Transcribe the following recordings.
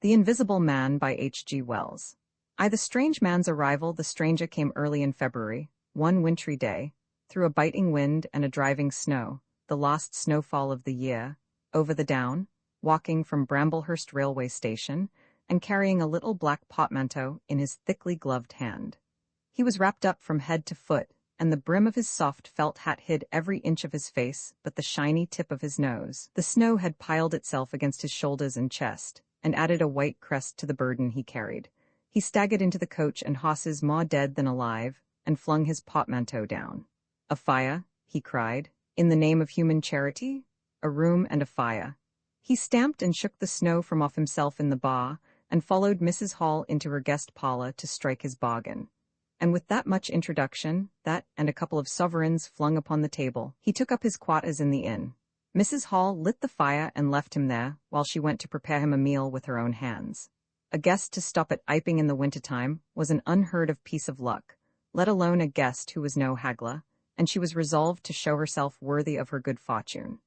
The Invisible Man by H.G. Wells. The strange man's arrival. The stranger came early in February, one wintry day, through a biting wind and a driving snow, the last snowfall of the year, over the down, walking from Bramblehurst railway station, and carrying a little black portmanteau in his thickly gloved hand. He was wrapped up from head to foot, and the brim of his soft felt hat hid every inch of his face but the shiny tip of his nose. The snow had piled itself against his shoulders and chest, and added a white crest to the burden he carried. He staggered into the coach and horses more dead than alive, and flung his portmanteau down. "A fire," he cried, "in the name of human charity? A room and a fire." He stamped and shook the snow from off himself in the bar, and followed Mrs. Hall into her guest parlor to strike his bargain. And with that much introduction, that and a couple of sovereigns flung upon the table, he took up his quarters in the inn. Mrs. Hall lit the fire and left him there, while she went to prepare him a meal with her own hands. A guest to stop at Iping in the winter-time was an unheard-of piece of luck, let alone a guest who was no haggler, and she was resolved to show herself worthy of her good fortune.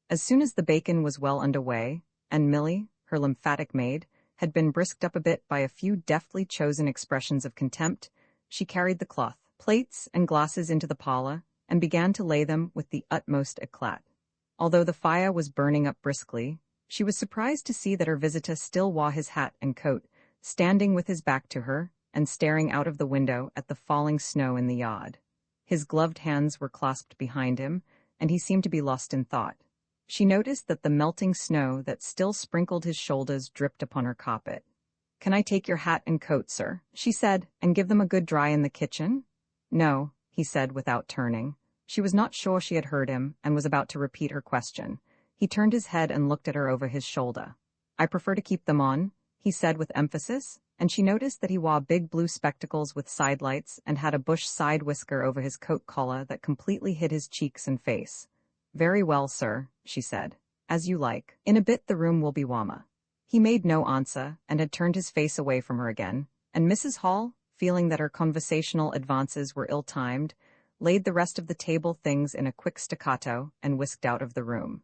As soon as the bacon was well under way, and Milly, her lymphatic maid, had been brisked up a bit by a few deftly chosen expressions of contempt, she carried the cloth, plates, and glasses into the parlor, and began to lay them with the utmost eclat. Although the fire was burning up briskly, she was surprised to see that her visitor still wore his hat and coat, standing with his back to her, and staring out of the window at the falling snow in the yard. His gloved hands were clasped behind him, and he seemed to be lost in thought. She noticed that the melting snow that still sprinkled his shoulders dripped upon her carpet. "Can I take your hat and coat, sir?" she said, "and give them a good dry in the kitchen?" "No," he said without turning. She was not sure she had heard him, and was about to repeat her question. He turned his head and looked at her over his shoulder. "I prefer to keep them on," he said with emphasis, and she noticed that he wore big blue spectacles with sidelights and had a bush side whisker over his coat collar that completely hid his cheeks and face. "Very well, sir," she said. "As you like. In a bit the room will be warmer." He made no answer, and had turned his face away from her again, and Mrs. Hall, feeling that her conversational advances were ill-timed, laid the rest of the table things in a quick staccato and whisked out of the room.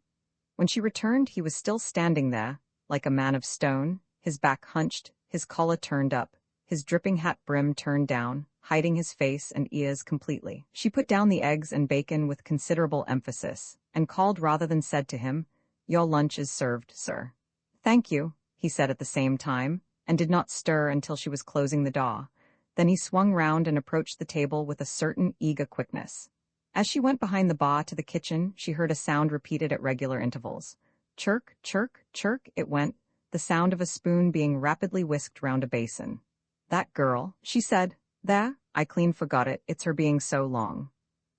When she returned, he was still standing there, like a man of stone, his back hunched, his collar turned up, his dripping hat brim turned down, hiding his face and ears completely. She put down the eggs and bacon with considerable emphasis, and called rather than said to him, "Your lunch is served, sir." "Thank you," he said at the same time, and did not stir until she was closing the door. Then he swung round and approached the table with a certain eager quickness. As she went behind the bar to the kitchen, she heard a sound repeated at regular intervals. Chirk, chirk, chirk it went, the sound of a spoon being rapidly whisked round a basin. "That girl," she said. "There, I clean forgot it, it's her being so long."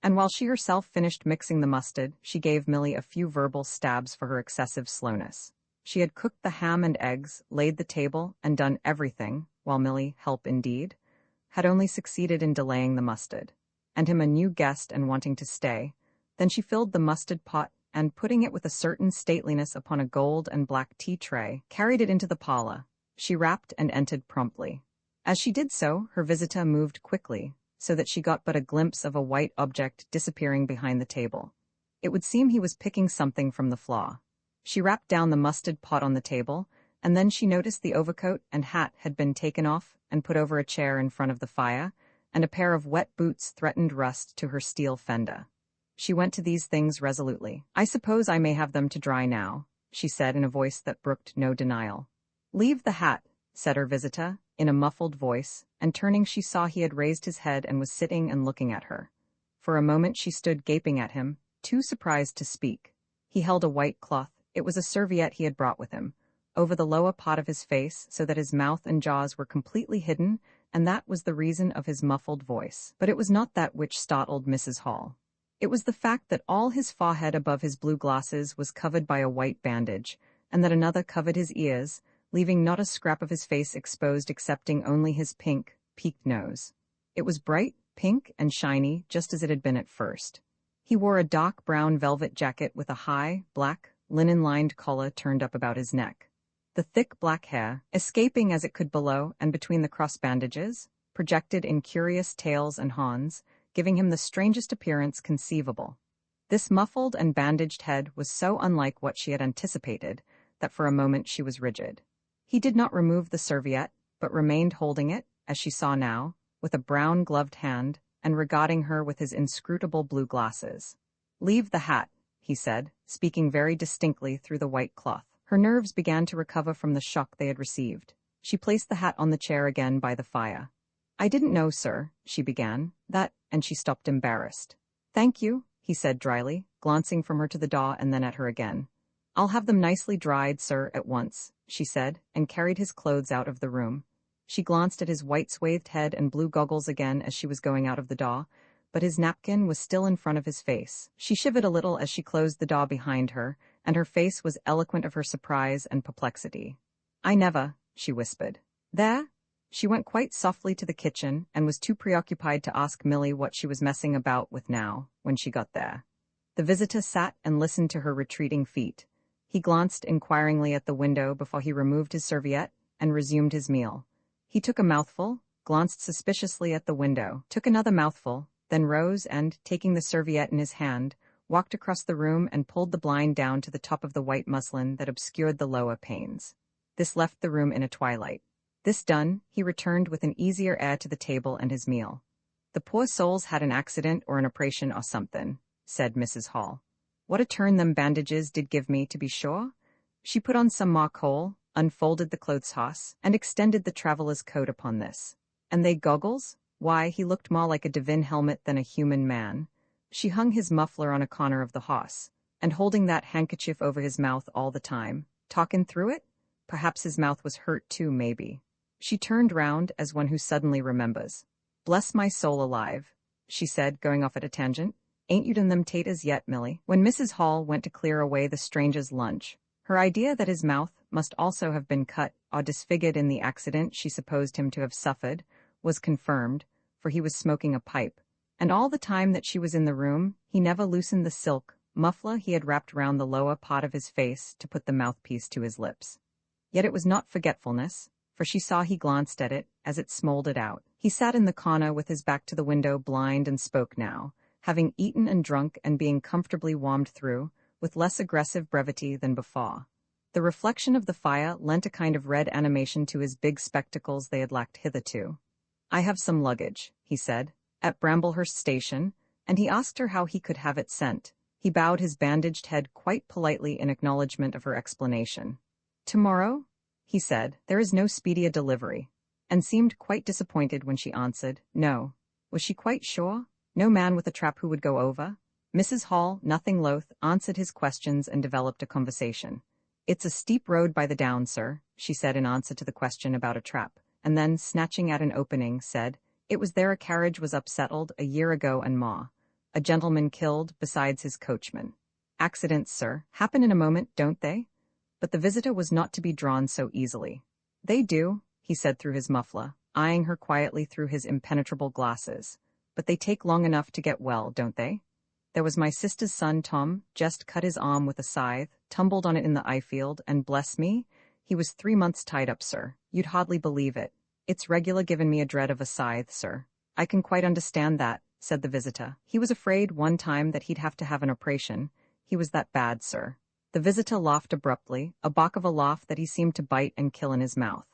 And while she herself finished mixing the mustard, she gave Milly a few verbal stabs for her excessive slowness. She had cooked the ham and eggs, laid the table, and done everything, while Milly, help indeed, had only succeeded in delaying the mustard, and him a new guest and wanting to stay. Then she filled the mustard pot, and putting it with a certain stateliness upon a gold and black tea tray, carried it into the parlor. She rapped and entered promptly. As she did so, her visitor moved quickly, so that she got but a glimpse of a white object disappearing behind the table. It would seem he was picking something from the floor. She rapped down the mustard pot on the table, and then she noticed the overcoat and hat had been taken off and put over a chair in front of the fire, and a pair of wet boots threatened rust to her steel fender. She went to these things resolutely. "I suppose I may have them to dry now," she said in a voice that brooked no denial. "Leave the hat," said her visitor, in a muffled voice, and turning she saw he had raised his head and was sitting and looking at her. For a moment she stood gaping at him, too surprised to speak. He held a white cloth, it was a serviette he had brought with him, over the lower part of his face so that his mouth and jaws were completely hidden, and that was the reason of his muffled voice. But it was not that which startled Mrs. Hall. It was the fact that all his forehead above his blue glasses was covered by a white bandage, and that another covered his ears, leaving not a scrap of his face exposed excepting only his pink, peaked nose. It was bright, pink, and shiny, just as it had been at first. He wore a dark brown velvet jacket with a high, black, linen-lined collar turned up about his neck. The thick black hair, escaping as it could below and between the cross bandages, projected in curious tails and horns, giving him the strangest appearance conceivable. This muffled and bandaged head was so unlike what she had anticipated that for a moment she was rigid. He did not remove the serviette, but remained holding it, as she saw now, with a brown gloved hand, and regarding her with his inscrutable blue glasses. "Leave the hat," he said, speaking very distinctly through the white cloth. Her nerves began to recover from the shock they had received. She placed the hat on the chair again by the fire. "I didn't know, sir," she began, "that," and she stopped embarrassed. "Thank you," he said dryly, glancing from her to the door and then at her again. "I'll have them nicely dried, sir, at once," she said, and carried his clothes out of the room. She glanced at his white swathed head and blue goggles again as she was going out of the door, but his napkin was still in front of his face. She shivered a little as she closed the door behind her, and her face was eloquent of her surprise and perplexity. "I never," she whispered. "There?" She went quite softly to the kitchen and was too preoccupied to ask Milly what she was messing about with now, when she got there. The visitor sat and listened to her retreating feet. He glanced inquiringly at the window before he removed his serviette and resumed his meal. He took a mouthful, glanced suspiciously at the window, took another mouthful, then rose and, taking the serviette in his hand, walked across the room and pulled the blind down to the top of the white muslin that obscured the lower panes. This left the room in a twilight. This done, he returned with an easier air to the table and his meal. "The poor souls had an accident or an operation or something," said Mrs. Hall. "What a turn them bandages did give me, to be sure." She put on some more coal, unfolded the clothes horse, and extended the traveller's coat upon this. "And they goggles? Why, he looked more like a divine helmet than a human man." She hung his muffler on a corner of the horse, and holding that handkerchief over his mouth all the time, talking through it? Perhaps his mouth was hurt too, maybe. She turned round as one who suddenly remembers. "Bless my soul alive," she said, going off at a tangent. "Ain't you done them taters yet, Milly?" When Mrs. Hall went to clear away the stranger's lunch, her idea that his mouth must also have been cut or disfigured in the accident she supposed him to have suffered was confirmed, for he was smoking a pipe, and all the time that she was in the room he never loosened the silk muffler he had wrapped round the lower part of his face to put the mouthpiece to his lips. Yet it was not forgetfulness, for she saw he glanced at it as it smoldered out. He sat in the corner with his back to the window, blind, and spoke now, having eaten and drunk and being comfortably warmed through, with less aggressive brevity than before. The reflection of the fire lent a kind of red animation to his big spectacles they had lacked hitherto. "I have some luggage," he said, "at Bramblehurst Station," and he asked her how he could have it sent. He bowed his bandaged head quite politely in acknowledgement of her explanation. "Tomorrow?" he said. "There is no speedier delivery," and seemed quite disappointed when she answered, "No." Was she quite sure? No man with a trap who would go over? Mrs. Hall, nothing loath, answered his questions and developed a conversation. "It's a steep road by the down, sir," she said in answer to the question about a trap, and then, snatching at an opening, said, "It was there a carriage was upsettled a year ago and more. A gentleman killed, besides his coachman. Accidents, sir, happen in a moment, don't they?" But the visitor was not to be drawn so easily. "They do," he said through his muffler, eyeing her quietly through his impenetrable glasses. "But they take long enough to get well, don't they? There was my sister's son, Tom, just cut his arm with a scythe, tumbled on it in the Ifield, and bless me, he was 3 months tied up, sir. You'd hardly believe it. It's regular given me a dread of a scythe, sir." "I can quite understand that," said the visitor. "He was afraid one time that he'd have to have an operation. He was that bad, sir." The visitor laughed abruptly, a bark of a laugh that he seemed to bite and kill in his mouth.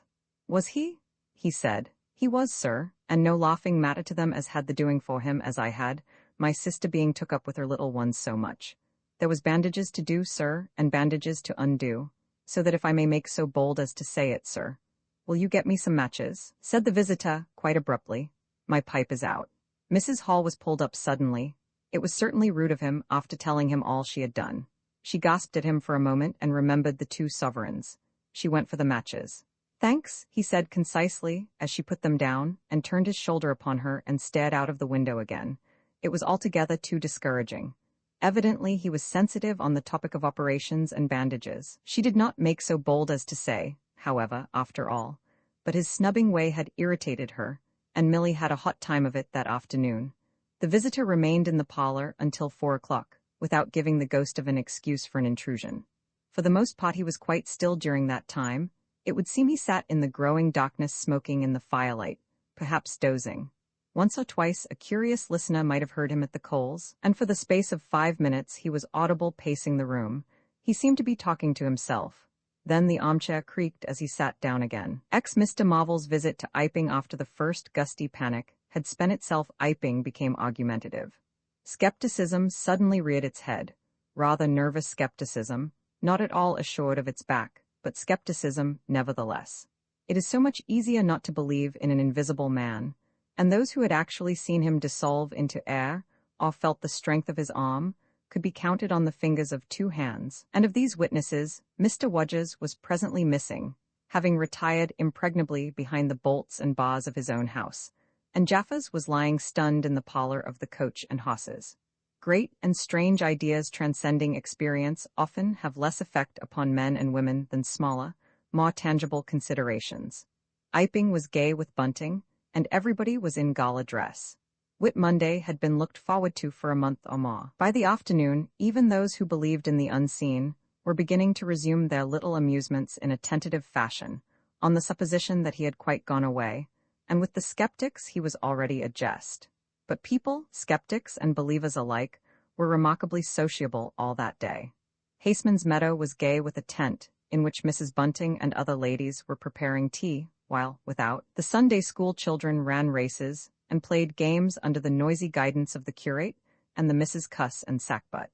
"Was he?" he said. "He was, sir, and no laughing matter to them as had the doing for him as I had, my sister being took up with her little ones so much. There was bandages to do, sir, and bandages to undo, so that if I may make so bold as to say it, sir." "Will you get me some matches?" said the visitor, quite abruptly. "My pipe is out." Mrs. Hall was pulled up suddenly. It was certainly rude of him, after telling him all she had done. She gasped at him for a moment and remembered the 2 sovereigns. She went for the matches. "Thanks," he said concisely, as she put them down, and turned his shoulder upon her and stared out of the window again. It was altogether too discouraging. Evidently he was sensitive on the topic of operations and bandages. She did not make so bold as to say, however, after all. But his snubbing way had irritated her, and Milly had a hot time of it that afternoon. The visitor remained in the parlor until 4 o'clock, without giving the ghost of an excuse for an intrusion. For the most part he was quite still during that time. It would seem he sat in the growing darkness smoking in the firelight, perhaps dozing. Once or twice a curious listener might have heard him at the coals, and for the space of 5 minutes he was audible pacing the room. He seemed to be talking to himself. Then the armchair creaked as he sat down again. Mr. Marvel's visit to Iping after the first gusty panic had spent itself. Iping became argumentative. Skepticism suddenly reared its head. Rather nervous skepticism, not at all assured of its back, but skepticism nevertheless. It is so much easier not to believe in an invisible man, and those who had actually seen him dissolve into air, or felt the strength of his arm, could be counted on the fingers of two hands. And of these witnesses, Mr. Wodgers was presently missing, having retired impregnably behind the bolts and bars of his own house, and Jaffers was lying stunned in the parlor of the Coach and Horses. Great and strange ideas transcending experience often have less effect upon men and women than smaller, more tangible considerations. Iping was gay with bunting, and everybody was in gala dress. Whit Monday had been looked forward to for a month or more. By the afternoon, even those who believed in the unseen were beginning to resume their little amusements in a tentative fashion, on the supposition that he had quite gone away, and with the skeptics he was already a jest. But people, skeptics and believers alike, were remarkably sociable all that day. Haseman's Meadow was gay with a tent, in which Mrs. Bunting and other ladies were preparing tea, while, without, the Sunday school children ran races and played games under the noisy guidance of the curate and the Mrs. Cuss and Sackbut.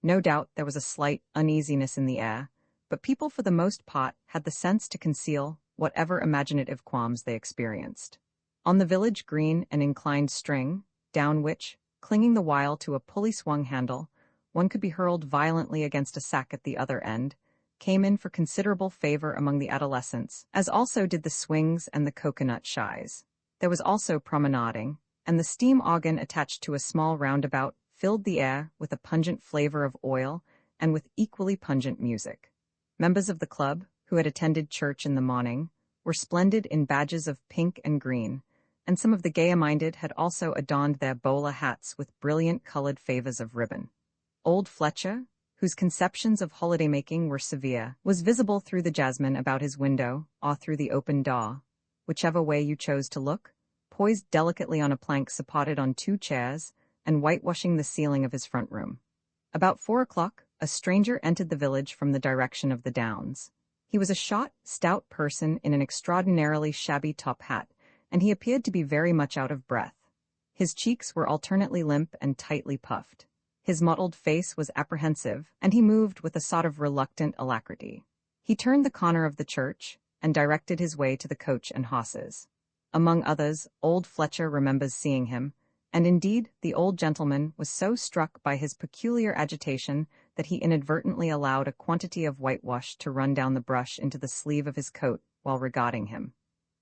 No doubt there was a slight uneasiness in the air, but people for the most part had the sense to conceal whatever imaginative qualms they experienced. On the village green an inclined string, down which, clinging the while to a pulley-swung handle, one could be hurled violently against a sack at the other end, came in for considerable favor among the adolescents, as also did the swings and the coconut shies. There was also promenading, and the steam organ attached to a small roundabout filled the air with a pungent flavor of oil and with equally pungent music. Members of the club, who had attended church in the morning, were splendid in badges of pink and green, and some of the gayer-minded had also adorned their bowler hats with brilliant-colored favors of ribbon. Old Fletcher, whose conceptions of holiday-making were severe, was visible through the jasmine about his window or through the open door, whichever way you chose to look, poised delicately on a plank supported on two chairs and whitewashing the ceiling of his front room. About 4 o'clock, a stranger entered the village from the direction of the Downs. He was a short, stout person in an extraordinarily shabby top hat, and he appeared to be very much out of breath. His cheeks were alternately limp and tightly puffed. His mottled face was apprehensive, and he moved with a sort of reluctant alacrity. He turned the corner of the church and directed his way to the Coach and Horses. Among others, old Fletcher remembers seeing him, and indeed the old gentleman was so struck by his peculiar agitation that he inadvertently allowed a quantity of whitewash to run down the brush into the sleeve of his coat while regarding him.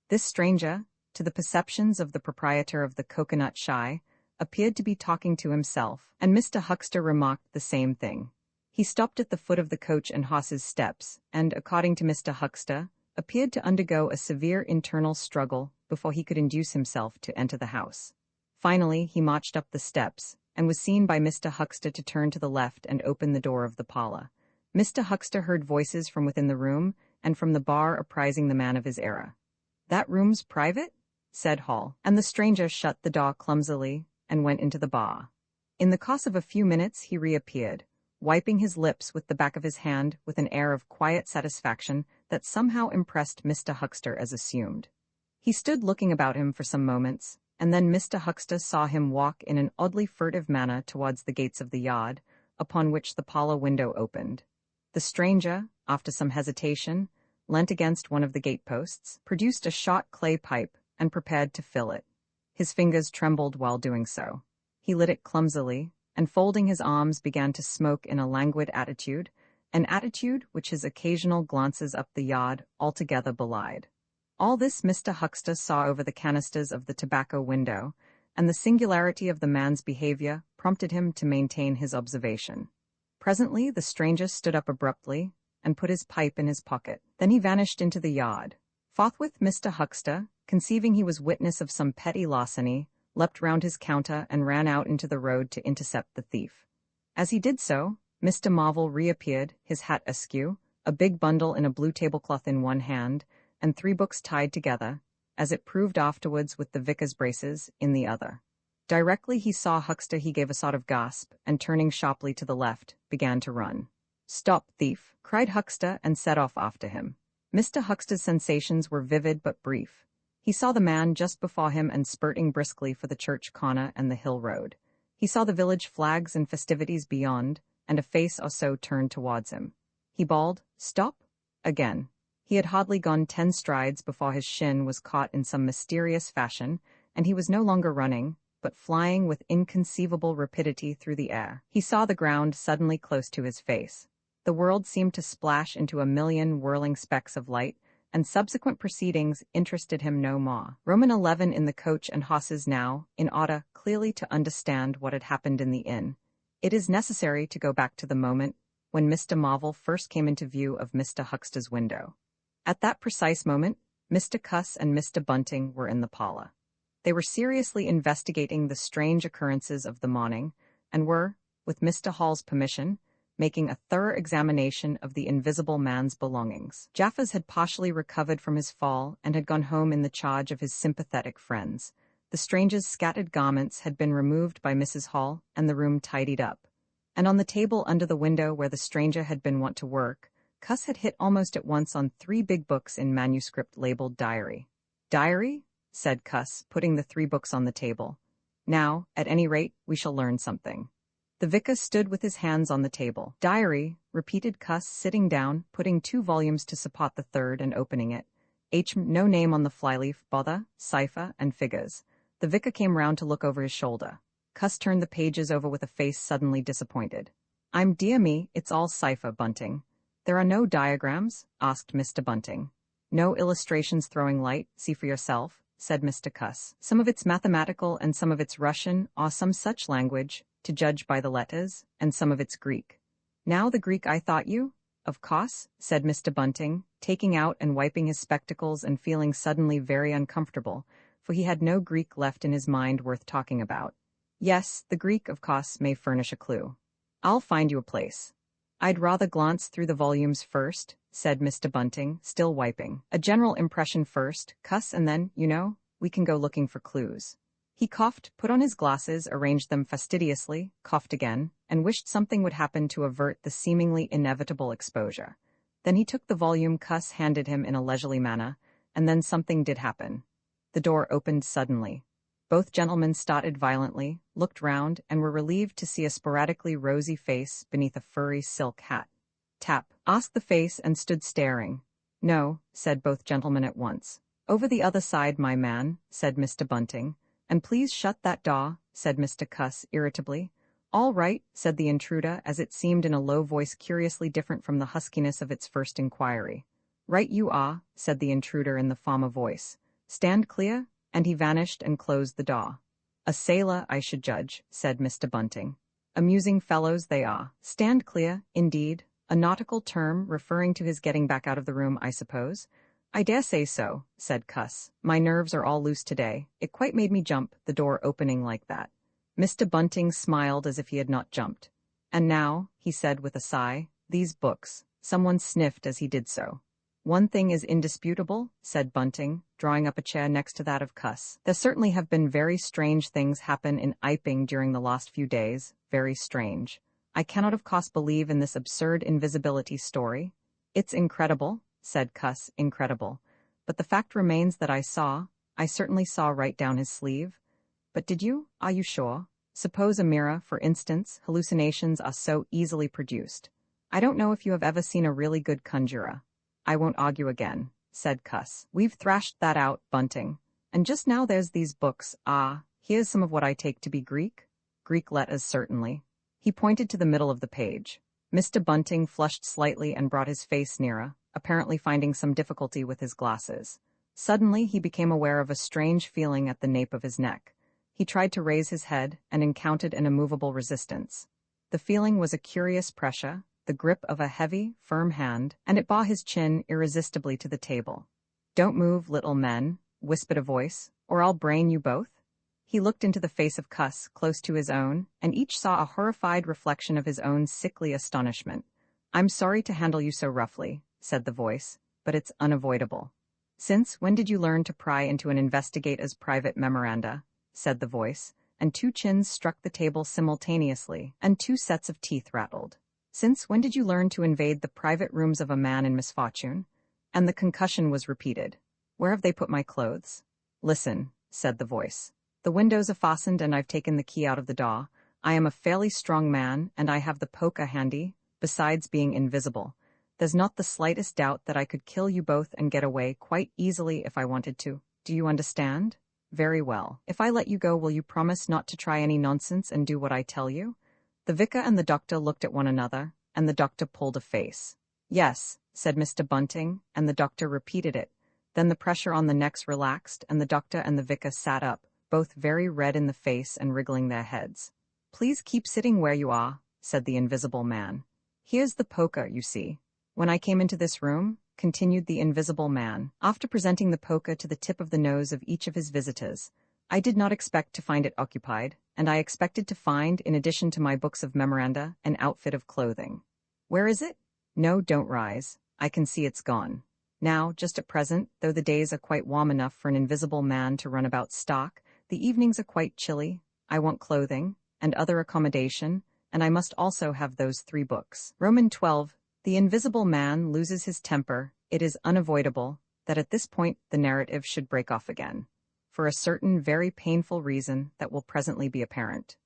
This stranger, to the perceptions of the proprietor of the coconut shy, appeared to be talking to himself, and Mr. Huxter remarked the same thing. He stopped at the foot of the Coach and Horses steps, and, according to Mr. Huxter, appeared to undergo a severe internal struggle before he could induce himself to enter the house. Finally, he marched up the steps, and was seen by Mr. Huxter to turn to the left and open the door of the parlor. Mr. Huxter heard voices from within the room, and from the bar apprising the man of his error. "That room's private?" said Hall, and the stranger shut the door clumsily and went into the bar. In the course of a few minutes he reappeared, wiping his lips with the back of his hand with an air of quiet satisfaction that somehow impressed Mr. Huxter as assumed. He stood looking about him for some moments, and then Mr. Huxter saw him walk in an oddly furtive manner towards the gates of the yard, upon which the parlor window opened. The stranger, after some hesitation, leant against one of the gateposts, produced a short clay pipe, and prepared to fill it. His fingers trembled while doing so. He lit it clumsily, and folding his arms began to smoke in a languid attitude, an attitude which his occasional glances up the yard altogether belied. All this Mr. Huxter saw over the canisters of the tobacco window, and the singularity of the man's behavior prompted him to maintain his observation. Presently the stranger stood up abruptly and put his pipe in his pocket. Then he vanished into the yard. Forthwith Mr. Huxter, conceiving he was witness of some petty larceny, leapt round his counter and ran out into the road to intercept the thief. As he did so, Mr. Marvel reappeared, his hat askew, a big bundle in a blue tablecloth in one hand, and 3 books tied together, as it proved afterwards with the vicar's braces, in the other. Directly he saw Huxter he gave a sort of gasp, and turning sharply to the left, began to run. "Stop, thief!" cried Huckster and set off after him. Mr. Huckster's sensations were vivid but brief. He saw the man just before him and spurting briskly for the church corner and the hill road. He saw the village flags and festivities beyond, and a face or so turned towards him. He bawled, "Stop!" again. He had hardly gone 10 strides before his shin was caught in some mysterious fashion, and he was no longer running, but flying with inconceivable rapidity through the air. He saw the ground suddenly close to his face. The world seemed to splash into a million whirling specks of light, and subsequent proceedings interested him no more. Roman 11 in the coach and horses now, in order clearly to understand what had happened in the inn. It is necessary to go back to the moment when Mr. Marvel first came into view of Mr. Huckster's window. At that precise moment, Mr. Cuss and Mr. Bunting were in the parlor. They were seriously investigating the strange occurrences of the morning, and were, with Mr. Hall's permission, making a thorough examination of the invisible man's belongings. Jaffers had partially recovered from his fall and had gone home in the charge of his sympathetic friends. The stranger's scattered garments had been removed by Mrs. Hall and the room tidied up. And on the table under the window where the stranger had been wont to work, Cuss had hit almost at once on 3 big books in manuscript labeled Diary. "Diary?" said Cuss, putting the 3 books on the table. "Now, at any rate, we shall learn something." The vicar stood with his hands on the table. "Diary," repeated Cuss, sitting down, putting 2 volumes to support the third and opening it. No name on the flyleaf, bother, cipher, and figures. The vicar came round to look over his shoulder. Cuss turned the pages over with a face suddenly disappointed. Dear me, it's all cipher, Bunting." "There are no diagrams?" asked Mr. Bunting. "No illustrations throwing light, see for yourself," said Mr. Cuss. "Some of it's mathematical and some of it's Russian or some such language, to judge by the letters, and some of it's Greek." "Now the Greek I thought you?" "Of course," said Mr. Bunting, taking out and wiping his spectacles and feeling suddenly very uncomfortable, for he had no Greek left in his mind worth talking about. "Yes, the Greek, of course, may furnish a clue. I'll find you a place." "I'd rather glance through the volumes first," said Mr. Bunting, still wiping. "A general impression first, Cuss, and then, we can go looking for clues." He coughed, put on his glasses, arranged them fastidiously, coughed again, and wished something would happen to avert the seemingly inevitable exposure. Then he took the volume Cuss handed him in a leisurely manner, and then something did happen. The door opened suddenly. Both gentlemen started violently, looked round, and were relieved to see a sporadically rosy face beneath a furry silk hat. "Tap," asked the face, and stood staring. "No," said both gentlemen at once. "Over the other side, my man," said Mr. Bunting. "And please shut that door," said Mr. Cuss irritably. "All right," said the intruder, as it seemed in a low voice curiously different from the huskiness of its first inquiry. "Right you are," said the intruder in the former voice. "Stand clear," and he vanished and closed the door. "A sailor, I should judge," said Mr. Bunting. "Amusing fellows they are. Stand clear, indeed. A nautical term referring to his getting back out of the room, I suppose?" "I dare say so," said Cuss. "My nerves are all loose today. It quite made me jump, the door opening like that." Mr. Bunting smiled as if he had not jumped. "And now," he said with a sigh, "these books." Someone sniffed as he did so. "One thing is indisputable," said Bunting, drawing up a chair next to that of Cuss. "There certainly have been very strange things happen in Iping during the last few days, very strange. I cannot of course believe in this absurd invisibility story. It's incredible," said Cuss, "incredible. But the fact remains that I certainly saw right down his sleeve." "But did you? Are you sure? Suppose a mirror, for instance, hallucinations are so easily produced. I don't know if you have ever seen a really good conjurer." "I won't argue again," said Cuss. "We've thrashed that out, Bunting. And just now there's these books. Here's some of what I take to be Greek. Greek letters, certainly." He pointed to the middle of the page. Mr. Bunting flushed slightly and brought his face nearer, apparently finding some difficulty with his glasses. Suddenly he became aware of a strange feeling at the nape of his neck. He tried to raise his head and encountered an immovable resistance. The feeling was a curious pressure, the grip of a heavy, firm hand, and it bore his chin irresistibly to the table. "Don't move, little men," whispered a voice, "or I'll brain you both." He looked into the face of Cuss, close to his own, and each saw a horrified reflection of his own sickly astonishment. "I'm sorry to handle you so roughly," said the voice, "but it's unavoidable." "Since when did you learn to pry into an investigator's private memoranda?" said the voice, and 2 chins struck the table simultaneously, and 2 sets of teeth rattled. Since when did you learn to invade the private rooms of a man in misfortune? And the concussion was repeated. Where have they put my clothes? Listen, said the voice. The windows are fastened and I've taken the key out of the door. I am a fairly strong man and I have the poker handy, besides being invisible. There's not the slightest doubt that I could kill you both and get away quite easily if I wanted to. Do you understand? Very well. If I let you go, will you promise not to try any nonsense and do what I tell you? The vicar and the doctor looked at one another, and the doctor pulled a face. Yes, said Mr. Bunting, and the doctor repeated it. Then the pressure on the necks relaxed, and the doctor and the vicar sat up, both very red in the face and wriggling their heads. Please keep sitting where you are, said the invisible man. Here's the poker, you see. When I came into this room, continued the invisible man, after presenting the poker to the tip of the nose of each of his visitors, I did not expect to find it occupied, and I expected to find, in addition to my books of memoranda, an outfit of clothing. Where is it? No, don't rise. I can see it's gone. Now, just at present, though the days are quite warm enough for an invisible man to run about stock, the evenings are quite chilly. I want clothing, and other accommodation, and I must also have those 3 books. Roman 12. The invisible man loses his temper. It is unavoidable that at this point the narrative should break off again, for a certain very painful reason that will presently be apparent.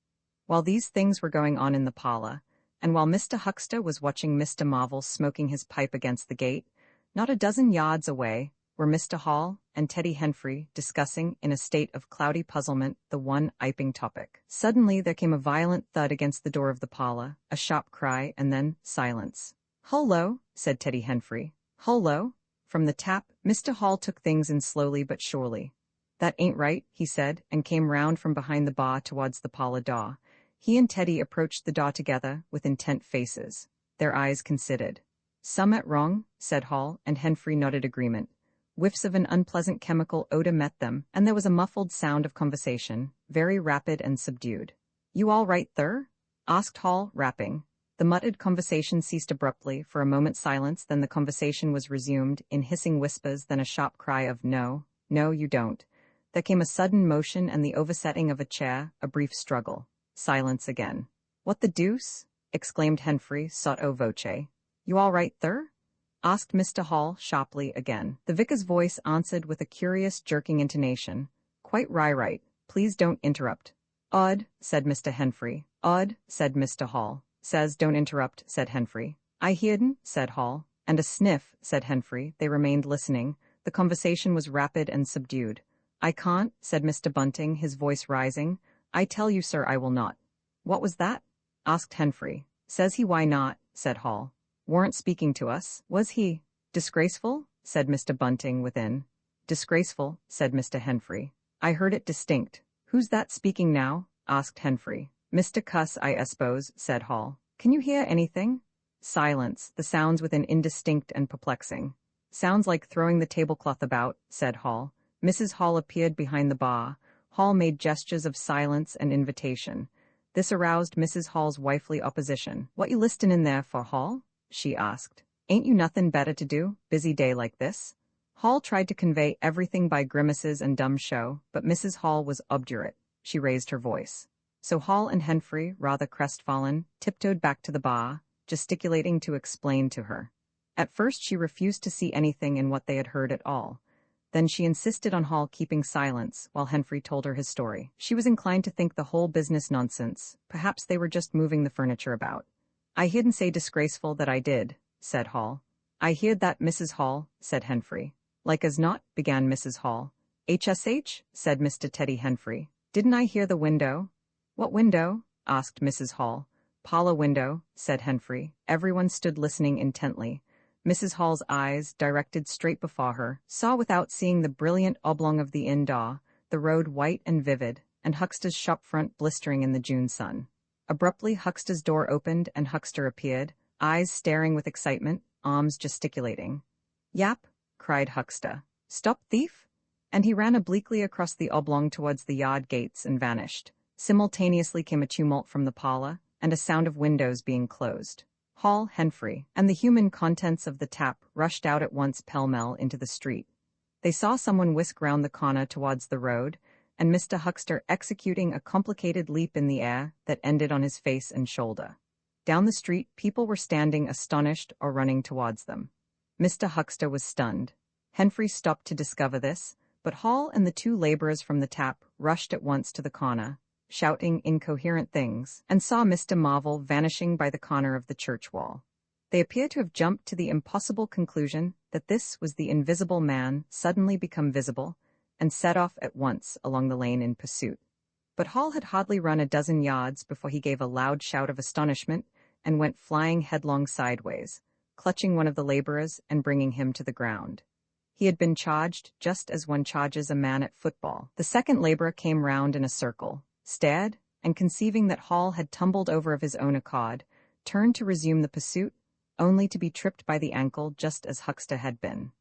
While these things were going on in the parlor, and while Mr. Huxter was watching Mr. Marvel smoking his pipe against the gate, not a dozen yards away were Mr. Hall and Teddy Henfrey discussing, in a state of cloudy puzzlement, the one iping topic. Suddenly there came a violent thud against the door of the parlor, a sharp cry, and then silence. "Hullo," said Teddy Henfrey. "Hullo." From the tap, Mr. Hall took things in slowly but surely. "That ain't right," he said, and came round from behind the bar towards the parlor door. He and Teddy approached the door together, with intent faces. Their eyes considered. "Summat wrong," said Hall, and Henfrey nodded agreement. Whiffs of an unpleasant chemical odor met them, and there was a muffled sound of conversation, very rapid and subdued. "You all right, thur?" asked Hall, rapping. The muttered conversation ceased abruptly, for a moment's silence, then the conversation was resumed, in hissing whispers, then a sharp cry of "No, no, you don't." There came a sudden motion and the oversetting of a chair, a brief struggle. Silence again. "What the deuce?" exclaimed Henfrey, sotto voce. "You all right, thur?" asked Mr. Hall, sharply, again. The vicar's voice answered with a curious, jerking intonation. "Quite right. Please don't interrupt." "Odd," said Mr. Henfrey. "Odd," said Mr. Hall. "Says don't interrupt," said Henfrey. "I hearden," said Hall. "And a sniff," said Henfrey. They remained listening. The conversation was rapid and subdued. "I can't," said Mr. Bunting, his voice rising. "I tell you, sir, I will not." "What was that?" asked Henfrey. "Says he why not," said Hall. "Warn't speaking to us, was he?" "Disgraceful?" said Mr. Bunting within. "Disgraceful," said Mr. Henfrey. "I heard it distinct." "Who's that speaking now?" asked Henfrey. "Mr. Cuss, I suppose," said Hall. "Can you hear anything?" Silence, the sounds within indistinct and perplexing. "Sounds like throwing the tablecloth about," said Hall. Mrs. Hall appeared behind the bar. Hall made gestures of silence and invitation. This aroused Mrs. Hall's wifely opposition. "What you listin' in there for, Hall?" she asked. "Ain't you nothin' better to do, busy day like this?" Hall tried to convey everything by grimaces and dumb show, but Mrs. Hall was obdurate. She raised her voice. So Hall and Henfrey, rather crestfallen, tiptoed back to the bar, gesticulating to explain to her. At first she refused to see anything in what they had heard at all. Then she insisted on Hall keeping silence while Henfrey told her his story. She was inclined to think the whole business nonsense. Perhaps they were just moving the furniture about. "I hear'dn't say disgraceful that I did," said Hall. "I heard that, Mrs. Hall," said Henfrey. "Like as not," began Mrs. Hall. "HSH," said Mr. Teddy Henfrey. "Didn't I hear the window?" "What window?" asked Mrs. Hall. "Parlor window," said Henfrey. Everyone stood listening intently. Mrs. Hall's eyes, directed straight before her, saw without seeing the brilliant oblong of the inn door, the road white and vivid, and Huxter's shop front blistering in the June sun. Abruptly Huxter's door opened and Huxter appeared, eyes staring with excitement, arms gesticulating. "Yap!" cried Huxter. "Stop thief!" And he ran obliquely across the oblong towards the yard gates and vanished. Simultaneously came a tumult from the parlor, and a sound of windows being closed. Hall, Henfrey, and the human contents of the tap rushed out at once pell-mell into the street. They saw someone whisk round the corner towards the road, and Mr. Huxter executing a complicated leap in the air that ended on his face and shoulder. Down the street, people were standing astonished or running towards them. Mr. Huckster was stunned. Henfrey stopped to discover this, but Hall and the two laborers from the tap rushed at once to the corner, shouting incoherent things, and saw Mr. Marvel vanishing by the corner of the church wall. They appear to have jumped to the impossible conclusion that this was the invisible man suddenly become visible, and set off at once along the lane in pursuit. But Hall had hardly run a dozen yards before he gave a loud shout of astonishment and went flying headlong sideways, clutching one of the laborers and bringing him to the ground. He had been charged just as one charges a man at football. The second laborer came round in a circle, stared, and conceiving that Hall had tumbled over of his own accord, turned to resume the pursuit, only to be tripped by the ankle just as Huckster had been.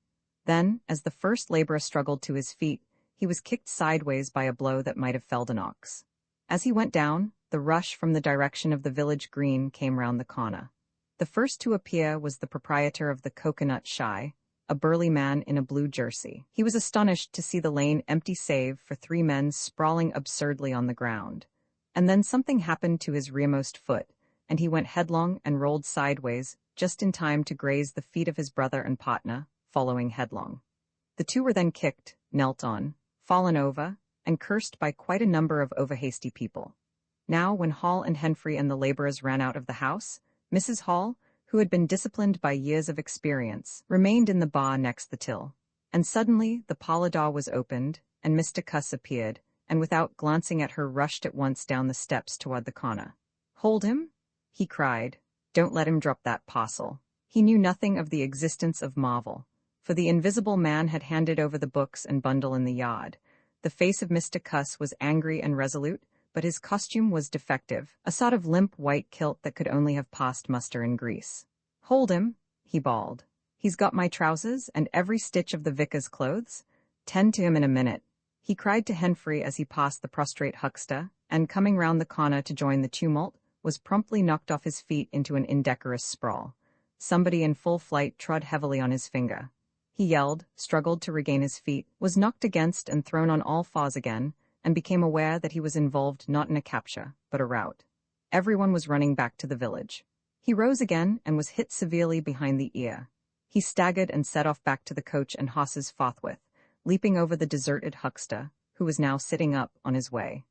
Then, as the first laborer struggled to his feet, he was kicked sideways by a blow that might have felled an ox. As he went down, the rush from the direction of the village green came round the corner. The first to appear was the proprietor of the Coconut Shy, a burly man in a blue jersey. He was astonished to see the lane empty save for three men sprawling absurdly on the ground. And then something happened to his rearmost foot, and he went headlong and rolled sideways, just in time to graze the feet of his brother and partner, following headlong. The two were then kicked, knelt on, fallen over, and cursed by quite a number of overhasty people. Now, when Hall and Henfrey and the laborers ran out of the house, Mrs. Hall, who had been disciplined by years of experience, remained in the bar next the till. And suddenly the parlor door was opened, and Mr. Cuss appeared, and without glancing at her rushed at once down the steps toward the corner. "Hold him!" he cried. "Don't let him drop that parcel." He knew nothing of the existence of Marvel, for the invisible man had handed over the books and bundle in the yard. The face of Mr. Cuss was angry and resolute, but his costume was defective, a sort of limp white kilt that could only have passed muster in Greece. "Hold him," he bawled. "He's got my trousers and every stitch of the vicar's clothes. Tend to him in a minute," he cried to Henfrey as he passed the prostrate Huckster, and coming round the corner to join the tumult, was promptly knocked off his feet into an indecorous sprawl. Somebody in full flight trod heavily on his finger. He yelled, struggled to regain his feet, was knocked against and thrown on all fours again, and became aware that he was involved not in a capture, but a rout. Everyone was running back to the village. He rose again and was hit severely behind the ear. He staggered and set off back to the coach and horses forthwith, leaping over the deserted Huckster, who was now sitting up on his way.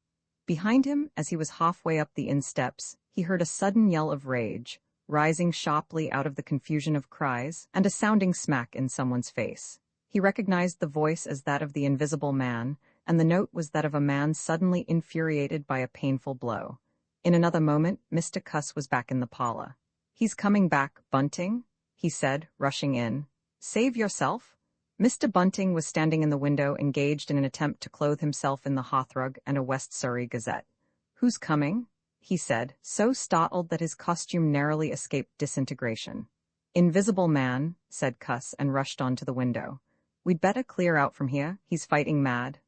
Behind him, as he was halfway up the inn steps, he heard a sudden yell of rage, rising sharply out of the confusion of cries, and a sounding smack in someone's face. He recognized the voice as that of the invisible man, and the note was that of a man suddenly infuriated by a painful blow. In another moment, Mr. Cuss was back in the parlor. "He's coming back, Bunting," he said, rushing in. "Save yourself." Mr. Bunting was standing in the window, engaged in an attempt to clothe himself in the hearthrug and a West Surrey Gazette. "Who's coming?" he said, so startled that his costume narrowly escaped disintegration. "Invisible man," said Cuss, and rushed on to the window. "We'd better clear out from here. He's fighting mad."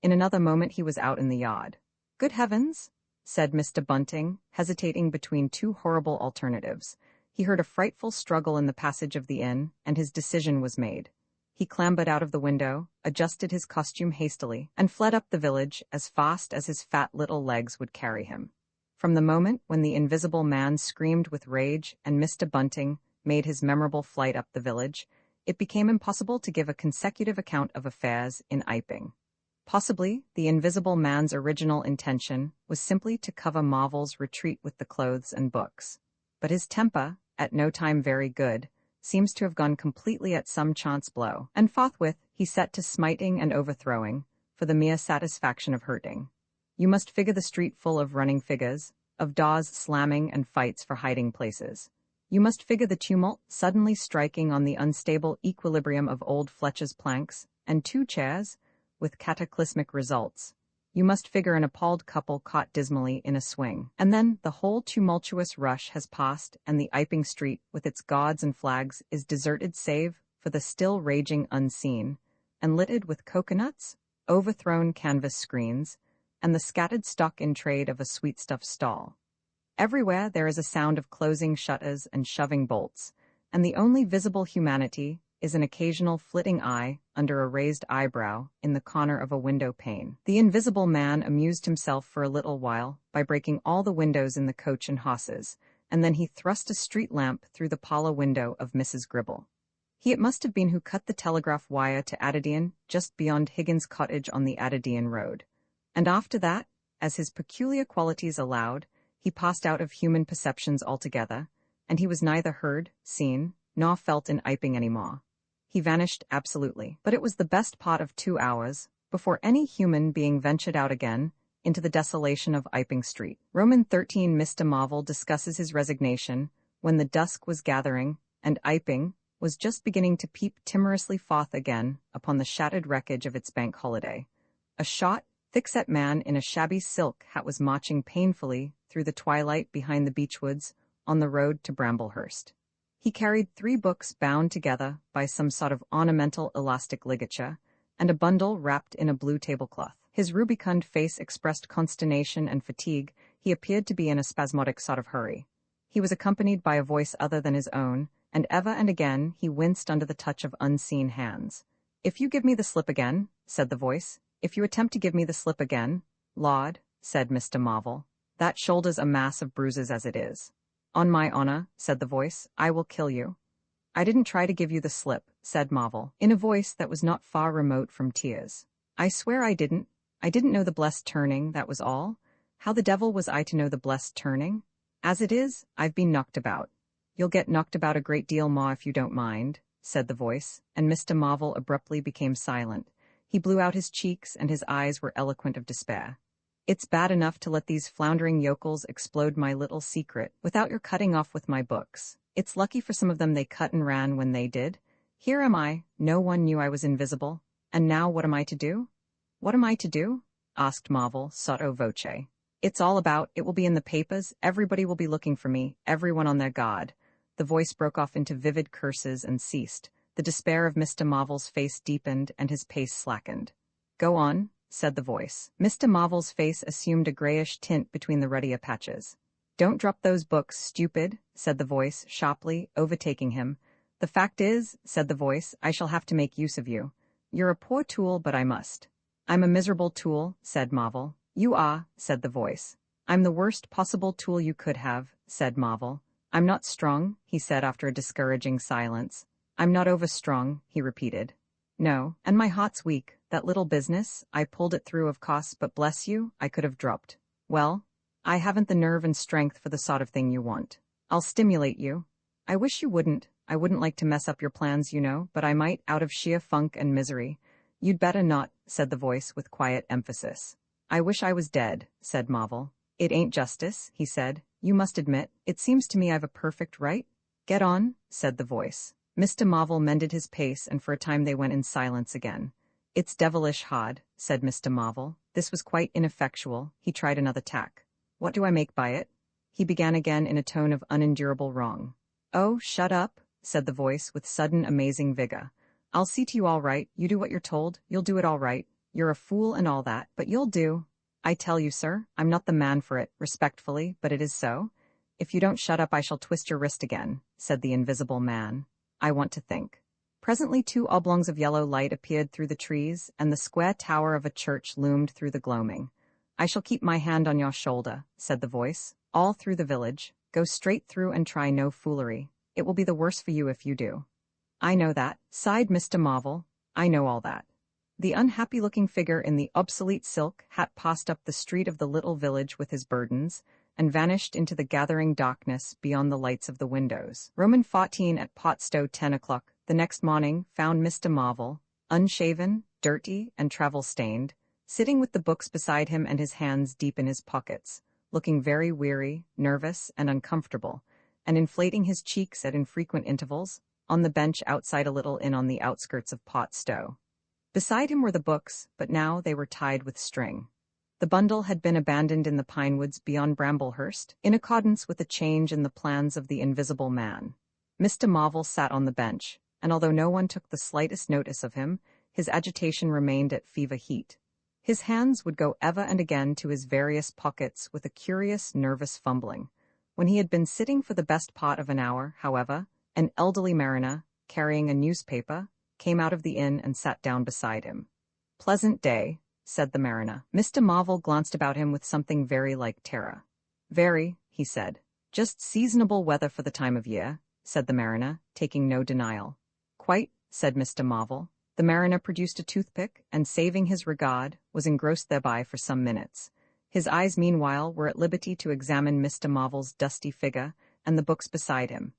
In another moment he was out in the yard. "Good heavens," said Mr. Bunting, hesitating between two horrible alternatives. He heard a frightful struggle in the passage of the inn, and his decision was made. He clambered out of the window, adjusted his costume hastily, and fled up the village as fast as his fat little legs would carry him. From the moment when the invisible man screamed with rage and Mr. Bunting made his memorable flight up the village, it became impossible to give a consecutive account of affairs in Iping. Possibly, the invisible man's original intention was simply to cover Marvel's retreat with the clothes and books. But his temper, at no time very good, seems to have gone completely at some chance blow, and forthwith he set to smiting and overthrowing, for the mere satisfaction of hurting. You must figure the street full of running figures, of doors slamming and fights for hiding places. You must figure the tumult suddenly striking on the unstable equilibrium of old Fletcher's planks, and two chairs, with cataclysmic results. You must figure an appalled couple caught dismally in a swing. And then the whole tumultuous rush has passed, and the Iping street, with its gauds and flags, is deserted save for the still raging unseen, and littered with coconuts, overthrown canvas screens, and the scattered stock in trade of a sweetstuff stall. Everywhere there is a sound of closing shutters and shoving bolts, and the only visible humanity is an occasional flitting eye under a raised eyebrow in the corner of a window pane. The invisible man amused himself for a little while by breaking all the windows in the coach and horses, and then he thrust a street lamp through the parlor window of Mrs. Gribble. He it must have been who cut the telegraph wire to Adadian, just beyond Higgins' cottage on the Adadian road. And after that, as his peculiar qualities allowed, he passed out of human perceptions altogether, and he was neither heard, seen, nor felt in Iping any more. He vanished absolutely. But it was the best part of 2 hours before any human being ventured out again into the desolation of Iping Street. Roman 13. Mr. Marvel discusses his resignation when the dusk was gathering and Iping was just beginning to peep timorously forth again upon the shattered wreckage of its bank holiday. A short, thick-set man in a shabby silk hat was marching painfully through the twilight behind the beechwoods on the road to Bramblehurst. He carried 3 books bound together by some sort of ornamental elastic ligature, and a bundle wrapped in a blue tablecloth. His rubicund face expressed consternation and fatigue. He appeared to be in a spasmodic sort of hurry. He was accompanied by a voice other than his own, and ever and again he winced under the touch of unseen hands. "If you give me the slip again," said the voice, "if you attempt to give me the slip again, Lord," said Mr. Marvel, "that shoulder's a mass of bruises as it is." "On my honor," said the voice, "I will kill you." "I didn't try to give you the slip," said Marvel, in a voice that was not far remote from tears. "I swear I didn't. I didn't know the blessed turning, that was all. How the devil was I to know the blessed turning? As it is, I've been knocked about." "You'll get knocked about a great deal more if you don't mind," said the voice, and Mr. Marvel abruptly became silent. He blew out his cheeks, and his eyes were eloquent of despair. "It's bad enough to let these floundering yokels explode my little secret without your cutting off with my books. It's lucky for some of them they cut and ran when they did. Here am I, no one knew I was invisible, and now what am I to do?" "What am I to do?" asked Marvel, sotto voce. "It's all about, it will be in the papers, everybody will be looking for me, everyone on their guard." The voice broke off into vivid curses and ceased. The despair of Mr. Marvel's face deepened and his pace slackened. "Go on," said the voice. Mr. Marvel's face assumed a grayish tint between the ruddier patches. "Don't drop those books, stupid," said the voice, sharply, overtaking him. "The fact is," said the voice, "I shall have to make use of you. You're a poor tool, but I must." "I'm a miserable tool," said Marvel. "You are," said the voice. "I'm the worst possible tool you could have," said Marvel. "I'm not strong," he said after a discouraging silence. "I'm not overstrong," he repeated. "No, and my heart's weak. That little business, I pulled it through of course, but bless you, I could have dropped. Well, I haven't the nerve and strength for the sort of thing you want. I'll stimulate you. I wish you wouldn't. I wouldn't like to mess up your plans, you know, but I might out of sheer funk and misery." "You'd better not," said the voice with quiet emphasis. "I wish I was dead," said Marvel. "It ain't justice," he said. "You must admit, it seems to me I've a perfect right." "Get on," said the voice. Mr. Marvel mended his pace, and for a time they went in silence again. "It's devilish hard," said Mr. Marvel. This was quite ineffectual. He tried another tack. "What do I make by it?" he began again in a tone of unendurable wrong. "Oh, shut up," said the voice with sudden amazing vigor. "I'll see to you all right. You do what you're told. You'll do it all right. You're a fool and all that, but you'll do. I tell you, sir, I'm not the man for it, respectfully, but it is so. If you don't shut up I shall twist your wrist again," said the invisible man. "I want to think." Presently 2 oblongs of yellow light appeared through the trees, and the square tower of a church loomed through the gloaming. "I shall keep my hand on your shoulder," said the voice, "all through the village. Go straight through and try no foolery. It will be the worse for you if you do." "I know that," sighed Mr. Marvel. "I know all that." The unhappy-looking figure in the obsolete silk hat passed up the street of the little village with his burdens, and vanished into the gathering darkness beyond the lights of the windows. Roman 14 at Potstow 10 o'clock the next morning found Mr. Marvel, unshaven, dirty, and travel-stained, sitting with the books beside him and his hands deep in his pockets, looking very weary, nervous, and uncomfortable, and inflating his cheeks at infrequent intervals, on the bench outside a little inn on the outskirts of Potstow. Beside him were the books, but now they were tied with string. The bundle had been abandoned in the pine woods beyond Bramblehurst, in accordance with a change in the plans of the invisible man. Mr. Marvel sat on the bench, and although no one took the slightest notice of him, his agitation remained at fever heat. His hands would go ever and again to his various pockets with a curious, nervous fumbling. When he had been sitting for the best part of an hour, however, an elderly mariner, carrying a newspaper, came out of the inn and sat down beside him. "Pleasant day," said the mariner. Mr. Marvel glanced about him with something very like terror. "Very," he said. Just seasonable weather for the time of year, said the mariner, taking no denial. Quite, said Mr. Marvel. The mariner produced a toothpick, and saving his regard, was engrossed thereby for some minutes. His eyes meanwhile were at liberty to examine Mr. Marvel's dusty figure, and the books beside him.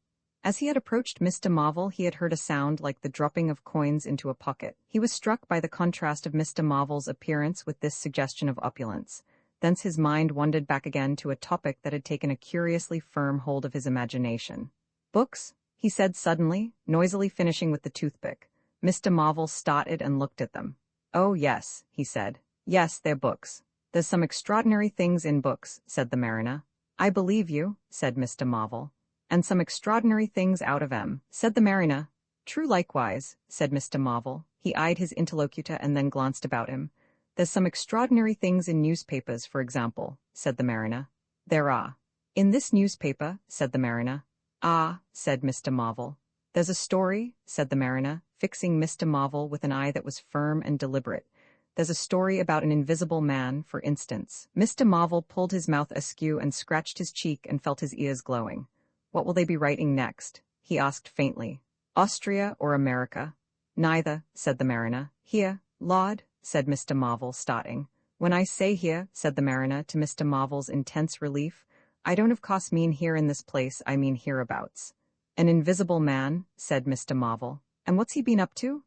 As he had approached Mr. Marvel, he had heard a sound like the dropping of coins into a pocket. He was struck by the contrast of Mr. Marvel's appearance with this suggestion of opulence. Thence his mind wandered back again to a topic that had taken a curiously firm hold of his imagination. Books? He said suddenly, noisily finishing with the toothpick. Mr. Marvel started and looked at them. Oh, yes, he said. Yes, they're books. There's some extraordinary things in books, said the mariner. I believe you, said Mr. Marvel. And some extraordinary things out of 'em, said the mariner. True likewise, said Mr. Marvel. He eyed his interlocutor and then glanced about him. There's some extraordinary things in newspapers, for example, said the mariner. There are. In this newspaper, said the mariner. Ah, said Mr. Marvel. There's a story, said the mariner, fixing Mr. Marvel with an eye that was firm and deliberate. There's a story about an invisible man, for instance. Mr. Marvel pulled his mouth askew and scratched his cheek and felt his ears glowing. What will they be writing next? He asked faintly. Austria or America? Neither, said the mariner. Here, Lord, said Mr. Marvel, starting. When I say here, said the mariner, to Mr. Marvel's intense relief, I don't of course mean here in this place, I mean hereabouts. An invisible man, said Mr. Marvel. And what's he been up to?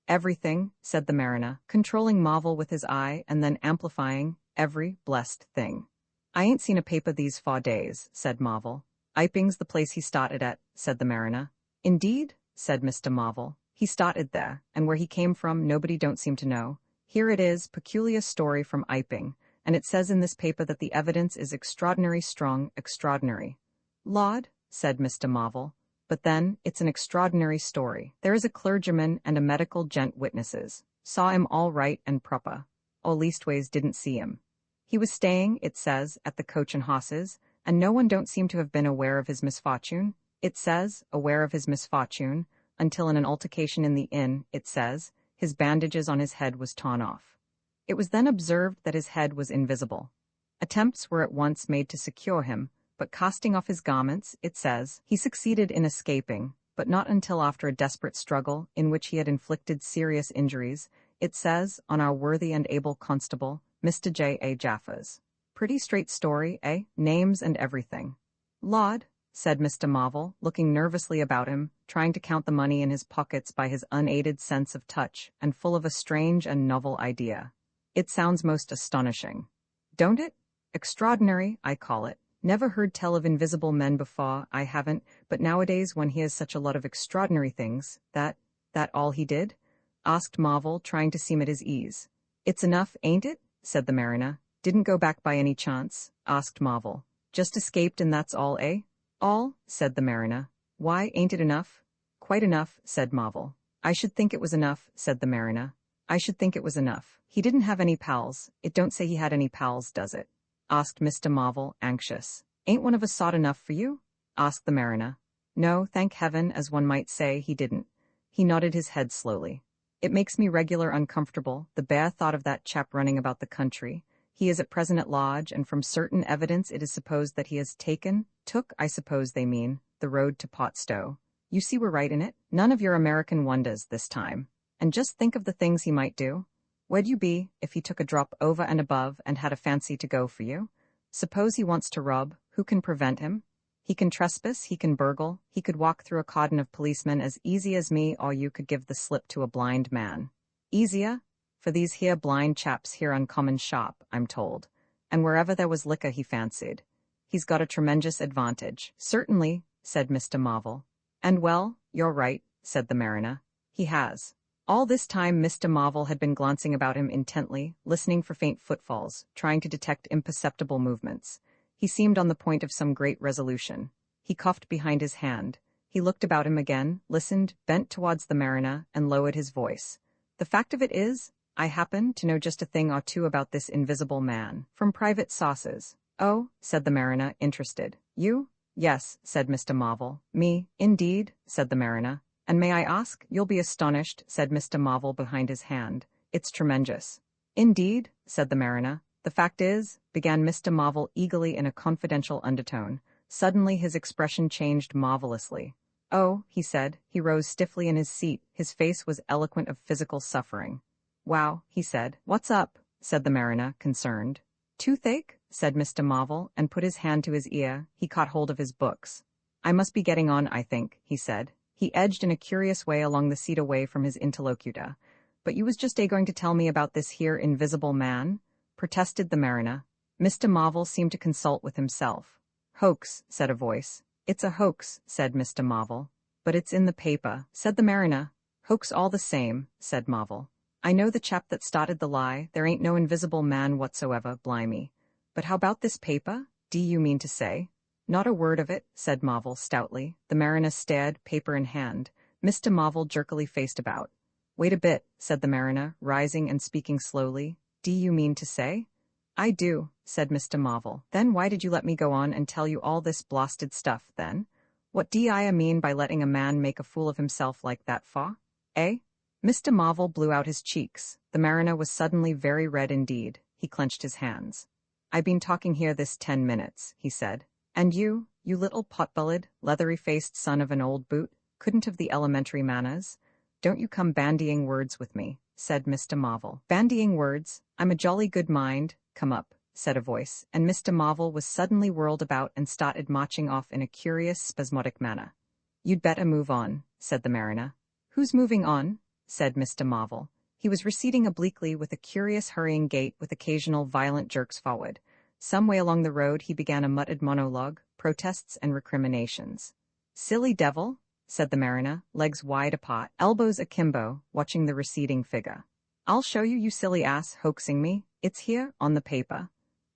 Everything, said the mariner, controlling Marvel with his eye and then amplifying, every blessed thing. I ain't seen a paper these 4 days, said Marvel. Iping's the place he started at, said the mariner. Indeed, said Mr. Marvel. He started there, and where he came from nobody don't seem to know. Here it is, peculiar story from Iping, and it says in this paper that the evidence is extraordinary strong, extraordinary. Laud, said Mr. Marvel. But then, it's an extraordinary story. There is a clergyman and a medical gent witnesses. Saw him all right and proper. Or leastways didn't see him. He was staying, it says, at the Coach and Hosses, and no one don't seem to have been aware of his misfortune. It says, aware of his misfortune, until in an altercation in the inn, it says, his bandages on his head was torn off. It was then observed that his head was invisible. Attempts were at once made to secure him, but casting off his garments, it says, he succeeded in escaping, but not until after a desperate struggle, in which he had inflicted serious injuries, it says, on our worthy and able constable, Mr. J. A. Jaffas. Pretty straight story, eh? Names and everything. Laud, said Mr. Marvel, looking nervously about him, trying to count the money in his pockets by his unaided sense of touch, and full of a strange and novel idea. It sounds most astonishing. Don't it? Extraordinary, I call it. Never heard tell of invisible men before, I haven't, but nowadays one hears such a lot of extraordinary things. That all he did? Asked Marvel, trying to seem at his ease. It's enough, ain't it? Said the mariner. Didn't go back by any chance? Asked Marvel. Just escaped and that's all, eh? All, said the mariner. Why, ain't it enough? Quite enough, said Marvel. I should think it was enough, said the mariner. I should think it was enough. He didn't have any pals. It don't say he had any pals, does it? Asked Mr. Marvel, anxious. Ain't one of us sought enough for you? Asked the mariner. No, thank heaven, as one might say, he didn't. He nodded his head slowly. It makes me regular uncomfortable, the bare thought of that chap running about the country. He is at present at lodge, and from certain evidence it is supposed that he has took, I suppose they mean, the road to Potstow. You see we're right in it. None of your American wonders this time. And just think of the things he might do. Where'd you be, if he took a drop over and above and had a fancy to go for you? Suppose he wants to rob, who can prevent him? He can trespass, he can burgle, he could walk through a cordon of policemen as easy as me, or you could give the slip to a blind man. Easier? For these here blind chaps here uncommon sharp, I'm told. And wherever there was liquor he fancied. He's got a tremendous advantage. Certainly, said Mr. Marvel. And well, you're right, said the mariner. He has. All this time Mr. Marvel had been glancing about him intently, listening for faint footfalls, trying to detect imperceptible movements. He seemed on the point of some great resolution. He coughed behind his hand. He looked about him again, listened, bent towards the mariner, and lowered his voice. The fact of it is, I happen to know just a thing or two about this invisible man, from private sources. Oh, said the mariner, interested. You? Yes, said Mr. Marvel. Me, indeed, said the mariner. And may I ask? You'll be astonished, said Mr. Marvel behind his hand. It's tremendous. Indeed, said the mariner. The fact is, began Mr. Marvel eagerly in a confidential undertone, Suddenly his expression changed marvelously. "Oh," he said. He rose stiffly in his seat. His face was eloquent of physical suffering. "Wow," he said. "What's up?" said the mariner, concerned. "Toothache?" said Mr. Marvel, and put his hand to his ear. He caught hold of his books. "I must be getting on, I think," he said. He edged in a curious way along the seat away from his interlocutor. "But you was just going to tell me about this here invisible man?" protested the mariner. Mr. Marvel seemed to consult with himself. "Hoax," said a voice. "It's a hoax," said Mr. Marvel. "But it's in the paper," said the mariner. "Hoax all the same," said Marvel. "I know the chap that started the lie. There ain't no invisible man whatsoever, blimey. But how about this paper? Do you mean to say?" "Not a word of it," said Marvel stoutly. The mariner stared, paper in hand. Mr. Marvel jerkily faced about. "Wait a bit," said the mariner, rising and speaking slowly. "Do you mean to say?" "I do," said Mr. Marvel. "Then why did you let me go on and tell you all this blasted stuff, then? What do I mean by letting a man make a fool of himself like that for? Eh?" Mr. Marvel blew out his cheeks. The mariner was suddenly very red indeed. He clenched his hands. "I been talking here this 10 minutes," he said. "And you little pot-bellied, leathery-faced son of an old boot, couldn't have the elementary manners? Don't you come bandying words with me," said Mr. Marvel. "Bandying words? I'm a jolly good mind. Come up," said a voice, and Mr. Marvel was suddenly whirled about and started marching off in a curious, spasmodic manner. "You'd better move on," said the mariner. "Who's moving on?" said Mr. Marvel. He was receding obliquely with a curious hurrying gait with occasional violent jerks forward. Some way along the road he began a muttered monologue, protests and recriminations. "Silly devil," said the mariner, legs wide apart, elbows akimbo, watching the receding figure. "I'll show you, you silly ass, hoaxing me. It's here, on the paper."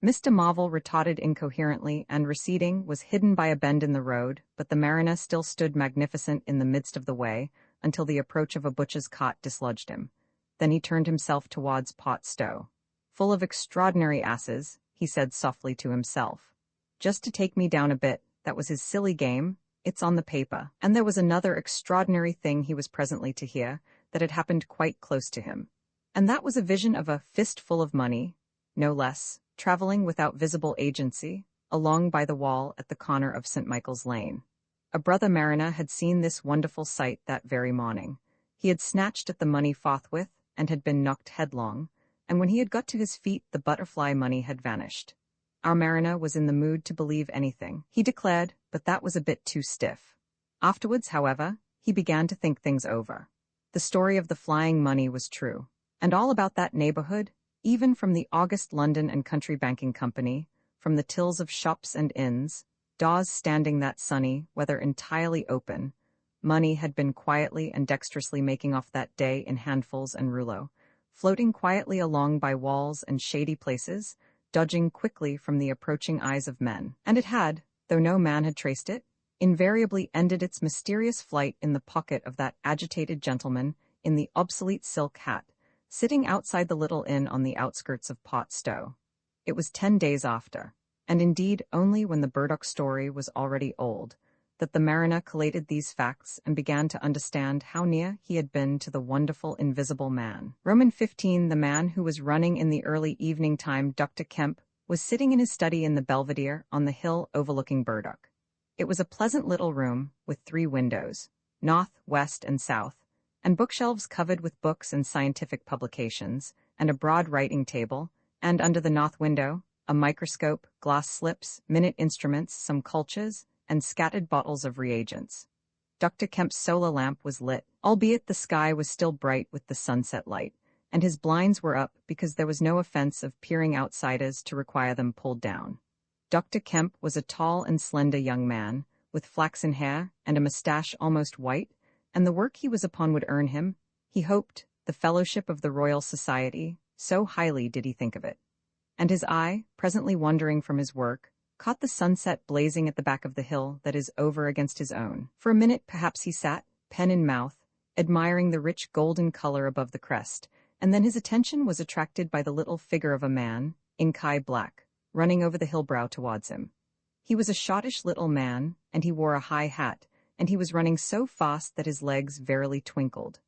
Mr. Marvel retorted incoherently and, receding, was hidden by a bend in the road, but the mariner still stood magnificent in the midst of the way, until the approach of a butcher's cart dislodged him. Then he turned himself towards Pot Stowe. "Full of extraordinary asses," he said softly to himself. "Just to take me down a bit, that was his silly game. It's on the paper." And there was another extraordinary thing he was presently to hear, that had happened quite close to him. And that was a vision of a fistful of money, no less, traveling without visible agency, along by the wall at the corner of St. Michael's Lane. A brother mariner had seen this wonderful sight that very morning. He had snatched at the money forthwith, and had been knocked headlong, and when he had got to his feet the butterfly money had vanished. Our mariner was in the mood to believe anything, he declared, but that was a bit too stiff. Afterwards, however, he began to think things over. The story of the flying money was true, and all about that neighborhood, even from the august London and Country Banking Company, from the tills of shops and inns, doors standing that sunny, whether entirely open, money had been quietly and dexterously making off that day in handfuls and rouleaux, floating quietly along by walls and shady places, dodging quickly from the approaching eyes of men. And it had, though no man had traced it, invariably ended its mysterious flight in the pocket of that agitated gentleman in the obsolete silk hat, sitting outside the little inn on the outskirts of Pot Stowe. It was 10 days after, and indeed only when the Burdock story was already old, that the mariner collated these facts and began to understand how near he had been to the wonderful invisible man. Roman 15. The man who was running in the early evening time, Dr. Kemp, was sitting in his study in the Belvedere on the hill overlooking Burdock. It was a pleasant little room with 3 windows, north, west, and south, and bookshelves covered with books and scientific publications, and a broad writing table, and under the north window, a microscope, glass slips, minute instruments, some cultures, and scattered bottles of reagents. Dr. Kemp's solar lamp was lit, albeit the sky was still bright with the sunset light, and his blinds were up because there was no offense of peering outsiders to require them pulled down. Dr. Kemp was a tall and slender young man, with flaxen hair and a mustache almost white, and the work he was upon would earn him, he hoped, the fellowship of the Royal Society, so highly did he think of it. And his eye, presently wandering from his work, caught the sunset blazing at the back of the hill that is over against his own. For a minute perhaps he sat, pen in mouth, admiring the rich golden color above the crest, and then his attention was attracted by the little figure of a man, ink-eye black, running over the hill brow towards him. He was a shortish little man, and he wore a high hat, and he was running so fast that his legs verily twinkled.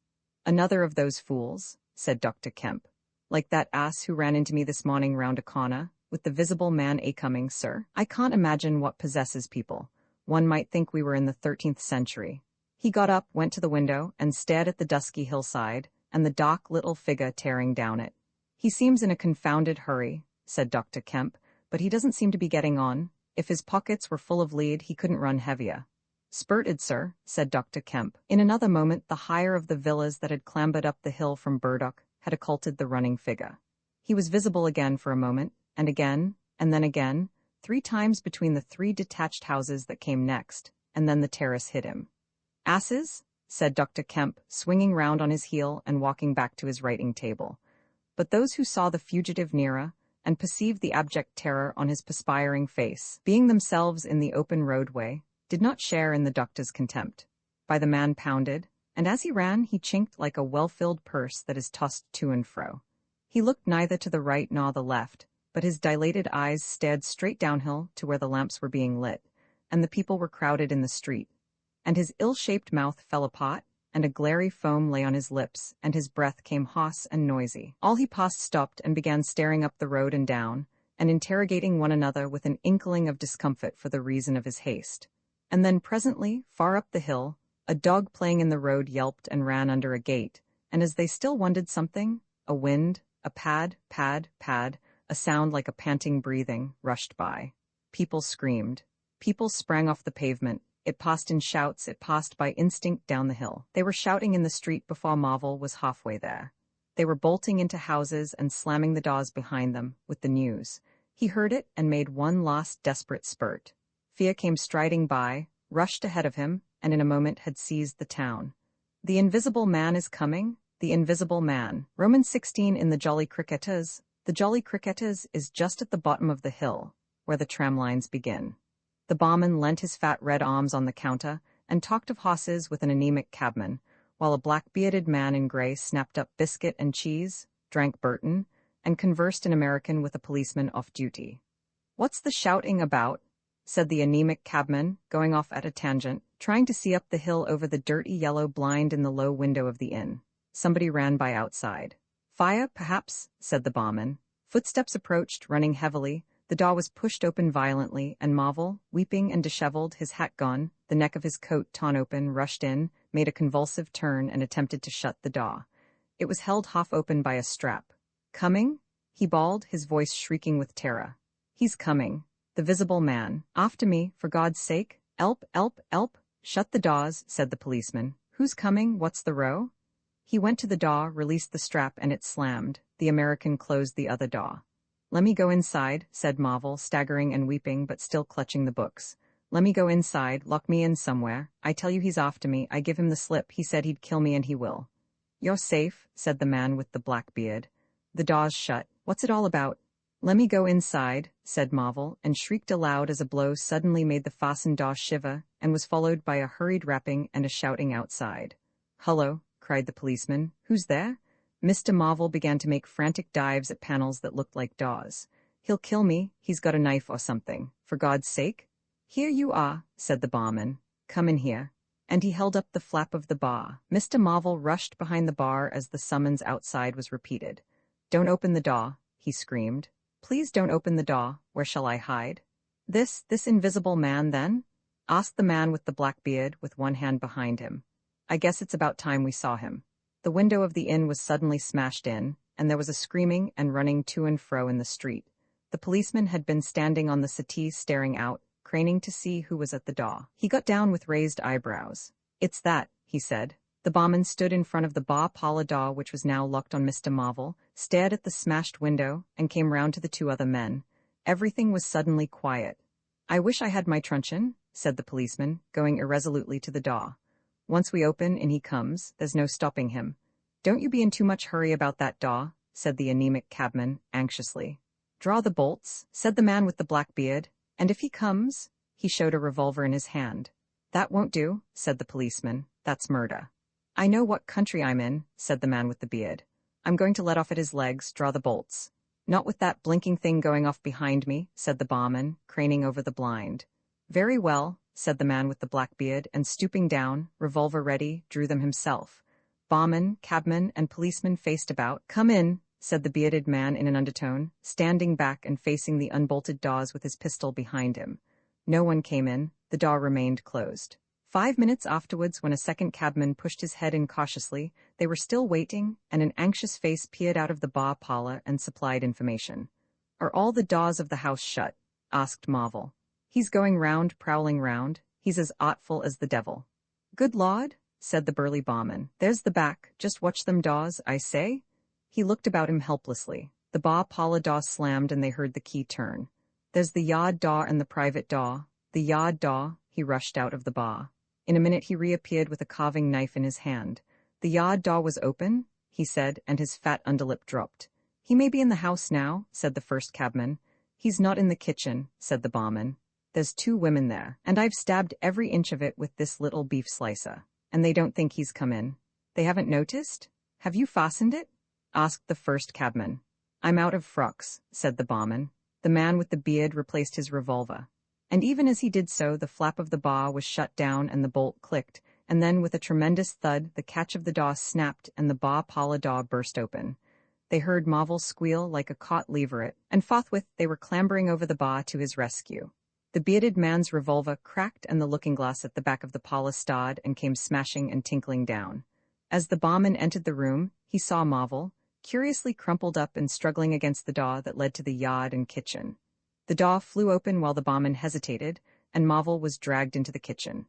"Another of those fools," said Dr. Kemp. "Like that ass who ran into me this morning round a corner," with the visible man a-coming, sir. I can't imagine what possesses people. One might think we were in the 13th century. He got up, went to the window, and stared at the dusky hillside, and the dark little figure tearing down it. He seems in a confounded hurry, said Dr. Kemp, but he doesn't seem to be getting on. If his pockets were full of lead, he couldn't run heavier. Spurted, sir, said Dr. Kemp. In another moment, the higher of the villas that had clambered up the hill from Burdock had occulted the running figure. He was visible again for a moment, and then again, 3 times between the 3 detached houses that came next, and then the terrace hid him. Asses, said Dr. Kemp, swinging round on his heel and walking back to his writing table. But those who saw the fugitive nearer, and perceived the abject terror on his perspiring face, being themselves in the open roadway, did not share in the doctor's contempt. By the man pounded, and as he ran he chinked like a well-filled purse that is tossed to and fro. He looked neither to the right nor the left, but his dilated eyes stared straight downhill to where the lamps were being lit, and the people were crowded in the street. And his ill-shaped mouth fell apart, and a glary foam lay on his lips, and his breath came hoarse and noisy. All he passed stopped and began staring up the road and down, and interrogating one another with an inkling of discomfort for the reason of his haste. And then presently, far up the hill, a dog playing in the road yelped and ran under a gate, and as they still wondered something, a wind, a pad, pad, pad, a sound like a panting breathing, rushed by. People screamed. People sprang off the pavement. It passed in shouts, it passed by instinct down the hill. They were shouting in the street before Marvel was halfway there. They were bolting into houses and slamming the doors behind them with the news. He heard it and made one last desperate spurt. Fear came striding by, rushed ahead of him, and in a moment had seized the town. The invisible man is coming, the invisible man. Roman 16 in the Jolly Cricketers. The Jolly Cricketers is just at the bottom of the hill, where the tram lines begin. The barman leant his fat red arms on the counter and talked of horses with an anemic cabman, while a black-bearded man in grey snapped up biscuit and cheese, drank Burton, and conversed in American with a policeman off duty. "What's the shouting about?" said the anemic cabman, going off at a tangent, trying to see up the hill over the dirty yellow blind in the low window of the inn. Somebody ran by outside. "Fire, perhaps," said the barman. Footsteps approached, running heavily. The door was pushed open violently, and Marvel, weeping and disheveled, his hat gone, the neck of his coat torn open, rushed in, made a convulsive turn, and attempted to shut the door. It was held half open by a strap. "Coming?" he bawled, his voice shrieking with terror. "He's coming. The visible man. After me, for God's sake. Elp, elp, elp." "Shut the doors," said the policeman. "Who's coming? What's the row?" He went to the door, released the strap, and it slammed. The American closed the other door. "Let me go inside," said Marvel, staggering and weeping, but still clutching the books. "Let me go inside, lock me in somewhere. I tell you he's after me. I give him the slip. He said he'd kill me, and he will." "You're safe," said the man with the black beard. "The door's shut. What's it all about?" "Let me go inside," said Marvel, and shrieked aloud as a blow suddenly made the fastened door shiver, and was followed by a hurried rapping and a shouting outside. "Hullo," cried the policeman. "Who's there?" Mr. Marvel began to make frantic dives at panels that looked like doors. "He'll kill me. He's got a knife or something. For God's sake." "Here you are," said the barman. "Come in here." And he held up the flap of the bar. Mr. Marvel rushed behind the bar as the summons outside was repeated. "Don't open the door," he screamed. "Please don't open the door. Where shall I hide?" This invisible man, then?" asked the man with the black beard, with one hand behind him. "I guess it's about time we saw him." The window of the inn was suddenly smashed in, and there was a screaming and running to and fro in the street. The policeman had been standing on the settee staring out, craning to see who was at the door. He got down with raised eyebrows. "It's that," he said. The barman stood in front of the bar parlor door, which was now locked on Mr. Marvel, stared at the smashed window, and came round to the 2 other men. Everything was suddenly quiet. "I wish I had my truncheon," said the policeman, going irresolutely to the door. "Once we open and he comes, there's no stopping him." "Don't you be in too much hurry about that door," said the anemic cabman, anxiously. "Draw the bolts," said the man with the black beard, "and if he comes—" He showed a revolver in his hand. "That won't do," said the policeman. "That's murder." "I know what country I'm in," said the man with the beard. "I'm going to let off at his legs. Draw the bolts." "Not with that blinking thing going off behind me," said the barman, craning over the blind. "Very well," said the man with the black beard, and stooping down, revolver ready, drew them himself. Barman, cabman, and policeman faced about. "Come in," said the bearded man in an undertone, standing back and facing the unbolted doors with his pistol behind him. No one came in, the door remained closed. 5 minutes afterwards, when a second cabman pushed his head in cautiously, they were still waiting, and an anxious face peered out of the bar parlor and supplied information. "Are all the doors of the house shut?" asked Marvel. "He's going round, prowling round. He's as artful as the devil." "Good Lord," said the burly barman. "There's the back. Just watch them doors, I say." He looked about him helplessly. The bar parlor door slammed and they heard the key turn. "There's the yard door and the private door. The yard door." He rushed out of the bar. In a minute he reappeared with a carving knife in his hand. "The yard door was open," he said, and his fat underlip dropped. "He may be in the house now," said the first cabman. "He's not in the kitchen," said the barman. "There's 2 women there, and I've stabbed every inch of it with this little beef slicer. And they don't think he's come in." "They haven't noticed? Have you fastened it?" asked the first cabman. "I'm out of frocks," said the barman. The man with the beard replaced his revolver. And even as he did so, the flap of the bar was shut down and the bolt clicked, and then with a tremendous thud, the catch of the door snapped and the bar parlor door burst open. They heard Marvel squeal like a caught leveret, and forthwith they were clambering over the bar to his rescue. The bearded man's revolver cracked and the looking-glass at the back of the parlor starred and came smashing and tinkling down. As the barman entered the room, he saw Marvel, curiously crumpled up and struggling against the door that led to the yard and kitchen. The door flew open while the barman hesitated, and Marvel was dragged into the kitchen.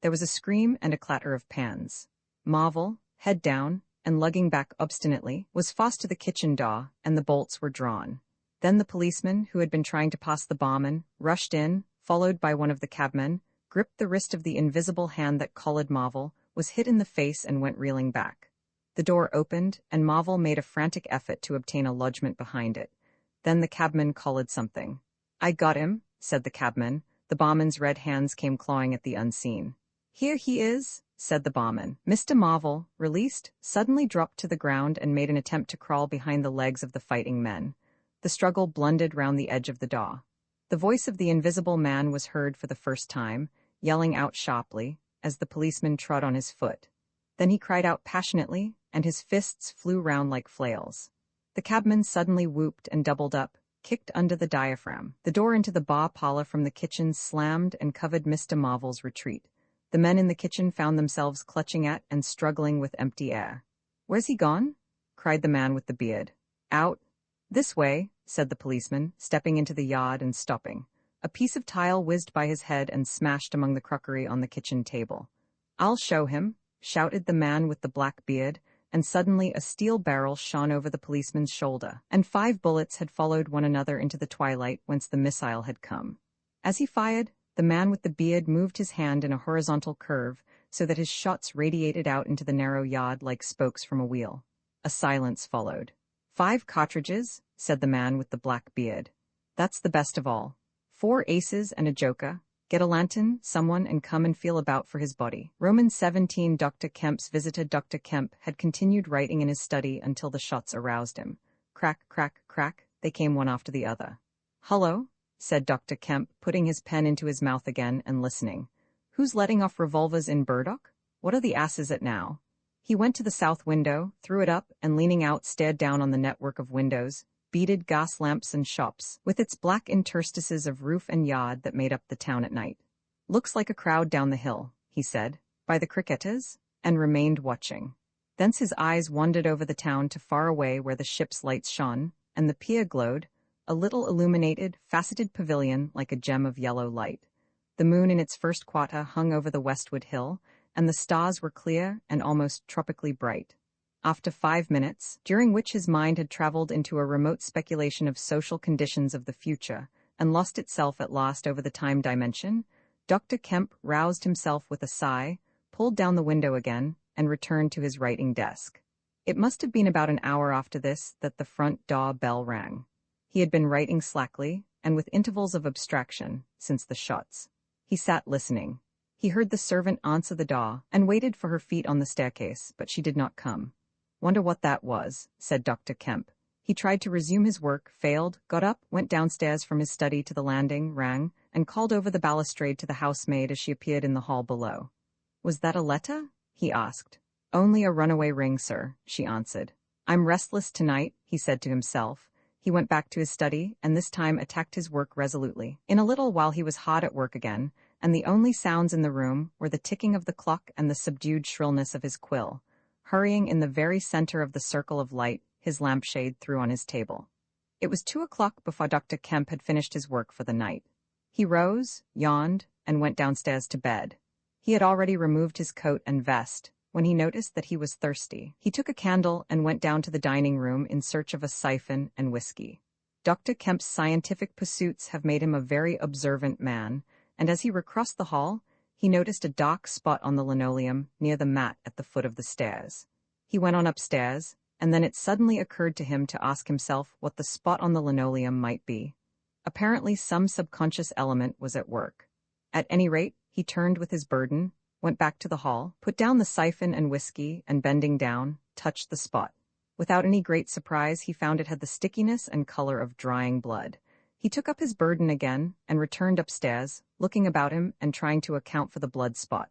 There was a scream and a clatter of pans. Marvel, head down, and lugging back obstinately, was fast to the kitchen door, and the bolts were drawn. Then the policeman, who had been trying to pass the barman, rushed in, followed by one of the cabmen, gripped the wrist of the invisible hand that collared Marvel, was hit in the face and went reeling back. The door opened, and Marvel made a frantic effort to obtain a lodgment behind it. Then the cabman collared something. "I got him," said the cabman. The barman's red hands came clawing at the unseen. "Here he is," said the barman. Mr. Marvel, released, suddenly dropped to the ground and made an attempt to crawl behind the legs of the fighting men. The struggle blundered round the edge of the door. The voice of the invisible man was heard for the first time, yelling out sharply, as the policeman trod on his foot. Then he cried out passionately, and his fists flew round like flails. The cabman suddenly whooped and doubled up, kicked under the diaphragm. The door into the bar parlor from the kitchen slammed and covered Mr. Marvel's retreat. The men in the kitchen found themselves clutching at and struggling with empty air. "Where's he gone?" cried the man with the beard. "Out. This way," said the policeman, stepping into the yard and stopping. A piece of tile whizzed by his head and smashed among the crockery on the kitchen table. "I'll show him," shouted the man with the black beard, and suddenly a steel barrel shone over the policeman's shoulder, and 5 bullets had followed one another into the twilight whence the missile had come. As he fired, the man with the beard moved his hand in a horizontal curve so that his shots radiated out into the narrow yard like spokes from a wheel. A silence followed. 5 cartridges," said the man with the black beard. "That's the best of all. 4 aces and a joker. Get a lantern, someone, and come and feel about for his body." Roman 17. Dr. Kemp's visitor Dr. Kemp had continued writing in his study until the shots aroused him. Crack, crack, crack, they came one after the other. "Hullo," said Dr. Kemp, putting his pen into his mouth again and listening. "Who's letting off revolvers in Burdock? What are the asses at now?" He went to the south window, threw it up, and leaning out stared down on the network of windows, beaded gas lamps and shops, with its black interstices of roof and yard that made up the town at night. "Looks like a crowd down the hill," he said, "by the cricketers," and remained watching. Thence his eyes wandered over the town to far away where the ship's lights shone, and the pier glowed, a little illuminated, faceted pavilion like a gem of yellow light. The moon in its first quarter hung over the westward hill, and the stars were clear and almost tropically bright. After 5 minutes, during which his mind had traveled into a remote speculation of social conditions of the future, and lost itself at last over the time dimension, Dr. Kemp roused himself with a sigh, pulled down the window again, and returned to his writing desk. It must have been about an hour after this that the front door bell rang. He had been writing slackly, and with intervals of abstraction, since the shots. He sat listening. He heard the servant answer the door, and waited for her feet on the staircase, but she did not come. "Wonder what that was," said Dr. Kemp. He tried to resume his work, failed, got up, went downstairs from his study to the landing, rang, and called over the balustrade to the housemaid as she appeared in the hall below. "Was that a letter?" he asked. "Only a runaway ring, sir," she answered. "I'm restless tonight," he he said to himself. He went back to his study, and this time attacked his work resolutely. In a little while he was hard at work again, and the only sounds in the room were the ticking of the clock and the subdued shrillness of his quill, hurrying in the very center of the circle of light his lampshade threw on his table. It was 2 o'clock before Dr. Kemp had finished his work for the night. He rose, yawned, and went downstairs to bed. He had already removed his coat and vest when he noticed that he was thirsty. He took a candle and went down to the dining room in search of a siphon and whiskey. Dr. Kemp's scientific pursuits have made him a very observant man, and as he recrossed the hall, he noticed a dark spot on the linoleum near the mat at the foot of the stairs. He went on upstairs, and then it suddenly occurred to him to ask himself what the spot on the linoleum might be. Apparently some subconscious element was at work. At any rate, he turned with his burden, went back to the hall, put down the siphon and whiskey, and bending down, touched the spot. Without any great surprise, he found it had the stickiness and color of drying blood. He took up his burden again and returned upstairs, looking about him and trying to account for the blood spot.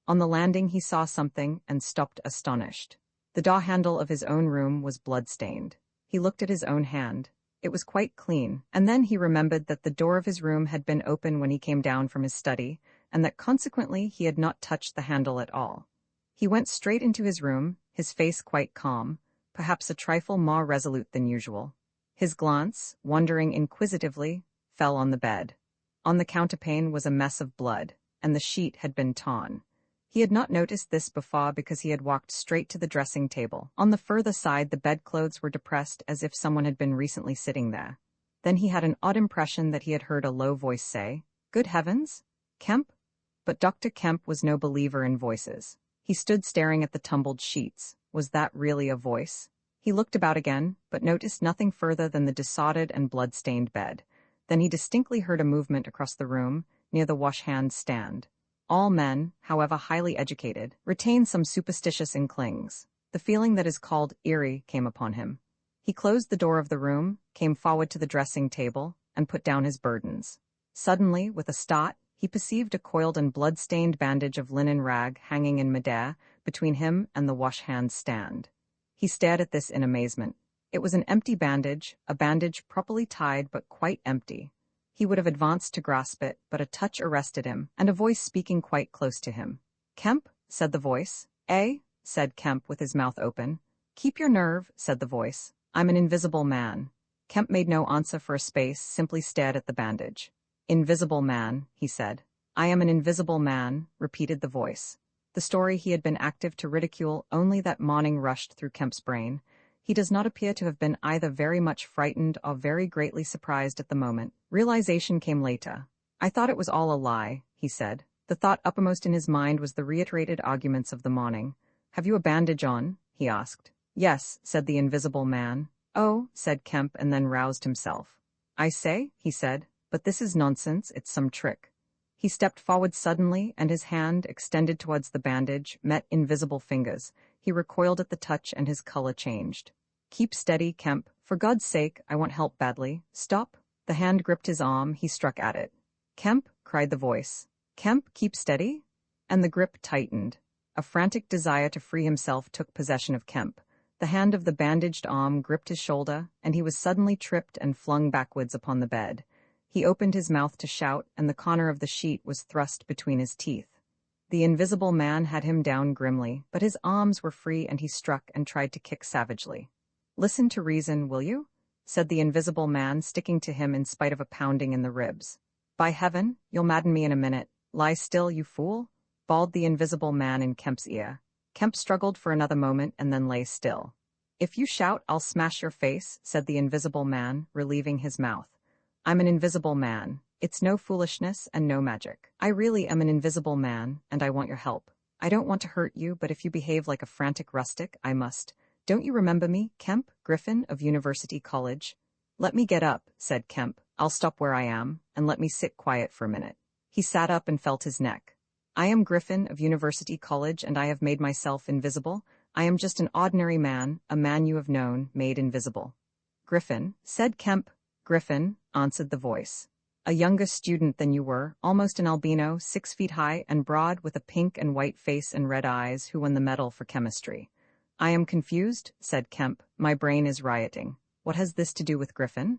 On the landing he saw something and stopped astonished. The door handle of his own room was blood-stained. He looked at his own hand. It was quite clean, and then he remembered that the door of his room had been open when he came down from his study, and that consequently he had not touched the handle at all. He went straight into his room, his face quite calm, perhaps a trifle more resolute than usual. His glance, wandering inquisitively, fell on the bed. On the counterpane was a mess of blood, and the sheet had been torn. He had not noticed this before because he had walked straight to the dressing table. On the further side, the bedclothes were depressed as if someone had been recently sitting there. Then he had an odd impression that he had heard a low voice say, "Good heavens, Kemp?" But Dr. Kemp was no believer in voices. He stood staring at the tumbled sheets. Was that really a voice? He looked about again, but noticed nothing further than the disordered and blood-stained bed. Then he distinctly heard a movement across the room, near the wash-hand stand. All men, however highly educated, retain some superstitious inklings. The feeling that is called eerie came upon him. He closed the door of the room, came forward to the dressing table, and put down his burdens. Suddenly, with a start, he perceived a coiled and blood-stained bandage of linen rag hanging in midair between him and the wash-hand stand. He stared at this in amazement. It was an empty bandage, a bandage properly tied but quite empty. He would have advanced to grasp it, but a touch arrested him, and a voice speaking quite close to him. "Kemp?" said the voice. "Eh?" said Kemp with his mouth open. "Keep your nerve," said the voice. "I'm an invisible man." Kemp made no answer for a space, simply stared at the bandage. "Invisible man," he said. "I am an invisible man," repeated the voice. The story he had been active to ridicule only that morning rushed through Kemp's brain. He does not appear to have been either very much frightened or very greatly surprised at the moment. Realization came later. "I thought it was all a lie," he said. The thought uppermost in his mind was the reiterated arguments of the morning. "Have you a bandage on?" he asked. "Yes," said the invisible man. "Oh," said Kemp, and then roused himself. "I say," he said, "but this is nonsense, it's some trick." He stepped forward suddenly, and his hand, extended towards the bandage, met invisible fingers. He recoiled at the touch, and his color changed. "Keep steady, Kemp. For God's sake, I want help badly. Stop." The hand gripped his arm, he struck at it. "Kemp," cried the voice. "Kemp, keep steady?" And the grip tightened. A frantic desire to free himself took possession of Kemp. The hand of the bandaged arm gripped his shoulder, and he was suddenly tripped and flung backwards upon the bed. He opened his mouth to shout, and the corner of the sheet was thrust between his teeth. The invisible man had him down grimly, but his arms were free and he struck and tried to kick savagely. "Listen to reason, will you?" said the invisible man, sticking to him in spite of a pounding in the ribs. "By heaven, you'll madden me in a minute. Lie still, you fool," bawled the invisible man in Kemp's ear. Kemp struggled for another moment and then lay still. "If you shout, I'll smash your face," said the invisible man, relieving his mouth. "I'm an invisible man. It's no foolishness and no magic. I really am an invisible man, and I want your help. I don't want to hurt you, but if you behave like a frantic rustic, I must. Don't you remember me, Kemp, Griffin of University College?" "Let me get up," said Kemp. "I'll stop where I am, and let me sit quiet for a minute." He sat up and felt his neck. "I am Griffin of University College, and I have made myself invisible. I am just an ordinary man, a man you have known, made invisible." "Griffin," said Kemp. "Griffin," answered the voice. "A younger student than you were, almost an albino, 6 feet high and broad, with a pink and white face and red eyes, who won the medal for chemistry." "I am confused," said Kemp. "My brain is rioting." What has this to do with Griffin?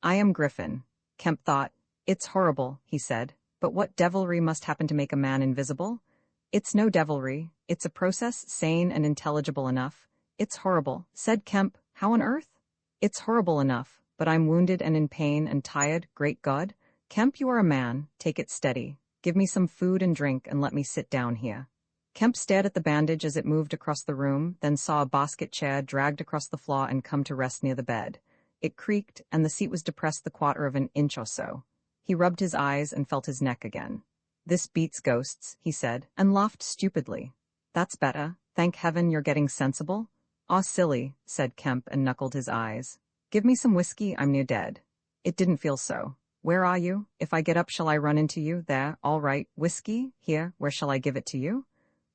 I am Griffin. Kemp thought. It's horrible, he said. But what devilry must happen to make a man invisible? It's no devilry. It's a process sane and intelligible enough. It's horrible, said Kemp. How on earth? It's horrible enough, but I'm wounded and in pain and tired, great God. Kemp, you are a man. Take it steady. Give me some food and drink and let me sit down here. Kemp stared at the bandage as it moved across the room, then saw a basket chair dragged across the floor and come to rest near the bed. It creaked, and the seat was depressed the quarter of an inch or so. He rubbed his eyes and felt his neck again. This beats ghosts, he said, and laughed stupidly. That's better. Thank heaven you're getting sensible. Aw, silly, said Kemp and knuckled his eyes. Give me some whiskey, I'm near dead. It didn't feel so. Where are you? If I get up, shall I run into you? There, all right. Whiskey? Here, where shall I give it to you?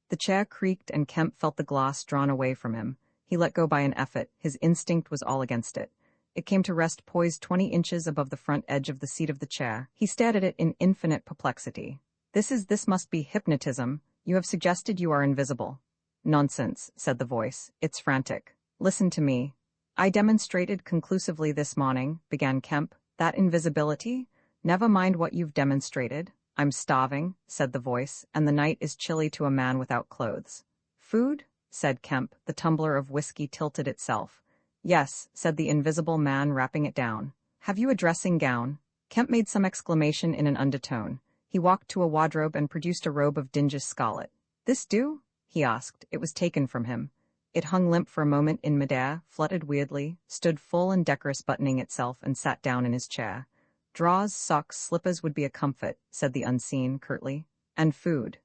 The chair creaked and Kemp felt the glass drawn away from him. He let go by an effort. His instinct was all against it. It came to rest poised 20 inches above the front edge of the seat of the chair. He stared at it in infinite perplexity. This must be hypnotism. You have suggested you are invisible. Nonsense, said the voice. It's frantic. Listen to me. I demonstrated conclusively this morning, began Kemp. That invisibility? Never mind what you've demonstrated. I'm starving, said the voice, and the night is chilly to a man without clothes. Food? Said Kemp. The tumbler of whiskey tilted itself. Yes, said the invisible man, wrapping it down. Have you a dressing gown? Kemp made some exclamation in an undertone. He walked to a wardrobe and produced a robe of dingy scarlet. This do? He asked. It was taken from him. It hung limp for a moment in midair, fluttered weirdly, stood full and decorous buttoning itself, and sat down in his chair. Drawers, socks, slippers would be a comfort, said the unseen, curtly. And food.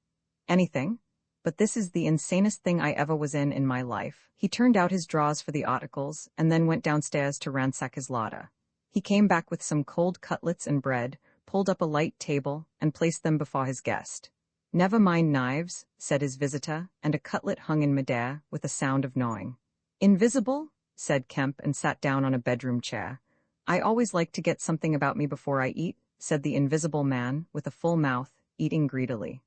Anything? But this is the insanest thing I ever was in my life. He turned out his drawers for the articles, and then went downstairs to ransack his larder. He came back with some cold cutlets and bread, pulled up a light table, and placed them before his guest. Never mind knives, said his visitor, and a cutlet hung in midair, with a sound of gnawing. Invisible? Said Kemp, and sat down on a bedroom chair. I always like to get something about me before I eat, said the invisible man, with a full mouth, eating greedily.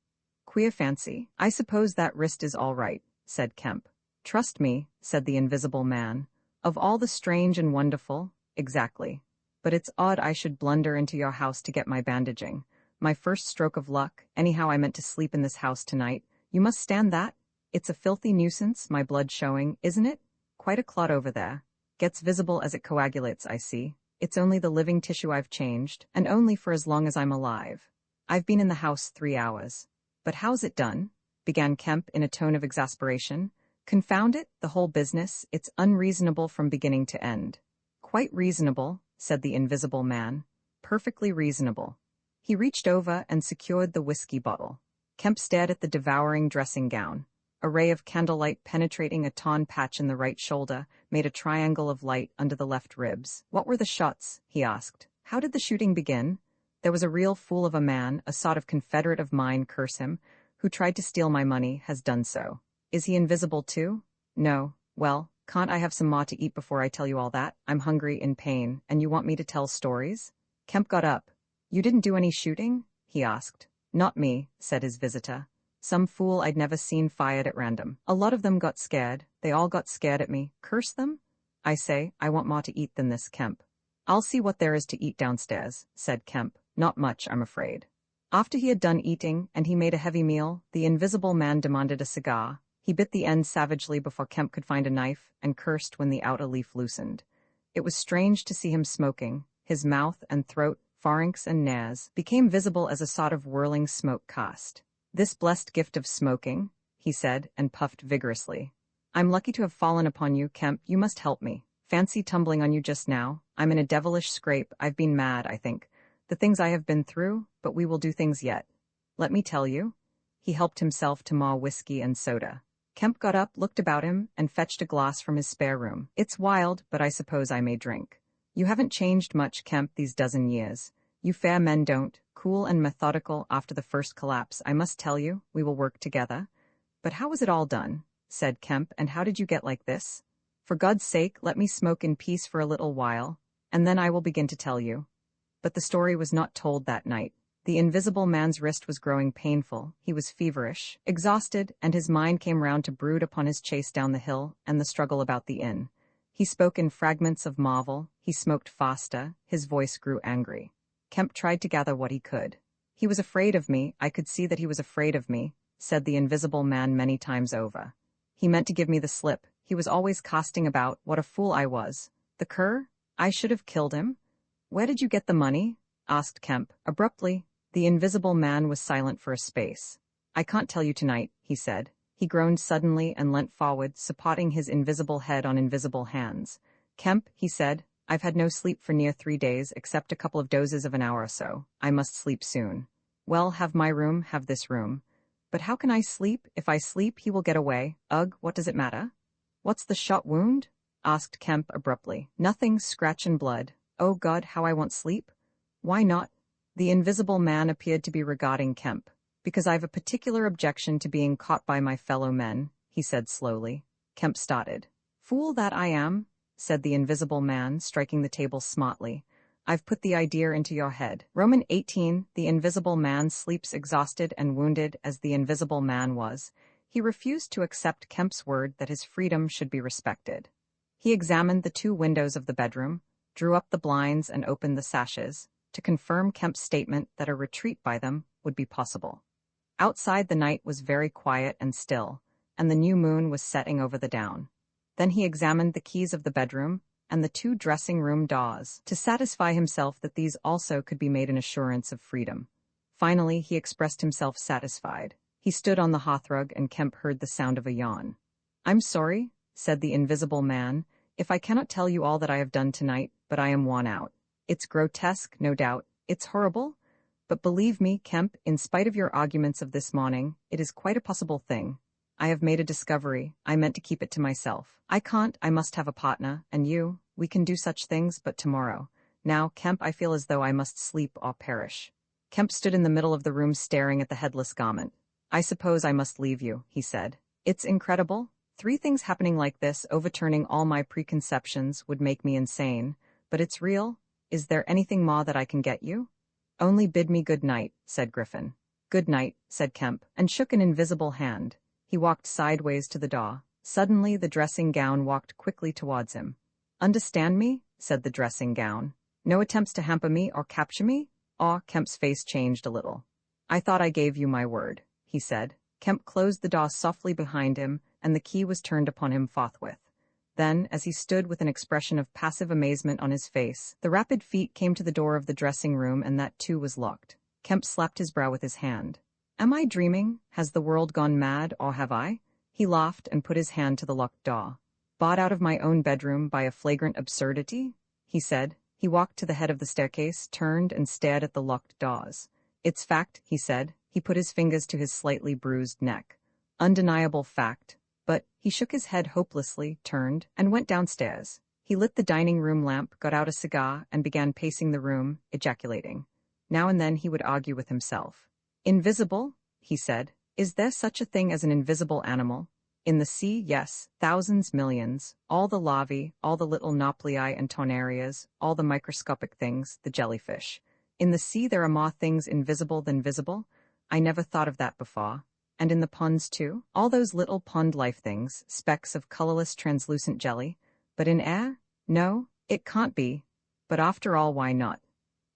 Queer fancy. I suppose that wrist is all right, said Kemp. Trust me, said the invisible man. Of all the strange and wonderful, exactly. But it's odd I should blunder into your house to get my bandaging. My first stroke of luck. Anyhow, I meant to sleep in this house tonight. You must stand that? It's a filthy nuisance, my blood showing, isn't it? Quite a clot over there. Gets visible as it coagulates, I see. It's only the living tissue I've changed, and only for as long as I'm alive. I've been in the house 3 hours. But how's it done? Began Kemp in a tone of exasperation. Confound it, the whole business, it's unreasonable from beginning to end. Quite reasonable, said the invisible man. Perfectly reasonable. He reached over and secured the whiskey bottle. Kemp stared at the devouring dressing gown. A ray of candlelight penetrating a torn patch in the right shoulder made a triangle of light under the left ribs. What were the shots? He asked. How did the shooting begin? There was a real fool of a man, a sort of confederate of mine, curse him, who tried to steal my money, has done so. Is he invisible too? No. Well, can't I have some more to eat before I tell you all that? I'm hungry, in pain, and you want me to tell stories? Kemp got up. You didn't do any shooting? He asked. Not me, said his visitor. Some fool I'd never seen fired at random. A lot of them got scared. They all got scared at me. Curse them? I say, I want more to eat than this, Kemp. I'll see what there is to eat downstairs, said Kemp. Not much, I'm afraid. After he had done eating, and he made a heavy meal, the invisible man demanded a cigar. He bit the end savagely before Kemp could find a knife, and cursed when the outer leaf loosened. It was strange to see him smoking. His mouth and throat, pharynx and nares, became visible as a sort of whirling smoke cast. This blessed gift of smoking, he said, and puffed vigorously. I'm lucky to have fallen upon you, Kemp. You must help me. Fancy tumbling on you just now. I'm in a devilish scrape. I've been mad, I think. The things I have been through, but we will do things yet. Let me tell you. He helped himself to more whiskey and soda. Kemp got up, looked about him, and fetched a glass from his spare room. It's wild, but I suppose I may drink. You haven't changed much, Kemp, these dozen years. You fair men don't. Cool and methodical after the first collapse, I must tell you, we will work together. But how was it all done? Said Kemp, and how did you get like this? For God's sake, let me smoke in peace for a little while, and then I will begin to tell you. But the story was not told that night. The invisible man's wrist was growing painful, he was feverish, exhausted, and his mind came round to brood upon his chase down the hill and the struggle about the inn. He spoke in fragments of marvel, he smoked faster, his voice grew angry. Kemp tried to gather what he could. He was afraid of me, I could see that he was afraid of me, said the invisible man many times over. He meant to give me the slip, he was always casting about, what a fool I was. The cur? I should have killed him? Where did you get the money? Asked Kemp, abruptly. The invisible man was silent for a space. I can't tell you tonight, he said. He groaned suddenly and leant forward, supporting his invisible head on invisible hands. Kemp, he said, I've had no sleep for near 3 days, except a couple of dozes of an hour or so. I must sleep soon. Well, have my room, have this room. But how can I sleep? If I sleep, he will get away. Ugh, what does it matter? What's the shot wound? Asked Kemp abruptly. Nothing, scratch and blood. Oh God, how I want sleep. Why not? The invisible man appeared to be regarding Kemp. Because I've a particular objection to being caught by my fellow men, he said slowly. Kemp started. Fool that I am, said the invisible man, striking the table smartly. I've put the idea into your head. Roman 18, the invisible man sleeps exhausted and wounded as the invisible man was. He refused to accept Kemp's word that his freedom should be respected. He examined the 2 windows of the bedroom, drew up the blinds and opened the sashes, to confirm Kemp's statement that a retreat by them would be possible. Outside the night was very quiet and still, and the new moon was setting over the down. Then he examined the keys of the bedroom and the 2 dressing-room doors, to satisfy himself that these also could be made an assurance of freedom. Finally, he expressed himself satisfied. He stood on the hearthrug and Kemp heard the sound of a yawn. I'm sorry, said the invisible man, if I cannot tell you all that I have done tonight, but I am worn out. It's grotesque, no doubt. It's horrible. But believe me, Kemp, in spite of your arguments of this morning, it is quite a possible thing. I have made a discovery. I meant to keep it to myself. I can't, I must have a partner, and you, we can do such things, but tomorrow. Now, Kemp, I feel as though I must sleep or perish. Kemp stood in the middle of the room staring at the headless garment. I suppose I must leave you, he said. It's incredible. 3 things happening like this, overturning all my preconceptions, would make me insane. But it's real. Is there anything more that I can get you? Only bid me good night, said Griffin. Good night, said Kemp, and shook an invisible hand. He walked sideways to the door. Suddenly the dressing gown walked quickly towards him. Understand me? Said the dressing gown. No attempts to hamper me or capture me? Kemp's face changed a little. I thought I gave you my word, he said. Kemp closed the door softly behind him, and the key was turned upon him forthwith. Then, as he stood with an expression of passive amazement on his face, the rapid feet came to the door of the dressing room and that too was locked. Kemp slapped his brow with his hand. Am I dreaming? Has the world gone mad, or have I? He laughed and put his hand to the locked door. Bought out of my own bedroom by a flagrant absurdity? He said. He walked to the head of the staircase, turned and stared at the locked doors. It's fact, he said. He put his fingers to his slightly bruised neck. Undeniable fact. But he shook his head hopelessly, turned, and went downstairs. He lit the dining room lamp, got out a cigar, and began pacing the room, ejaculating. Now and then he would argue with himself. Invisible? He said. Is there such a thing as an invisible animal? In the sea, yes, thousands, millions, all the larvae, all the little nauplii and tornarias, all the microscopic things, the jellyfish. In the sea there are more things invisible than visible? I never thought of that before. And in the ponds too? All those little pond life things, specks of colorless translucent jelly. But in air? No, it can't be. But after all, why not?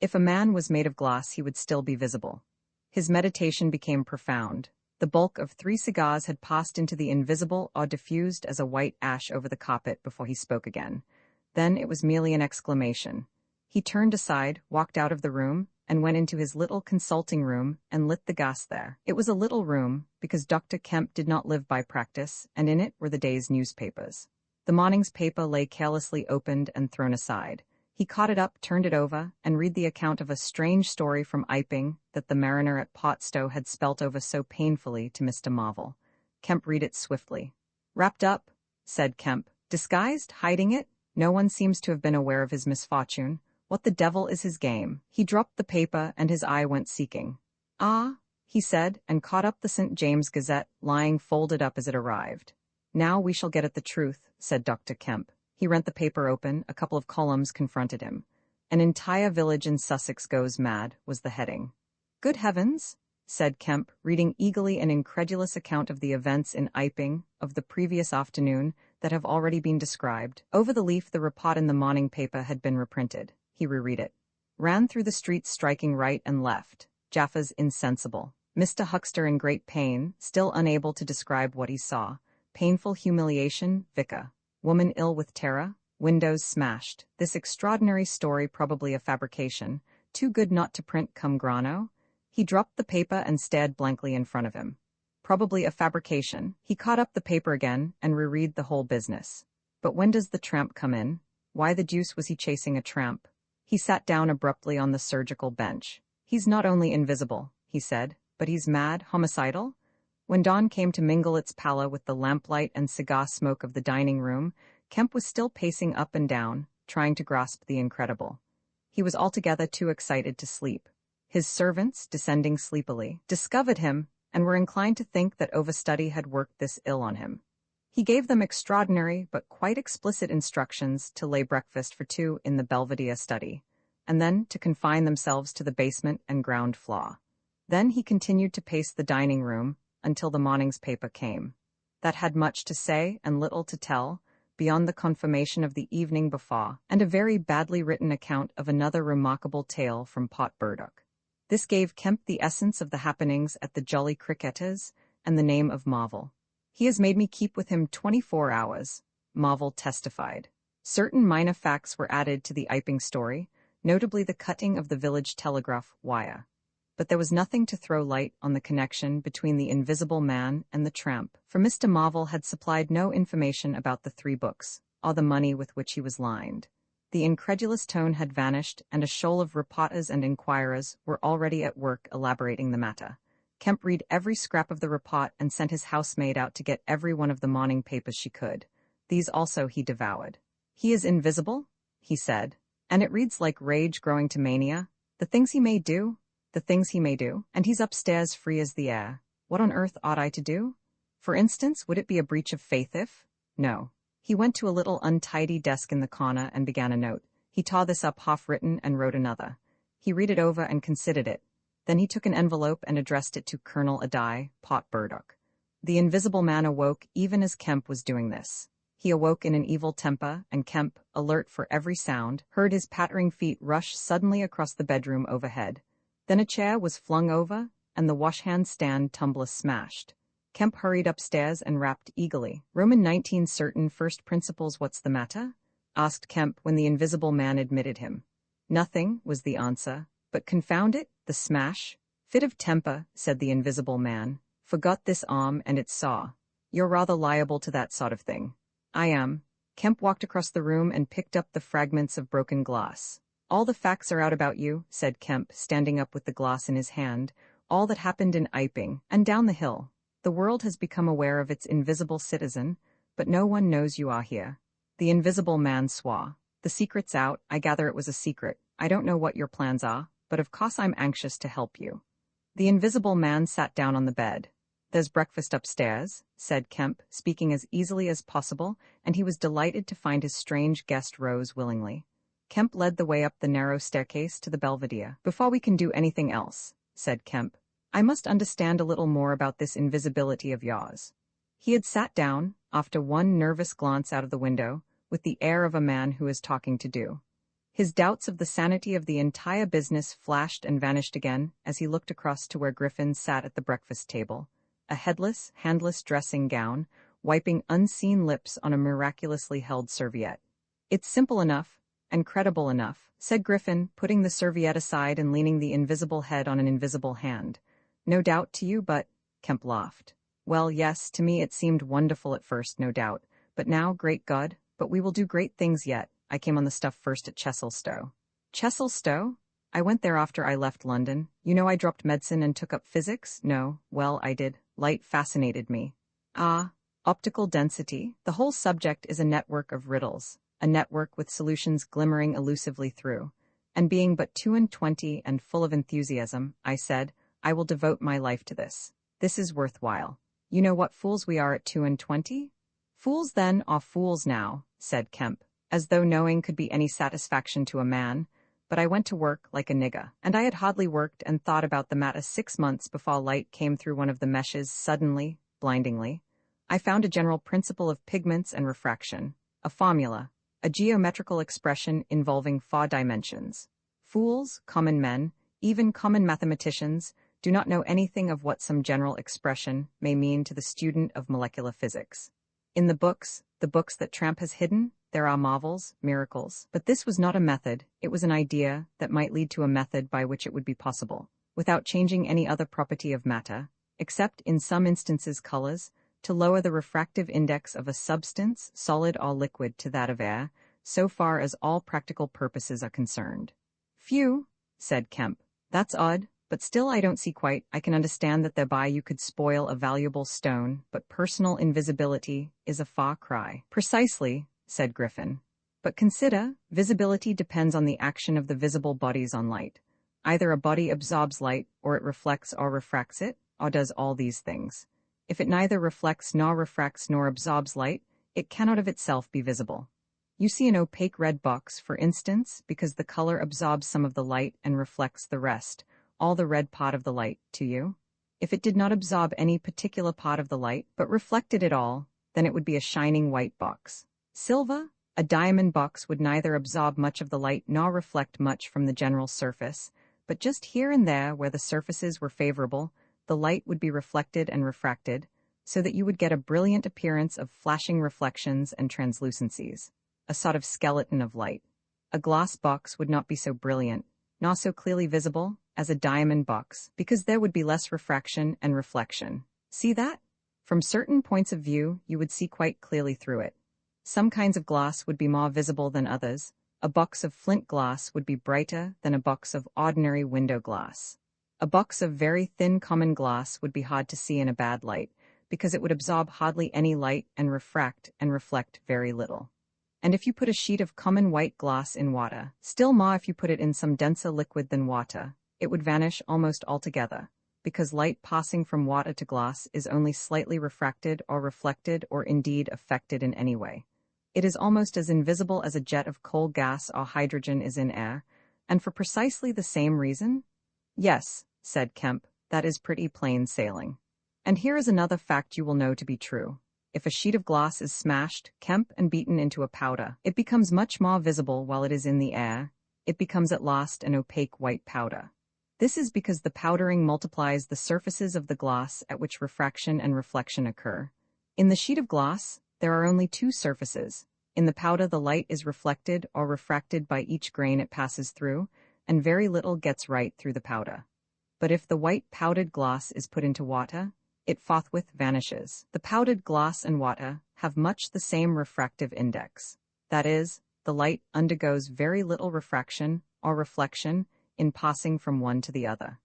If a man was made of glass, he would still be visible. His meditation became profound. The bulk of 3 cigars had passed into the invisible or diffused as a white ash over the carpet before he spoke again. Then it was merely an exclamation. He turned aside, walked out of the room, and went into his little consulting room and lit the gas there. It was a little room, because Dr. Kemp did not live by practice, and in it were the day's newspapers. The morning's paper lay carelessly opened and thrown aside. He caught it up, turned it over, and read the account of a strange story from Iping that the mariner at Potstow had spelt over so painfully to Mr. Marvel. Kemp read it swiftly. Wrapped up, said Kemp. Disguised? Hiding it? No one seems to have been aware of his misfortune. What the devil is his game? He dropped the paper and his eye went seeking. Ah, he said, and caught up the St. James Gazette, lying folded up as it arrived. Now we shall get at the truth, said Dr. Kemp. He rent the paper open, a couple of columns confronted him. An entire village in Sussex goes mad, was the heading. Good heavens, said Kemp, reading eagerly an incredulous account of the events in Iping of the previous afternoon that have already been described. Over the leaf the report in the morning paper had been reprinted. He reread it. Ran through the streets striking right and left. Jaffas insensible. Mr. Huckster in great pain, still unable to describe what he saw. Painful humiliation, vicar. Woman ill with terror. Windows smashed. This extraordinary story probably a fabrication. Too good not to print cum grano. He dropped the paper and stared blankly in front of him. Probably a fabrication. He caught up the paper again and reread the whole business. But when does the tramp come in? Why the deuce was he chasing a tramp? He sat down abruptly on the surgical bench. He's not only invisible, he said, but he's mad, homicidal? When dawn came to mingle its pallor with the lamplight and cigar smoke of the dining room, Kemp was still pacing up and down, trying to grasp the incredible. He was altogether too excited to sleep. His servants, descending sleepily, discovered him and were inclined to think that overstudy had worked this ill on him. He gave them extraordinary but quite explicit instructions to lay breakfast for two in the Belvedere study, and then to confine themselves to the basement and ground floor. Then he continued to pace the dining room until the morning's paper came. That had much to say and little to tell, beyond the confirmation of the evening before, and a very badly written account of another remarkable tale from Pot Burdock. This gave Kemp the essence of the happenings at the Jolly Cricketers and the name of Marvel. He has made me keep with him 24 hours, Marvel testified. Certain minor facts were added to the Iping story, notably the cutting of the village telegraph wire. But there was nothing to throw light on the connection between the Invisible Man and the tramp, for Mr. Marvel had supplied no information about the 3 books, or the money with which he was lined. The incredulous tone had vanished, and a shoal of reporters and inquirers were already at work elaborating the matter. Kemp read every scrap of the report and sent his housemaid out to get every one of the morning papers she could. These also he devoured. "He is invisible," he said, "and it reads like rage growing to mania. The things he may do, and he's upstairs free as the air. What on earth ought I to do? For instance, would it be a breach of faith if? No." He went to a little untidy desk in the corner and began a note. He tore this up half-written and wrote another. He read it over and considered it. Then he took an envelope and addressed it to Colonel Adai, Pot Burdock. The Invisible Man awoke even as Kemp was doing this. He awoke in an evil temper, and Kemp, alert for every sound, heard his pattering feet rush suddenly across the bedroom overhead. Then a chair was flung over, and the washhand stand tumbler smashed. Kemp hurried upstairs and rapped eagerly. "Roman 19 certain first principles, what's the matter?" asked Kemp when the Invisible Man admitted him. "Nothing," was the answer, "but confound it, the smash." "Fit of temper," said the Invisible Man. "Forgot this arm and its saw. You're rather liable to that sort of thing." "I am." Kemp walked across the room and picked up the fragments of broken glass. "All the facts are out about you," said Kemp, standing up with the glass in his hand. "All that happened in Iping, and down the hill. The world has become aware of its invisible citizen, but no one knows you are here." The Invisible Man swore. "The secret's out. I gather it was a secret. I don't know what your plans are, but of course I'm anxious to help you." The Invisible Man sat down on the bed. "There's breakfast upstairs," said Kemp, speaking as easily as possible, and he was delighted to find his strange guest rose willingly. Kemp led the way up the narrow staircase to the Belvedere. "Before we can do anything else," said Kemp, "I must understand a little more about this invisibility of yours." He had sat down, after one nervous glance out of the window, with the air of a man who is talking to do. His doubts of the sanity of the entire business flashed and vanished again as he looked across to where Griffin sat at the breakfast table, a headless, handless dressing gown, wiping unseen lips on a miraculously held serviette. "It's simple enough, and credible enough," said Griffin, putting the serviette aside and leaning the invisible head on an invisible hand. "No doubt to you, but—" Kemp laughed. "Well, yes, to me it seemed wonderful at first, no doubt. But now, great God, but we will do great things yet. I came on the stuff first at Chesilstowe." "Chesilstowe? I went there after I left London. You know I dropped medicine and took up physics? No, well, I did. Light fascinated me." "Ah, optical density. The whole subject is a network of riddles, a network with solutions glimmering elusively through. And being but 22 and full of enthusiasm, I said, I will devote my life to this. This is worthwhile. You know what fools we are at 22? "Fools then are fools now," said Kemp, as though knowing could be any satisfaction to a man. "But I went to work like a nigger, and I had hardly worked and thought about the matter 6 months before light came through one of the meshes suddenly, blindingly. I found a general principle of pigments and refraction, a formula, a geometrical expression involving 4 dimensions. Fools, common men, even common mathematicians, do not know anything of what some general expression may mean to the student of molecular physics. In the books that Tramp has hidden, there are marvels, miracles. But this was not a method, it was an idea that might lead to a method by which it would be possible, without changing any other property of matter, except in some instances colors, to lower the refractive index of a substance, solid or liquid, to that of air, so far as all practical purposes are concerned. Phew, said Kemp. That's odd, but still I don't see quite. I can understand that thereby you could spoil a valuable stone, but personal invisibility is a far cry. Precisely, said Griffin. But consider, visibility depends on the action of the visible bodies on light. Either a body absorbs light, or it reflects or refracts it, or does all these things. If it neither reflects nor refracts nor absorbs light, it cannot of itself be visible. You see an opaque red box, for instance, because the color absorbs some of the light and reflects the rest, all the red part of the light, to you. If it did not absorb any particular part of the light, but reflected it all, then it would be a shining white box. Silver, a diamond box, would neither absorb much of the light nor reflect much from the general surface, but just here and there where the surfaces were favorable, the light would be reflected and refracted, so that you would get a brilliant appearance of flashing reflections and translucencies, a sort of skeleton of light. A glass box would not be so brilliant, nor so clearly visible, as a diamond box, because there would be less refraction and reflection. See that? From certain points of view, you would see quite clearly through it. Some kinds of glass would be more visible than others. A box of flint glass would be brighter than a box of ordinary window glass. A box of very thin common glass would be hard to see in a bad light, because it would absorb hardly any light and reflect very little. And if you put a sheet of common white glass in water, still more if you put it in some denser liquid than water, it would vanish almost altogether, because light passing from water to glass is only slightly refracted or reflected or indeed affected in any way. It is almost as invisible as a jet of coal gas or hydrogen is in air, and for precisely the same reason? Yes, said Kemp, that is pretty plain sailing. And here is another fact you will know to be true. If a sheet of glass is smashed, Kemp, and beaten into a powder, it becomes much more visible while it is in the air. It becomes at last an opaque white powder. This is because the powdering multiplies the surfaces of the glass at which refraction and reflection occur. In the sheet of glass, there are only 2 surfaces. In the powder, the light is reflected or refracted by each grain it passes through, and very little gets right through the powder. But if the white powdered glass is put into water, it forthwith vanishes. The powdered glass and water have much the same refractive index. That is, the light undergoes very little refraction or reflection in passing from one to the other.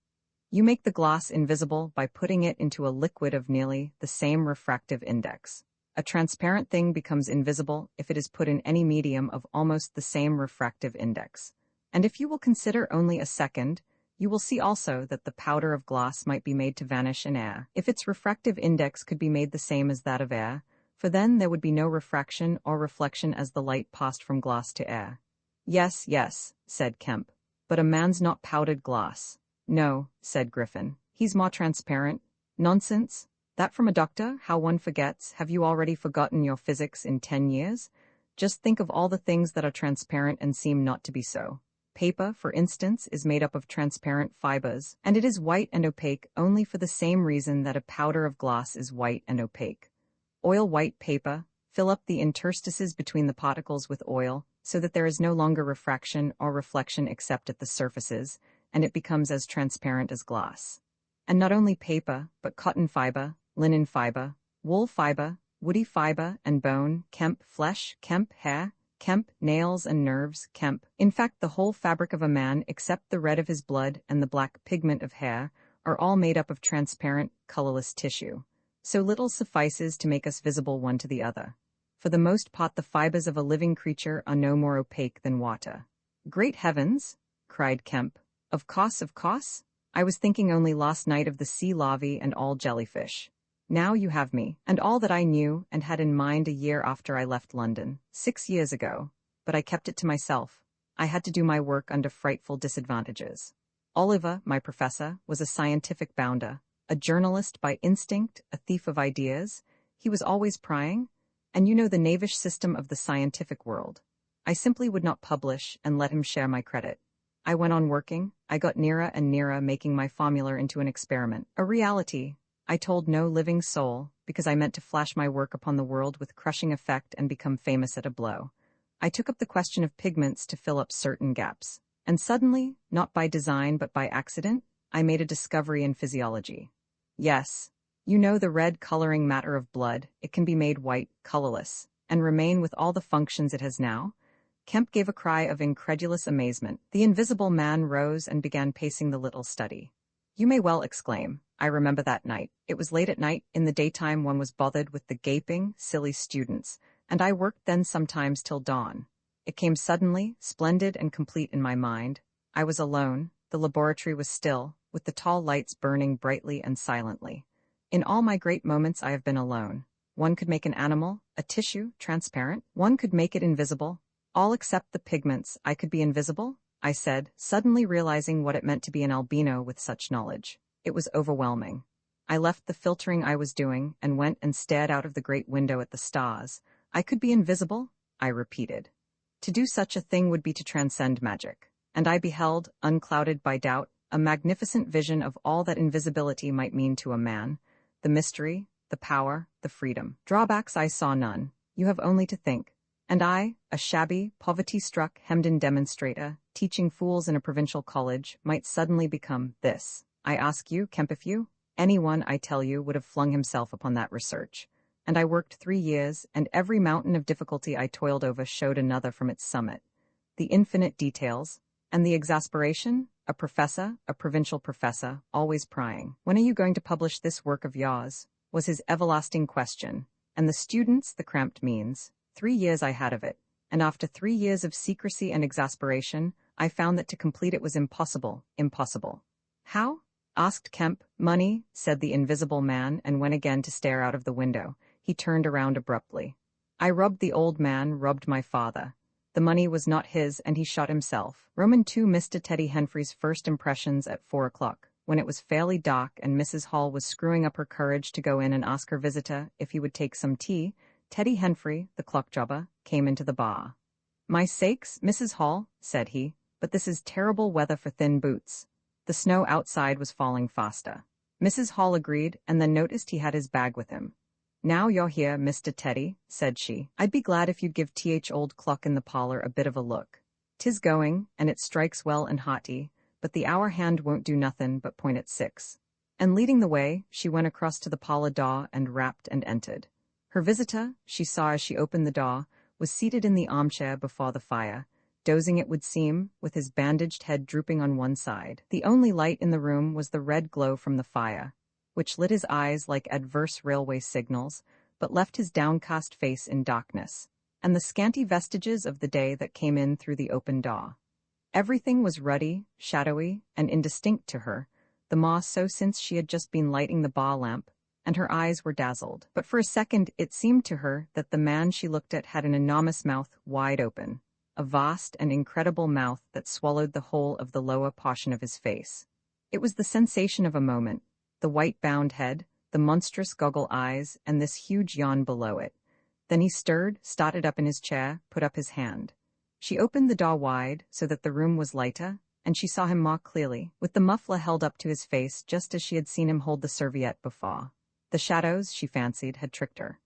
You make the glass invisible by putting it into a liquid of nearly the same refractive index. A transparent thing becomes invisible if it is put in any medium of almost the same refractive index. And if you will consider only a second, you will see also that the powder of glass might be made to vanish in air, if its refractive index could be made the same as that of air, for then there would be no refraction or reflection as the light passed from glass to air. Yes, yes, said Kemp, but a man's not powdered glass. No, said Griffin, he's more transparent. Nonsense. That from a doctor, how one forgets. Have you already forgotten your physics in 10 years? Just think of all the things that are transparent and seem not to be so. Paper, for instance, is made up of transparent fibers, and it is white and opaque only for the same reason that a powder of glass is white and opaque. Oil white paper, fill up the interstices between the particles with oil, so that there is no longer refraction or reflection except at the surfaces, and it becomes as transparent as glass. And not only paper, but cotton fiber, linen fiber, wool fiber, woody fiber and bone, Kemp flesh, Kemp hair, Kemp nails and nerves, Kemp. In fact, the whole fabric of a man, except the red of his blood and the black pigment of hair, are all made up of transparent, colorless tissue. So little suffices to make us visible one to the other. For the most part, the fibers of a living creature are no more opaque than water. Great heavens, cried Kemp. Of course. I was thinking only last night of the sea larvae and all jellyfish. Now you have me, and all that I knew and had in mind a year after I left London, 6 years ago, but I kept it to myself. I had to do my work under frightful disadvantages. Oliver, my professor, was a scientific bounder, a journalist by instinct, a thief of ideas. He was always prying, and you know the knavish system of the scientific world. I simply would not publish and let him share my credit. I went on working. I got nearer and nearer making my formula into an experiment, a reality. I told no living soul, because I meant to flash my work upon the world with crushing effect and become famous at a blow. I took up the question of pigments to fill up certain gaps. And suddenly, not by design but by accident, I made a discovery in physiology. Yes, you know the red coloring matter of blood, it can be made white, colorless, and remain with all the functions it has now. Kemp gave a cry of incredulous amazement. The invisible man rose and began pacing the little study. You may well exclaim. I remember that night. It was late at night. In the daytime one was bothered with the gaping, silly students, and I worked then sometimes till dawn. It came suddenly, splendid and complete in my mind. I was alone. The laboratory was still, with the tall lights burning brightly and silently. In all my great moments I have been alone. One could make an animal, a tissue, transparent. One could make it invisible. All except the pigments. I could be invisible? I said, suddenly realizing what it meant to be an albino with such knowledge. It was overwhelming. I left the filtering I was doing and went and stared out of the great window at the stars. I could be invisible? I repeated. To do such a thing would be to transcend magic. And I beheld, unclouded by doubt, a magnificent vision of all that invisibility might mean to a man. The mystery, the power, the freedom. Drawbacks I saw none. You have only to think. And I, a shabby, poverty-struck, hemmed-in demonstrator, teaching fools in a provincial college, might suddenly become this. I ask you, Kemp, if you, anyone, I tell you, would have flung himself upon that research. And I worked 3 years, and every mountain of difficulty I toiled over showed another from its summit. The infinite details, and the exasperation, a professor, a provincial professor, always prying. When are you going to publish this work of yours? Was his everlasting question. And the students, the cramped means. 3 years I had of it, and after 3 years of secrecy and exasperation, I found that to complete it was impossible, impossible. How? Asked Kemp. Money, said the invisible man, and went again to stare out of the window. He turned around abruptly. I rubbed the old man, rubbed my father. The money was not his, and he shot himself. Roman II. Mr. Teddy Henfrey's first impressions at 4 o'clock, when it was fairly dark and Mrs. Hall was screwing up her courage to go in and ask her visitor if he would take some tea, Teddy Henfrey, the clock jobber, came into the bar. My sakes, Mrs. Hall, said he, but this is terrible weather for thin boots. The snow outside was falling faster. Mrs. Hall agreed, and then noticed he had his bag with him. Now you're here, Mr. Teddy, said she. I'd be glad if you'd give th old clock in the parlor a bit of a look. 'Tis going, and it strikes well and hearty, but the hour hand won't do nothin' but point at 6. And leading the way, she went across to the parlor door and rapped and entered. Her visitor, she saw as she opened the door, was seated in the armchair before the fire, dozing it would seem, with his bandaged head drooping on one side. The only light in the room was the red glow from the fire, which lit his eyes like adverse railway signals, but left his downcast face in darkness, and the scanty vestiges of the day that came in through the open door. Everything was ruddy, shadowy, and indistinct to her, the more so since she had just been lighting the bar lamp, and her eyes were dazzled. But for a second it seemed to her that the man she looked at had an enormous mouth wide open, a vast and incredible mouth that swallowed the whole of the lower portion of his face. It was the sensation of a moment, the white-bound head, the monstrous goggle eyes, and this huge yawn below it. Then he stirred, started up in his chair, put up his hand. She opened the door wide, so that the room was lighter, and she saw him more clearly, with the muffler held up to his face just as she had seen him hold the serviette before. The shadows, she fancied, had tricked her.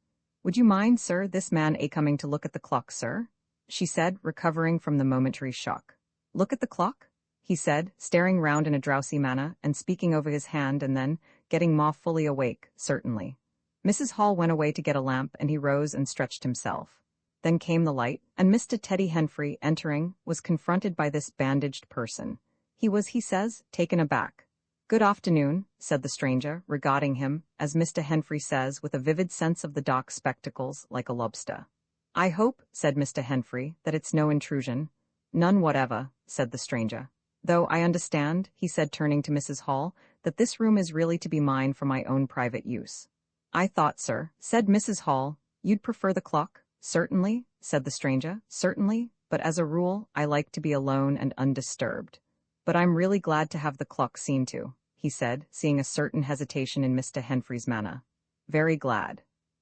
Would you mind, sir, this man coming to look at the clock, sir? She said, recovering from the momentary shock. Look at the clock? He said, staring round in a drowsy manner, and speaking over his hand, and then, getting more fully awake, certainly. Mrs. Hall went away to get a lamp, and he rose and stretched himself. Then came the light, and Mr. Teddy Henfrey, entering, was confronted by this bandaged person. He was, he says, taken aback. Good afternoon, said the stranger, regarding him, as Mr. Henfrey says, with a vivid sense of the dark spectacles, like a lobster. I hope, said Mr. Henfrey, that it's no intrusion. None whatever, said the stranger. Though I understand, he said, turning to Mrs. Hall, that this room is really to be mine for my own private use. I thought, sir, said Mrs. Hall, you'd prefer the clock? Certainly, said the stranger, certainly, but as a rule, I like to be alone and undisturbed. But I'm really glad to have the clock seen to, he said, seeing a certain hesitation in Mr. Henfrey's manner. Very glad.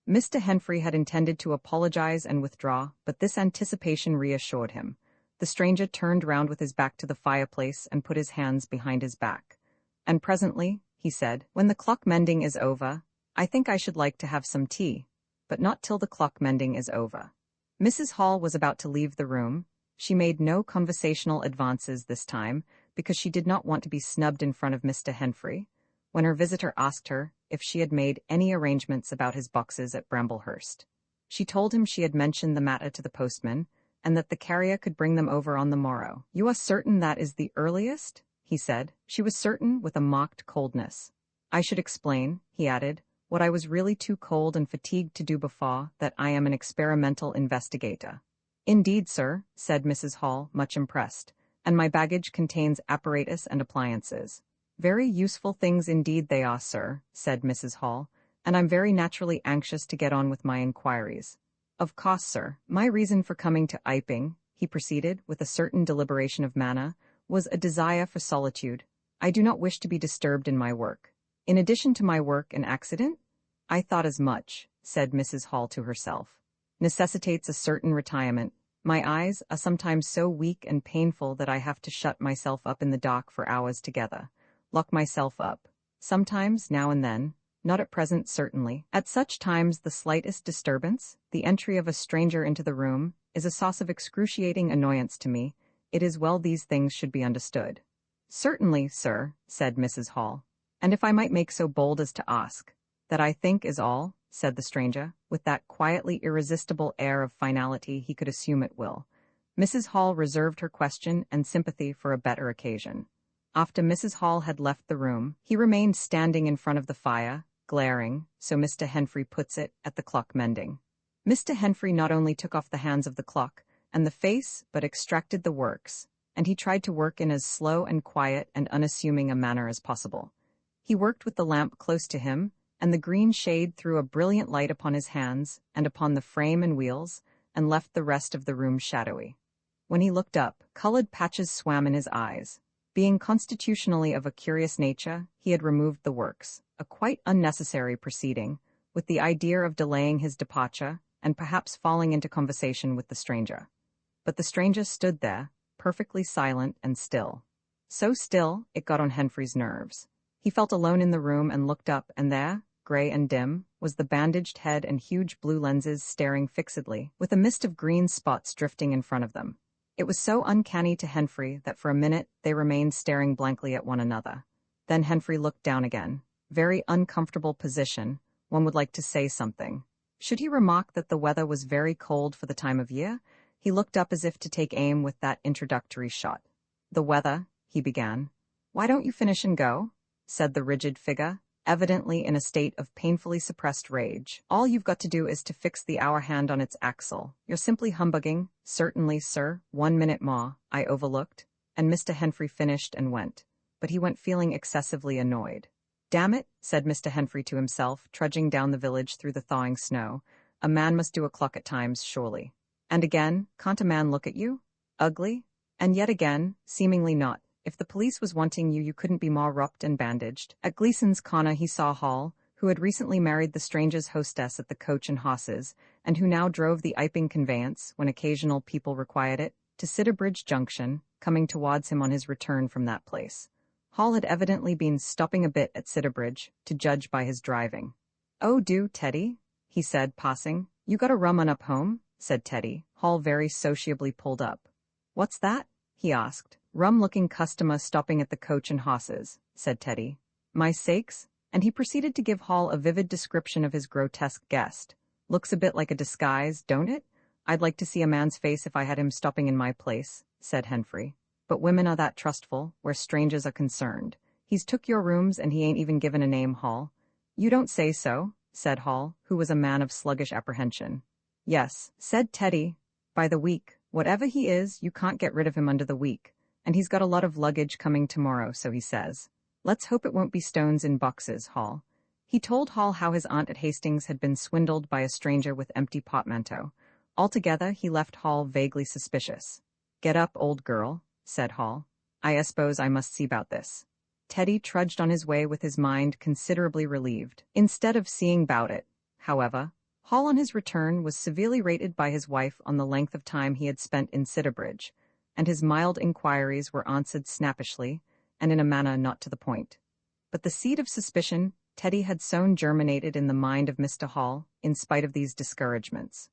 Mr. Henfrey had intended to apologize and withdraw, but this anticipation reassured him. The stranger turned round with his back to the fireplace and put his hands behind his back. And presently, he said, when the clock mending is over, I think I should like to have some tea, but not till the clock mending is over. Mrs. Hall was about to leave the room. She made no conversational advances this time, because she did not want to be snubbed in front of Mr. Henfrey, when her visitor asked her if she had made any arrangements about his boxes at Bramblehurst. She told him she had mentioned the matter to the postman, and that the carrier could bring them over on the morrow. You are certain that is the earliest? He said. She was certain with a mocked coldness. I should explain, he added, what I was really too cold and fatigued to do before, that I am an experimental investigator. Indeed, sir, said Mrs. Hall, much impressed, and my baggage contains apparatus and appliances. Very useful things indeed they are, sir, said Mrs. Hall, and I'm very naturally anxious to get on with my inquiries. Of course, sir, my reason for coming to Iping, he proceeded, with a certain deliberation of manner, was a desire for solitude. I do not wish to be disturbed in my work. In addition to my work and accident? I thought as much, said Mrs. Hall to herself. Necessitates a certain retirement. My eyes are sometimes so weak and painful that I have to shut myself up in the dark for hours together. Lock myself up. Sometimes, now and then, not at present certainly. At such times the slightest disturbance, the entry of a stranger into the room, is a source of excruciating annoyance to me. It is well these things should be understood. Certainly, sir, said Mrs. Hall. And if I might make so bold as to ask, that I think is all, said the stranger, with that quietly irresistible air of finality he could assume at will. Mrs. Hall reserved her question and sympathy for a better occasion. After Mrs. Hall had left the room, he remained standing in front of the fire, glaring, so Mr. Henfrey puts it, at the clock mending. Mr. Henfrey not only took off the hands of the clock and the face, but extracted the works, and he tried to work in as slow and quiet and unassuming a manner as possible. He worked with the lamp close to him, and the green shade threw a brilliant light upon his hands and upon the frame and wheels, and left the rest of the room shadowy. When he looked up, colored patches swam in his eyes. Being constitutionally of a curious nature, he had removed the works, a quite unnecessary proceeding, with the idea of delaying his departure and perhaps falling into conversation with the stranger. But the stranger stood there, perfectly silent and still. So still, it got on Henfrey's nerves. He felt alone in the room and looked up, and there, gray and dim, was the bandaged head and huge blue lenses staring fixedly, with a mist of green spots drifting in front of them. It was so uncanny to Henfrey that for a minute they remained staring blankly at one another. Then Henfrey looked down again. Very uncomfortable position. One would like to say something. Should he remark that the weather was very cold for the time of year? He looked up as if to take aim with that introductory shot. The weather, he began. Why don't you finish and go? Said the rigid figure, evidently in a state of painfully suppressed rage. All you've got to do is to fix the hour hand on its axle. You're simply humbugging. Certainly, sir. 1 minute more. I overlooked. And Mr. Henfrey finished and went. But he went feeling excessively annoyed. Damn it, said Mr. Henfrey to himself, trudging down the village through the thawing snow. A man must do a clock at times, surely. And again, can't a man look at you? Ugly? And yet again, seemingly not. If the police was wanting you, you couldn't be more wrapped and bandaged. At Gleason's corner he saw Hall, who had recently married the stranger's hostess at the Coach and Horses, and who now drove the Iping conveyance, when occasional people required it, to Sidderbridge Junction, coming towards him on his return from that place. Hall had evidently been stopping a bit at Sidderbridge, to judge by his driving. "Oh, do, Teddy," he said, passing. "You got a rum on up home?" said Teddy. Hall very sociably pulled up. "What's that?" he asked. "Rum-looking customer stopping at the Coach and Horses," said Teddy. "My sakes," and he proceeded to give Hall a vivid description of his grotesque guest. "Looks a bit like a disguise, don't it? I'd like to see a man's face if I had him stopping in my place," said Henfrey. "But women are that trustful, where strangers are concerned. He's took your rooms and he ain't even given a name, Hall." "You don't say so," said Hall, who was a man of sluggish apprehension. "Yes," said Teddy, "by the week. Whatever he is, you can't get rid of him under the week. And he's got a lot of luggage coming tomorrow, so he says. Let's hope it won't be stones in boxes, Hall." He told Hall how his aunt at Hastings had been swindled by a stranger with empty portmanteau. Altogether, he left Hall vaguely suspicious. "Get up, old girl," said Hall. "I suppose I must see about this." Teddy trudged on his way with his mind considerably relieved. Instead of seeing about it, however, Hall on his return was severely rated by his wife on the length of time he had spent in Sidderbridge, and his mild inquiries were answered snappishly, and in a manner not to the point. But the seed of suspicion Teddy had sown germinated in the mind of Mr. Hall, in spite of these discouragements.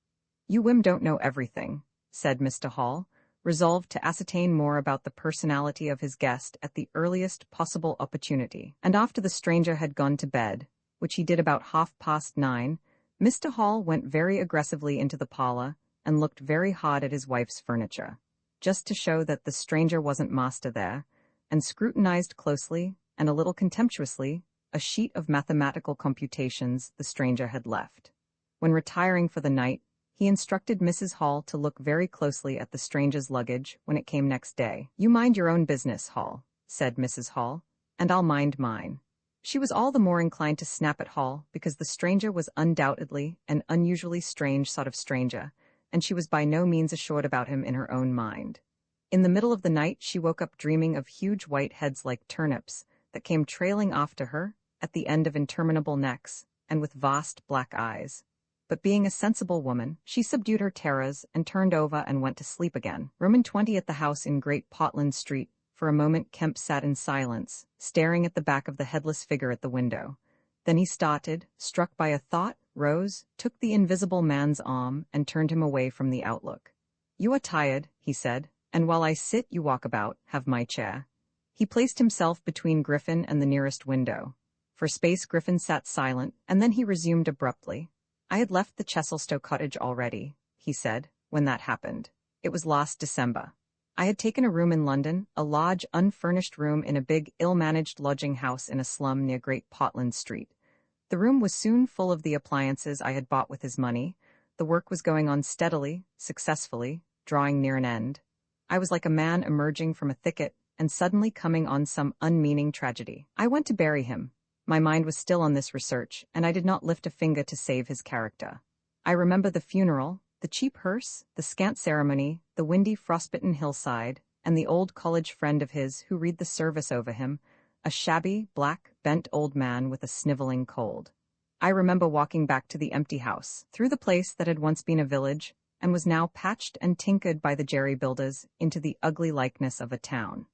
"You women don't know everything," said Mr. Hall, resolved to ascertain more about the personality of his guest at the earliest possible opportunity. And after the stranger had gone to bed, which he did about 9:30, Mr. Hall went very aggressively into the parlor and looked very hard at his wife's furniture, just to show that the stranger wasn't master there, and scrutinized closely and a little contemptuously a sheet of mathematical computations the stranger had left. When retiring for the night, he instructed Mrs. Hall to look very closely at the stranger's luggage when it came next day. "You mind your own business, Hall," said Mrs. Hall, "and I'll mind mine." She was all the more inclined to snap at Hall because the stranger was undoubtedly an unusually strange sort of stranger, and she was by no means assured about him in her own mind. In the middle of the night she woke up dreaming of huge white heads like turnips that came trailing after her at the end of interminable necks, and with vast black eyes. But being a sensible woman, she subdued her terrors and turned over and went to sleep again. Room 20 at the house in Great Portland Street. For a moment Kemp sat in silence, staring at the back of the headless figure at the window. Then he started, struck by a thought, rose, took the invisible man's arm, and turned him away from the outlook. "You are tired," he said, "and while I sit you walk about, have my chair." He placed himself between Griffin and the nearest window. For a space Griffin sat silent, and then he resumed abruptly. "I had left the Chesilstowe cottage already," he said, "when that happened. It was last December. I had taken a room in London, a large, unfurnished room in a big, ill-managed lodging house in a slum near Great Portland Street. The room was soon full of the appliances I had bought with his money. The work was going on steadily, successfully, drawing near an end. I was like a man emerging from a thicket and suddenly coming on some unmeaning tragedy. I went to bury him. My mind was still on this research, and I did not lift a finger to save his character. I remember the funeral, the cheap hearse, the scant ceremony, the windy, frostbitten hillside, and the old college friend of his who read the service over him, a shabby, black, bent old man with a sniveling cold. I remember walking back to the empty house, through the place that had once been a village, and was now patched and tinkered by the jerry builders into the ugly likeness of a town.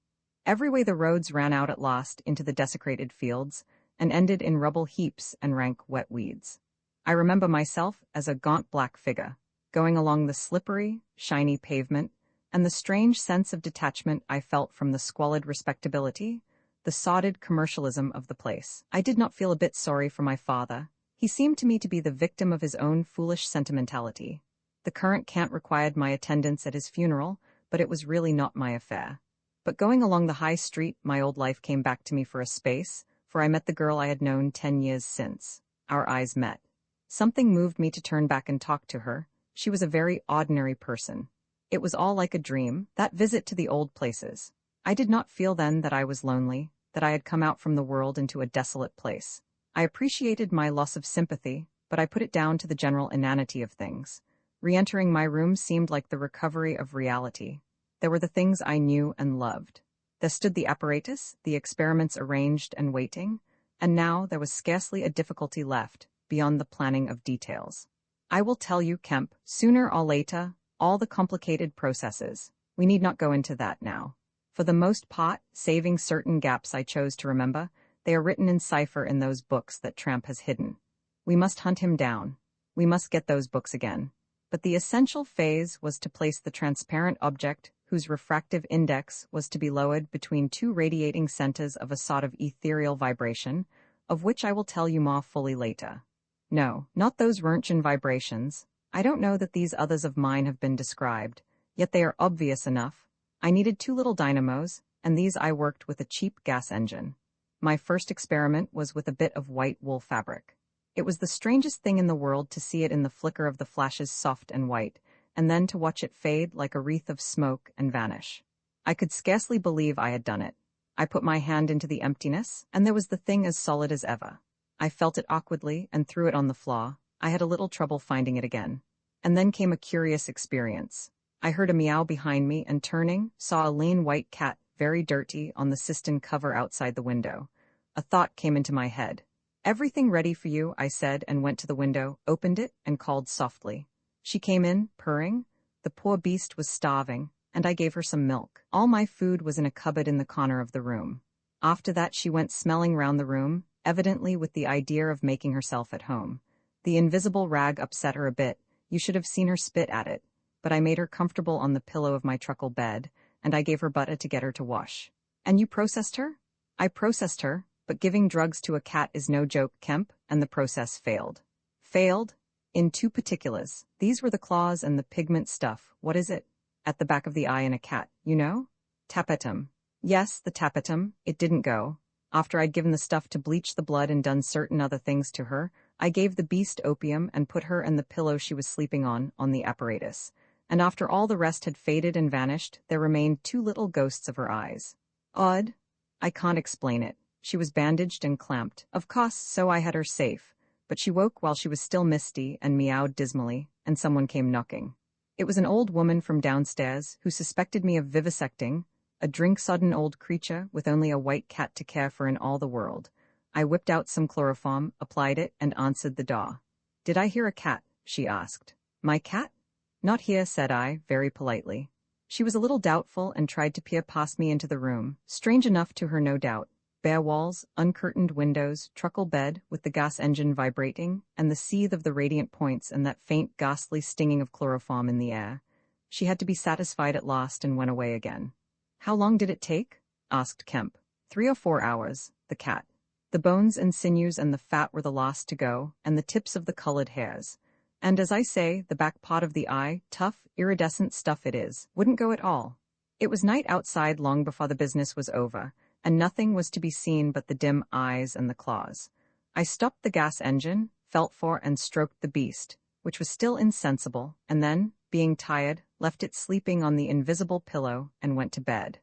Every way the roads ran out at last into the desecrated fields, and ended in rubble heaps and rank wet weeds. I remember myself as a gaunt black figure, going along the slippery, shiny pavement, and the strange sense of detachment I felt from the squalid respectability, the sordid commercialism of the place. I did not feel a bit sorry for my father. He seemed to me to be the victim of his own foolish sentimentality. The current cant required my attendance at his funeral, but it was really not my affair. But going along the high street, my old life came back to me for a space, for I met the girl I had known 10 years since. Our eyes met. Something moved me to turn back and talk to her. She was a very ordinary person. It was all like a dream, that visit to the old places. I did not feel then that I was lonely, that I had come out from the world into a desolate place. I appreciated my loss of sympathy, but I put it down to the general inanity of things. Re-entering my room seemed like the recovery of reality. There were the things I knew and loved. There stood the apparatus, the experiments arranged and waiting, and now there was scarcely a difficulty left, beyond the planning of details. I will tell you, Kemp, sooner or later, all the complicated processes. We need not go into that now. For the most part, saving certain gaps I chose to remember, they are written in cipher in those books that Tramp has hidden. We must hunt him down. We must get those books again. But the essential phase was to place the transparent object, whose refractive index was to be lowered between two radiating centers of a sort of ethereal vibration, of which I will tell you more fully later. No, not those Roentgen vibrations. I don't know that these others of mine have been described, yet they are obvious enough. I needed 2 little dynamos, and these I worked with a cheap gas engine. My first experiment was with a bit of white wool fabric. It was the strangest thing in the world to see it in the flicker of the flashes soft and white, and then to watch it fade like a wreath of smoke and vanish. I could scarcely believe I had done it. I put my hand into the emptiness, and there was the thing as solid as ever. I felt it awkwardly and threw it on the floor. I had a little trouble finding it again. And then came a curious experience. I heard a meow behind me and turning, saw a lean white cat, very dirty, on the cistern cover outside the window. A thought came into my head. Everything ready for you, I said, and went to the window, opened it, and called softly. She came in, purring. The poor beast was starving, and I gave her some milk. All my food was in a cupboard in the corner of the room. After that she went smelling round the room, evidently with the idea of making herself at home. The invisible rag upset her a bit. You should have seen her spit at it. But I made her comfortable on the pillow of my truckle bed, and I gave her butter to get her to wash. And you processed her? I processed her, but giving drugs to a cat is no joke, Kemp, and the process failed. Failed? In two particulars. These were the claws and the pigment stuff. What is it? At the back of the eye in a cat, you know? Tapetum. Yes, the tapetum. It didn't go. After I'd given the stuff to bleach the blood and done certain other things to her, I gave the beast opium and put her and the pillow she was sleeping on the apparatus. And after all the rest had faded and vanished, there remained two little ghosts of her eyes. Odd. I can't explain it. She was bandaged and clamped. Of course, so I had her safe. But she woke while she was still misty and meowed dismally, and someone came knocking. It was an old woman from downstairs who suspected me of vivisecting, a drink-sodden old creature with only a white cat to care for in all the world. I whipped out some chloroform, applied it, and answered the door. Did I hear a cat? She asked. My cat? Not here, said I, very politely. She was a little doubtful and tried to peer past me into the room, strange enough to her no doubt. Bare walls, uncurtained windows, truckle bed with the gas engine vibrating, and the seethe of the radiant points and that faint ghastly stinging of chloroform in the air. She had to be satisfied at last and went away again. How long did it take? Asked Kemp. 3 or 4 hours, the cat. The bones and sinews and the fat were the last to go, and the tips of the colored hairs. And as I say, the back part of the eye, tough, iridescent stuff it is, wouldn't go at all. It was night outside long before the business was over, and nothing was to be seen but the dim eyes and the claws. I stopped the gas engine, felt for and stroked the beast, which was still insensible, and then, being tired, left it sleeping on the invisible pillow and went to bed.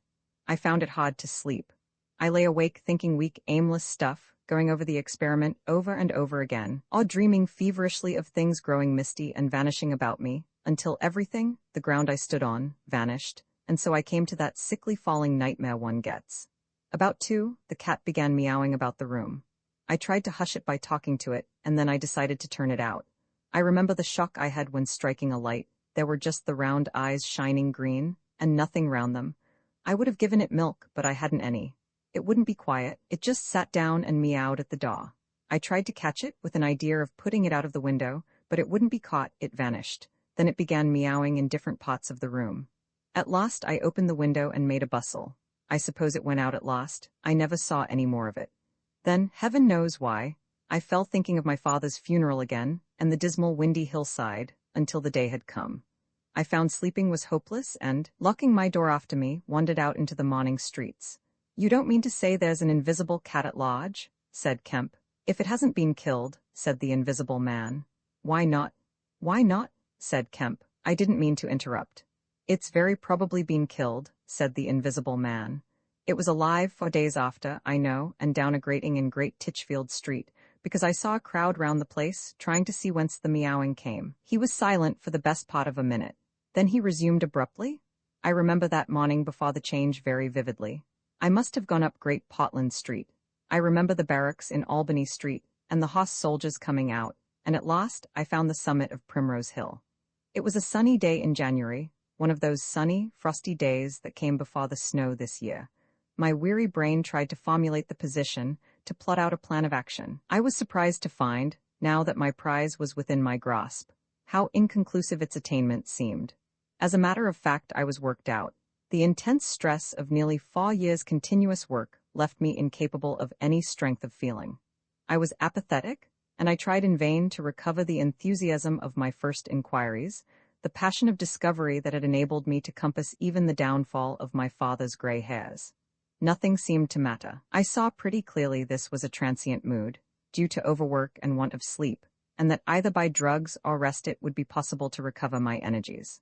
I found it hard to sleep. I lay awake thinking weak, aimless stuff, going over the experiment over and over again, all dreaming feverishly of things growing misty and vanishing about me, until everything, the ground I stood on, vanished, and so I came to that sickly falling nightmare one gets. About 2, the cat began meowing about the room. I tried to hush it by talking to it, and then I decided to turn it out. I remember the shock I had when striking a light. There were just the round eyes shining green, and nothing round them. I would have given it milk, but I hadn't any. It wouldn't be quiet. It just sat down and meowed at the door. I tried to catch it with an idea of putting it out of the window, but it wouldn't be caught. It vanished. Then it began meowing in different parts of the room. At last I opened the window and made a bustle. I suppose it went out at last. I never saw any more of it. Then, heaven knows why, I fell thinking of my father's funeral again, and the dismal windy hillside, until the day had come. I found sleeping was hopeless and, locking my door after me, wandered out into the morning streets. You don't mean to say there's an invisible cat at large? Said Kemp. If it hasn't been killed, said the invisible man. Why not? Why not? Said Kemp. I didn't mean to interrupt. It's very probably been killed, said the invisible man. It was alive for days after, I know, and down a grating in Great Titchfield Street, because I saw a crowd round the place, trying to see whence the meowing came. He was silent for the best part of a minute. Then he resumed abruptly. I remember that morning before the change very vividly. I must have gone up Great Portland Street. I remember the barracks in Albany Street, and the hoss soldiers coming out, and at last I found the summit of Primrose Hill. It was a sunny day in January, one of those sunny, frosty days that came before the snow this year. My weary brain tried to formulate the position, to plot out a plan of action. I was surprised to find, now that my prize was within my grasp, how inconclusive its attainment seemed. As a matter of fact, I was worked out. The intense stress of nearly 4 years' continuous work left me incapable of any strength of feeling. I was apathetic, and I tried in vain to recover the enthusiasm of my first inquiries, the passion of discovery that had enabled me to compass even the downfall of my father's gray hairs. Nothing seemed to matter. I saw pretty clearly this was a transient mood, due to overwork and want of sleep, and that either by drugs or rest it would be possible to recover my energies.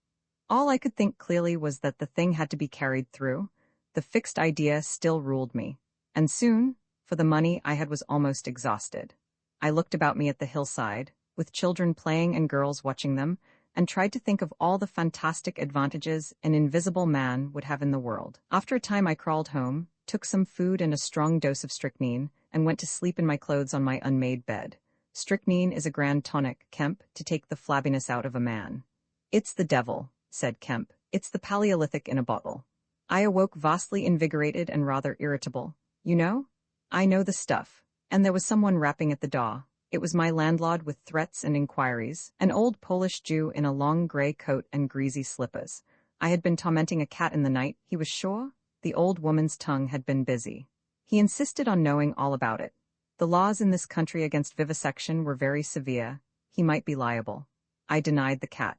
All I could think clearly was that the thing had to be carried through. The fixed idea still ruled me, and soon, for the money I had was almost exhausted. I looked about me at the hillside, with children playing and girls watching them, and tried to think of all the fantastic advantages an invisible man would have in the world. After a time I crawled home, took some food and a strong dose of strychnine, and went to sleep in my clothes on my unmade bed. Strychnine is a grand tonic, Kemp, to take the flabbiness out of a man. It's the devil, said Kemp. It's the Paleolithic in a bottle. I awoke vastly invigorated and rather irritable. You know? I know the stuff. And there was someone rapping at the door. It was my landlord with threats and inquiries, an old Polish Jew in a long grey coat and greasy slippers. I had been tormenting a cat in the night, he was sure. The old woman's tongue had been busy. He insisted on knowing all about it. The laws in this country against vivisection were very severe. He might be liable. I denied the cat.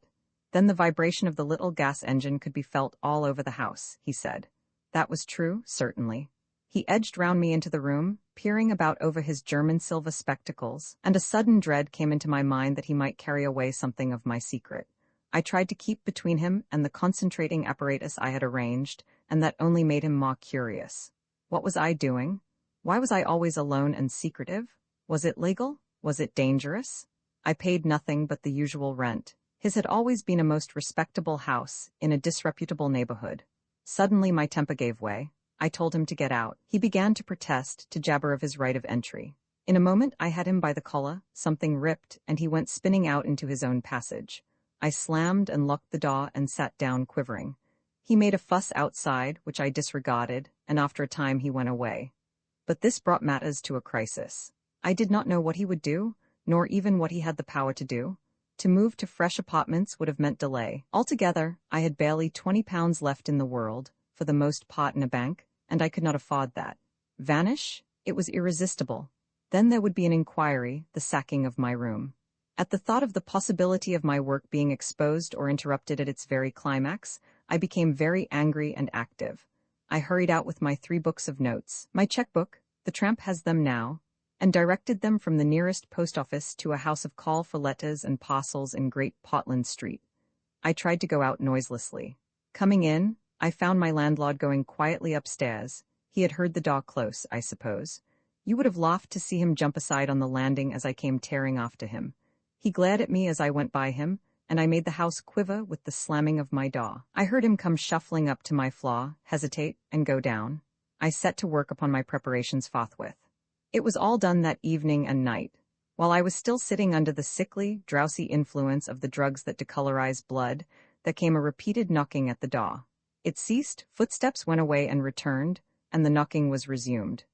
Then the vibration of the little gas engine could be felt all over the house, he said. That was true, certainly. He edged round me into the room, peering about over his German silver spectacles, and a sudden dread came into my mind that he might carry away something of my secret. I tried to keep between him and the concentrating apparatus I had arranged, and that only made him more curious. What was I doing? Why was I always alone and secretive? Was it legal? Was it dangerous? I paid nothing but the usual rent. His had always been a most respectable house, in a disreputable neighborhood. Suddenly my temper gave way. I told him to get out. He began to protest, to jabber of his right of entry. In a moment I had him by the collar, something ripped, and he went spinning out into his own passage. I slammed and locked the door and sat down quivering. He made a fuss outside, which I disregarded, and after a time he went away. But this brought matters to a crisis. I did not know what he would do, nor even what he had the power to do. To move to fresh apartments would have meant delay. Altogether, I had barely £20 left in the world, for the most part in a bank, and I could not afford that. Vanish? It was irresistible. Then there would be an inquiry, the sacking of my room. At the thought of the possibility of my work being exposed or interrupted at its very climax, I became very angry and active. I hurried out with my 3 books of notes, my checkbook, the tramp has them now, and directed them from the nearest post office to a house of call for letters and parcels in Great Portland Street. I tried to go out noiselessly. Coming in, I found my landlord going quietly upstairs. He had heard the door close, I suppose. You would have laughed to see him jump aside on the landing as I came tearing after him. He glared at me as I went by him, and I made the house quiver with the slamming of my door. I heard him come shuffling up to my floor, hesitate, and go down. I set to work upon my preparations forthwith. It was all done that evening and night. While I was still sitting under the sickly, drowsy influence of the drugs that decolorize blood, there came a repeated knocking at the door. It ceased, footsteps went away and returned, and the knocking was resumed.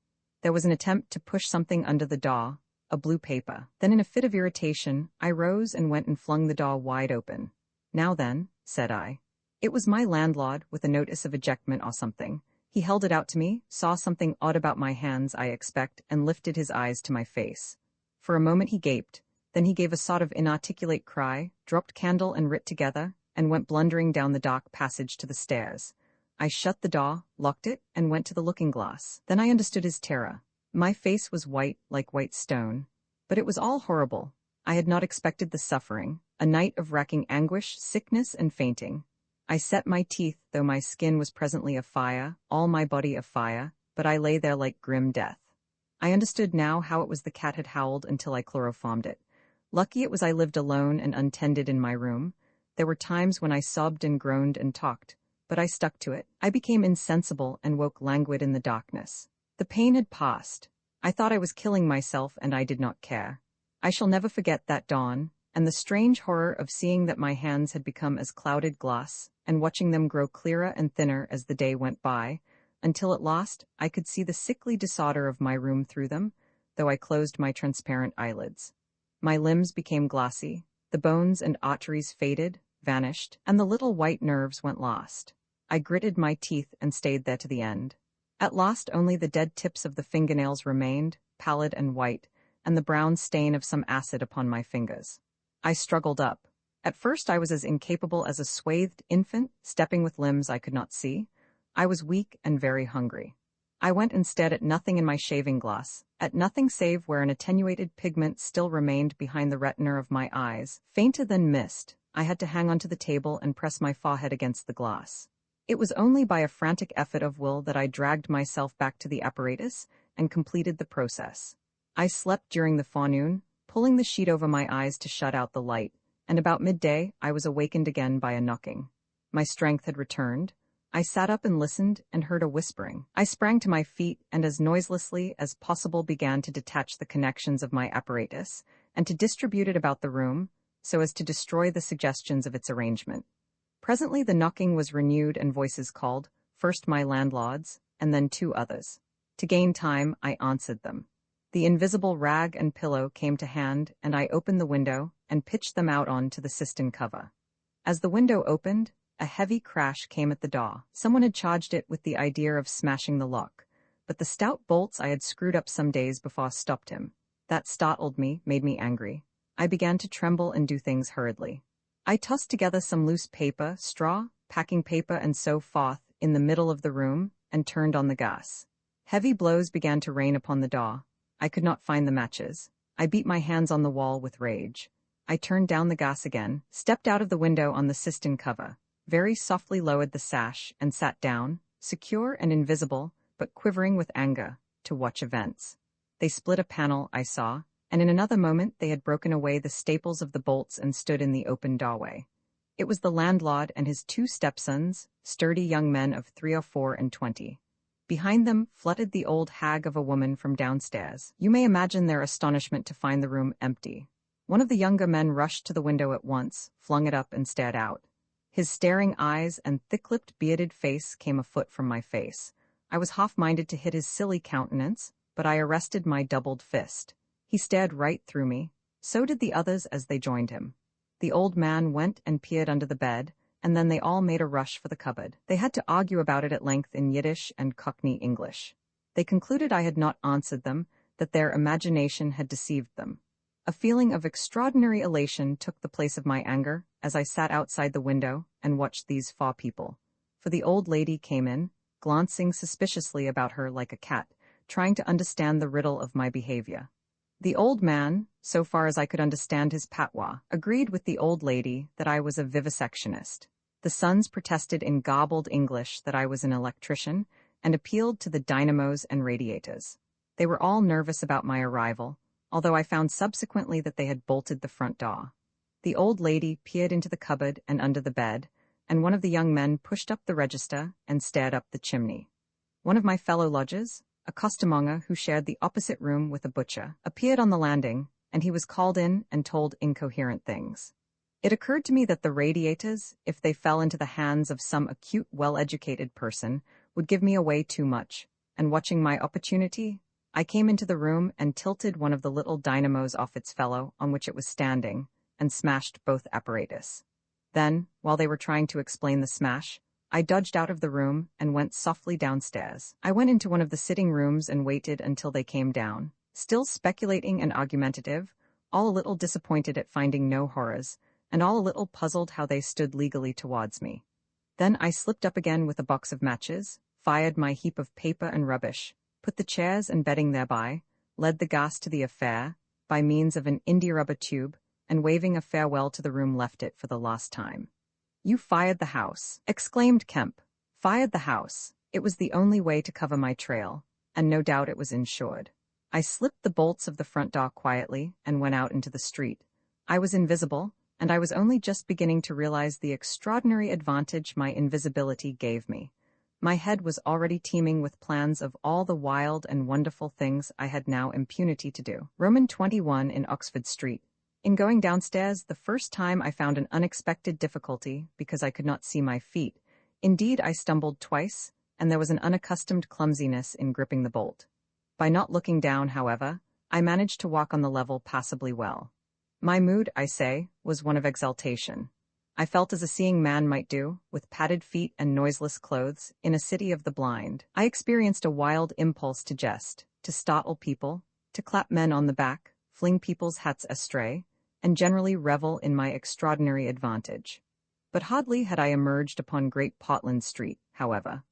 There was an attempt to push something under the door, a blue paper. Then in a fit of irritation, I rose and went and flung the door wide open. Now then, said I. It was my landlord, with a notice of ejectment or something. He held it out to me, saw something odd about my hands, I expect, and lifted his eyes to my face. For a moment he gaped, then he gave a sort of inarticulate cry, dropped candle and writ together, and went blundering down the dark passage to the stairs. I shut the door, locked it, and went to the looking-glass. Then I understood his terror. My face was white, like white stone. But it was all horrible. I had not expected the suffering, a night of racking anguish, sickness, and fainting. I set my teeth, though my skin was presently afire, all my body afire, but I lay there like grim death. I understood now how it was the cat had howled until I chloroformed it. Lucky it was I lived alone and untended in my room. There were times when I sobbed and groaned and talked, but I stuck to it. I became insensible and woke languid in the darkness. The pain had passed. I thought I was killing myself, and I did not care. I shall never forget that dawn, and the strange horror of seeing that my hands had become as clouded glass, and watching them grow clearer and thinner as the day went by, until at last I could see the sickly disorder of my room through them, though I closed my transparent eyelids. My limbs became glossy, the bones and arteries faded, vanished, and the little white nerves went lost. I gritted my teeth and stayed there to the end. At last only the dead tips of the fingernails remained, pallid and white, and the brown stain of some acid upon my fingers. I struggled up. At first I was as incapable as a swathed infant, stepping with limbs I could not see. I was weak and very hungry. I went and stared at nothing in my shaving glass, at nothing save where an attenuated pigment still remained behind the retina of my eyes, fainter than mist. I had to hang onto the table and press my forehead against the glass. It was only by a frantic effort of will that I dragged myself back to the apparatus and completed the process. I slept during the forenoon, pulling the sheet over my eyes to shut out the light, and about midday I was awakened again by a knocking. My strength had returned. I sat up and listened and heard a whispering. I sprang to my feet and as noiselessly as possible began to detach the connections of my apparatus and to distribute it about the room so as to destroy the suggestions of its arrangement. Presently the knocking was renewed and voices called, first my landlord's, and then two others. To gain time, I answered them. The invisible rag and pillow came to hand, and I opened the window and pitched them out on to the cistern cover. As the window opened, a heavy crash came at the door. Someone had charged it with the idea of smashing the lock, but the stout bolts I had screwed up some days before stopped him. That startled me, made me angry. I began to tremble and do things hurriedly. I tossed together some loose paper, straw, packing paper, and so forth in the middle of the room and turned on the gas. Heavy blows began to rain upon the door. I could not find the matches. I beat my hands on the wall with rage. I turned down the gas again, stepped out of the window on the cistern cover, very softly lowered the sash, and sat down, secure and invisible, but quivering with anger, to watch events. They split a panel, I saw, and in another moment they had broken away the staples of the bolts and stood in the open doorway. It was the landlord and his two stepsons, sturdy young men of 23 or 24. Behind them fluttered the old hag of a woman from downstairs. You may imagine their astonishment to find the room empty. One of the younger men rushed to the window at once, flung it up, and stared out. His staring eyes and thick-lipped, bearded face came a foot from my face. I was half-minded to hit his silly countenance, but I arrested my doubled fist. He stared right through me. So did the others as they joined him. The old man went and peered under the bed, and then they all made a rush for the cupboard. They had to argue about it at length in Yiddish and Cockney English. They concluded I had not answered them, that their imagination had deceived them. A feeling of extraordinary elation took the place of my anger as I sat outside the window and watched these four people. For the old lady came in, glancing suspiciously about her like a cat, trying to understand the riddle of my behavior. The old man, so far as I could understand his patois, agreed with the old lady that I was a vivisectionist. The sons protested in garbled English that I was an electrician and appealed to the dynamos and radiators. They were all nervous about my arrival, although I found subsequently that they had bolted the front door. The old lady peered into the cupboard and under the bed, and one of the young men pushed up the register and stared up the chimney. One of my fellow lodgers, a costermonger who shared the opposite room with a butcher, appeared on the landing, and he was called in and told incoherent things. It occurred to me that the radiators, if they fell into the hands of some acute, well-educated person, would give me away too much, and watching my opportunity, I came into the room and tilted one of the little dynamos off its fellow on which it was standing, and smashed both apparatus. Then, while they were trying to explain the smash, I dodged out of the room and went softly downstairs. I went into one of the sitting rooms and waited until they came down, still speculating and argumentative, all a little disappointed at finding no horrors, and all a little puzzled how they stood legally towards me. Then I slipped up again with a box of matches, fired my heap of paper and rubbish, put the chairs and bedding thereby, led the gas to the affair, by means of an india-rubber tube, and waving a farewell to the room left it for the last time. "You fired the house," exclaimed Kemp. "Fired the house." It was the only way to cover my trail, and no doubt it was insured. I slipped the bolts of the front door quietly and went out into the street. I was invisible, and I was only just beginning to realize the extraordinary advantage my invisibility gave me. My head was already teeming with plans of all the wild and wonderful things I had now impunity to do. Roman 21 in Oxford Street. In going downstairs, the first time I found an unexpected difficulty because I could not see my feet. Indeed, I stumbled twice, and there was an unaccustomed clumsiness in gripping the bolt. By not looking down, however, I managed to walk on the level passably well. My mood, I say, was one of exaltation. I felt as a seeing man might do, with padded feet and noiseless clothes, in a city of the blind. I experienced a wild impulse to jest, to startle people, to clap men on the back, fling people's hats astray, and generally revel in my extraordinary advantage. But hardly had I emerged upon Great Portland Street, however.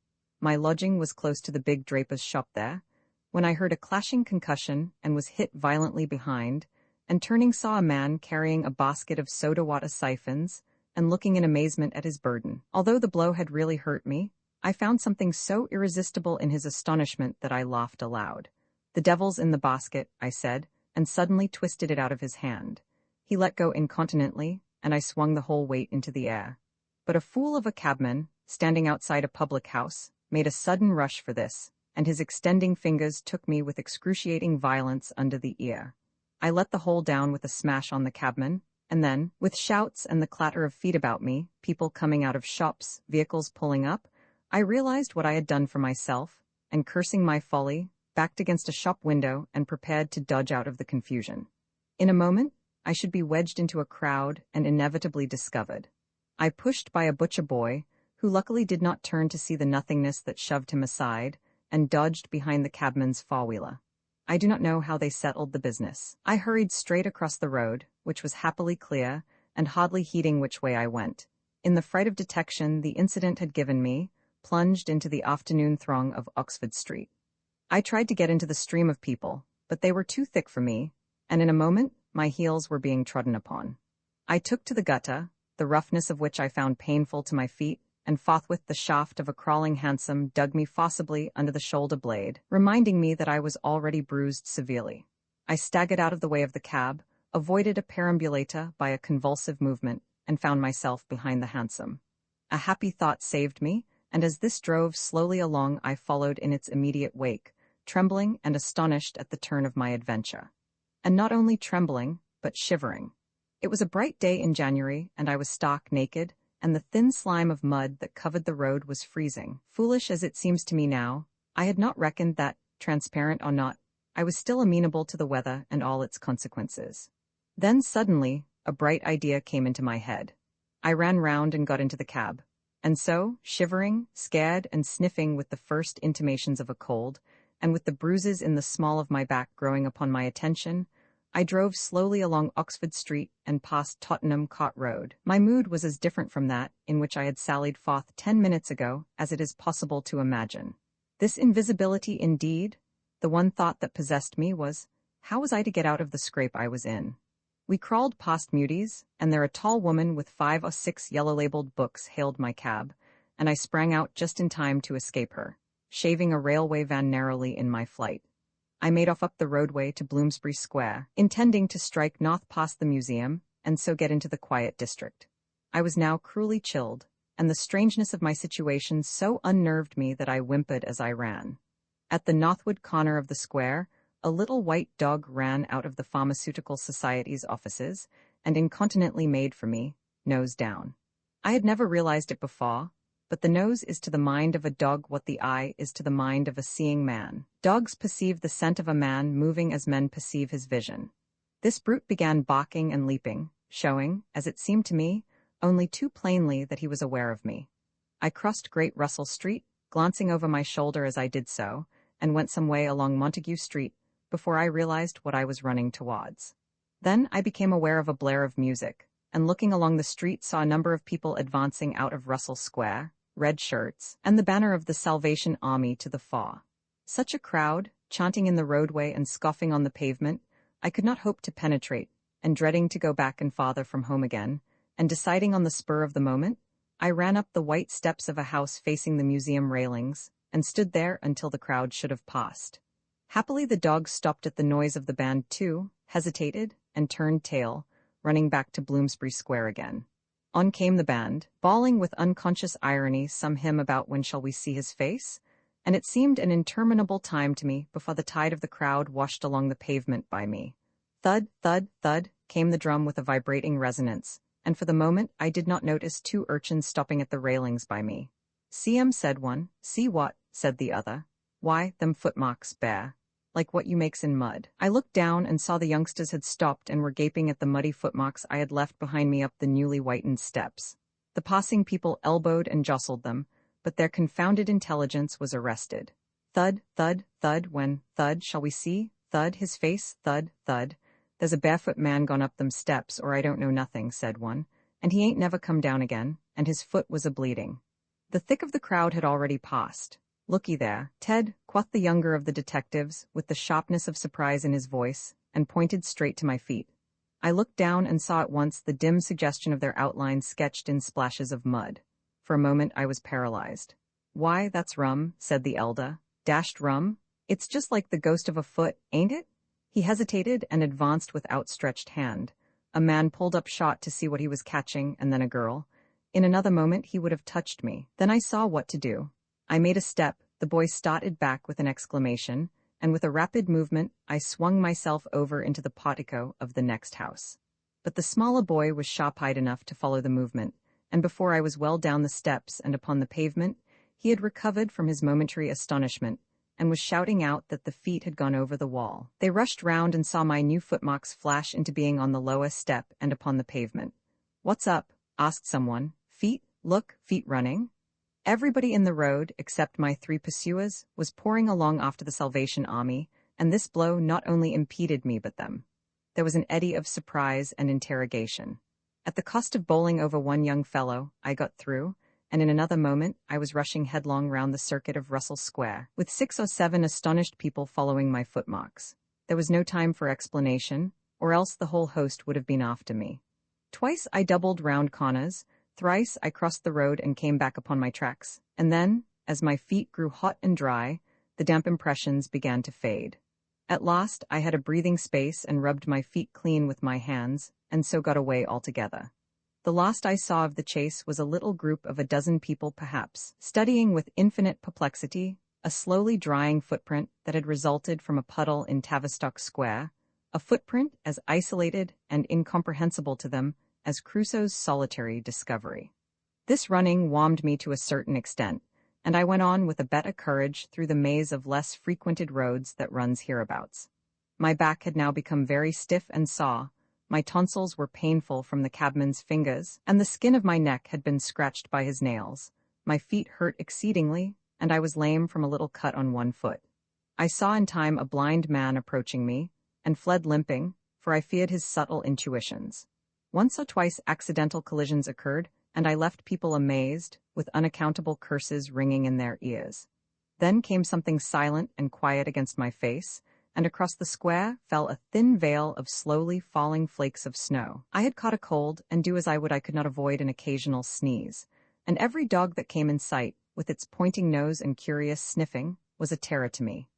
My lodging was close to the big draper's shop there, when I heard a clashing concussion and was hit violently behind, and turning saw a man carrying a basket of soda-water siphons and looking in amazement at his burden. Although the blow had really hurt me, I found something so irresistible in his astonishment that I laughed aloud. "The devil's in the basket," I said, and suddenly twisted it out of his hand. He let go incontinently, and I swung the whole weight into the air. But a fool of a cabman, standing outside a public house, made a sudden rush for this, and his extending fingers took me with excruciating violence under the ear. I let the hole down with a smash on the cabman, and then, with shouts and the clatter of feet about me, people coming out of shops, vehicles pulling up, I realized what I had done for myself, and cursing my folly, backed against a shop window and prepared to dodge out of the confusion. In a moment, I should be wedged into a crowd and inevitably discovered. I pushed by a butcher boy, who luckily did not turn to see the nothingness that shoved him aside, and dodged behind the cabman's four-wheeler. I do not know how they settled the business. I hurried straight across the road, which was happily clear, and hardly heeding which way I went. In the fright of detection the incident had given me, plunged into the afternoon throng of Oxford Street. I tried to get into the stream of people, but they were too thick for me, and in a moment my heels were being trodden upon. I took to the gutter, the roughness of which I found painful to my feet, and forthwith the shaft of a crawling hansom dug me forcibly under the shoulder blade, reminding me that I was already bruised severely. I staggered out of the way of the cab, avoided a perambulator by a convulsive movement, and found myself behind the hansom. A happy thought saved me, and as this drove slowly along I followed in its immediate wake, trembling and astonished at the turn of my adventure. And not only trembling, but shivering. It was a bright day in January, and I was stark naked, and the thin slime of mud that covered the road was freezing. Foolish as it seems to me now, I had not reckoned that, transparent or not, I was still amenable to the weather and all its consequences. Then suddenly, a bright idea came into my head. I ran round and got into the cab. And so, shivering, scared, and sniffing with the first intimations of a cold, and with the bruises in the small of my back growing upon my attention, I drove slowly along Oxford Street and past Tottenham Court Road. My mood was as different from that in which I had sallied forth 10 minutes ago as it is possible to imagine. This invisibility indeed, the one thought that possessed me was, how was I to get out of the scrape I was in? We crawled past Muties, and there a tall woman with 5 or 6 yellow-labeled books hailed my cab, and I sprang out just in time to escape her, shaving a railway van narrowly in my flight. I made off up the roadway to Bloomsbury Square, intending to strike north past the museum, and so get into the quiet district. I was now cruelly chilled, and the strangeness of my situation so unnerved me that I whimpered as I ran. At the northward corner of the square, a little white dog ran out of the Pharmaceutical Society's offices, and incontinently made for me, nose down. I had never realized it before, but the nose is to the mind of a dog what the eye is to the mind of a seeing man. Dogs perceive the scent of a man moving as men perceive his vision. This brute began barking and leaping, showing, as it seemed to me, only too plainly that he was aware of me. I crossed Great Russell Street, glancing over my shoulder as I did so, and went some way along Montague Street, before I realized what I was running towards. Then I became aware of a blare of music, and looking along the street saw a number of people advancing out of Russell Square, red shirts, and the banner of the Salvation Army to the fore. Such a crowd, chanting in the roadway and scoffing on the pavement, I could not hope to penetrate, and dreading to go back and farther from home again, and deciding on the spur of the moment, I ran up the white steps of a house facing the museum railings, and stood there until the crowd should have passed. Happily the dog stopped at the noise of the band too, hesitated, and turned tail, running back to Bloomsbury Square again. On came the band, bawling with unconscious irony some hymn about when shall we see his face, and it seemed an interminable time to me before the tide of the crowd washed along the pavement by me. Thud, thud, thud, came the drum with a vibrating resonance, and for the moment I did not notice 2 urchins stopping at the railings by me. "See 'em," said one. "See what?" said the other. "Why, them footmarks, bear. Like what you makes in mud." I looked down and saw the youngsters had stopped and were gaping at the muddy footmarks I had left behind me up the newly whitened steps. The passing people elbowed and jostled them, but their confounded intelligence was arrested. Thud, thud, thud, when, thud, shall we see, thud, his face, thud, thud. "There's a barefoot man gone up them steps, or I don't know nothing," said one, "and he ain't never come down again, and his foot was a-bleeding." The thick of the crowd had already passed. "Looky there, Ted," quoth the younger of the detectives, with the sharpness of surprise in his voice, and pointed straight to my feet. I looked down and saw at once the dim suggestion of their outlines sketched in splashes of mud. For a moment I was paralyzed. "Why, that's rum," said the elder. "Dashed rum. It's just like the ghost of a foot, ain't it?" He hesitated and advanced with outstretched hand. A man pulled up short to see what he was catching, and then a girl. In another moment he would have touched me. Then I saw what to do. I made a step, the boy started back with an exclamation, and with a rapid movement, I swung myself over into the portico of the next house. But the smaller boy was sharp-eyed enough to follow the movement, and before I was well down the steps and upon the pavement, he had recovered from his momentary astonishment, and was shouting out that the feet had gone over the wall. They rushed round and saw my new footmarks flash into being on the lower step and upon the pavement. "What's up?" asked someone. "Feet? Look, feet running." Everybody in the road, except my 3 pursuers, was pouring along after the Salvation Army, and this blow not only impeded me but them. There was an eddy of surprise and interrogation. At the cost of bowling over one young fellow, I got through, and in another moment I was rushing headlong round the circuit of Russell Square, with 6 or 7 astonished people following my footmarks. There was no time for explanation, or else the whole host would have been after me. Twice I doubled round corners, thrice I crossed the road and came back upon my tracks, and then, as my feet grew hot and dry, the damp impressions began to fade. At last I had a breathing space and rubbed my feet clean with my hands, and so got away altogether. The last I saw of the chase was a little group of a dozen people perhaps, studying with infinite perplexity a slowly drying footprint that had resulted from a puddle in Tavistock Square, a footprint as isolated and incomprehensible to them as Crusoe's solitary discovery. This running warmed me to a certain extent, and I went on with a better courage through the maze of less frequented roads that runs hereabouts. My back had now become very stiff and sore, my tonsils were painful from the cabman's fingers, and the skin of my neck had been scratched by his nails. My feet hurt exceedingly, and I was lame from a little cut on one foot. I saw in time a blind man approaching me, and fled limping, for I feared his subtle intuitions. Once or twice accidental collisions occurred, and I left people amazed, with unaccountable curses ringing in their ears. Then came something silent and quiet against my face, and across the square fell a thin veil of slowly falling flakes of snow. I had caught a cold, and do as I would I could not avoid an occasional sneeze, and every dog that came in sight, with its pointing nose and curious sniffing, was a terror to me.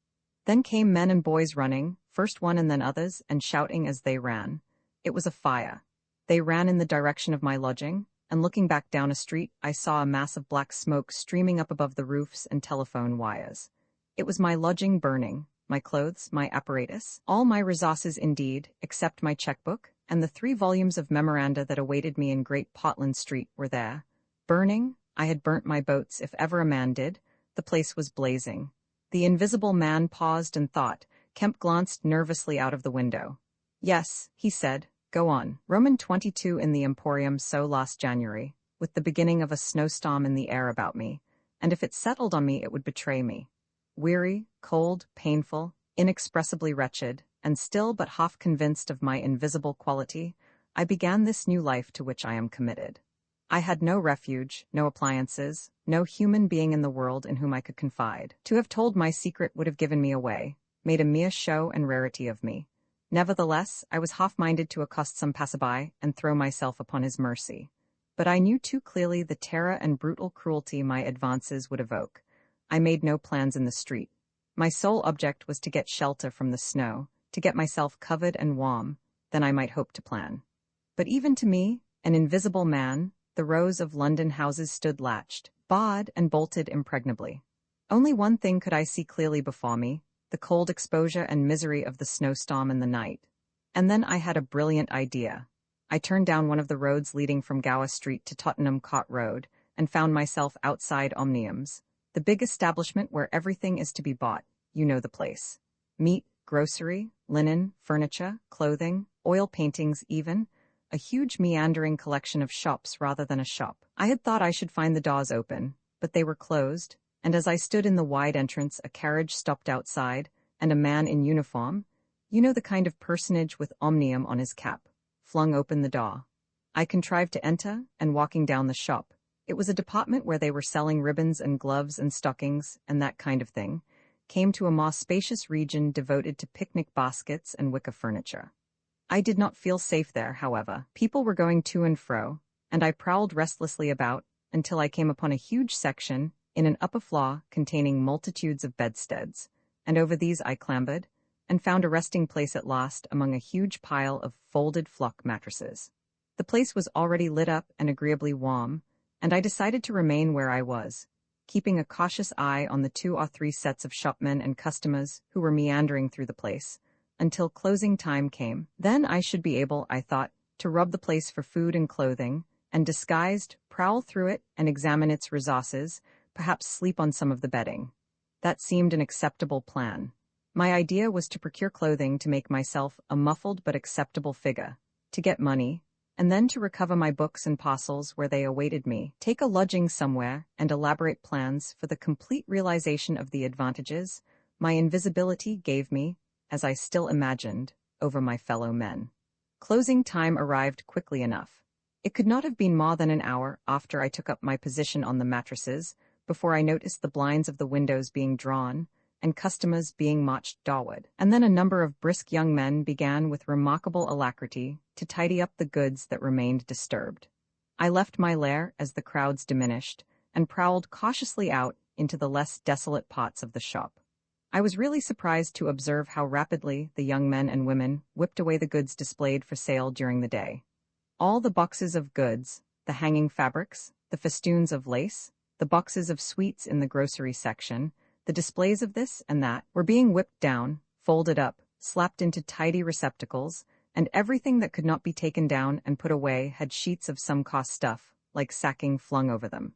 Then came men and boys running, first one and then others, and shouting as they ran. It was a fire. They ran in the direction of my lodging, and looking back down a street, I saw a mass of black smoke streaming up above the roofs and telephone wires. It was my lodging burning, my clothes, my apparatus, all my resources indeed, except my checkbook, and the 3 volumes of memoranda that awaited me in Great Portland Street were there. Burning, I had burnt my boats if ever a man did. The place was blazing. The invisible man paused and thought. Kemp glanced nervously out of the window. "Yes," he said, "go on. Roman 22 in the Emporium so last January, with the beginning of a snowstorm in the air about me, and if it settled on me it would betray me. Weary, cold, painful, inexpressibly wretched, and still but half convinced of my invisible quality, I began this new life to which I am committed. I had no refuge, no appliances, no human being in the world in whom I could confide. To have told my secret would have given me away, made a mere show and rarity of me. Nevertheless, I was half-minded to accost some passerby and throw myself upon his mercy. But I knew too clearly the terror and brutal cruelty my advances would evoke. I made no plans in the street. My sole object was to get shelter from the snow, to get myself covered and warm, then I might hope to plan. But even to me, an invisible man, the rows of London houses stood latched, barred, and bolted impregnably. Only one thing could I see clearly before me, the cold exposure and misery of the snowstorm and the night. And then I had a brilliant idea. I turned down one of the roads leading from Gower Street to Tottenham Court Road, and found myself outside Omnium's, the big establishment where everything is to be bought. You know the place. Meat, grocery, linen, furniture, clothing, oil paintings even, a huge meandering collection of shops rather than a shop. I had thought I should find the doors open, but they were closed, and as I stood in the wide entrance a carriage stopped outside, and a man in uniform, you know the kind of personage with Omnium on his cap, flung open the door. I contrived to enter, and walking down the shop, it was a department where they were selling ribbons and gloves and stockings and that kind of thing, came to a more spacious region devoted to picnic baskets and wicker furniture. I did not feel safe there, however. People were going to and fro, and I prowled restlessly about until I came upon a huge section in an upper floor containing multitudes of bedsteads, and over these I clambered, and found a resting place at last among a huge pile of folded flock mattresses. The place was already lit up and agreeably warm, and I decided to remain where I was, keeping a cautious eye on the 2 or 3 sets of shopmen and customers who were meandering through the place, until closing time came. Then I should be able, I thought, to rub the place for food and clothing, and disguised, prowl through it and examine its resources, perhaps sleep on some of the bedding. That seemed an acceptable plan. My idea was to procure clothing to make myself a muffled but acceptable figure, to get money, and then to recover my books and parcels where they awaited me, take a lodging somewhere, and elaborate plans for the complete realization of the advantages my invisibility gave me, as I still imagined, over my fellow men. Closing time arrived quickly enough. It could not have been more than an hour after I took up my position on the mattresses before I noticed the blinds of the windows being drawn and customers being marched doorward. And then a number of brisk young men began with remarkable alacrity to tidy up the goods that remained disturbed. I left my lair as the crowds diminished and prowled cautiously out into the less desolate parts of the shop. I was really surprised to observe how rapidly the young men and women whipped away the goods displayed for sale during the day. All the boxes of goods, the hanging fabrics, the festoons of lace, the boxes of sweets in the grocery section, the displays of this and that, were being whipped down, folded up, slapped into tidy receptacles, and everything that could not be taken down and put away had sheets of some cost stuff, like sacking, flung over them.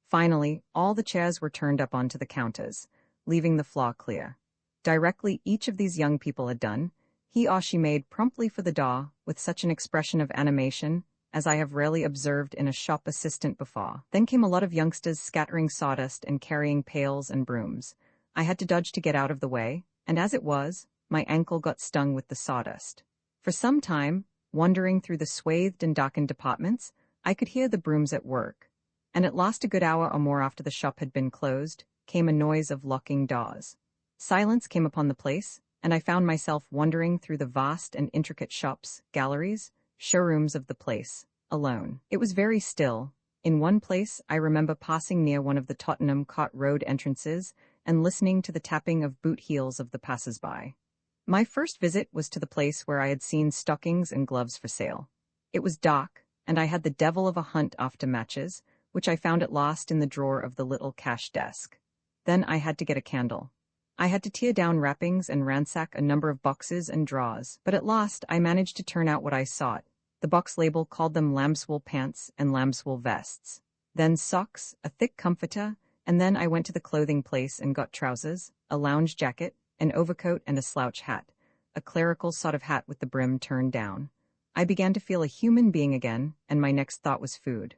Finally, all the chairs were turned up onto the counters, leaving the floor clear. Directly each of these young people had done, he or she made promptly for the door with such an expression of animation as I have rarely observed in a shop assistant before. Then came a lot of youngsters scattering sawdust and carrying pails and brooms. I had to dodge to get out of the way, and as it was, my ankle got stung with the sawdust. For some time, wandering through the swathed and darkened departments, I could hear the brooms at work, and at last, a good hour or more after the shop had been closed, came a noise of locking doors. Silence came upon the place, and I found myself wandering through the vast and intricate shops, galleries, showrooms of the place, alone. It was very still. In one place, I remember passing near one of the Tottenham Court Road entrances and listening to the tapping of boot heels of the passers-by. My first visit was to the place where I had seen stockings and gloves for sale. It was dark, and I had the devil of a hunt after matches, which I found at last in the drawer of the little cash desk. Then I had to get a candle. I had to tear down wrappings and ransack a number of boxes and drawers, but at last I managed to turn out what I sought. The box label called them lambswool pants and lambswool vests. Then socks, a thick comforter, and then I went to the clothing place and got trousers, a lounge jacket, an overcoat and a slouch hat, a clerical sort of hat with the brim turned down. I began to feel a human being again, and my next thought was food.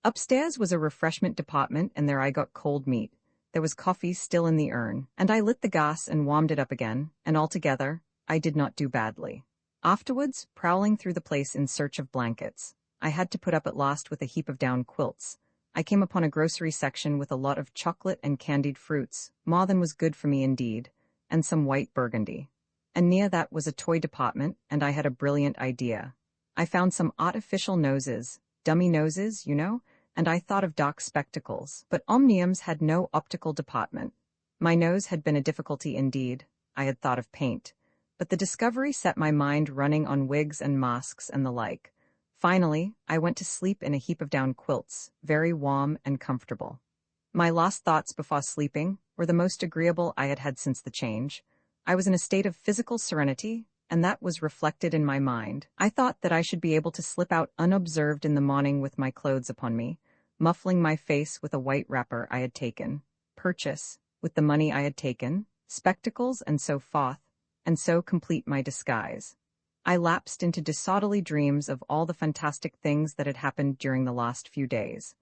Upstairs was a refreshment department, and there I got cold meat. There was coffee still in the urn, and I lit the gas and warmed it up again, and altogether, I did not do badly. Afterwards, prowling through the place in search of blankets, I had to put up at last with a heap of down quilts. I came upon a grocery section with a lot of chocolate and candied fruits, more than was good for me indeed, and some white burgundy. And near that was a toy department, and I had a brilliant idea. I found some artificial noses, dummy noses, you know, and I thought of dark spectacles, but Omniums had no optical department. My nose had been a difficulty indeed. I had thought of paint, but the discovery set my mind running on wigs and masks and the like. Finally, I went to sleep in a heap of down quilts, very warm and comfortable. My last thoughts before sleeping were the most agreeable I had had since the change. I was in a state of physical serenity, and that was reflected in my mind. I thought that I should be able to slip out unobserved in the morning with my clothes upon me, muffling my face with a white wrapper I had taken, purchase, with the money I had taken, spectacles and so forth, and so complete my disguise. I lapsed into disorderly dreams of all the fantastic things that had happened during the last few days.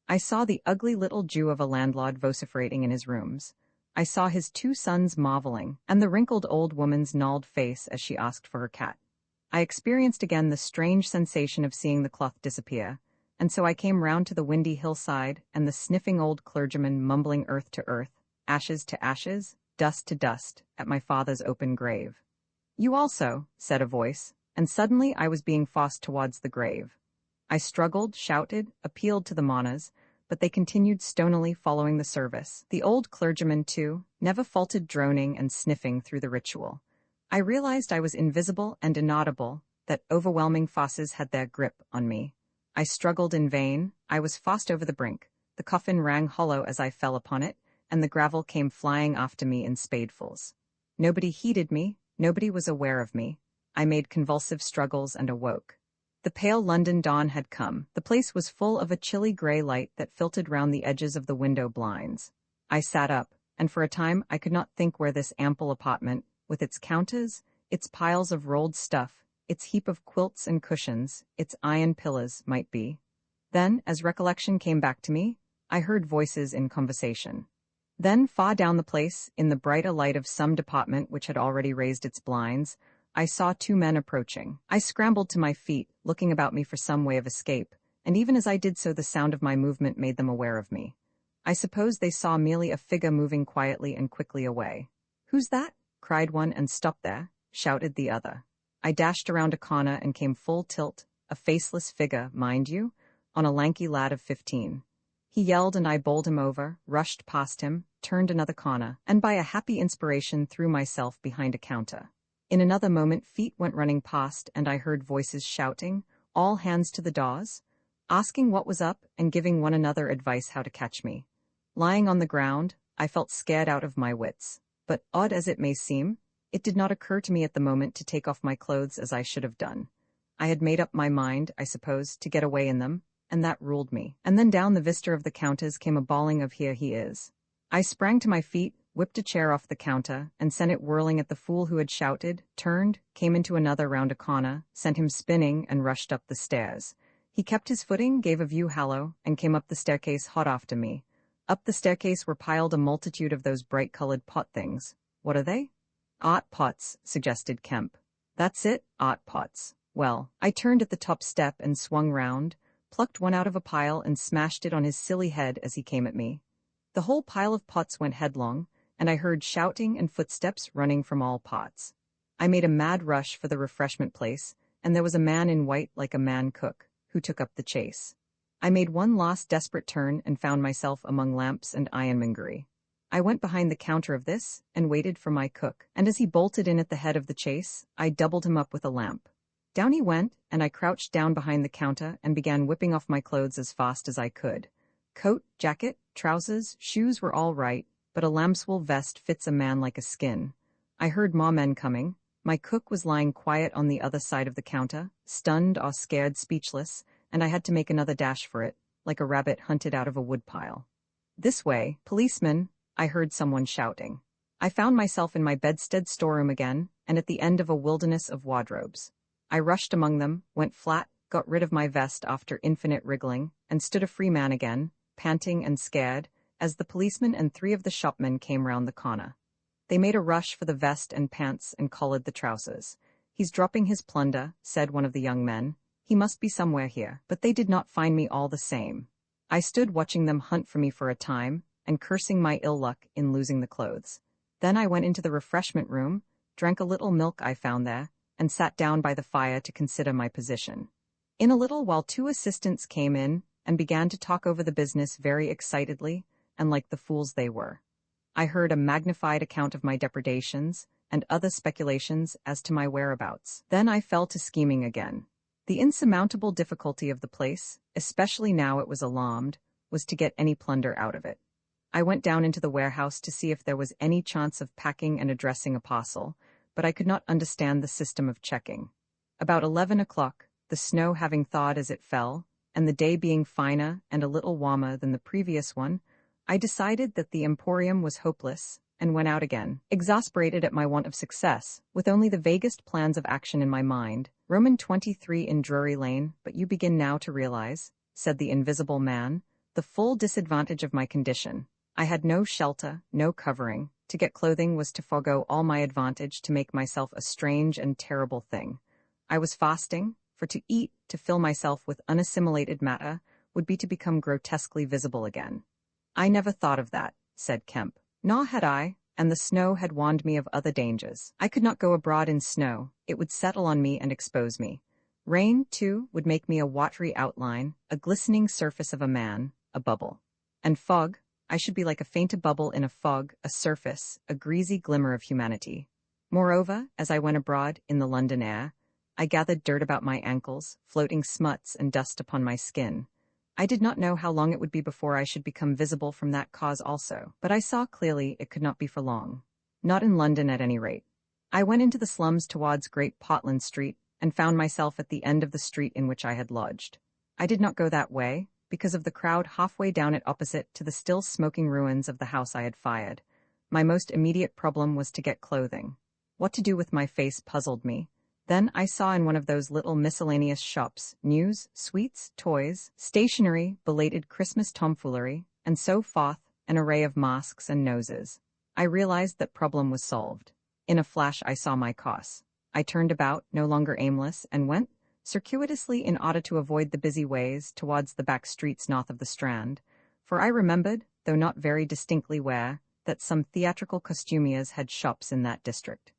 I saw the ugly little Jew of a landlord vociferating in his rooms. I saw his 2 sons marveling, and the wrinkled old woman's gnarled face as she asked for her cat. I experienced again the strange sensation of seeing the cloth disappear, and so I came round to the windy hillside and the sniffing old clergyman mumbling earth to earth, ashes to ashes, dust to dust, at my father's open grave. "You also," said a voice, and suddenly I was being forced towards the grave. I struggled, shouted, appealed to the mourners, but they continued stonily following the service. The old clergyman, too, never faltered droning and sniffing through the ritual. I realized I was invisible and inaudible, that overwhelming forces had their grip on me. I struggled in vain. I was fast over the brink. The coffin rang hollow as I fell upon it, and the gravel came flying after me in spadefuls. Nobody heeded me, nobody was aware of me. I made convulsive struggles and awoke. The pale London dawn had come. The place was full of a chilly grey light that filtered round the edges of the window blinds. I sat up, and for a time I could not think where this ample apartment, with its counters, its piles of rolled stuff, its heap of quilts and cushions, its iron pillars, might be. Then, as recollection came back to me, I heard voices in conversation. Then, far down the place, in the brighter light of some department which had already raised its blinds, I saw two men approaching. I scrambled to my feet, looking about me for some way of escape, and even as I did so the sound of my movement made them aware of me. I suppose they saw merely a figure moving quietly and quickly away. "Who's that?" cried one, and "Stop there," shouted the other. I dashed around a corner and came full tilt, a faceless figure, mind you, on a lanky lad of 15. He yelled and I bowled him over, rushed past him, turned another corner, and by a happy inspiration threw myself behind a counter. In another moment feet went running past and I heard voices shouting, "All hands to the doors," asking what was up and giving one another advice how to catch me. Lying on the ground, I felt scared out of my wits. But, odd as it may seem, it did not occur to me at the moment to take off my clothes as I should have done. I had made up my mind, I suppose, to get away in them, and that ruled me. And then down the vista of the counters came a bawling of "Here he is." I sprang to my feet, whipped a chair off the counter, and sent it whirling at the fool who had shouted, turned, came into another round a corner, sent him spinning, and rushed up the stairs. He kept his footing, gave a view hallow, and came up the staircase hot after me. Up the staircase were piled a multitude of those bright-colored pot things. What are they? Art pots, suggested Kemp. That's it, art pots. Well, I turned at the top step and swung round, plucked one out of a pile and smashed it on his silly head as he came at me. The whole pile of pots went headlong, and I heard shouting and footsteps running from all pots. I made a mad rush for the refreshment place, and there was a man in white like a man cook, who took up the chase. I made one last desperate turn and found myself among lamps and ironmongery. I went behind the counter of this, and waited for my cook, and as he bolted in at the head of the chase, I doubled him up with a lamp. Down he went, and I crouched down behind the counter and began whipping off my clothes as fast as I could. Coat, jacket, trousers, shoes were all right, but a lambswool vest fits a man like a skin. I heard more men coming. My cook was lying quiet on the other side of the counter, stunned or scared, speechless, and I had to make another dash for it, like a rabbit hunted out of a woodpile. "This way, policeman," I heard someone shouting. I found myself in my bedstead storeroom again, and at the end of a wilderness of wardrobes. I rushed among them, went flat, got rid of my vest after infinite wriggling, and stood a free man again, panting and scared, as the policeman and 3 of the shopmen came round the corner. They made a rush for the vest and pants and collared the trousers. "He's dropping his plunder," said one of the young men. "He must be somewhere here." But they did not find me all the same. I stood watching them hunt for me for a time, and cursing my ill luck in losing the clothes. Then I went into the refreshment room, drank a little milk I found there, and sat down by the fire to consider my position. In a little while 2 assistants came in and began to talk over the business very excitedly, and like the fools they were. I heard a magnified account of my depredations, and other speculations as to my whereabouts. Then I fell to scheming again. The insurmountable difficulty of the place, especially now it was alarmed, was to get any plunder out of it. I went down into the warehouse to see if there was any chance of packing and addressing a parcel, but I could not understand the system of checking. About 11 o'clock, the snow having thawed as it fell, and the day being finer and a little warmer than the previous one, I decided that the emporium was hopeless, and went out again, exasperated at my want of success, with only the vaguest plans of action in my mind. "Roman 23 in Drury Lane, but you begin now to realize," said the invisible man, "the full disadvantage of my condition. I had no shelter, no covering. To get clothing was to forego all my advantage to make myself a strange and terrible thing. I was fasting, for to eat, to fill myself with unassimilated matter, would be to become grotesquely visible again." "I never thought of that," said Kemp. "Nor had I, and the snow had warned me of other dangers. I could not go abroad in snow, it would settle on me and expose me. Rain, too, would make me a watery outline, a glistening surface of a man, a bubble. And fog, I should be like a fainted bubble in a fog, a surface, a greasy glimmer of humanity. Moreover, as I went abroad, in the London air, I gathered dirt about my ankles, floating smuts and dust upon my skin. I did not know how long it would be before I should become visible from that cause also, but I saw clearly it could not be for long. Not in London at any rate. I went into the slums towards Great Portland Street, and found myself at the end of the street in which I had lodged. I did not go that way, because of the crowd halfway down it opposite to the still smoking ruins of the house I had fired. My most immediate problem was to get clothing. What to do with my face puzzled me. Then I saw in one of those little miscellaneous shops news, sweets, toys, stationery, belated Christmas tomfoolery, and so forth, an array of masks and noses. I realized that problem was solved. In a flash I saw my cause. I turned about, no longer aimless, and went, circuitously in order to avoid the busy ways, towards the back streets north of the Strand, for I remembered, though not very distinctly where, that some theatrical costumiers had shops in that district.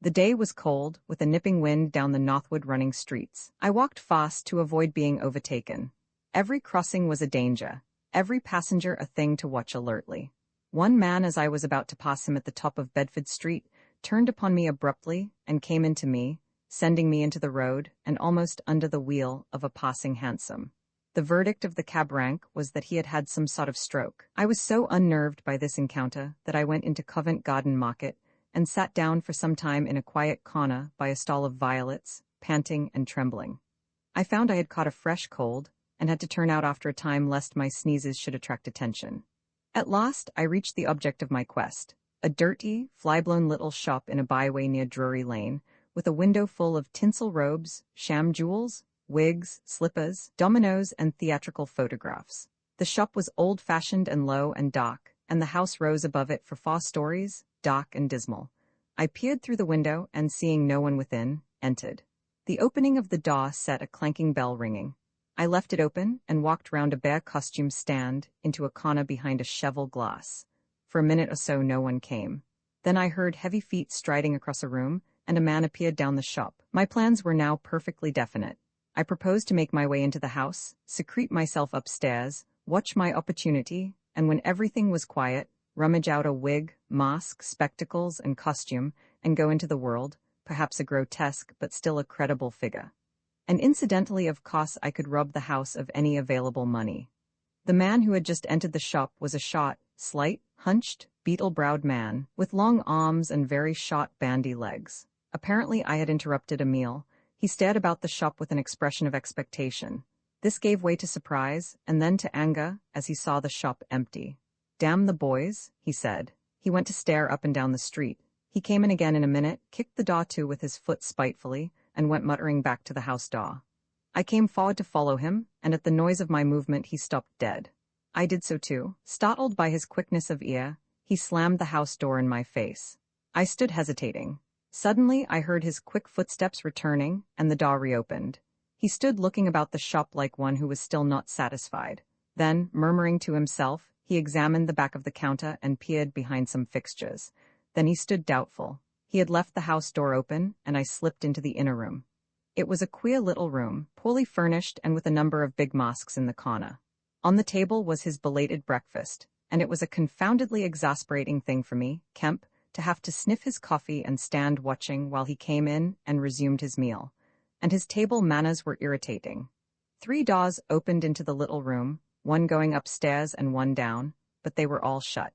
The day was cold, with a nipping wind down the northward running streets. I walked fast to avoid being overtaken. Every crossing was a danger, every passenger a thing to watch alertly. One man, as I was about to pass him at the top of Bedford Street, turned upon me abruptly and came into me, sending me into the road and almost under the wheel of a passing hansom. The verdict of the cab rank was that he had had some sort of stroke. I was so unnerved by this encounter that I went into Covent Garden Market and sat down for some time in a quiet corner by a stall of violets, panting and trembling. I found I had caught a fresh cold and had to turn out after a time lest my sneezes should attract attention. At last I reached the object of my quest, a dirty, fly-blown little shop in a byway near Drury Lane, with a window full of tinsel robes, sham jewels, wigs, slippers, dominoes, and theatrical photographs. The shop was old-fashioned and low and dark, and the house rose above it for 4 stories, dark and dismal. I peered through the window and, seeing no one within, entered. The opening of the door set a clanking bell ringing. I left it open and walked round a bare costume stand into a corner behind a cheval glass. For a minute or so no one came. Then I heard heavy feet striding across a room, and a man appeared down the shop. My plans were now perfectly definite. I proposed to make my way into the house, secrete myself upstairs, watch my opportunity, and when everything was quiet, rummage out a wig, mask, spectacles, and costume, and go into the world, perhaps a grotesque but still a credible figure. And incidentally, of course, I could rob the house of any available money. The man who had just entered the shop was a short, slight, hunched, beetle-browed man, with long arms and very short, bandy legs. Apparently I had interrupted a meal. He stared about the shop with an expression of expectation. This gave way to surprise, and then to anger, as he saw the shop empty. "Damn the boys," he said. He went to stare up and down the street. He came in again in a minute, kicked the door to with his foot spitefully, and went muttering back to the house door. I came forward to follow him, and at the noise of my movement he stopped dead. I did so too. Startled by his quickness of ear, he slammed the house door in my face. I stood hesitating. Suddenly I heard his quick footsteps returning, and the door reopened. He stood looking about the shop like one who was still not satisfied. Then, murmuring to himself, he examined the back of the counter and peered behind some fixtures. Then he stood doubtful. He had left the house door open, and I slipped into the inner room. It was a queer little room, poorly furnished and with a number of big masks in the corner. On the table was his belated breakfast, and it was a confoundedly exasperating thing for me, Kemp, to have to sniff his coffee and stand watching while he came in and resumed his meal. And his table manners were irritating. 3 doors opened into the little room, one going upstairs and one down, but they were all shut.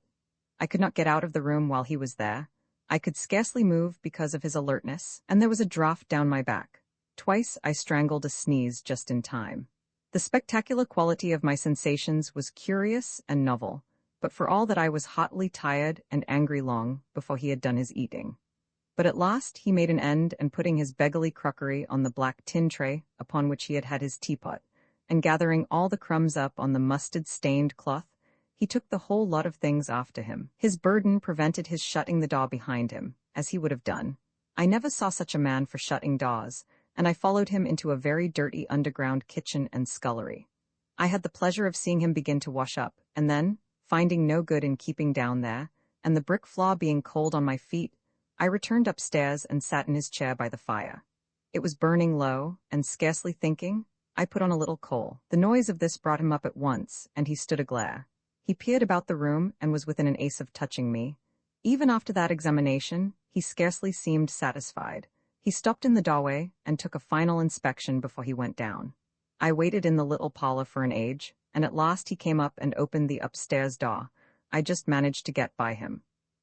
I could not get out of the room while he was there. I could scarcely move because of his alertness, and there was a draught down my back. Twice I strangled a sneeze just in time. The spectacular quality of my sensations was curious and novel, but for all that I was hotly tired and angry long before he had done his eating. But at last he made an end, and putting his beggarly crockery on the black tin tray upon which he had had his teapot, and gathering all the crumbs up on the mustard-stained cloth, he took the whole lot of things after him. His burden prevented his shutting the door behind him, as he would have done. I never saw such a man for shutting doors, and I followed him into a very dirty underground kitchen and scullery. I had the pleasure of seeing him begin to wash up, and then, finding no good in keeping down there, and the brick floor being cold on my feet, I returned upstairs and sat in his chair by the fire. It was burning low, and scarcely thinking, I put on a little coal. The noise of this brought him up at once, and he stood aglare. He peered about the room and was within an ace of touching me. Even after that examination, he scarcely seemed satisfied. He stopped in the doorway and took a final inspection before he went down. I waited in the little parlor for an age, and at last he came up and opened the upstairs door. I just managed to get by him.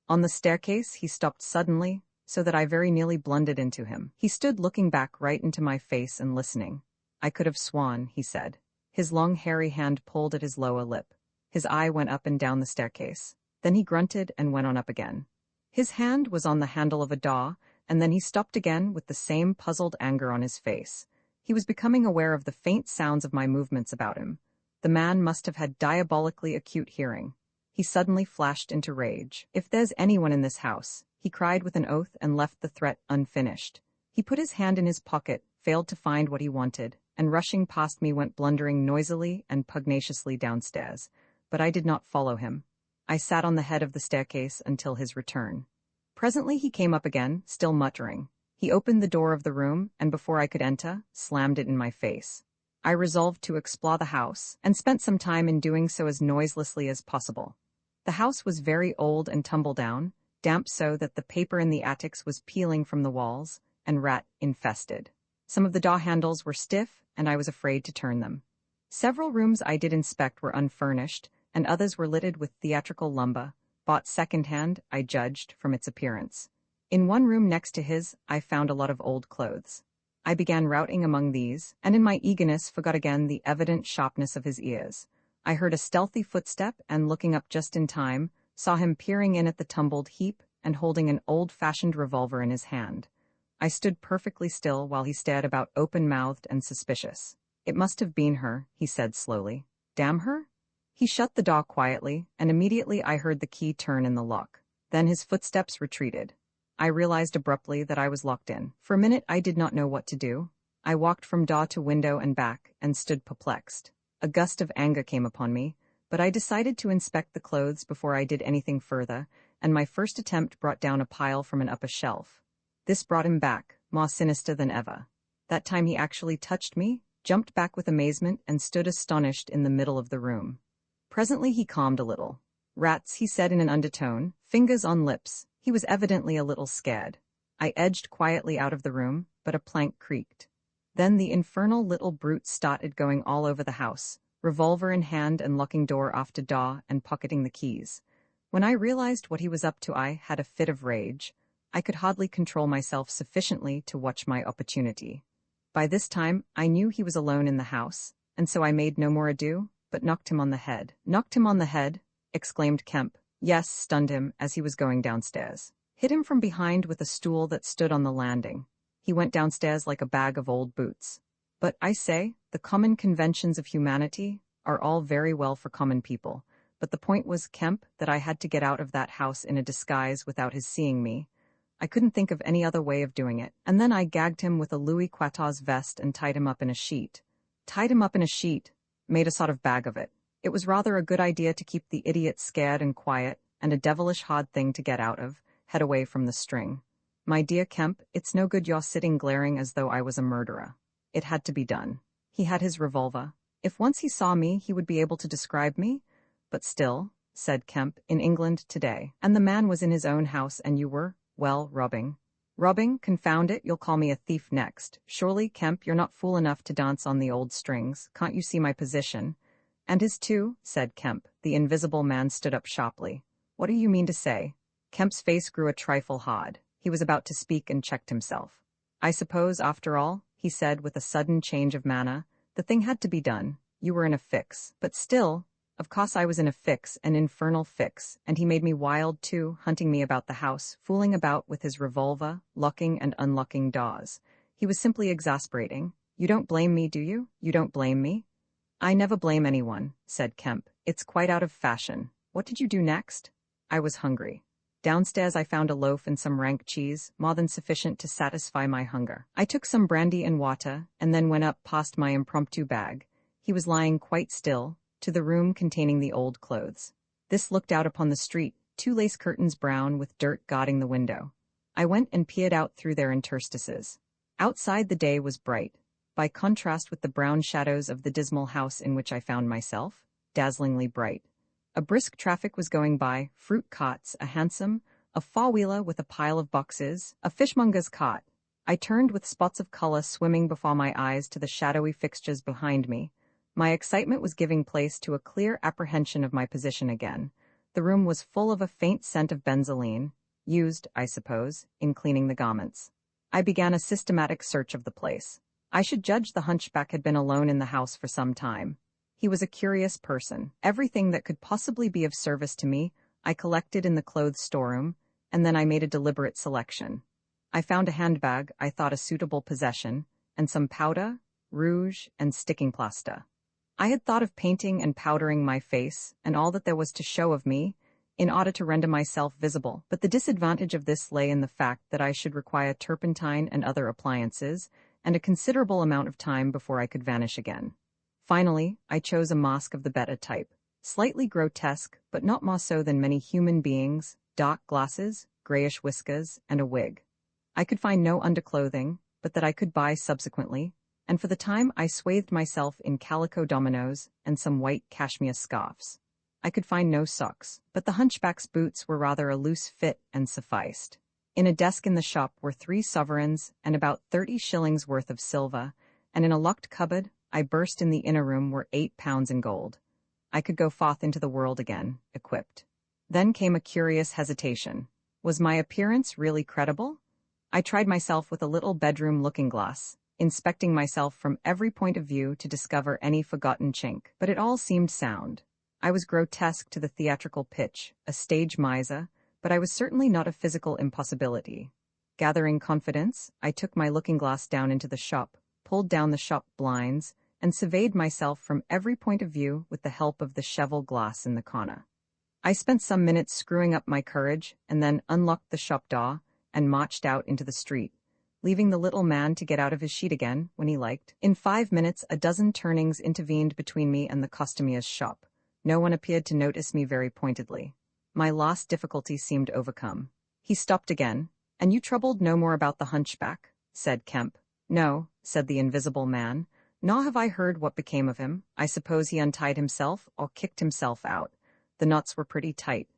On the staircase, he stopped suddenly, so that I very nearly blundered into him. He stood looking back right into my face and listening. I could have sworn, he said. His long hairy hand pulled at his lower lip. His eye went up and down the staircase. Then he grunted and went on up again. His hand was on the handle of a door, and then he stopped again with the same puzzled anger on his face. He was becoming aware of the faint sounds of my movements about him. The man must have had diabolically acute hearing. He suddenly flashed into rage. "If there's anyone in this house," he cried with an oath and left the threat unfinished. He put his hand in his pocket, failed to find what he wanted, and rushing past me went blundering noisily and pugnaciously downstairs. But I did not follow him. I sat on the head of the staircase until his return. Presently he came up again, still muttering. He opened the door of the room, and before I could enter, slammed it in my face. I resolved to explore the house, and spent some time in doing so as noiselessly as possible. The house was very old and tumble-down, damp so that the paper in the attics was peeling from the walls, and rat-infested. Some of the door handles were stiff, and I was afraid to turn them. Several rooms I did inspect were unfurnished, and others were littered with theatrical lumber, bought second-hand, I judged, from its appearance. In one room next to his, I found a lot of old clothes. I began routing among these, and in my eagerness forgot again the evident sharpness of his ears. I heard a stealthy footstep, and looking up just in time, saw him peering in at the tumbled heap and holding an old-fashioned revolver in his hand. I stood perfectly still while he stared about open-mouthed and suspicious. "It must have been her," he said slowly. "Damn her?" He shut the door quietly, and immediately I heard the key turn in the lock. Then his footsteps retreated. I realized abruptly that I was locked in. For a minute I did not know what to do. I walked from door to window and back, and stood perplexed. A gust of anger came upon me, but I decided to inspect the clothes before I did anything further, and my first attempt brought down a pile from an upper shelf. This brought him back, more sinister than ever. That time he actually touched me, jumped back with amazement, and stood astonished in the middle of the room. Presently he calmed a little. "Rats," he said in an undertone, fingers on lips. He was evidently a little scared. I edged quietly out of the room, but a plank creaked. Then the infernal little brute started going all over the house, revolver in hand and locking door after door and pocketing the keys. When I realized what he was up to, I had a fit of rage. I could hardly control myself sufficiently to watch my opportunity. By this time, I knew he was alone in the house, and so I made no more ado, but knocked him on the head. "Knocked him on the head?" exclaimed Kemp. "Yes," stunned him as he was going downstairs. Hit him from behind with a stool that stood on the landing. He went downstairs like a bag of old boots. But, I say, the common conventions of humanity are all very well for common people, but the point was, Kemp, that I had to get out of that house in a disguise without his seeing me. I couldn't think of any other way of doing it, and then I gagged him with a Louis XIV vest and tied him up in a sheet. Made a sort of bag of it. It was rather a good idea to keep the idiot scared and quiet, and a devilish hard thing to get out of, head away from the string. My dear Kemp, it's no good your sitting glaring as though I was a murderer. It had to be done. He had his revolver. If once he saw me, he would be able to describe me. But still, said Kemp, in England today, and the man was in his own house and you were, well, robbing. Robbing, confound it, you'll call me a thief next. Surely, Kemp, you're not fool enough to dance on the old strings. Can't you see my position? And his too, said Kemp. The invisible man stood up sharply. What do you mean to say? Kemp's face grew a trifle hard. He was about to speak and checked himself. I suppose, after all, he said with a sudden change of manner, the thing had to be done. You were in a fix. But still, of course I was in a fix, an infernal fix, and he made me wild too, hunting me about the house, fooling about with his revolver, locking and unlocking doors. He was simply exasperating. You don't blame me, do you? You don't blame me? I never blame anyone, said Kemp. It's quite out of fashion. What did you do next? I was hungry. Downstairs I found a loaf and some rank cheese, more than sufficient to satisfy my hunger. I took some brandy and water, and then went up past my impromptu bag. He was lying quite still, to the room containing the old clothes. This looked out upon the street, 2 lace curtains brown with dirt guarding the window. I went and peered out through their interstices. Outside the day was bright, by contrast with the brown shadows of the dismal house in which I found myself, dazzlingly bright. A brisk traffic was going by, fruit carts, a hansom, a four-wheeler with a pile of boxes, a fishmonger's cart. I turned with spots of color swimming before my eyes to the shadowy fixtures behind me. My excitement was giving place to a clear apprehension of my position again. The room was full of a faint scent of benzoline, used, I suppose, in cleaning the garments. I began a systematic search of the place. I should judge the hunchback had been alone in the house for some time. He was a curious person. Everything that could possibly be of service to me, I collected in the clothes storeroom, and then I made a deliberate selection. I found a handbag I thought a suitable possession, and some powder, rouge, and sticking plaster. I had thought of painting and powdering my face, and all that there was to show of me, in order to render myself visible, but the disadvantage of this lay in the fact that I should require turpentine and other appliances, and a considerable amount of time before I could vanish again. Finally, I chose a mask of the better type, slightly grotesque, but not more so than many human beings, dark glasses, grayish whiskers, and a wig. I could find no underclothing, but that I could buy subsequently, and for the time I swathed myself in calico dominoes and some white cashmere scarfs. I could find no socks, but the hunchback's boots were rather a loose fit and sufficed. In a desk in the shop were 3 sovereigns and about 30 shillings worth of silver, and in a locked cupboard I burst in the inner room were 8 pounds in gold. I could go forth into the world again, equipped. Then came a curious hesitation. Was my appearance really credible? I tried myself with a little bedroom looking-glass, inspecting myself from every point of view to discover any forgotten chink, but it all seemed sound. I was grotesque to the theatrical pitch, a stage miser, but I was certainly not a physical impossibility. Gathering confidence, I took my looking-glass down into the shop, pulled down the shop blinds, and surveyed myself from every point of view with the help of the cheval glass in the corner. I spent some minutes screwing up my courage, and then unlocked the shop door and marched out into the street, leaving the little man to get out of his sheet again when he liked. In 5 minutes, a dozen turnings intervened between me and the costumier's shop. No one appeared to notice me very pointedly. My last difficulty seemed overcome. He stopped again. "And you troubled no more about the hunchback?" said Kemp. "No," said the invisible man, "nor have I heard what became of him. I suppose he untied himself or kicked himself out. The knots were pretty tight."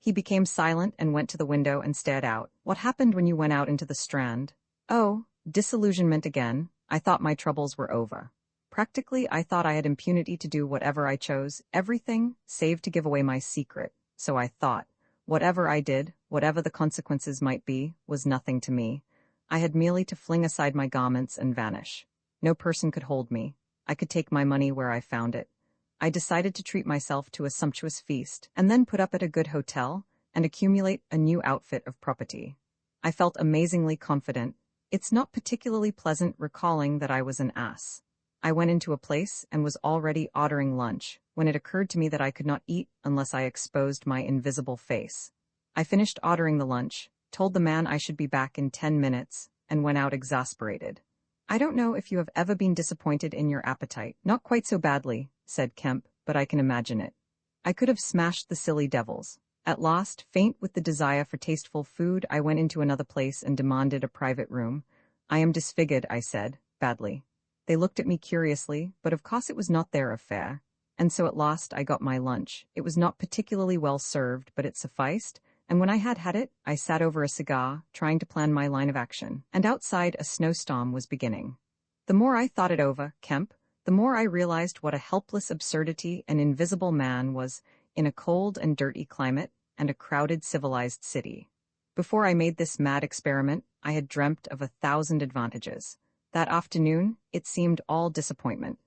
He became silent and went to the window and stared out. "What happened when you went out into the Strand?" "Oh, disillusionment again. I thought my troubles were over. Practically, I thought I had impunity to do whatever I chose, everything, save to give away my secret. So I thought, whatever I did, whatever the consequences might be, was nothing to me. I had merely to fling aside my garments and vanish. No person could hold me. I could take my money where I found it. I decided to treat myself to a sumptuous feast, and then put up at a good hotel, and accumulate a new outfit of property. I felt amazingly confident. It's not particularly pleasant recalling that I was an ass. I went into a place and was already ordering lunch, when it occurred to me that I could not eat unless I exposed my invisible face. I finished ordering the lunch, told the man I should be back in 10 minutes, and went out exasperated. "I don't know if you have ever been disappointed in your appetite." "Not quite so badly," said Kemp, "but I can imagine it. I could have smashed the silly devils." At last, faint with the desire for tasteful food, I went into another place and demanded a private room. "I am disfigured," I said, badly. They looked at me curiously, but of course it was not their affair. And so at last I got my lunch. It was not particularly well served, but it sufficed, and when I had it, I sat over a cigar, trying to plan my line of action. And outside, a snowstorm was beginning. The more I thought it over, Kemp, the more I realized what a helpless absurdity an invisible man was in a cold and dirty climate and a crowded civilized city. Before I made this mad experiment, I had dreamt of 1,000 advantages. That afternoon, it seemed all disappointment.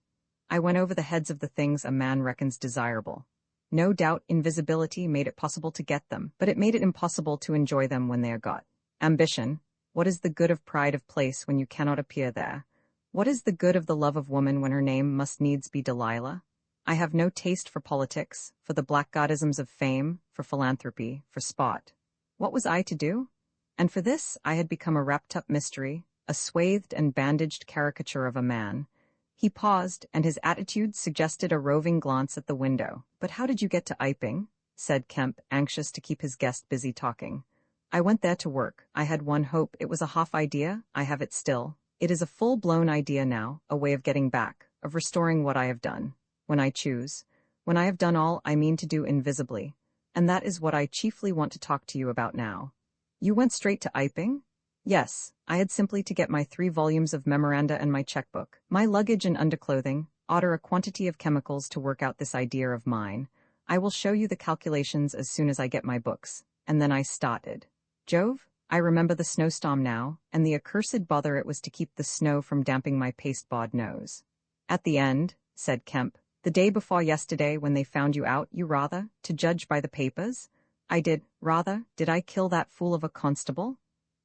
I went over the heads of the things a man reckons desirable. No doubt invisibility made it possible to get them, but it made it impossible to enjoy them when they are got. Ambition. What is the good of pride of place when you cannot appear there? What is the good of the love of woman when her name must needs be Delilah? I have no taste for politics, for the blackguardisms of fame, for philanthropy, for sport. What was I to do? And for this I had become a wrapped-up mystery, a swathed and bandaged caricature of a man. He paused, and his attitude suggested a roving glance at the window. "But how did you get to Iping?" said Kemp, anxious to keep his guest busy talking. "I went there to work. I had one hope. It was a half idea. I have it still. It is a full-blown idea now, a way of getting back, of restoring what I have done. When I choose. When I have done all I mean to do invisibly. And that is what I chiefly want to talk to you about now." "You went straight to Iping?" Yes, I had simply to get my 3 volumes of memoranda and my checkbook, my luggage and underclothing, order a quantity of chemicals to work out this idea of mine. I will show you the calculations as soon as I get my books. And then I started. Jove, I remember the snowstorm now, and the accursed bother it was to keep the snow from damping my pasteboard nose. At the end, said Kemp, the day before yesterday when they found you out, you rather, to judge by the papers? I did, rather, did I kill that fool of a constable?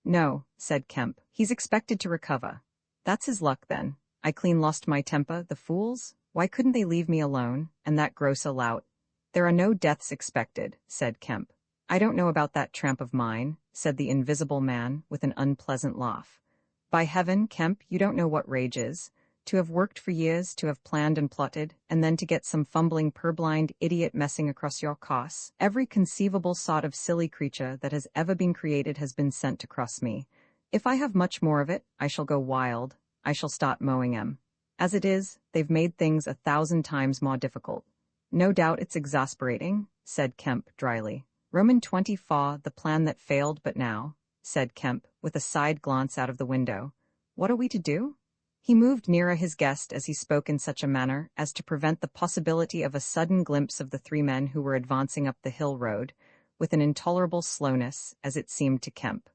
No, said Kemp, he's expected to recover. That's his luck then. I clean lost my temper, the fools. Why couldn't they leave me alone, and that grocer lout? There are no deaths expected, said Kemp. I don't know about that tramp of mine, said the invisible man, with an unpleasant laugh. By heaven, Kemp, you don't know what rage is. To have worked for years, to have planned and plotted, and then to get some fumbling purblind idiot messing across your costs. Every conceivable sort of silly creature that has ever been created has been sent across me. If I have much more of it, I shall go wild. I shall start mowing 'em. As it is, they've made things 1,000 times more difficult. No doubt it's exasperating, said Kemp dryly. Roman 24, the plan that failed but now, said Kemp, with a side glance out of the window. What are we to do? He moved nearer his guest as he spoke in such a manner as to prevent the possibility of a sudden glimpse of the 3 men who were advancing up the hill road, with an intolerable slowness, as it seemed to Kemp.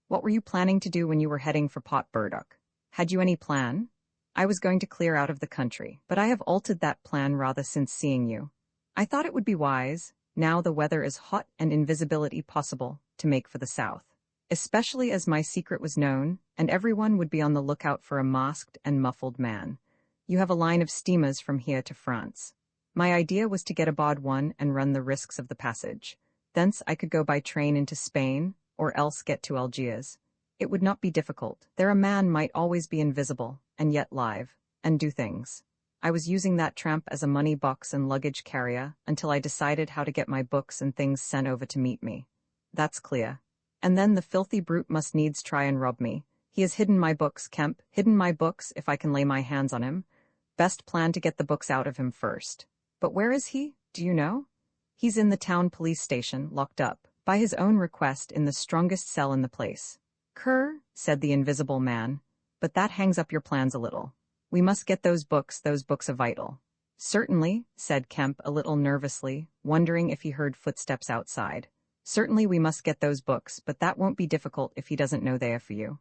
What were you planning to do when you were heading for Pot Burdock? Had you any plan? I was going to clear out of the country, but I have altered that plan rather since seeing you. I thought it would be wise, now the weather is hot and invisibility possible, to make for the south. Especially as my secret was known, and everyone would be on the lookout for a masked and muffled man. You have a line of steamers from here to France. My idea was to get aboard one and run the risks of the passage. Thence I could go by train into Spain, or else get to Algiers. It would not be difficult. There a man might always be invisible, and yet live, and do things. I was using that tramp as a money box and luggage carrier until I decided how to get my books and things sent over to meet me. That's clear. And then the filthy brute must needs try and rob me. He has hidden my books, Kemp, hidden my books if I can lay my hands on him. Best plan to get the books out of him first. But where is he, do you know? He's in the town police station, locked up, by his own request in the strongest cell in the place. Cur, said the invisible man, but that hangs up your plans a little. We must get those books are vital. Certainly, said Kemp a little nervously, wondering if he heard footsteps outside. Certainly we must get those books, but that won't be difficult if he doesn't know they are for you.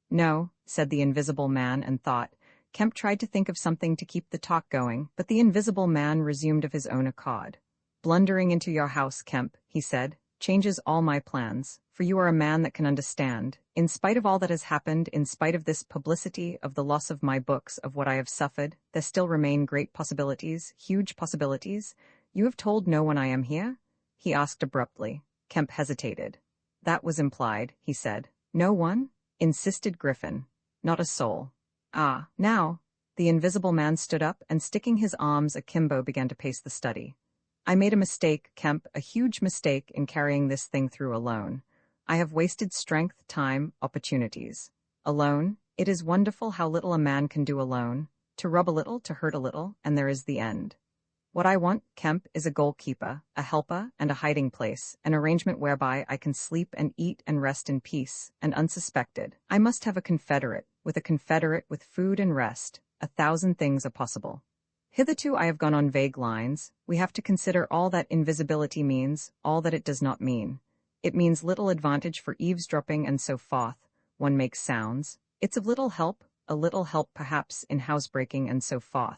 No, said the invisible man and thought. Kemp tried to think of something to keep the talk going, but the invisible man resumed of his own accord. Blundering into your house, Kemp, he said, changes all my plans, for you are a man that can understand. In spite of all that has happened, in spite of this publicity, of the loss of my books, of what I have suffered, there still remain great possibilities, huge possibilities. You have told no one I am here? He asked abruptly. Kemp hesitated. That was implied, he said. No one? Insisted Griffin. Not a soul. Ah, now. The invisible man stood up and sticking his arms akimbo began to pace the study. I made a mistake, Kemp, a huge mistake in carrying this thing through alone. I have wasted strength, time, opportunities. Alone, it is wonderful how little a man can do alone, to rub a little, to hurt a little, and there is the end. What I want, Kemp, is a goalkeeper, a helper, and a hiding place, an arrangement whereby I can sleep and eat and rest in peace, and unsuspected. I must have a confederate with food and rest. 1,000 things are possible. Hitherto I have gone on vague lines. We have to consider all that invisibility means, all that it does not mean. It means little advantage for eavesdropping and so forth. One makes sounds. It's of little help, a little help perhaps in housebreaking and so forth.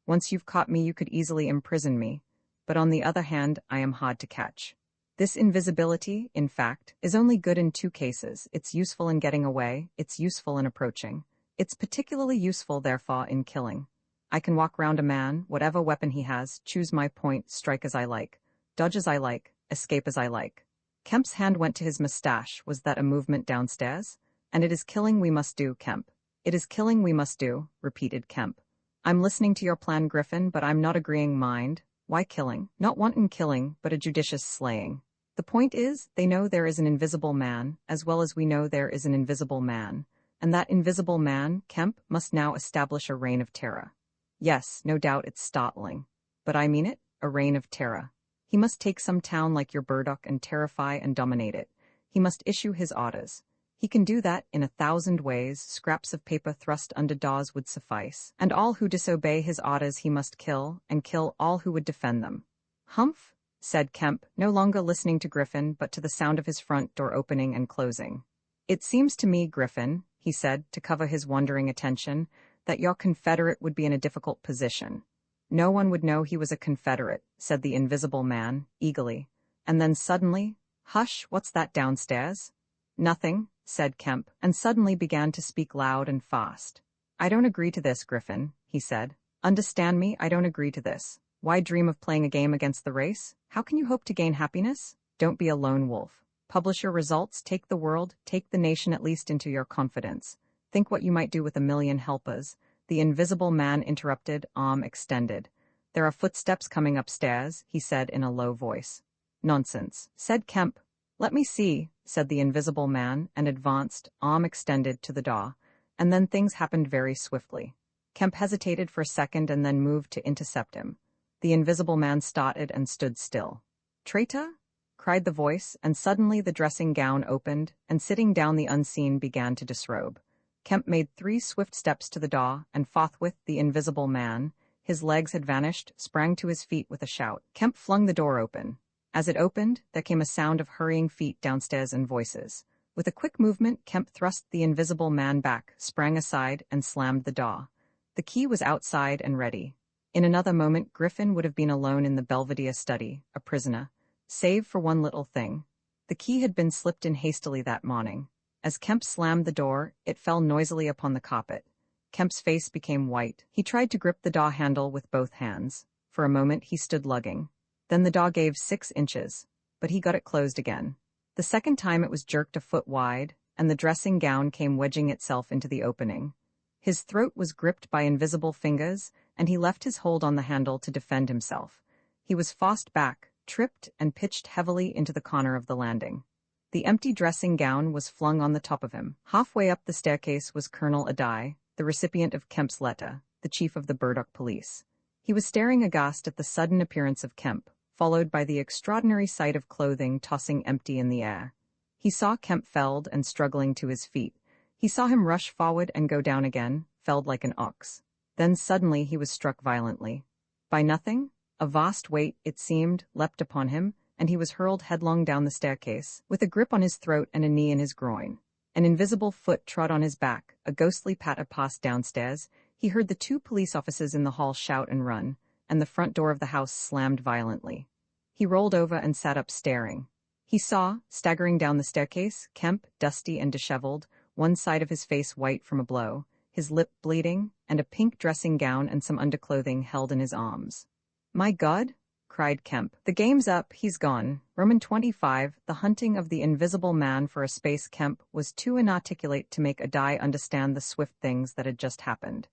Once you've caught me, you could easily imprison me. But on the other hand, I am hard to catch. This invisibility, in fact, is only good in 2 cases. It's useful in getting away, it's useful in approaching. It's particularly useful, therefore, in killing. I can walk round a man, whatever weapon he has, choose my point, strike as I like, dodge as I like, escape as I like. Kemp's hand went to his mustache. Was that a movement downstairs? And it is killing we must do, Kemp. It is killing we must do, repeated Kemp. I'm listening to your plan, Griffin, but I'm not agreeing, mind. Why killing? Not wanton killing, but a judicious slaying. The point is, they know there is an invisible man, as well as we know there is an invisible man. And that invisible man, Kemp, must now establish a reign of terror. Yes, no doubt it's startling. But I mean it, a reign of terror. He must take some town like your Burdock and terrify and dominate it. He must issue his orders. He can do that in 1,000 ways. Scraps of paper thrust under doors would suffice, and all who disobey his orders he must kill, and kill all who would defend them. Humph, said Kemp, no longer listening to Griffin but to the sound of his front door opening and closing. It seems to me, Griffin, he said, to cover his wandering attention, that your Confederate would be in a difficult position. No one would know he was a Confederate, said the Invisible Man, eagerly. And then suddenly, hush, what's that downstairs? Nothing, said Kemp, and suddenly began to speak loud and fast. I don't agree to this, Griffin, he said. Understand me, I don't agree to this. Why dream of playing a game against the race? How can you hope to gain happiness? Don't be a lone wolf. Publish your results, take the world, take the nation at least into your confidence. Think what you might do with 1,000,000 helpers. The Invisible Man interrupted, arm extended. There are footsteps coming upstairs, he said in a low voice. Nonsense, said Kemp. Let me see, said the Invisible Man, and advanced, arm extended, to the door. And then things happened very swiftly. Kemp hesitated for a second and then moved to intercept him. The Invisible Man started and stood still. Traitor? Cried the voice, and suddenly the dressing gown opened, and sitting down the unseen began to disrobe. Kemp made 3 swift steps to the door, and forthwith the Invisible Man, his legs had vanished, sprang to his feet with a shout. Kemp flung the door open. As it opened, there came a sound of hurrying feet downstairs and voices. With a quick movement, Kemp thrust the Invisible Man back, sprang aside, and slammed the door. The key was outside and ready. In another moment, Griffin would have been alone in the Belvedere study, a prisoner, save for one little thing. The key had been slipped in hastily that morning. As Kemp slammed the door, it fell noisily upon the carpet. Kemp's face became white. He tried to grip the door handle with both hands. For a moment he stood lugging. Then the door gave 6 inches, but he got it closed again. The second time it was jerked a foot wide, and the dressing gown came wedging itself into the opening. His throat was gripped by invisible fingers, and he left his hold on the handle to defend himself. He was forced back, tripped, and pitched heavily into the corner of the landing. The empty dressing gown was flung on the top of him. Halfway up the staircase was Colonel Adai, the recipient of Kemp's letter, the chief of the Burdock police. He was staring aghast at the sudden appearance of Kemp, followed by the extraordinary sight of clothing tossing empty in the air. He saw Kemp felled and struggling to his feet. He saw him rush forward and go down again, felled like an ox. Then suddenly he was struck violently. By nothing, a vast weight, it seemed, leapt upon him, and he was hurled headlong down the staircase, with a grip on his throat and a knee in his groin. An invisible foot trod on his back, a ghostly patter passed downstairs. He heard the 2 police officers in the hall shout and run, and the front door of the house slammed violently. He rolled over and sat up staring. He saw, staggering down the staircase, Kemp, dusty and disheveled, one side of his face white from a blow, his lip bleeding, and a pink dressing gown and some underclothing held in his arms. My God, cried Kemp. The game's up, he's gone. Roman 25, the hunting of the Invisible Man. For a space Kemp was too inarticulate to make Adai understand the swift things that had just happened.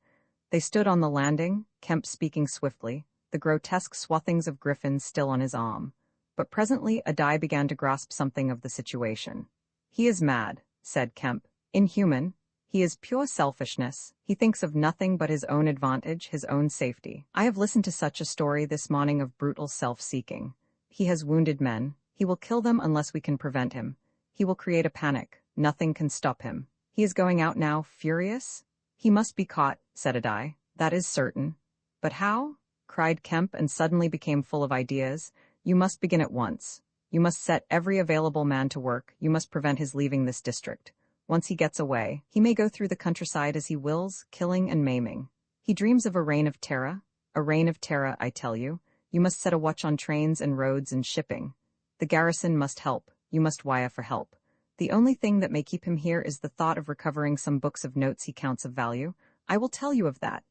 They stood on the landing, Kemp speaking swiftly, the grotesque swathings of Griffin still on his arm. But presently Adai began to grasp something of the situation. He is mad, said Kemp. Inhuman. He is pure selfishness. He thinks of nothing but his own advantage, his own safety. I have listened to such a story this morning of brutal self-seeking. He has wounded men. He will kill them unless we can prevent him. He will create a panic. Nothing can stop him. He is going out now, furious. He must be caught, said Adai. That is certain. But how? Cried Kemp, and suddenly became full of ideas. You must begin at once. You must set every available man to work. You must prevent his leaving this district. Once he gets away, he may go through the countryside as he wills, killing and maiming. He dreams of a reign of terror. A reign of terror, I tell you. You must set a watch on trains and roads and shipping. The garrison must help. You must wire for help. The only thing that may keep him here is the thought of recovering some books of notes he counts of value. I will tell you of that.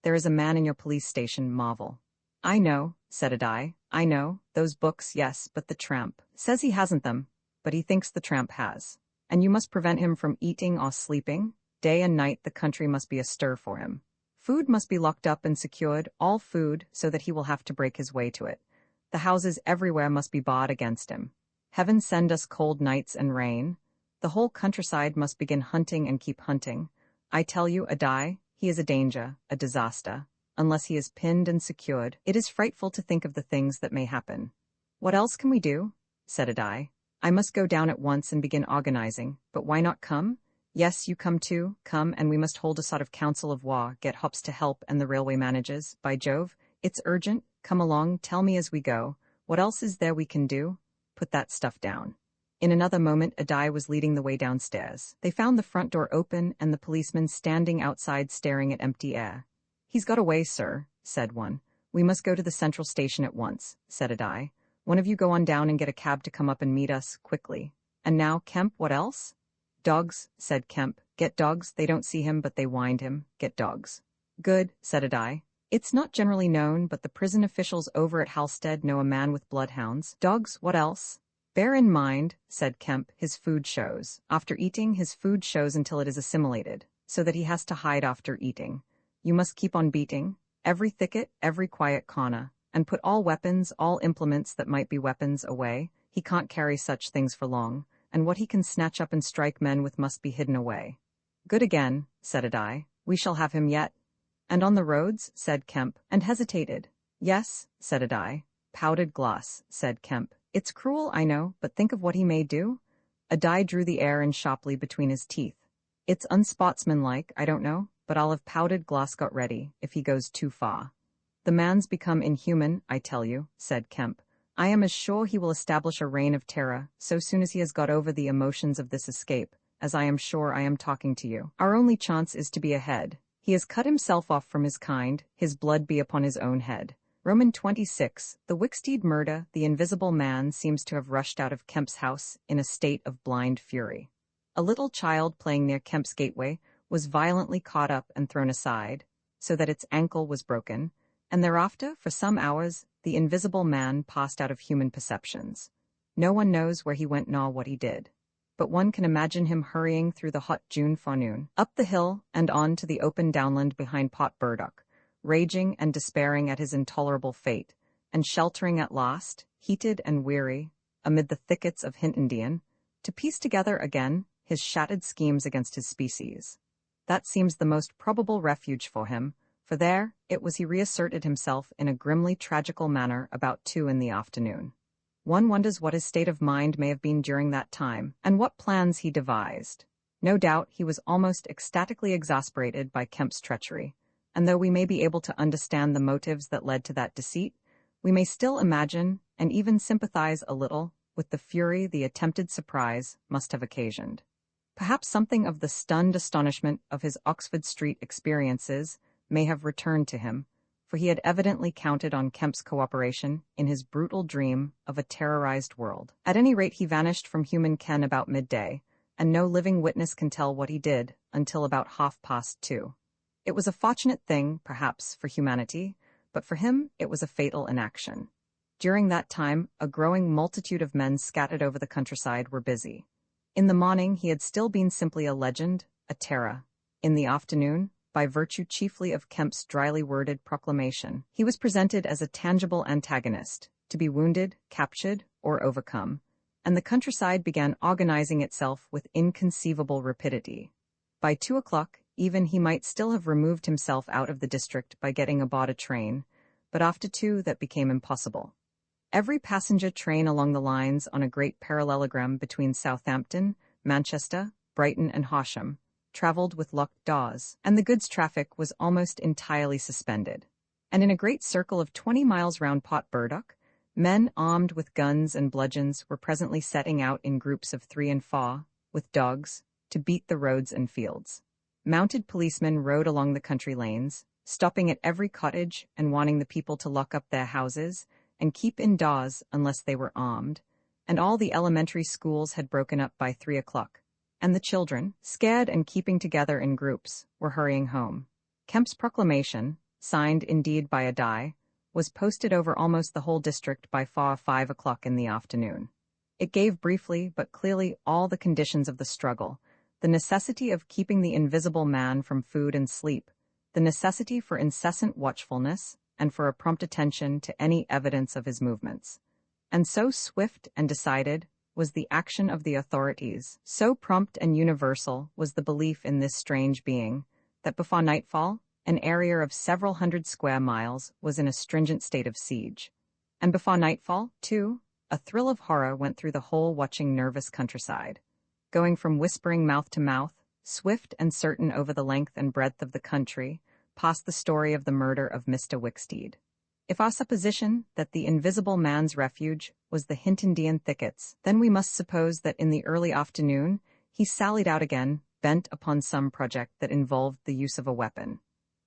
There is a man in your police station, Marvel. I know, said Adai. I know, those books, yes, but the tramp says he hasn't them, but he thinks the tramp has. And you must prevent him from eating or sleeping. Day and night the country must be astir for him. Food must be locked up and secured, all food, so that he will have to break his way to it. The houses everywhere must be barred against him. Heaven send us cold nights and rain. The whole countryside must begin hunting and keep hunting. I tell you, Adai, he is a danger, a disaster. Unless he is pinned and secured, it is frightful to think of the things that may happen. What else can we do? Said Adai. I must go down at once and begin organizing, but why not come? Yes, you come too, come, and we must hold a sort of council of war, get Hops to help and the railway managers. By Jove, it's urgent, come along, tell me as we go. What else is there we can do? Put that stuff down. In another moment, Adai was leading the way downstairs. They found the front door open and the policeman standing outside staring at empty air. He's got away, sir, said one. We must go to the central station at once, said Adai. One of you go on down and get a cab to come up and meet us, quickly. And now, Kemp, what else? Dogs, said Kemp. Get dogs, they don't see him but they wind him. Get dogs. Good, said Adai. It's not generally known, but the prison officials over at Halstead know a man with bloodhounds. Dogs, what else? Bear in mind, said Kemp, his food shows. After eating, his food shows until it is assimilated, so that he has to hide after eating. You must keep on beating, every thicket, every quiet corner, and put all weapons, all implements that might be weapons away. He can't carry such things for long, and what he can snatch up and strike men with must be hidden away. Good again, said Adai. We shall have him yet. And on the roads, said Kemp, and hesitated. Yes, said Adai. Powdered glass, said Kemp. It's cruel, I know, but think of what he may do. Adai drew the air in sharply between his teeth. It's unsportsmanlike, I don't know, but I'll have powdered glass got ready, if he goes too far. The man's become inhuman, I tell you, said Kemp. I am as sure he will establish a reign of terror, so soon as he has got over the emotions of this escape, as I am sure I am talking to you. Our only chance is to be ahead. He has cut himself off from his kind, his blood be upon his own head. Roman 26, the Wicksteed murder, the invisible man seems to have rushed out of Kemp's house in a state of blind fury. A little child playing near Kemp's gateway was violently caught up and thrown aside, so that its ankle was broken, and thereafter, for some hours, the invisible man passed out of human perceptions. No one knows where he went nor what he did, but one can imagine him hurrying through the hot June forenoon, up the hill and on to the open downland behind Pot Burdock, raging and despairing at his intolerable fate, and sheltering at last, heated and weary, amid the thickets of Hintondian, to piece together again his shattered schemes against his species. That seems the most probable refuge for him, for there it was he reasserted himself in a grimly tragical manner about 2 in the afternoon. One wonders what his state of mind may have been during that time, and what plans he devised. No doubt he was almost ecstatically exasperated by Kemp's treachery, and though we may be able to understand the motives that led to that deceit, we may still imagine, and even sympathize a little, with the fury the attempted surprise must have occasioned. Perhaps something of the stunned astonishment of his Oxford Street experiences may have returned to him, for he had evidently counted on Kemp's cooperation in his brutal dream of a terrorized world. At any rate, he vanished from human ken about midday, and no living witness can tell what he did until about 2:30. It was a fortunate thing, perhaps, for humanity, but for him it was a fatal inaction. During that time, a growing multitude of men scattered over the countryside were busy. In the morning he had still been simply a legend, a terror. In the afternoon, by virtue chiefly of Kemp's dryly worded proclamation, he was presented as a tangible antagonist, to be wounded, captured, or overcome, and the countryside began organizing itself with inconceivable rapidity. By 2 o'clock, even he might still have removed himself out of the district by getting aboard a train, but after 2 that became impossible. Every passenger train along the lines on a great parallelogram between Southampton, Manchester, Brighton and Horsham traveled with locked doors, and the goods traffic was almost entirely suspended. And in a great circle of 20 miles round Pot Burdock, men armed with guns and bludgeons were presently setting out in groups of 3 and 4, with dogs, to beat the roads and fields. Mounted policemen rode along the country lanes, stopping at every cottage and wanting the people to lock up their houses and keep indoors unless they were armed, and all the elementary schools had broken up by 3 o'clock, and the children, scared and keeping together in groups, were hurrying home. Kemp's proclamation, signed indeed by Adai, was posted over almost the whole district by 5 o'clock in the afternoon. It gave briefly but clearly all the conditions of the struggle: the necessity of keeping the invisible man from food and sleep, the necessity for incessant watchfulness, and for a prompt attention to any evidence of his movements. And so swift and decided was the action of the authorities, so prompt and universal was the belief in this strange being, that before nightfall, an area of several hundred square miles was in a stringent state of siege. And before nightfall, too, A thrill of horror went through the whole watching nervous countryside. Going from whispering mouth to mouth, swift and certain over the length and breadth of the country, passed the story of the murder of Mr. Wicksteed. If our supposition that the invisible man's refuge was the Hintondian thickets, then we must suppose that in the early afternoon he sallied out again, bent upon some project that involved the use of a weapon.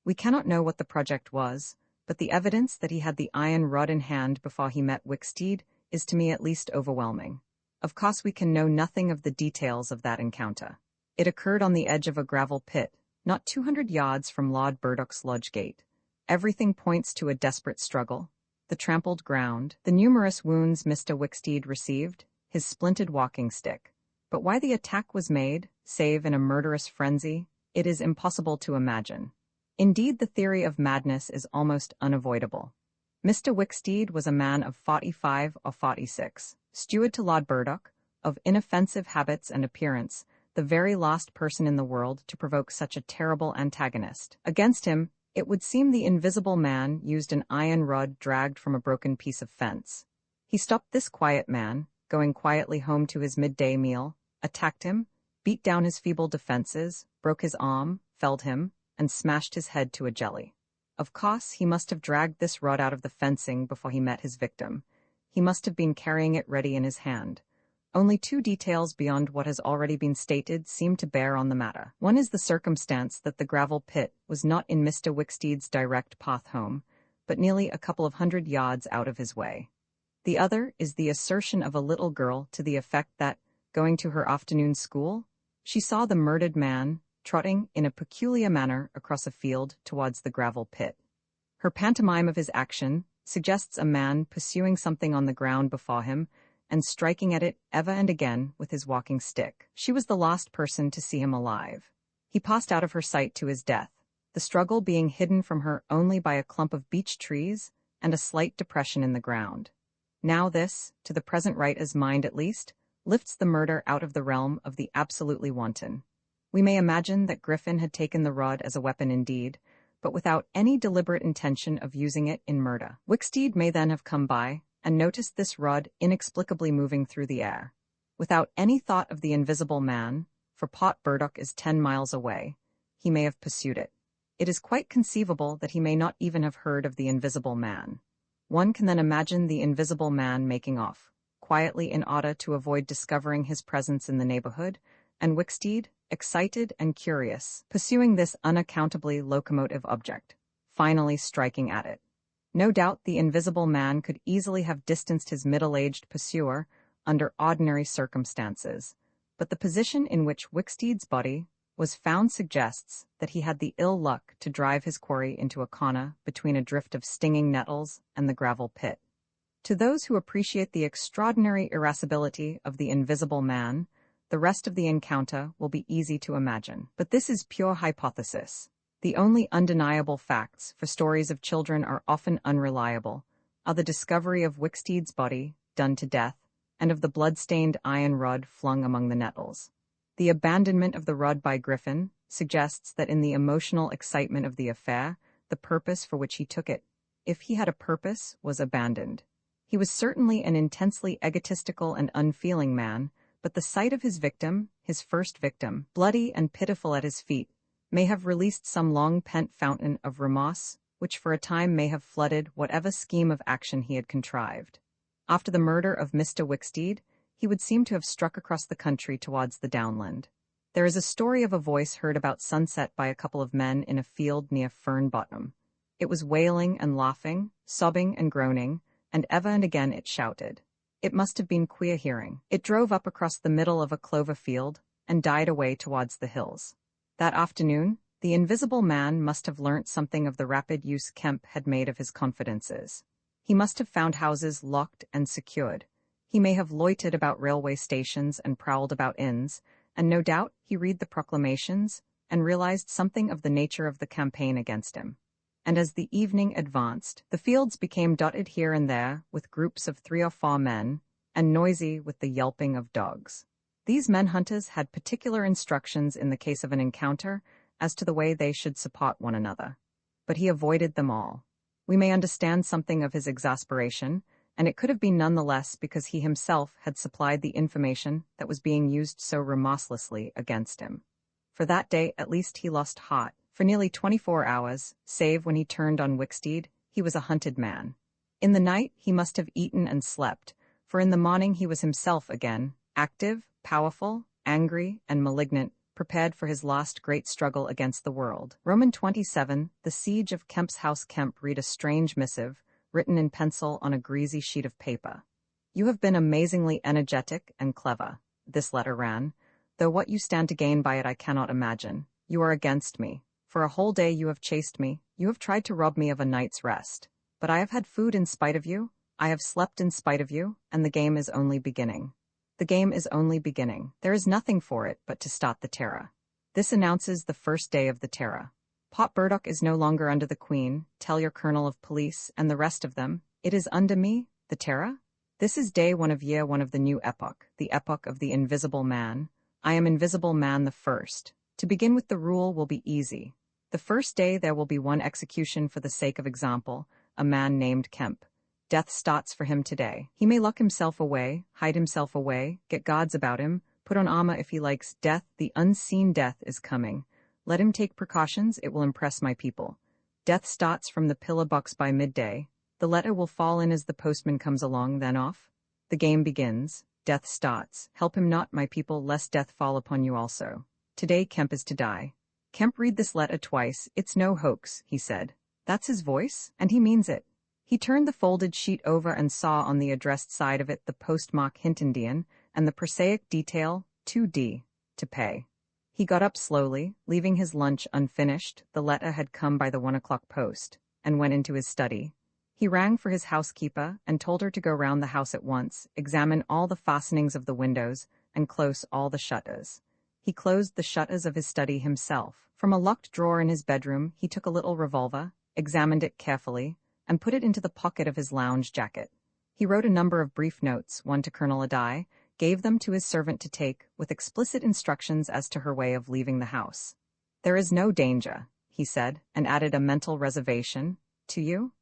We cannot know what the project was, but the evidence that he had the iron rod in hand before he met Wicksteed is to me at least overwhelming. Of course we can know nothing of the details of that encounter. It occurred on the edge of a gravel pit, not 200 yards from Lord Burdock's lodge gate. Everything points to a desperate struggle. The trampled ground, the numerous wounds Mr. Wicksteed received, his splintered walking stick. But why the attack was made, save in a murderous frenzy, it is impossible to imagine. Indeed, the theory of madness is almost unavoidable. Mr. Wicksteed was a man of 45 or 46, steward to Lord Burdock, of inoffensive habits and appearance, the very last person in the world to provoke such a terrible antagonist. Against him, it would seem the invisible man used an iron rod dragged from a broken piece of fence. He stopped this quiet man, going quietly home to his midday meal, attacked him, beat down his feeble defenses, broke his arm, felled him, and smashed his head to a jelly. Of course, he must have dragged this rod out of the fencing before he met his victim. He must have been carrying it ready in his hand. Only two details beyond what has already been stated seem to bear on the matter. One is the circumstance that the gravel pit was not in Mr. Wicksteed's direct path home, but nearly a couple of 100 yards out of his way. The other is the assertion of a little girl to the effect that, going to her afternoon school, she saw the murdered man trotting in a peculiar manner across a field towards the gravel pit. Her pantomime of his action suggests a man pursuing something on the ground before him and striking at it ever and again with his walking stick. She was the last person to see him alive. He passed out of her sight to his death, the struggle being hidden from her only by a clump of beech trees and a slight depression in the ground. Now this, to the present writer's mind at least, lifts the murder out of the realm of the absolutely wanton. We may imagine that Griffin had taken the rod as a weapon indeed, but without any deliberate intention of using it in murder. Wicksteed may then have come by and noticed this rod inexplicably moving through the air. Without any thought of the invisible man, for Pot Burdock is 10 miles away, he may have pursued it. It is quite conceivable that he may not even have heard of the invisible man. One can then imagine the invisible man making off, quietly in order to avoid discovering his presence in the neighborhood, and Wicksteed, excited and curious, pursuing this unaccountably locomotive object, finally striking at it. No doubt the invisible man could easily have distanced his middle-aged pursuer under ordinary circumstances, but the position in which Wicksteed's body was found suggests that he had the ill luck to drive his quarry into a corner between a drift of stinging nettles and the gravel pit. To those who appreciate the extraordinary irascibility of the invisible man, the rest of the encounter will be easy to imagine. But this is pure hypothesis. The only undeniable facts, for stories of children are often unreliable, are the discovery of Wicksteed's body, done to death, and of the blood-stained iron rod flung among the nettles. The abandonment of the rod by Griffin suggests that in the emotional excitement of the affair, the purpose for which he took it, if he had a purpose, was abandoned. He was certainly an intensely egotistical and unfeeling man, but the sight of his victim, his first victim, bloody and pitiful at his feet, may have released some long-pent fountain of remorse, which for a time may have flooded whatever scheme of action he had contrived. After the murder of Mr. Wicksteed, he would seem to have struck across the country towards the downland. There is a story of a voice heard about sunset by a couple of men in a field near Fern Bottom. It was wailing and laughing, sobbing and groaning, and ever and again it shouted. It must have been queer hearing. It drove up across the middle of a clover field and died away towards the hills. That afternoon, the invisible man must have learnt something of the rapid use Kemp had made of his confidences. He must have found houses locked and secured. He may have loitered about railway stations and prowled about inns, and no doubt he read the proclamations and realized something of the nature of the campaign against him. And as the evening advanced, the fields became dotted here and there with groups of 3 or 4 men, and noisy with the yelping of dogs. These men-hunters had particular instructions in the case of an encounter as to the way they should support one another. But he avoided them all. We may understand something of his exasperation, and it could have been none the less because he himself had supplied the information that was being used so remorselessly against him. For that day at least he lost heart. For nearly 24 hours, save when he turned on Wicksteed, he was a hunted man. In the night he must have eaten and slept, for in the morning he was himself again, active, powerful, angry, and malignant, prepared for his last great struggle against the world. Roman 27, the siege of Kemp's house. Kemp read a strange missive, written in pencil on a greasy sheet of paper. You have been amazingly energetic and clever, this letter ran, though what you stand to gain by it I cannot imagine. You are against me. For a whole day you have chased me, you have tried to rob me of a night's rest. But I have had food in spite of you, I have slept in spite of you, and the game is only beginning. The game is only beginning. There is nothing for it but to start the terror. This announces the first day of the terror. Pop Burdock is no longer under the Queen, tell your colonel of police and the rest of them. It is under me, the terror? This is day 1 of year 1 of the new epoch, the epoch of the Invisible Man. I am Invisible Man the first. To begin with, the rule will be easy. The first day there will be one execution for the sake of example, a man named Kemp. Death starts for him today. He may lock himself away, hide himself away, get guards about him, put on armor if he likes. Death, the unseen death, is coming. Let him take precautions, it will impress my people. Death starts from the pillar box by midday. The letter will fall in as the postman comes along, then off. The game begins. Death starts. Help him not, my people, lest death fall upon you also. Today Kemp is to die. Kemp read this letter twice. It's no hoax, he said. That's his voice, and he means it. He turned the folded sheet over and saw on the addressed side of it the postmark Hintondian and the prosaic detail 2D, to pay. He got up slowly, leaving his lunch unfinished, the letter had come by the 1 o'clock post, and went into his study. He rang for his housekeeper and told her to go round the house at once, examine all the fastenings of the windows, and close all the shutters. He closed the shutters of his study himself. From a locked drawer in his bedroom he took a little revolver, examined it carefully, and put it into the pocket of his lounge jacket. He wrote a number of brief notes, one to Colonel Adai, gave them to his servant to take, with explicit instructions as to her way of leaving the house. There is no danger, he said, and added a mental reservation, to you?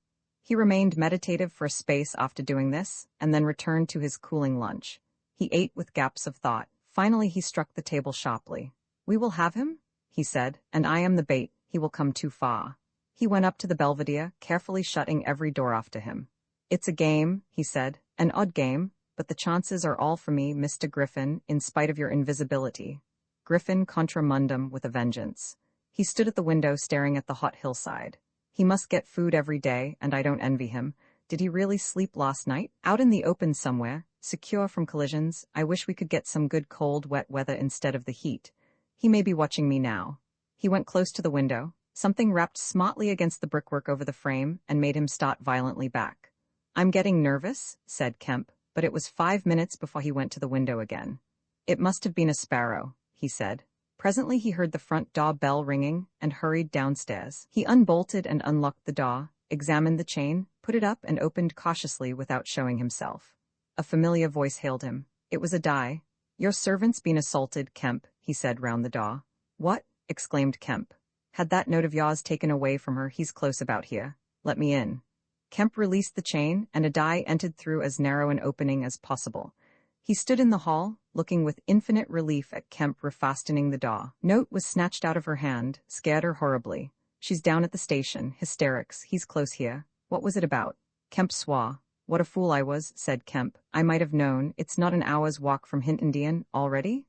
He remained meditative for a space after doing this, and then returned to his cooling lunch. He ate with gaps of thought. Finally he struck the table sharply. We will have him, he said, and I am the bait, he will come too far. He went up to the belvedere, carefully shutting every door after him. It's a game, he said, an odd game, but the chances are all for me, Mr. Griffin, in spite of your invisibility. Griffin contra mundum with a vengeance. He stood at the window staring at the hot hillside. He must get food every day, and I don't envy him. Did he really sleep last night? Out in the open somewhere, secure from collisions. I wish we could get some good cold, wet weather instead of the heat. He may be watching me now. He went close to the window. Something rapped smartly against the brickwork over the frame and made him start violently back. I'm getting nervous, said Kemp, but it was 5 minutes before he went to the window again. It must have been a sparrow, he said. Presently he heard the front door bell ringing and hurried downstairs. He unbolted and unlocked the door, examined the chain, put it up and opened cautiously without showing himself. A familiar voice hailed him. It was Adai. Your servant's been assaulted, Kemp, he said round the door. What? Exclaimed Kemp. Had that note of yours taken away from her, he's close about here. Let me in. Kemp released the chain, and Adai entered through as narrow an opening as possible. He stood in the hall, looking with infinite relief at Kemp refastening the door. Note was snatched out of her hand, scared her horribly. She's down at the station, hysterics, he's close here. What was it about? Kemp swore. What a fool I was, said Kemp. I might have known. It's not an hour's walk from Hintondian, already?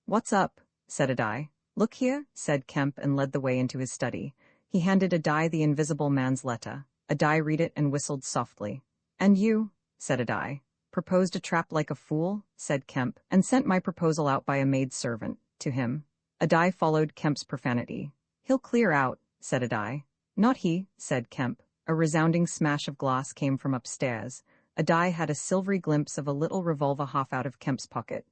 What's up? Said Adai. Look here, said Kemp and led the way into his study. He handed Adai the Invisible Man's letter. Adai read it and whistled softly. And you, said Adai. Proposed a trap like a fool, said Kemp, and sent my proposal out by a maid-servant, to him. Adai followed Kemp's profanity. He'll clear out, said Adai. Not he, said Kemp. A resounding smash of glass came from upstairs. Adai had a silvery glimpse of a little revolver half out of Kemp's pocket.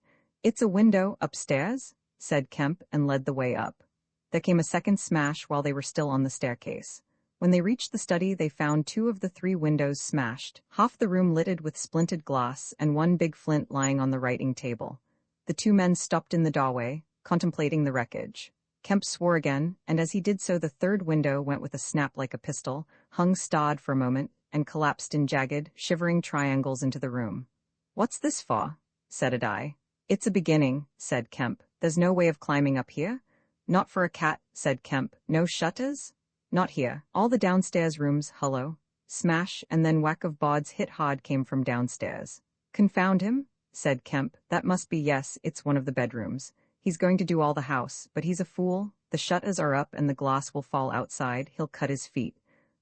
It's a window upstairs, said Kemp and led the way up. There came a second smash while they were still on the staircase. When they reached the study they found 2 of the 3 windows smashed, half the room littered with splintered glass and one big flint lying on the writing table. The 2 men stopped in the doorway, contemplating the wreckage. Kemp swore again, and as he did so the 3rd window went with a snap like a pistol, hung starred for a moment, and collapsed in jagged, shivering triangles into the room. "What's this for?" said Adai. "It's a beginning," said Kemp. "There's no way of climbing up here?" "Not for a cat," said Kemp. "No shutters?" "Not here." All the downstairs rooms, hullo. Smash, and then whack of boards hit hard came from downstairs. "Confound him," said Kemp. "That must be, yes, it's one of the bedrooms. He's going to do all the house, but he's a fool. The shutters are up and the glass will fall outside. He'll cut his feet."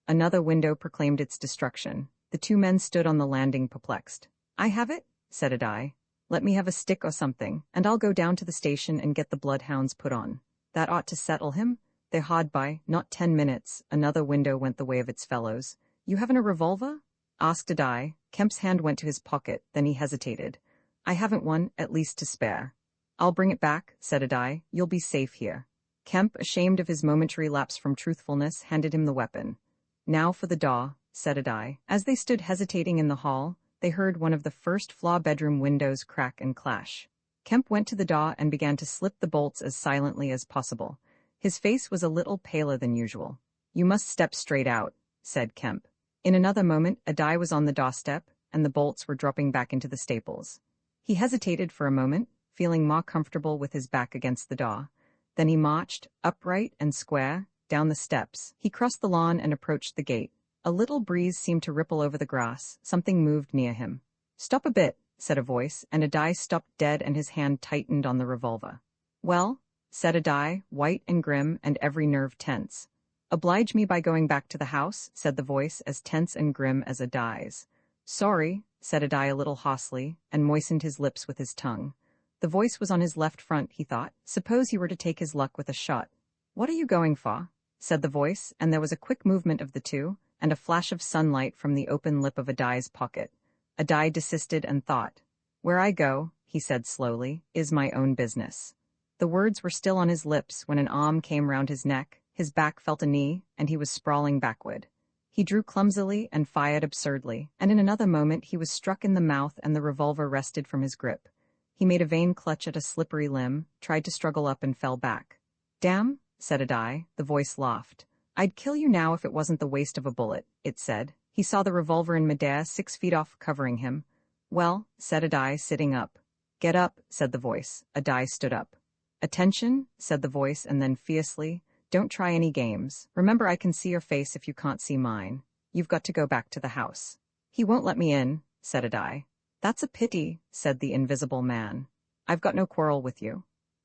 Another window proclaimed its destruction. The two men stood on the landing perplexed. "I have it," said Adai. "Let me have a stick or something, and I'll go down to the station and get the bloodhounds put on. That ought to settle him. They're hard by, not 10 minutes. Another window went the way of its fellows. "You haven't a revolver?" asked Adai. Kemp's hand went to his pocket, then he hesitated. "I haven't one, at least to spare." "I'll bring it back," said Adai. "You'll be safe here." Kemp, ashamed of his momentary lapse from truthfulness, handed him the weapon. "Now for the door," said Adai. As they stood hesitating in the hall, they heard one of the first-floor bedroom windows crack and clash. Kemp went to the door and began to slip the bolts as silently as possible. His face was a little paler than usual. "You must step straight out," said Kemp. In another moment, Adai was on the doorstep, and the bolts were dropping back into the staples. He hesitated for a moment, feeling more comfortable with his back against the door. Then he marched, upright and square, down the steps. He crossed the lawn and approached the gate. A little breeze seemed to ripple over the grass. Something moved near him. "Stop a bit," said a voice, and Adai stopped dead and his hand tightened on the revolver. "Well?" said Adai, white and grim and every nerve tense. "Oblige me by going back to the house," said the voice, as tense and grim as Adai's. "Sorry," said Adai a little hoarsely, and moistened his lips with his tongue. The voice was on his left front, he thought. Suppose he were to take his luck with a shot. "What are you going for?" said the voice, and there was a quick movement of the two, and a flash of sunlight from the open lip of Adai's pocket. Adai desisted and thought. "Where I go," he said slowly, "is my own business." The words were still on his lips when an arm came round his neck, his back felt a knee, and he was sprawling backward. He drew clumsily and fired absurdly, and in another moment he was struck in the mouth and the revolver wrested from his grip. He made a vain clutch at a slippery limb, tried to struggle up and fell back. "Damn," said Adai, the voice laughed. "I'd kill you now if it wasn't the waste of a bullet," it said. He saw the revolver in midair 6 feet off, covering him. "Well," said Adai, sitting up. "Get up," said the voice. Adai stood up. "Attention," said the voice, and then fiercely, "Don't try any games. Remember, I can see your face if you can't see mine. You've got to go back to the house." "He won't let me in," said Adai. "That's a pity," said the invisible man. "I've got no quarrel with you."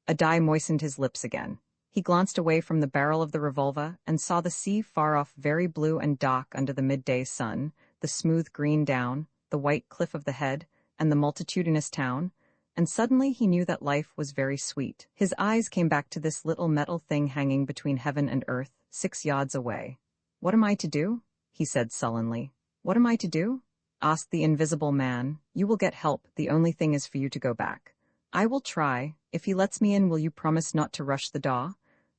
Adai moistened his lips again. He glanced away from the barrel of the revolver and saw the sea far off, very blue and dark under the midday sun, the smooth green down, the white cliff of the head, and the multitudinous town, and suddenly he knew that life was very sweet. His eyes came back to this little metal thing hanging between heaven and earth, 6 yards away. "What am I to do?" he said sullenly. "What am I to do?" asked the invisible man. "You will get help. The only thing is for you to go back." "I will try. If he lets me in, will you promise not to rush the door?"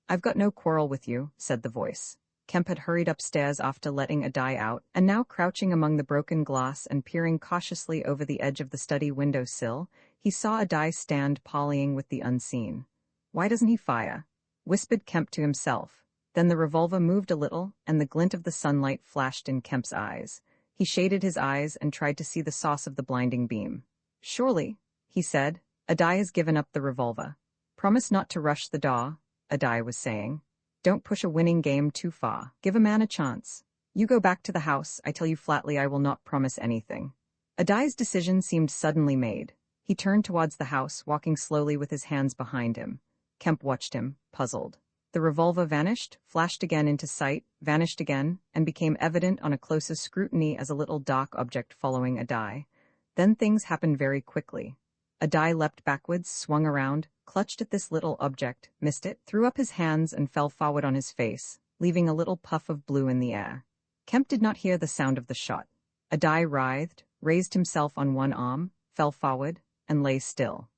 "I've got no quarrel with you," said the voice. Kemp had hurried upstairs after letting Adai out, and now crouching among the broken glass and peering cautiously over the edge of the study window sill, he saw Adai stand parleying with the unseen. "Why doesn't he fire?" whispered Kemp to himself. Then the revolver moved a little, and the glint of the sunlight flashed in Kemp's eyes. He shaded his eyes and tried to see the source of the blinding beam. "Surely," he said, "Adai has given up the revolver. Promise not to rush the door," Adai was saying. "Don't push a winning game too far. Give a man a chance. You go back to the house. I tell you flatly I will not promise anything." Adai's decision seemed suddenly made. He turned towards the house, walking slowly with his hands behind him. Kemp watched him, puzzled. The revolver vanished, flashed again into sight, vanished again, and became evident on a closer scrutiny as a little dark object following Adai. Then things happened very quickly. Adai leapt backwards, swung around, clutched at this little object, missed it, threw up his hands and fell forward on his face, leaving a little puff of blue in the air. Kemp did not hear the sound of the shot. Adai writhed, raised himself on one arm, fell forward, and lay still.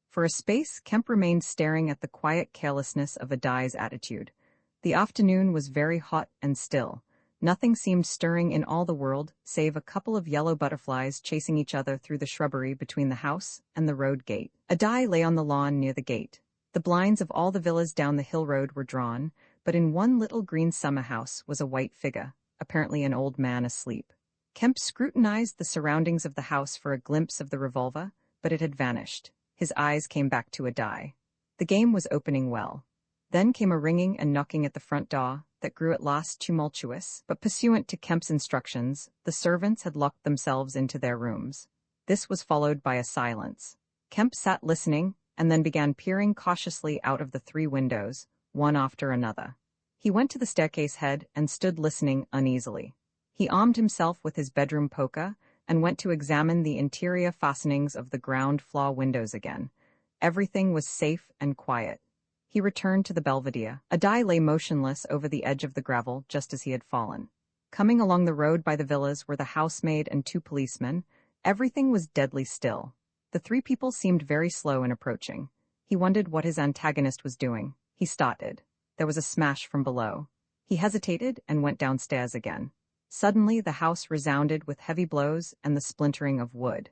For a space, Kemp remained staring at the quiet carelessness of Adai's attitude. The afternoon was very hot and still. Nothing seemed stirring in all the world, save a couple of yellow butterflies chasing each other through the shrubbery between the house and the road gate. Adai lay on the lawn near the gate. The blinds of all the villas down the hill road were drawn, but in one little green summer house was a white figure, apparently an old man asleep. Kemp scrutinized the surroundings of the house for a glimpse of the revolver, but it had vanished. His eyes came back to a die. The game was opening well. Then came a ringing and knocking at the front door that grew at last tumultuous, but pursuant to Kemp's instructions, the servants had locked themselves into their rooms. This was followed by a silence. Kemp sat listening, and then began peering cautiously out of the 3 windows, one after another. He went to the staircase head and stood listening uneasily. He armed himself with his bedroom poker and went to examine the interior fastenings of the ground floor windows again. Everything was safe and quiet. He returned to the belvedere. A die lay motionless over the edge of the gravel just as he had fallen. Coming along the road by the villas were the housemaid and 2 policemen. Everything was deadly still. The 3 people seemed very slow in approaching. He wondered what his antagonist was doing. He started. There was a smash from below. He hesitated and went downstairs again. Suddenly the house resounded with heavy blows and the splintering of wood.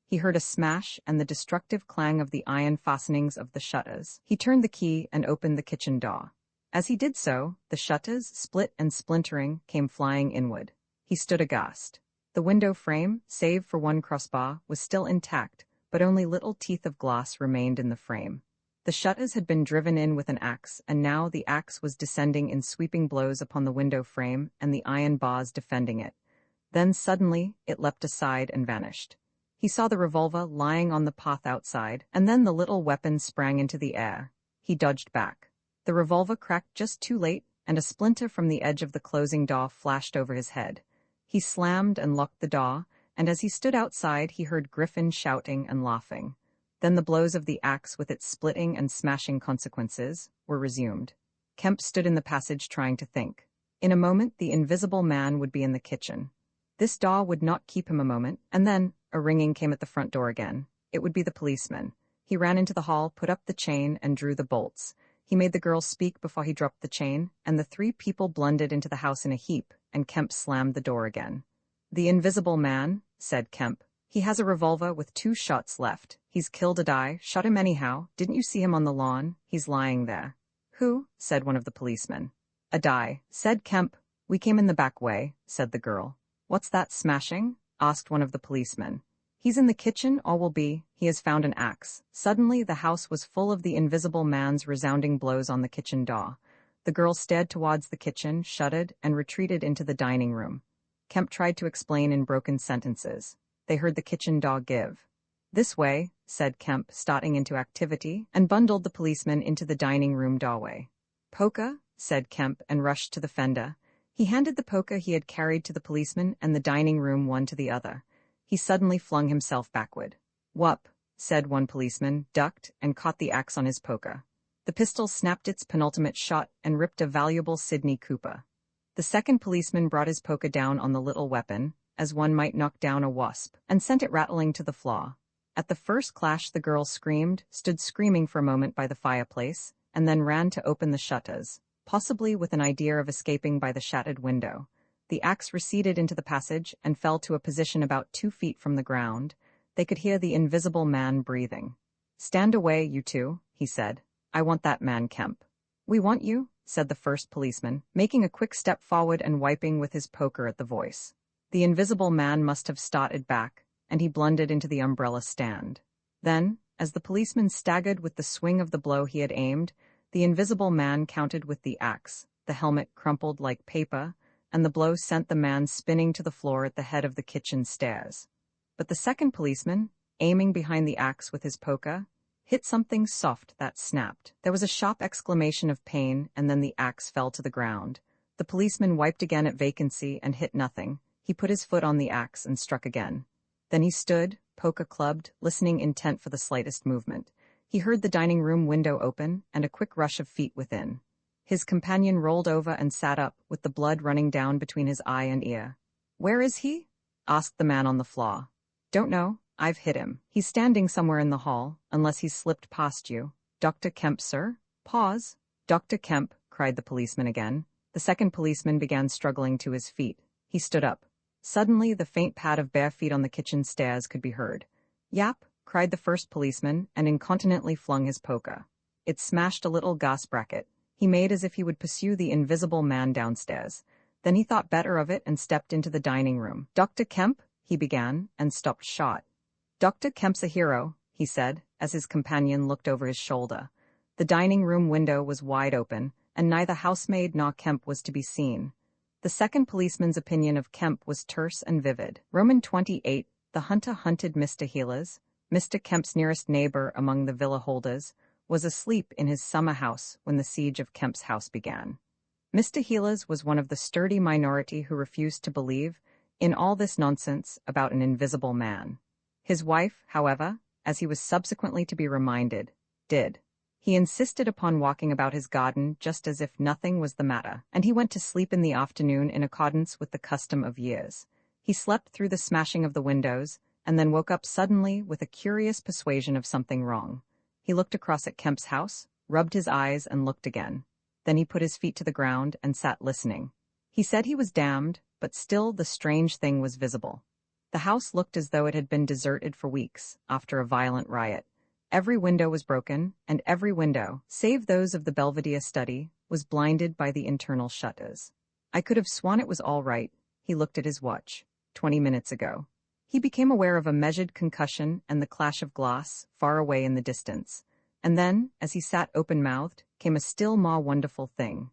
He heard a smash and the destructive clang of the iron fastenings of the shutters. He turned the key and opened the kitchen door. As he did so, the shutters, split and splintering, came flying inward. He stood aghast. The window frame, save for one crossbar, was still intact, but only little teeth of glass remained in the frame. The shutters had been driven in with an axe, and now the axe was descending in sweeping blows upon the window frame and the iron bars defending it. Then suddenly it leapt aside and vanished. He saw the revolver lying on the path outside, and then the little weapon sprang into the air. He dodged back. The revolver cracked just too late, and a splinter from the edge of the closing door flashed over his head. He slammed and locked the door, and as he stood outside he heard Griffin shouting and laughing. Then the blows of the axe with its splitting and smashing consequences were resumed. Kemp stood in the passage trying to think. In a moment the invisible man would be in the kitchen. This door would not keep him a moment, and then a ringing came at the front door again. It would be the policeman. He ran into the hall, put up the chain, and drew the bolts. He made the girl speak before he dropped the chain, and the 3 people blundered into the house in a heap, and Kemp slammed the door again. "The invisible man," said Kemp. "He has a revolver with 2 shots left. He's killed a die, shot him anyhow. Didn't you see him on the lawn? He's lying there." "Who?" said one of the policemen. "A die," said Kemp. "We came in the back way," said the girl. "What's that smashing?" asked one of the policemen. "He's in the kitchen, or will be. He has found an axe." Suddenly the house was full of the invisible man's resounding blows on the kitchen door. The girl stared towards the kitchen, shuddered, and retreated into the dining room. Kemp tried to explain in broken sentences. They heard the kitchen door give. "This way," said Kemp, starting into activity, and bundled the policeman into the dining room doorway. "Poker," said Kemp, and rushed to the fender. He handed the poker he had carried to the policeman and the dining room one to the other. He suddenly flung himself backward. "Whup," said one policeman, ducked, and caught the axe on his poker. The pistol snapped its penultimate shot and ripped a valuable Sidney Cooper. The second policeman brought his poker down on the little weapon, as one might knock down a wasp, and sent it rattling to the floor. At the first clash the girl screamed, stood screaming for a moment by the fireplace, and then ran to open the shutters, possibly with an idea of escaping by the shattered window. The axe receded into the passage and fell to a position about 2 feet from the ground. They could hear the invisible man breathing. "Stand away, you 2, he said. "I want that man, Kemp." "We want you," said the first policeman, making a quick step forward and wiping with his poker at the voice. The invisible man must have started back, and he blundered into the umbrella stand. Then, as the policeman staggered with the swing of the blow he had aimed, the invisible man countered with the axe. The helmet crumpled like paper, and the blow sent the man spinning to the floor at the head of the kitchen stairs. But the second policeman, aiming behind the axe with his poker, hit something soft that snapped. There was a sharp exclamation of pain, and then the axe fell to the ground. The policeman wiped again at vacancy and hit nothing. He put his foot on the axe and struck again. Then he stood, poker clubbed, listening intent for the slightest movement. He heard the dining room window open and a quick rush of feet within. His companion rolled over and sat up, with the blood running down between his eye and ear. "Where is he?" asked the man on the floor. "Don't know. I've hit him. He's standing somewhere in the hall, unless he's slipped past you." "Dr. Kemp, sir?" "Pause." "Dr. Kemp," cried the policeman again. The second policeman began struggling to his feet. He stood up. Suddenly the faint pad of bare feet on the kitchen stairs could be heard. "Yap," cried the first policeman, and incontinently flung his poker. It smashed a little gas bracket. He made as if he would pursue the invisible man downstairs. Then he thought better of it and stepped into the dining room. "Dr. Kemp," he began, and stopped short. "Dr. Kemp's a hero," he said, as his companion looked over his shoulder. The dining room window was wide open, and neither housemaid nor Kemp was to be seen. The second policeman's opinion of Kemp was terse and vivid. Roman 28, the hunter hunted Mr. Healers. Mr. Kemp's nearest neighbor among the villa holders was asleep in his summer house when the siege of Kemp's house began. Mr. Healers was one of the sturdy minority who refused to believe in all this nonsense about an invisible man. His wife, however, as he was subsequently to be reminded, did. He insisted upon walking about his garden just as if nothing was the matter, and he went to sleep in the afternoon in accordance with the custom of years. He slept through the smashing of the windows, and then woke up suddenly with a curious persuasion of something wrong. He looked across at Kemp's house, rubbed his eyes and looked again. Then he put his feet to the ground and sat listening. He said he was damned, but still the strange thing was visible. The house looked as though it had been deserted for weeks, after a violent riot. Every window was broken, and every window, save those of the Belvedere study, was blinded by the internal shutters. I could have sworn it was all right. He looked at his watch. 20 minutes ago. He became aware of a measured concussion and the clash of glass, far away in the distance. And then, as he sat open-mouthed, came a still more wonderful thing.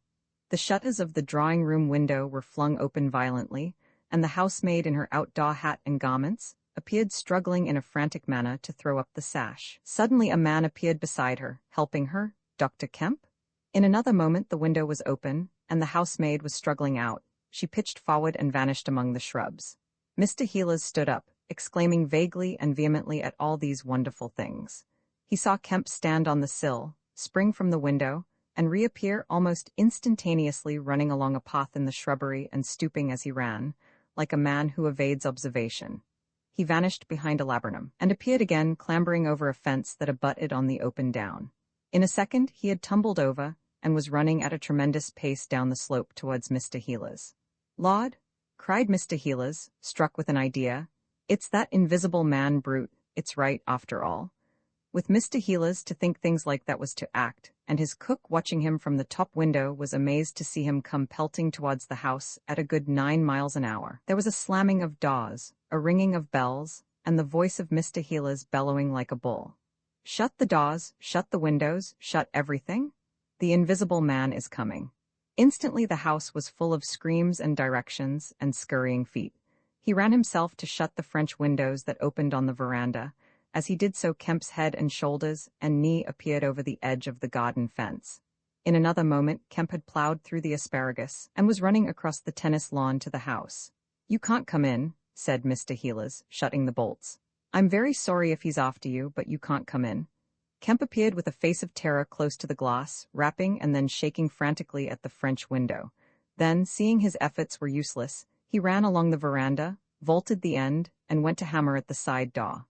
The shutters of the drawing-room window were flung open violently, and the housemaid in her outdoor hat and garments appeared struggling in a frantic manner to throw up the sash. Suddenly a man appeared beside her, helping her. "Dr. Kemp?" In another moment the window was open, and the housemaid was struggling out. She pitched forward and vanished among the shrubs. Mr. Healers stood up, exclaiming vaguely and vehemently at all these wonderful things. He saw Kemp stand on the sill, spring from the window, and reappear almost instantaneously running along a path in the shrubbery and stooping as he ran, like a man who evades observation. He vanished behind a laburnum, and appeared again clambering over a fence that abutted on the open down. In a second he had tumbled over, and was running at a tremendous pace down the slope towards Mr. Healers. "Lord," cried Mr. Healers, struck with an idea, "it's that invisible man brute, it's right after all." With Mr. Healers, to think things like that was to act, and his cook watching him from the top window was amazed to see him come pelting towards the house at a good 9 miles an hour. There was a slamming of doors, a ringing of bells, and the voice of Mr. Healers bellowing like a bull. "Shut the doors, shut the windows, shut everything. The invisible man is coming." Instantly the house was full of screams and directions and scurrying feet. He ran himself to shut the French windows that opened on the veranda. As he did so, Kemp's head and shoulders and knee appeared over the edge of the garden fence. In another moment, Kemp had plowed through the asparagus and was running across the tennis lawn to the house. "You can't come in," said Mr. Healers, shutting the bolts. "I'm very sorry if he's after you, but you can't come in." Kemp appeared with a face of terror close to the glass, rapping and then shaking frantically at the French window. Then, seeing his efforts were useless, he ran along the veranda, vaulted the end, and went to hammer at the side door.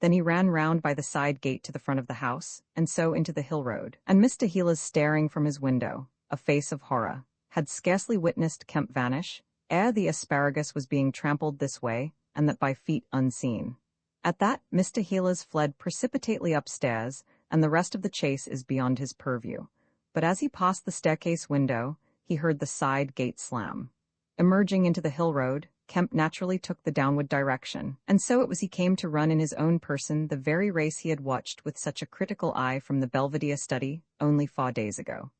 Then he ran round by the side gate to the front of the house, and so into the hill road. And Mr. Healers, staring from his window, a face of horror, had scarcely witnessed Kemp vanish, ere the asparagus was being trampled this way, and that by feet unseen. At that, Mr. Healers fled precipitately upstairs, and the rest of the chase is beyond his purview. But as he passed the staircase window, he heard the side gate slam. Emerging into the hill road, Kemp naturally took the downward direction, and so it was he came to run in his own person the very race he had watched with such a critical eye from the Belvedere study only 4 days ago.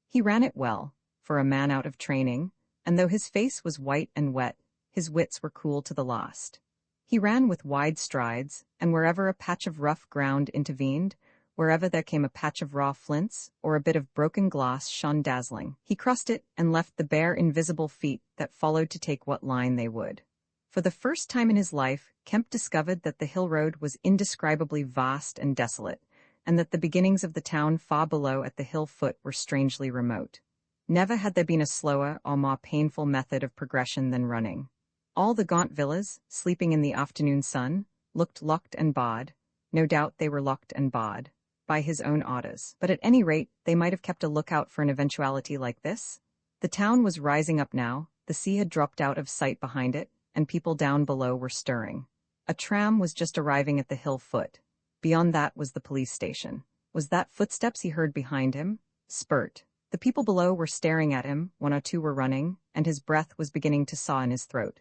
He ran it well, for a man out of training, and though his face was white and wet, his wits were cool to the last. He ran with wide strides, and wherever a patch of rough ground intervened, wherever there came a patch of raw flints, or a bit of broken glass shone dazzling, he crossed it and left the bare invisible feet that followed to take what line they would. For the first time in his life, Kemp discovered that the hill road was indescribably vast and desolate, and that the beginnings of the town far below at the hill foot were strangely remote. Never had there been a slower or more painful method of progression than running. All the gaunt villas, sleeping in the afternoon sun, looked locked and barred. No doubt they were locked and barred by his own orders. But at any rate, they might have kept a lookout for an eventuality like this. The town was rising up now, the sea had dropped out of sight behind it, and people down below were stirring. A tram was just arriving at the hill foot. Beyond that was the police station. Was that footsteps he heard behind him? Spurt. The people below were staring at him, one or two were running, and his breath was beginning to saw in his throat.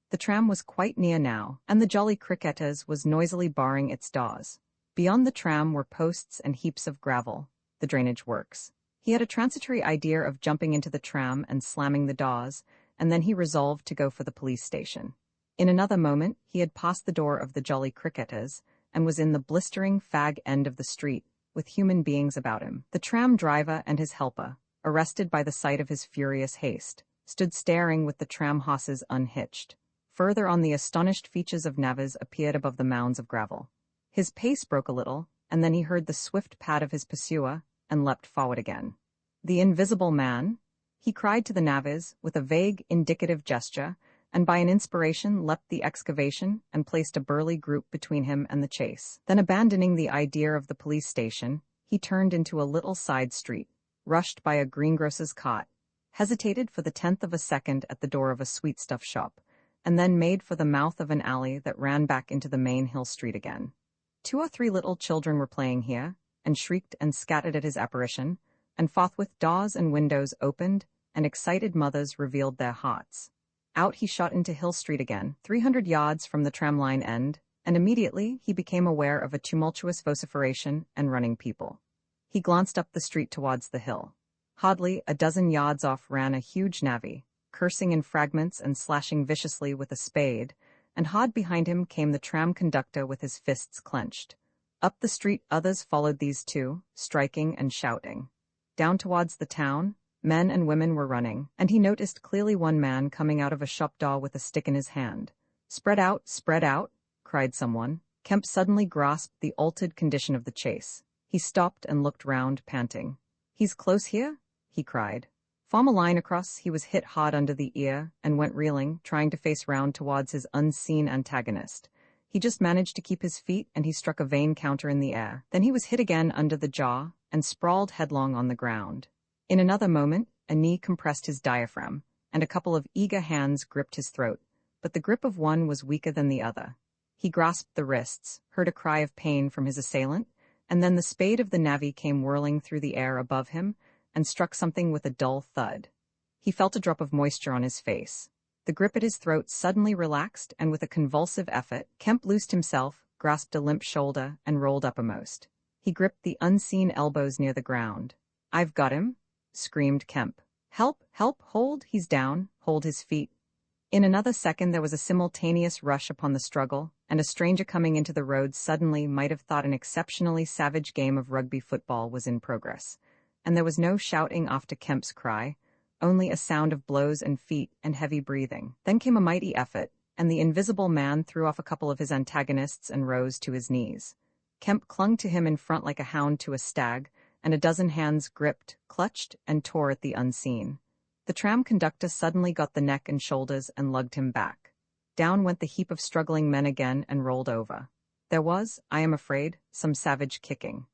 The tram was quite near now, and the Jolly Cricketers was noisily barring its doors. Beyond the tram were posts and heaps of gravel, the drainage works. He had a transitory idea of jumping into the tram and slamming the doors, and then he resolved to go for the police station. In another moment, he had passed the door of the Jolly Cricketers and was in the blistering fag end of the street, with human beings about him. The tram driver and his helper, arrested by the sight of his furious haste, stood staring with the tram horses unhitched. Further on, the astonished features of Navas appeared above the mounds of gravel. His pace broke a little, and then he heard the swift pad of his pursuer and leapt forward again. "The invisible man," he cried to the Navas with a vague, indicative gesture, and by an inspiration leapt the excavation and placed a burly group between him and the chase. Then, abandoning the idea of the police station, he turned into a little side street, rushed by a greengrocer's cart, hesitated for the 10th of a second at the door of a sweetstuff shop, and then made for the mouth of an alley that ran back into the main hill street again. 2 or 3 little children were playing here, and shrieked and scattered at his apparition, and forthwith doors and windows opened, and excited mothers revealed their hearts. Out he shot into Hill Street again, 300 yards from the tramline end, and immediately he became aware of a tumultuous vociferation and running people. He glanced up the street towards the hill. Hardly a dozen yards off ran a huge navvy, cursing in fragments and slashing viciously with a spade, and hard behind him came the tram conductor with his fists clenched. Up the street others followed these two, striking and shouting. Down towards the town, men and women were running, and he noticed clearly one man coming out of a shop door with a stick in his hand. Spread out, cried someone. Kemp suddenly grasped the altered condition of the chase. He stopped and looked round, panting. "He's close here?" he cried. Form a line across, he was hit hard under the ear and went reeling, trying to face round towards his unseen antagonist. He just managed to keep his feet, and he struck a vain counter in the air. Then he was hit again under the jaw and sprawled headlong on the ground. In another moment, a knee compressed his diaphragm, and a couple of eager hands gripped his throat, but the grip of one was weaker than the other. He grasped the wrists, heard a cry of pain from his assailant, and then the spade of the navvy came whirling through the air above him and struck something with a dull thud. He felt a drop of moisture on his face. The grip at his throat suddenly relaxed, and with a convulsive effort, Kemp loosed himself, grasped a limp shoulder, and rolled uppermost. He gripped the unseen elbows near the ground. "I've got him," screamed Kemp. "Help, hold, he's down, hold his feet." In another second there was a simultaneous rush upon the struggle, and a stranger coming into the road suddenly might have thought an exceptionally savage game of rugby football was in progress. And there was no shouting after Kemp's cry, only a sound of blows and feet and heavy breathing. Then came a mighty effort, and the invisible man threw off a couple of his antagonists and rose to his knees. Kemp clung to him in front like a hound to a stag, and a dozen hands gripped, clutched, and tore at the unseen. The tram conductor suddenly got the neck and shoulders and lugged him back. Down went the heap of struggling men again and rolled over. There was, I am afraid, some savage kicking.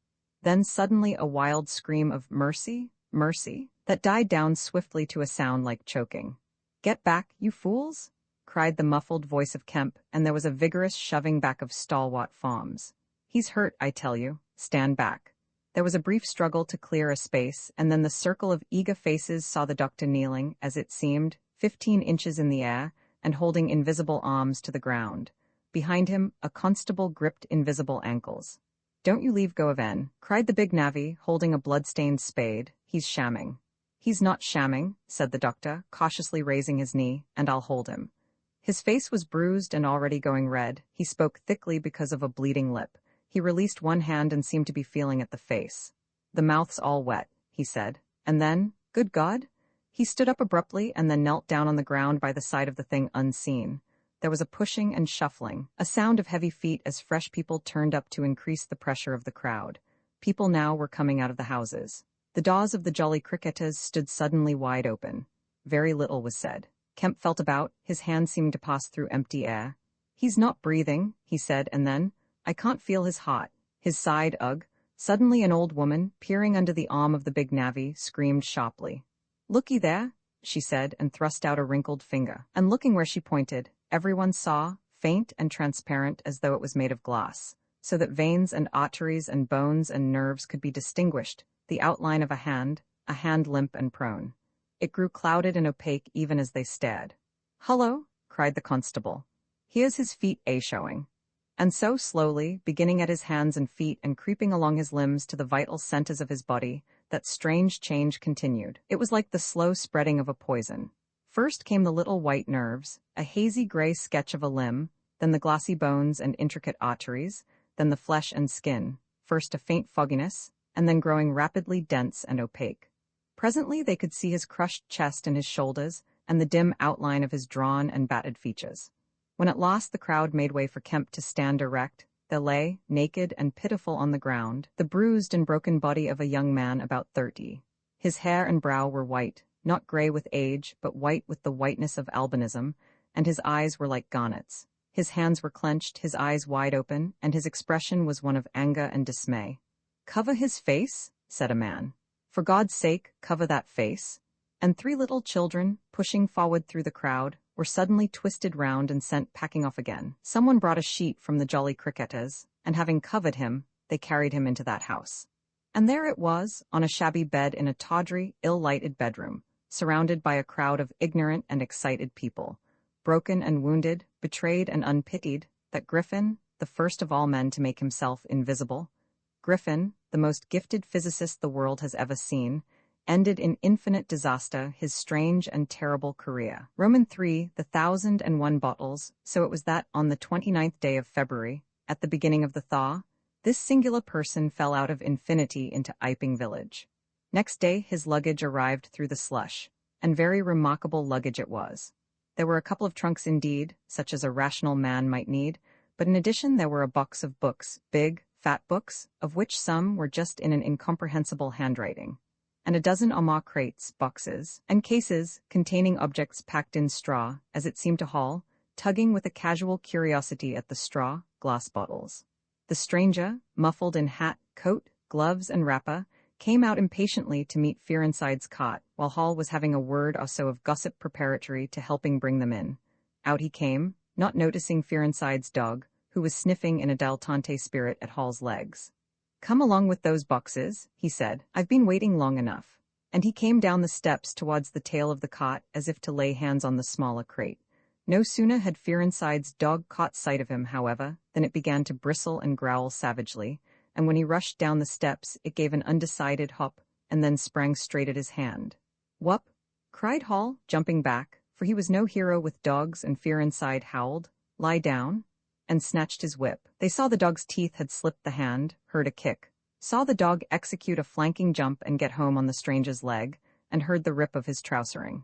Then suddenly a wild scream of "Mercy, mercy," that died down swiftly to a sound like choking. "Get back, you fools!" cried the muffled voice of Kemp, and there was a vigorous shoving back of stalwart forms. "He's hurt, I tell you. Stand back." There was a brief struggle to clear a space, and then the circle of eager faces saw the doctor kneeling, as it seemed, 15 inches in the air, and holding invisible arms to the ground. Behind him, a constable gripped invisible ankles. "Don't you leave go of N," cried the big navvy, holding a blood-stained spade. "He's shamming." "He's not shamming," said the doctor, cautiously raising his knee, "and I'll hold him." His face was bruised and already going red. He spoke thickly because of a bleeding lip. He released one hand and seemed to be feeling at the face. "The mouth's all wet," he said. And then, good God! He stood up abruptly and then knelt down on the ground by the side of the thing unseen. There was a pushing and shuffling, a sound of heavy feet as fresh people turned up to increase the pressure of the crowd. People now were coming out of the houses. The doors of the Jolly Cricketers stood suddenly wide open. Very little was said. Kemp felt about, his hand seemed to pass through empty air. "He's not breathing," he said, and then, "I can't feel his heart." His side, ugh. Suddenly an old woman, peering under the arm of the big navvy, screamed sharply. "Looky there," she said, and thrust out a wrinkled finger. And looking where she pointed, everyone saw, faint and transparent as though it was made of glass, so that veins and arteries and bones and nerves could be distinguished, the outline of a hand, a hand limp and prone. It grew clouded and opaque even as they stared. "Hullo!" cried the constable. "Here's his feet showing." And so slowly, beginning at his hands and feet and creeping along his limbs to the vital centers of his body, that strange change continued. It was like the slow spreading of a poison. First came the little white nerves, a hazy gray sketch of a limb, then the glossy bones and intricate arteries, then the flesh and skin, first a faint fogginess, and then growing rapidly dense and opaque. Presently they could see his crushed chest and his shoulders, and the dim outline of his drawn and battered features. When at last the crowd made way for Kemp to stand erect, there lay, naked and pitiful on the ground, the bruised and broken body of a young man about 30. His hair and brow were white, not gray with age, but white with the whiteness of albinism, and his eyes were like garnets. His hands were clenched, his eyes wide open, and his expression was one of anger and dismay. "Cover his face?" said a man. "For God's sake, cover that face." And 3 little children, pushing forward through the crowd, were suddenly twisted round and sent packing off again. Someone brought a sheet from the Jolly Cricketers, and having covered him, they carried him into that house. And there it was, on a shabby bed in a tawdry, ill-lighted bedroom, surrounded by a crowd of ignorant and excited people, broken and wounded, betrayed and unpitied, that Griffin, the first of all men to make himself invisible, Griffin, the most gifted physicist the world has ever seen, ended in infinite disaster his strange and terrible career. Roman 3, the 1001 bottles, so it was that on the 29th day of February, at the beginning of the thaw, this singular person fell out of infinity into Iping village. Next day his luggage arrived through the slush, and very remarkable luggage it was. There were a couple of trunks indeed, such as a rational man might need, but in addition there were a box of books, big, fat books, of which some were just in an incomprehensible handwriting, and a dozen or more crates, boxes, and cases containing objects packed in straw, as it seemed to Hall, tugging with a casual curiosity at the straw, glass bottles. The stranger, muffled in hat, coat, gloves, and wrapper, came out impatiently to meet Fearenside's cot, while Hall was having a word or so of gossip preparatory to helping bring them in. Out he came, not noticing Fearenside's dog, who was sniffing in a dilettante spirit at Hall's legs. "Come along with those boxes," he said. "I've been waiting long enough." And he came down the steps towards the tail of the cot as if to lay hands on the smaller crate. No sooner had Fearenside's dog caught sight of him, however, than it began to bristle and growl savagely, and when he rushed down the steps it gave an undecided hop and then sprang straight at his hand. "Whup!" cried Hall, jumping back, for he was no hero with dogs, and Fearenside howled, "Lie down," and snatched his whip. They saw the dog's teeth had slipped the hand, heard a kick, saw the dog execute a flanking jump and get home on the stranger's leg, and heard the rip of his trousering.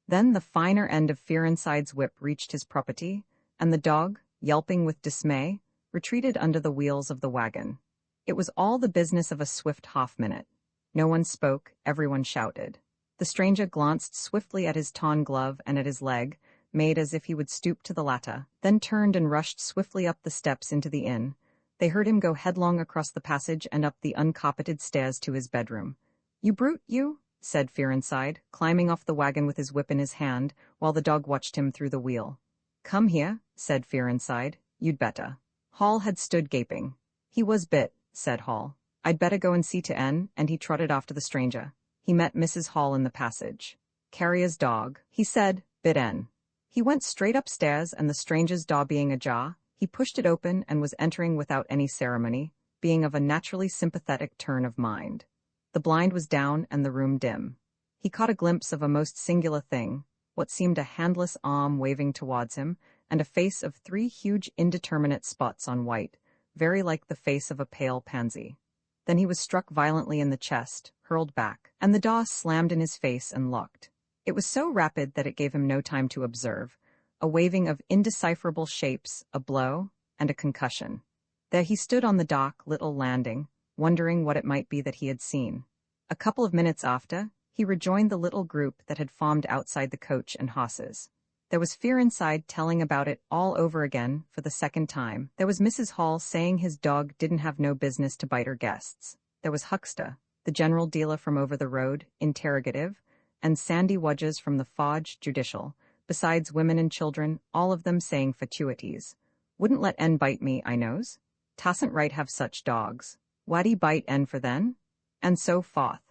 Then the finer end of Fearenside's whip reached his property, and the dog, yelping with dismay, retreated under the wheels of the wagon. It was all the business of a swift half-minute. No one spoke, everyone shouted. The stranger glanced swiftly at his torn glove and at his leg, made as if he would stoop to the latter, then turned and rushed swiftly up the steps into the inn. They heard him go headlong across the passage and up the uncarpeted stairs to his bedroom. "You brute, you," said Fearenside, climbing off the wagon with his whip in his hand, while the dog watched him through the wheel. "Come here," said Fearenside. "You'd better." Hall had stood gaping. "He was bit," said Hall. "I'd better go and see to N," and he trotted after the stranger. He met Mrs. Hall in the passage. "Carrier's dog," he said, "bit N." He went straight upstairs, and the stranger's door being ajar, he pushed it open and was entering without any ceremony, being of a naturally sympathetic turn of mind. The blind was down and the room dim. He caught a glimpse of a most singular thing, what seemed a handless arm waving towards him, and a face of 3 huge indeterminate spots on white, very like the face of a pale pansy. Then he was struck violently in the chest, hurled back, and the door slammed in his face and locked. It was so rapid that it gave him no time to observe. A waving of indecipherable shapes, a blow, and a concussion. There he stood on the dark little landing, wondering what it might be that he had seen. A couple of minutes after, he rejoined the little group that had formed outside the coach and horses. There was Fearenside telling about it all over again for the second time. There was Mrs. Hall saying his dog didn't have no business to bite her guests. There was Huckster, the general dealer from over the road, interrogative, and Sandy Wudges from the Forge, judicial, besides women and children, all of them saying fatuities. "Wouldn't let N bite me, I knows. Tasn't right have such dogs. What'd he bite N for then?" And so forth.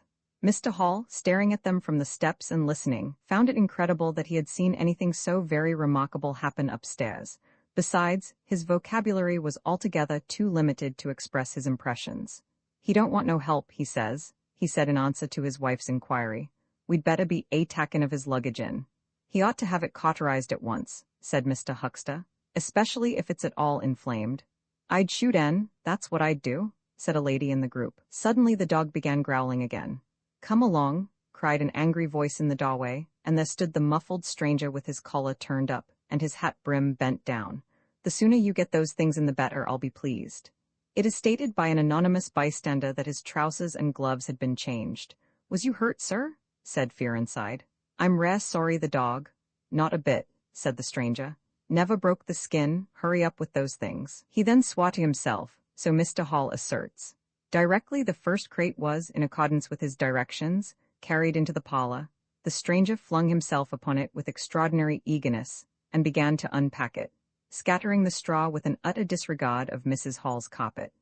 Mr. Hall, staring at them from the steps and listening, found it incredible that he had seen anything so very remarkable happen upstairs. Besides, his vocabulary was altogether too limited to express his impressions. "He don't want no help, he said in answer to his wife's inquiry. "We'd better be a-tackin' of his luggage in." "He ought to have it cauterized at once," said Mr. Huxter, "especially if it's at all inflamed." "I'd shoot en, that's what I'd do," said a lady in the group. Suddenly the dog began growling again. "Come along," cried an angry voice in the doorway, and there stood the muffled stranger with his collar turned up and his hat brim bent down. "The sooner you get those things in the better, I'll be pleased." It is stated by an anonymous bystander that his trousers and gloves had been changed. "Was you hurt, sir?" said Fear inside. "I'm rare sorry the dog." "Not a bit," said the stranger. "Never broke the skin, hurry up with those things." He then swore to himself, so Mr. Hall asserts. Directly the first crate was, in accordance with his directions, carried into the parlor, the stranger flung himself upon it with extraordinary eagerness, and began to unpack it, scattering the straw with an utter disregard of Mrs. Hall's carpet.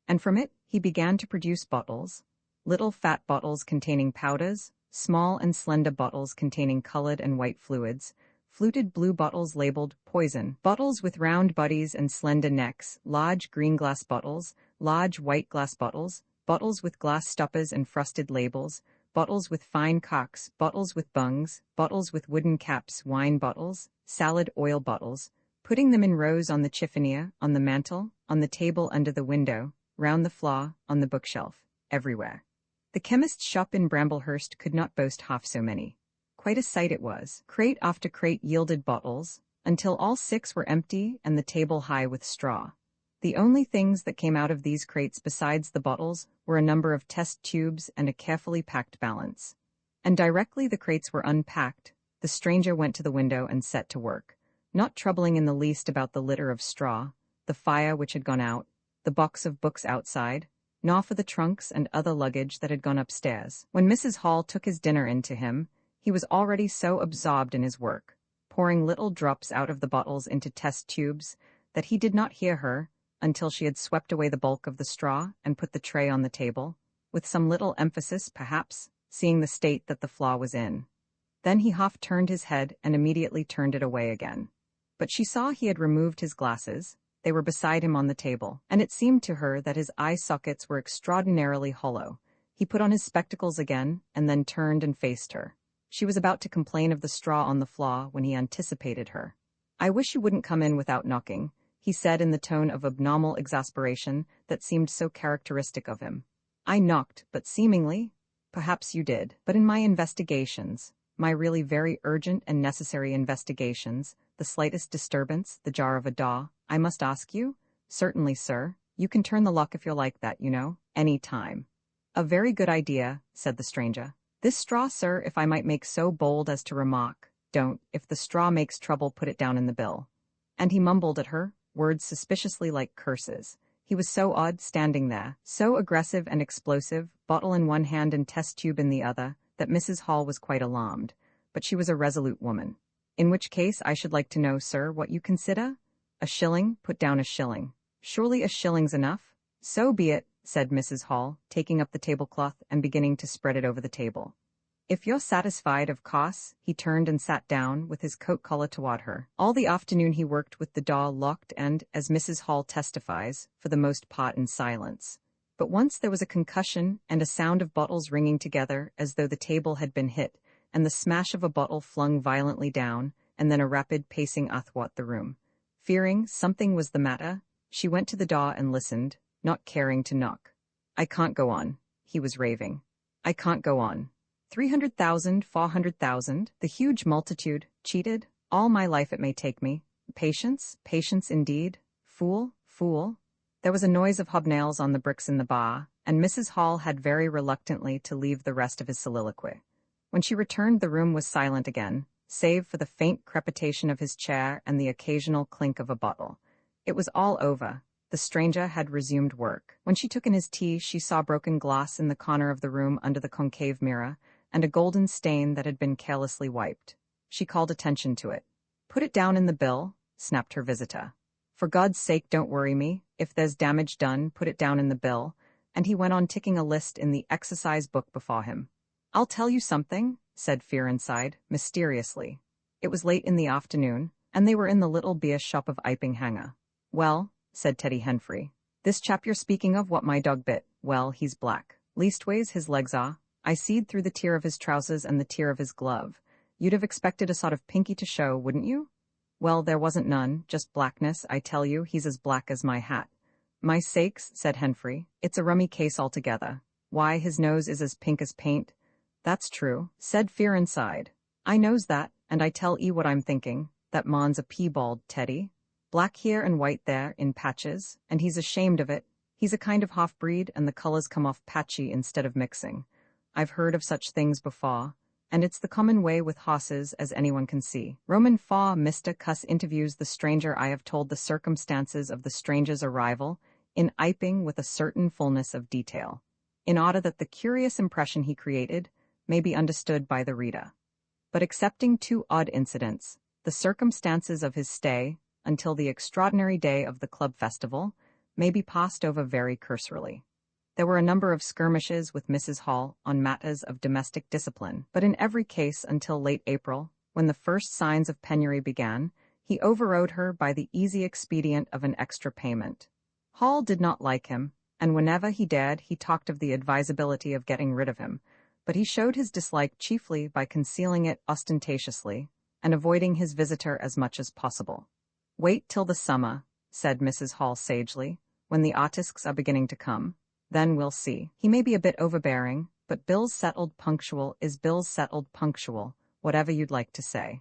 And from it he began to produce bottles, little fat bottles containing powders, small and slender bottles containing colored and white fluids, fluted blue bottles labeled poison, bottles with round bodies and slender necks, large green glass bottles, large white glass bottles, bottles with glass stoppers and frosted labels, bottles with fine corks, bottles with bungs, bottles with wooden caps, wine bottles, salad oil bottles, putting them in rows on the chiffonier, on the mantel, on the table under the window, round the floor, on the bookshelf, everywhere. The chemist's shop in Bramblehurst could not boast half so many. Quite a sight it was. Crate after crate yielded bottles, until all 6 were empty and the table high with straw. The only things that came out of these crates besides the bottles were a number of test tubes and a carefully packed balance. And directly the crates were unpacked, the stranger went to the window and set to work, not troubling in the least about the litter of straw, the fire which had gone out, the box of books outside, nor for the trunks and other luggage that had gone upstairs. When Mrs. Hall took his dinner in to him, he was already so absorbed in his work, pouring little drops out of the bottles into test tubes, that he did not hear her until she had swept away the bulk of the straw and put the tray on the table, with some little emphasis, perhaps, seeing the state that the flaw was in. Then he half turned his head and immediately turned it away again. But she saw he had removed his glasses. They were beside him on the table, and it seemed to her that his eye sockets were extraordinarily hollow. He put on his spectacles again, and then turned and faced her. She was about to complain of the straw on the floor when he anticipated her. "I wish you wouldn't come in without knocking," he said in the tone of abnormal exasperation that seemed so characteristic of him. "I knocked, but seemingly, perhaps you did. But in my investigations, my really very urgent and necessary investigations, the slightest disturbance, the jar of a door, I must ask you?" "Certainly, sir. You can turn the lock if you're like that, you know, any time." "A very good idea," said the stranger. "This straw, sir, if I might make so bold as to remark, don't, if the straw makes trouble, put it down in the bill." And he mumbled at her, words suspiciously like curses. He was so odd standing there, so aggressive and explosive, bottle in one hand and test tube in the other, that Mrs. Hall was quite alarmed. But she was a resolute woman. "In which case I should like to know, sir, what you consider?" "A shilling, put down a shilling." "Surely a shilling's enough?" "So be it," said Mrs. Hall, taking up the tablecloth and beginning to spread it over the table. "If you're satisfied, of course." He turned and sat down, with his coat collar toward her. All the afternoon he worked with the door locked and, as Mrs. Hall testifies, for the most part in silence. But once there was a concussion and a sound of bottles ringing together as though the table had been hit, and the smash of a bottle flung violently down, and then a rapid pacing athwart the room. Fearing something was the matter, she went to the door and listened, not caring to knock. "I can't go on," he was raving. "I can't go on. 300,000, 400,000, the huge multitude, cheated, all my life it may take me. Patience, patience indeed. Fool, fool." There was a noise of hobnails on the bricks in the bar, and Mrs. Hall had very reluctantly to leave the rest of his soliloquy. When she returned, the room was silent again, save for the faint crepitation of his chair and the occasional clink of a bottle. It was all over. The stranger had resumed work. When she took in his tea, she saw broken glass in the corner of the room under the concave mirror, and a golden stain that had been carelessly wiped. She called attention to it. "Put it down in the bill," snapped her visitor. "For God's sake, don't worry me. If there's damage done, put it down in the bill," and he went on ticking a list in the exercise book before him. "I'll tell you something," said Fear inside, mysteriously. It was late in the afternoon, and they were in the little beer shop of Iping Hanger. "Well," said Teddy Henfrey, "this chap you're speaking of what my dog bit, well, he's black. Leastways, his legs are. I seed through the tear of his trousers and the tear of his glove. You'd have expected a sort of pinky to show, wouldn't you? Well, there wasn't none, just blackness, I tell you, he's as black as my hat." "My sakes," said Henfrey, "it's a rummy case altogether. Why, his nose is as pink as paint." "That's true," said Fear inside. "I knows that, and I tell 'ee what I'm thinking, that mon's a piebald, Teddy. Black here and white there, in patches, and he's ashamed of it. He's a kind of half-breed, and the colours come off patchy instead of mixing. I've heard of such things before, and it's the common way with hosses, as anyone can see." Roman 4 Mr. Cuss interviews the stranger. I have told the circumstances of the stranger's arrival in Iping with a certain fullness of detail, in order that the curious impression he created may be understood by the reader. But excepting 2 odd incidents, the circumstances of his stay until the extraordinary day of the club festival may be passed over very cursorily. There were a number of skirmishes with Mrs. Hall on matters of domestic discipline, but in every case until late April, when the first signs of penury began, he overrode her by the easy expedient of an extra payment. Hall did not like him, and whenever he dared he talked of the advisability of getting rid of him, but he showed his dislike chiefly by concealing it ostentatiously and avoiding his visitor as much as possible. "Wait till the summer," said Mrs. Hall sagely, "when the artistes are beginning to come. Then we'll see. He may be a bit overbearing, but Bill's settled punctual is Bill's settled punctual, whatever you'd like to say."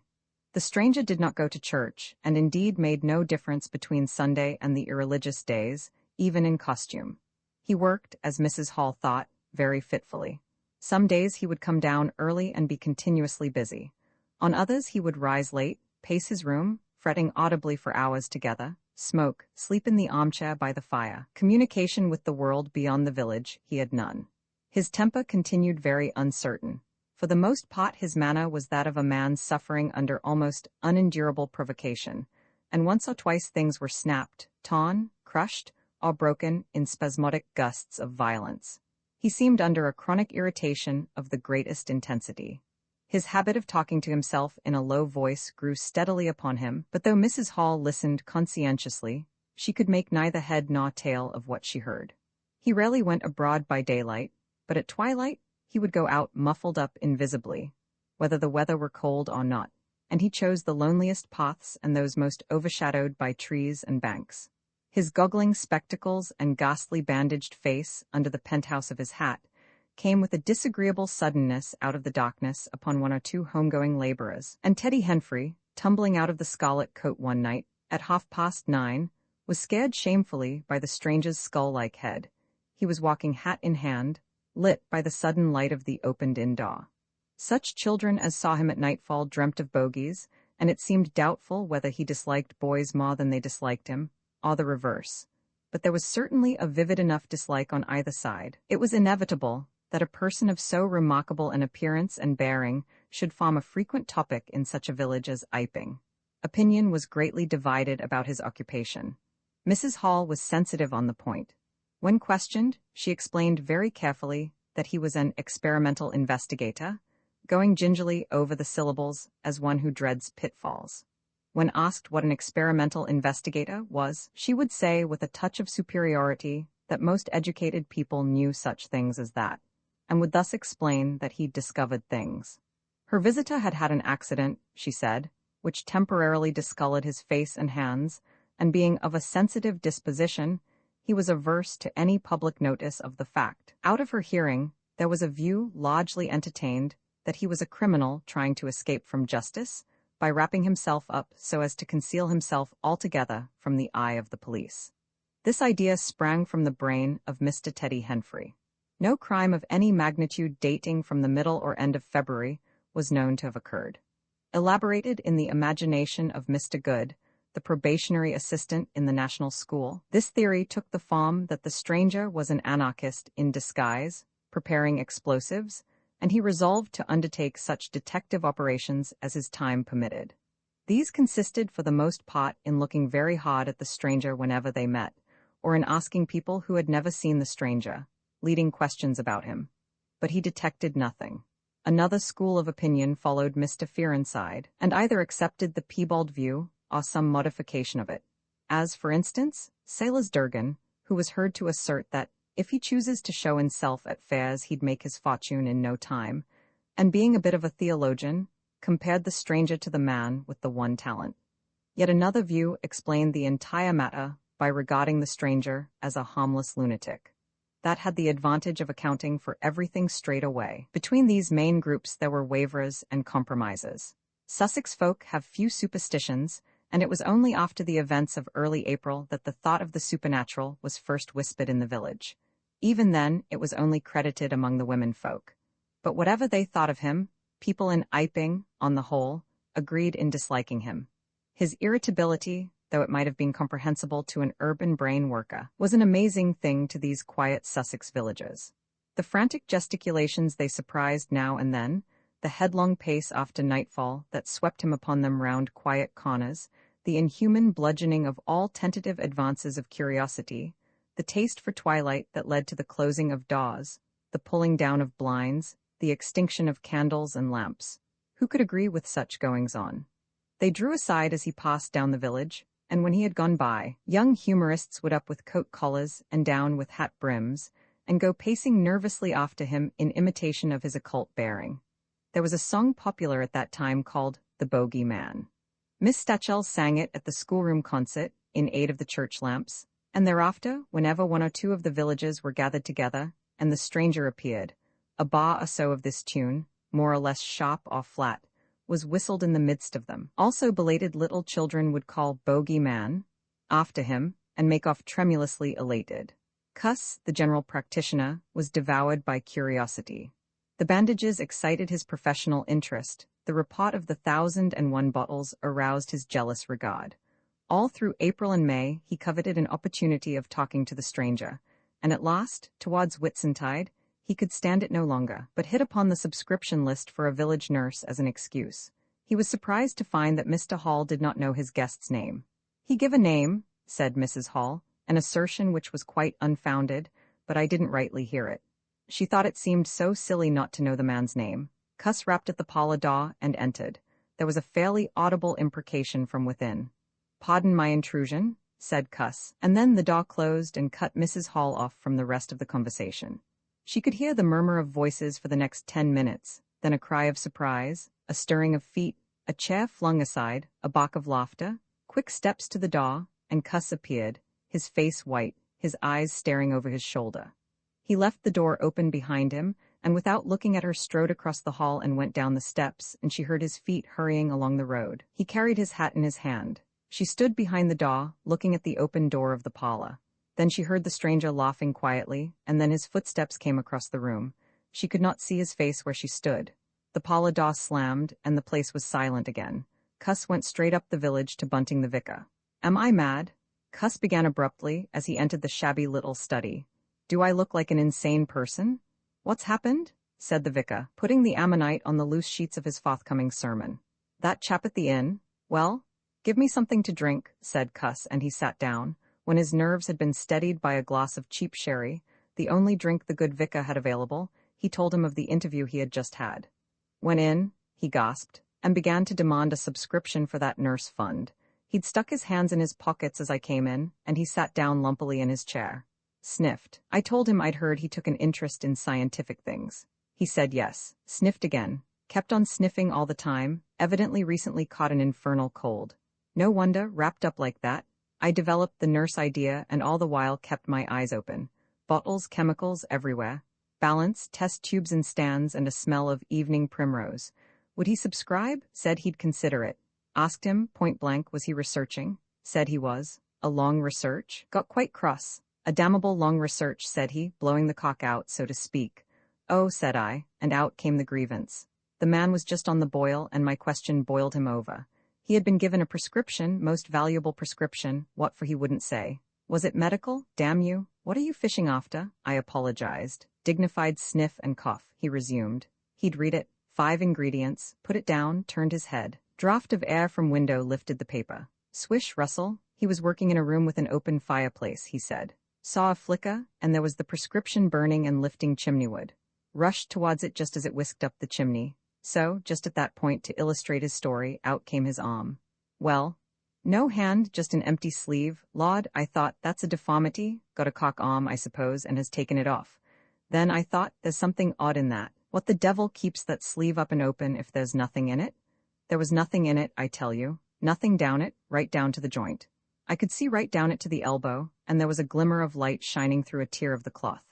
The stranger did not go to church, and indeed made no difference between Sunday and the irreligious days, even in costume. He worked, as Mrs. Hall thought, very fitfully. Some days he would come down early and be continuously busy. On others he would rise late, pace his room, fretting audibly for hours together, smoke, sleep in the armchair by the fire. Communication with the world beyond the village he had none. His temper continued very uncertain. For the most part his manner was that of a man suffering under almost unendurable provocation, and once or twice things were snapped, torn, crushed, or broken in spasmodic gusts of violence. He seemed under a chronic irritation of the greatest intensity. His habit of talking to himself in a low voice grew steadily upon him, but though Mrs. Hall listened conscientiously, she could make neither head nor tail of what she heard. He rarely went abroad by daylight, but at twilight he would go out muffled up invisibly, whether the weather were cold or not, and he chose the loneliest paths and those most overshadowed by trees and banks. His goggling spectacles and ghastly bandaged face under the penthouse of his hat came with a disagreeable suddenness out of the darkness upon 1 or 2 homegoing laborers, and Teddy Henfrey, tumbling out of the scarlet coat one night, at 9:30, was scared shamefully by the stranger's skull-like head. He was walking hat in hand, lit by the sudden light of the opened-in door. Such children as saw him at nightfall dreamt of bogies, and it seemed doubtful whether he disliked boys more than they disliked him, or the reverse. But there was certainly a vivid enough dislike on either side. It was inevitable that a person of so remarkable an appearance and bearing should form a frequent topic in such a village as Iping. Opinion was greatly divided about his occupation. Mrs. Hall was sensitive on the point. When questioned, she explained very carefully that he was an experimental investigator, going gingerly over the syllables as one who dreads pitfalls. When asked what an experimental investigator was, she would say with a touch of superiority that most educated people knew such things as that, and would thus explain that he'd discovered things. Her visitor had had an accident, she said, which temporarily discolored his face and hands, and being of a sensitive disposition, he was averse to any public notice of the fact. Out of her hearing, there was a view largely entertained that he was a criminal trying to escape from justice by wrapping himself up so as to conceal himself altogether from the eye of the police. This idea sprang from the brain of Mr. Teddy Henfrey. No crime of any magnitude dating from the middle or end of February was known to have occurred. Elaborated in the imagination of Mr. Good, the probationary assistant in the National School, this theory took the form that the stranger was an anarchist in disguise, preparing explosives, and he resolved to undertake such detective operations as his time permitted. These consisted for the most part in looking very hard at the stranger whenever they met, or in asking people who had never seen the stranger, leading questions about him. But he detected nothing. Another school of opinion followed Mr. Fearenside, and either accepted the piebald view or some modification of it. As, for instance, Sailors Durgan, who was heard to assert that, if he chooses to show himself at fairs he'd make his fortune in no time, and being a bit of a theologian, compared the stranger to the man with the one talent. Yet another view explained the entire matter by regarding the stranger as a harmless lunatic. That had the advantage of accounting for everything straight away. Between these main groups there were waverers and compromisers. Sussex folk have few superstitions, and it was only after the events of early April that the thought of the supernatural was first whispered in the village. Even then, it was only credited among the women folk. But whatever they thought of him, people in Iping, on the whole, agreed in disliking him. His irritability, though it might have been comprehensible to an urban brain worker, was an amazing thing to these quiet Sussex villagers. The frantic gesticulations they surprised now and then, the headlong pace after nightfall that swept him upon them round quiet corners, the inhuman bludgeoning of all tentative advances of curiosity, the taste for twilight that led to the closing of doors, the pulling down of blinds, the extinction of candles and lamps. Who could agree with such goings-on? They drew aside as he passed down the village, and when he had gone by, young humorists would up with coat collars and down with hat brims, and go pacing nervously after him in imitation of his occult bearing. There was a song popular at that time called The Bogey Man. Miss Stachel sang it at the schoolroom concert, in aid of the church lamps, and thereafter, whenever one or two of the villagers were gathered together, and the stranger appeared, a bar or so of this tune, more or less sharp or flat, was whistled in the midst of them. Also belated little children would call Bogey Man after him, and make off tremulously elated. Cuss, the general practitioner, was devoured by curiosity. The bandages excited his professional interest, the report of the 1,001 bottles aroused his jealous regard. All through April and May he coveted an opportunity of talking to the stranger, and at last, towards Whitsuntide, he could stand it no longer, but hit upon the subscription list for a village nurse as an excuse. He was surprised to find that Mr. Hall did not know his guest's name. "He give a name," said Mrs. Hall, an assertion which was quite unfounded, but I didn't rightly hear it. She thought it seemed so silly not to know the man's name. Cuss rapped at the parlor door and entered. There was a fairly audible imprecation from within. "Pardon my intrusion," said Cuss, and then the door closed and cut Mrs. Hall off from the rest of the conversation. She could hear the murmur of voices for the next 10 minutes, then a cry of surprise, a stirring of feet, a chair flung aside, a bark of laughter, quick steps to the door, and Cuss appeared, his face white, his eyes staring over his shoulder. He left the door open behind him, and without looking at her strode across the hall and went down the steps, and she heard his feet hurrying along the road. He carried his hat in his hand. She stood behind the door, looking at the open door of the parlor. Then she heard the stranger laughing quietly, and then his footsteps came across the room. She could not see his face where she stood. The parlor door slammed, and the place was silent again. Cuss went straight up the village to Bunting the vicar. "Am I mad?" Cuss began abruptly as he entered the shabby little study. "Do I look like an insane person?" "What's happened?" said the vicar, putting the ammonite on the loose sheets of his forthcoming sermon. "That chap at the inn? Well, give me something to drink," said Cuss, and he sat down. When his nerves had been steadied by a glass of cheap sherry, the only drink the good vicar had available, he told him of the interview he had just had. "Went in," he gasped, "and began to demand a subscription for that nurse fund. He'd stuck his hands in his pockets as I came in, and he sat down lumpily in his chair. Sniffed. I told him I'd heard he took an interest in scientific things. He said yes. Sniffed again. Kept on sniffing all the time, evidently recently caught an infernal cold. No wonder, wrapped up like that. I developed the nurse idea and all the while kept my eyes open. Bottles, chemicals everywhere. Balance, test tubes and stands, and a smell of evening primrose. Would he subscribe? Said he'd consider it. Asked him, point blank, was he researching? Said he was. A long research? Got quite cross. A damnable long research, said he, blowing the cock out, so to speak. Oh, said I, and out came the grievance. The man was just on the boil, and my question boiled him over. He had been given a prescription, most valuable prescription, what for he wouldn't say. Was it medical? Damn you. What are you fishing after? I apologized. Dignified sniff and cough, he resumed. He'd read it. 5 ingredients, put it down, turned his head. Draught of air from window lifted the paper. Swish, rustle. He was working in a room with an open fireplace, he said. Saw a flicker, and there was the prescription burning and lifting chimneywood. rushed towards it just as it whisked up the chimney. So, just at that point, to illustrate his story, out came his arm. Well, no hand, just an empty sleeve. Lord, I thought, that's a deformity. Got a cock arm, I suppose, and has taken it off. Then I thought, there's something odd in that. What the devil keeps that sleeve up and open if there's nothing in it? There was nothing in it, I tell you. Nothing down it, right down to the joint. I could see right down it to the elbow, and there was a glimmer of light shining through a tear of the cloth.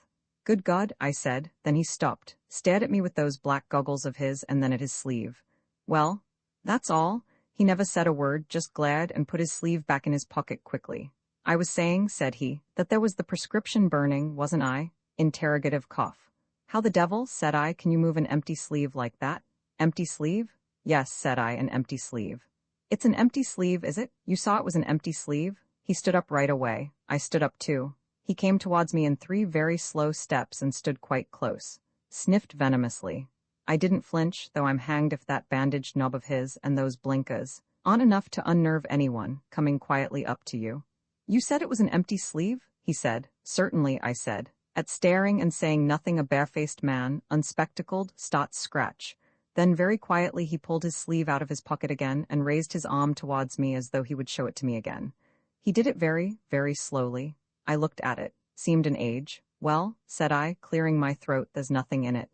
Good God, I said. Then he stopped, stared at me with those black goggles of his, and then at his sleeve. Well, that's all. He never said a word, just glared and put his sleeve back in his pocket quickly. I was saying, said he, that there was the prescription burning, wasn't I? Interrogative cough. How the devil, said I, can you move an empty sleeve like that? Empty sleeve? Yes, said I, an empty sleeve. It's an empty sleeve, is it? You saw it was an empty sleeve? He stood up right away. I stood up too. He came towards me in 3 very slow steps and stood quite close. Sniffed venomously. I didn't flinch, though I'm hanged if that bandaged knob of his and those blinkers aren't enough to unnerve anyone, coming quietly up to you. You said it was an empty sleeve? He said. Certainly, I said. At staring and saying nothing, a barefaced man, unspectacled, starts scratch. Then very quietly he pulled his sleeve out of his pocket again and raised his arm towards me as though he would show it to me again. He did it very, very slowly. I looked at it. Seemed an age. Well, said I, clearing my throat, there's nothing in it.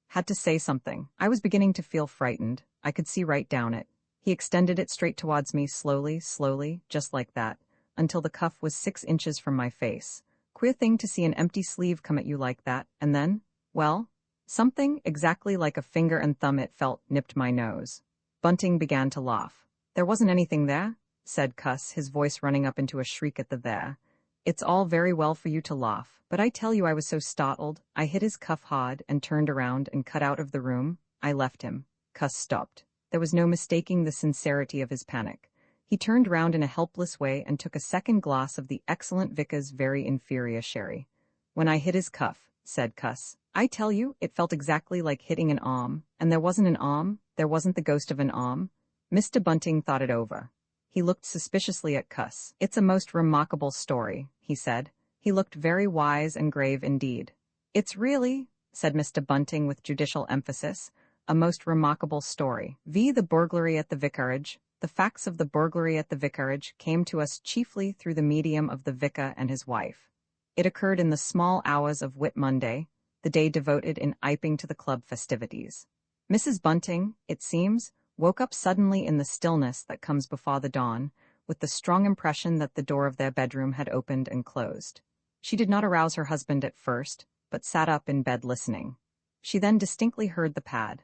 Had to say something. I was beginning to feel frightened. I could see right down it. He extended it straight towards me, slowly, just like that, until the cuff was 6 inches from my face. Queer thing to see an empty sleeve come at you like that, and then, well, something, exactly like a finger and thumb it felt, nipped my nose. Bunting began to laugh. There wasn't anything there, said Cuss, his voice running up into a shriek at the there. It's all very well for you to laugh, but I tell you I was so startled, I hit his cuff hard and turned around and cut out of the room. I left him. Cuss stopped. There was no mistaking the sincerity of his panic. He turned round in a helpless way and took a second glass of the excellent Vicar's very inferior sherry. When I hit his cuff, said Cuss, I tell you, it felt exactly like hitting an arm, and there wasn't an arm, there wasn't the ghost of an arm. Mr. Bunting thought it over. He looked suspiciously at Cuss. It's a most remarkable story, he said. He looked very wise and grave indeed. It's really, said Mr. Bunting with judicial emphasis, a most remarkable story. The burglary at the vicarage. The facts of the burglary at the vicarage came to us chiefly through the medium of the vicar and his wife. It occurred in the small hours of Whit Monday, the day devoted in Iping to the club festivities. Mrs. Bunting, it seems, woke up suddenly in the stillness that comes before the dawn, with the strong impression that the door of their bedroom had opened and closed. She did not arouse her husband at first, but sat up in bed listening. She then distinctly heard the pad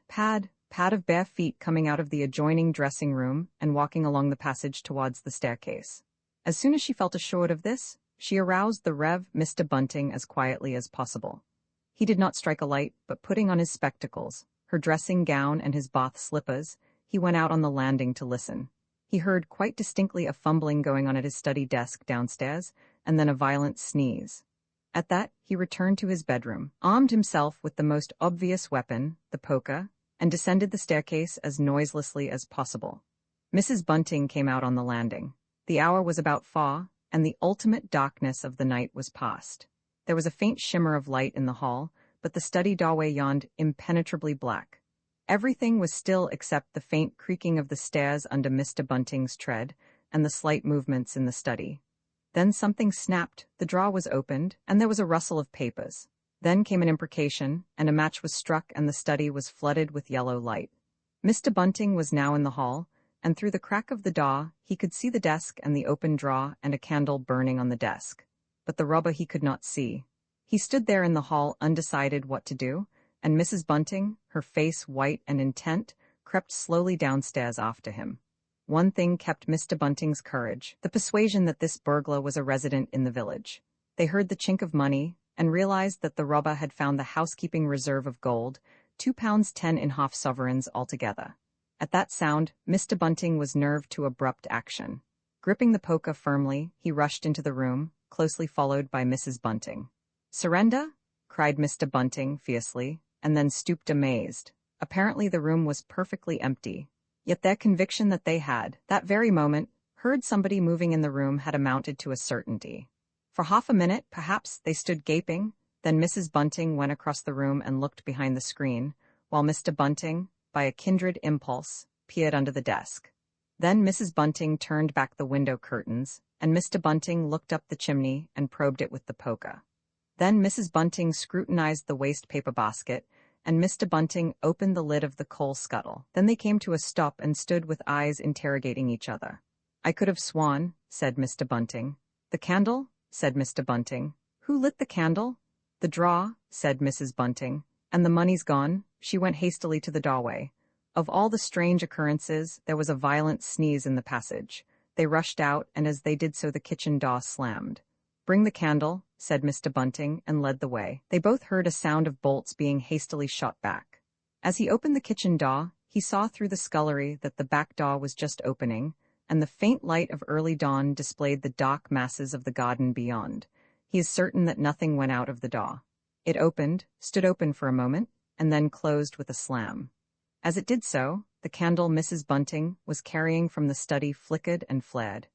of bare feet coming out of the adjoining dressing room and walking along the passage towards the staircase. As soon as she felt assured of this, she aroused the Rev. Mr. Bunting as quietly as possible. He did not strike a light, but putting on his spectacles, her dressing gown and his bath slippers, he went out on the landing to listen. He heard quite distinctly a fumbling going on at his study desk downstairs, and then a violent sneeze. At that, he returned to his bedroom, armed himself with the most obvious weapon, the poker, and descended the staircase as noiselessly as possible. Mrs. Bunting came out on the landing. The hour was about 4, and the ultimate darkness of the night was past. There was a faint shimmer of light in the hall, but the study doorway yawned impenetrably black. Everything was still except the faint creaking of the stairs under Mr. Bunting's tread and the slight movements in the study. Then something snapped, the drawer was opened, and there was a rustle of papers. Then came an imprecation, and a match was struck and the study was flooded with yellow light. Mr. Bunting was now in the hall, and through the crack of the door he could see the desk and the open drawer and a candle burning on the desk. But the robber he could not see. He stood there in the hall undecided what to do, and Mrs. Bunting, her face white and intent, crept slowly downstairs after him. One thing kept Mr. Bunting's courage, the persuasion that this burglar was a resident in the village. They heard the chink of money, and realized that the robber had found the housekeeping reserve of gold, £2.10 in half sovereigns altogether. At that sound, Mr. Bunting was nerved to abrupt action. Gripping the poker firmly, he rushed into the room, closely followed by Mrs. Bunting. "Surrender?" cried Mr. Bunting fiercely, and then stooped amazed. Apparently the room was perfectly empty. Yet their conviction that they had, that very moment, heard somebody moving in the room had amounted to a certainty. For half a minute, perhaps, they stood gaping, Then Mrs. Bunting went across the room and looked behind the screen, while Mr. Bunting, by a kindred impulse, peered under the desk. Then Mrs. Bunting turned back the window curtains, and Mr. Bunting looked up the chimney and probed it with the poker. Then Mrs. Bunting scrutinized the waste paper basket, and Mr. Bunting opened the lid of the coal scuttle. Then they came to a stop and stood with eyes interrogating each other. "I could have sworn," said Mr. Bunting. "The candle?" said Mr. Bunting. "Who lit the candle?" "The drawer," said Mrs. Bunting. "And the money's gone." She went hastily to the doorway. Of all the strange occurrences, there was a violent sneeze in the passage. They rushed out, and as they did so the kitchen door slammed. "Bring the candle," said Mr. Bunting, and led the way. They both heard a sound of bolts being hastily shot back. As he opened the kitchen door, he saw through the scullery that the back door was just opening, and the faint light of early dawn displayed the dark masses of the garden beyond. He is certain that nothing went out of the door. It stood open for a moment, and then closed with a slam. As it did so, the candle Mrs. Bunting was carrying from the study flickered and flared.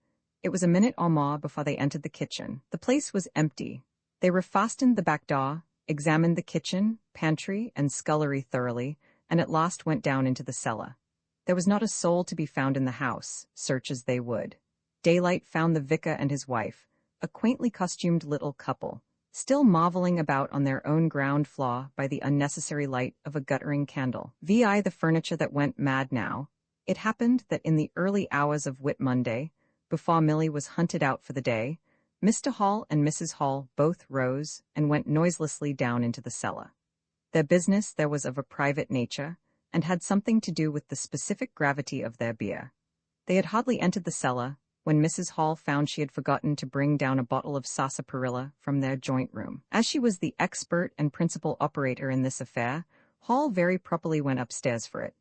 It was a minute or more before they entered the kitchen. The place was empty. They refastened the back door, examined the kitchen, pantry, and scullery thoroughly, and at last went down into the cellar. There was not a soul to be found in the house, search as they would. Daylight found the vicar and his wife, a quaintly costumed little couple, still marveling about on their own ground floor by the unnecessary light of a guttering candle. The furniture that went mad now. It happened that in the early hours of Whit Monday, before Milly was hunted out for the day, Mr. Hall and Mrs. Hall both rose and went noiselessly down into the cellar. Their business there was of a private nature, and had something to do with the specific gravity of their beer. They had hardly entered the cellar, when Mrs. Hall found she had forgotten to bring down a bottle of sarsaparilla from their joint room. As she was the expert and principal operator in this affair, Hall very properly went upstairs for it.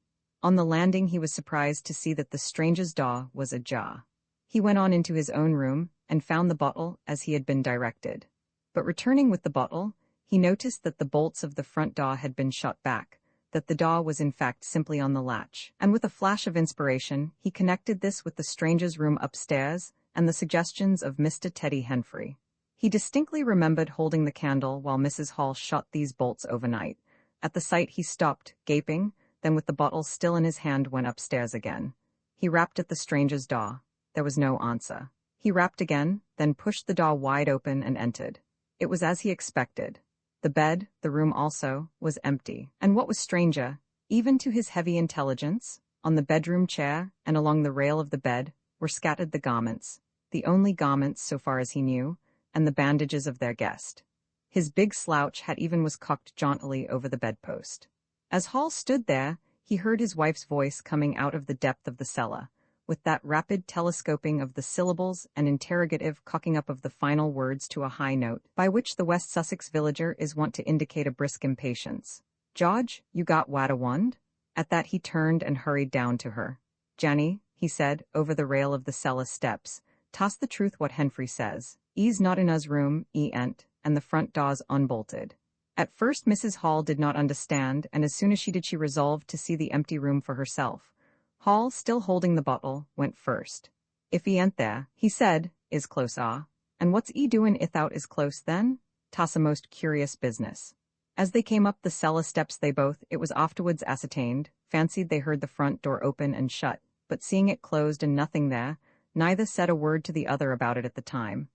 On the landing he was surprised to see that the stranger's door was ajar. He went on into his own room, and found the bottle as he had been directed. But returning with the bottle, he noticed that the bolts of the front door had been shot back, that the door was in fact simply on the latch, and with a flash of inspiration, he connected this with the stranger's room upstairs and the suggestions of Mr. Teddy Henfrey. He distinctly remembered holding the candle while Mrs. Hall shot these bolts overnight. At the sight he stopped, gaping, then with the bottle still in his hand went upstairs again. He rapped at the stranger's door. There was no answer. He rapped again, then pushed the door wide open and entered. It was as he expected. The bed, the room also, was empty, and what was stranger, even to his heavy intelligence, on the bedroom chair and along the rail of the bed were scattered the garments, the only garments so far as he knew, and the bandages of their guest. His big slouch hat even was cocked jauntily over the bedpost. As Hall stood there, he heard his wife's voice coming out of the depth of the cellar, with that rapid telescoping of the syllables and interrogative cocking up of the final words to a high note, by which the West Sussex villager is wont to indicate a brisk impatience. "George, you got what a wand?" At that he turned and hurried down to her. "Janny," he said, over the rail of the cellar steps, "toss the truth what Henfrey says. E's not in us room, e ent, and the front door's unbolted." At first Mrs. Hall did not understand, and as soon as she did she resolved to see the empty room for herself. Hall, still holding the bottle, went first. "If he ain't there," he said, "is close and what's 'e doin' ithout is close then? Toss a most curious business." As they came up the cellar steps they both, it was afterwards ascertained, fancied they heard the front door open and shut, but seeing it closed and nothing there, neither said a word to the other about it at the time.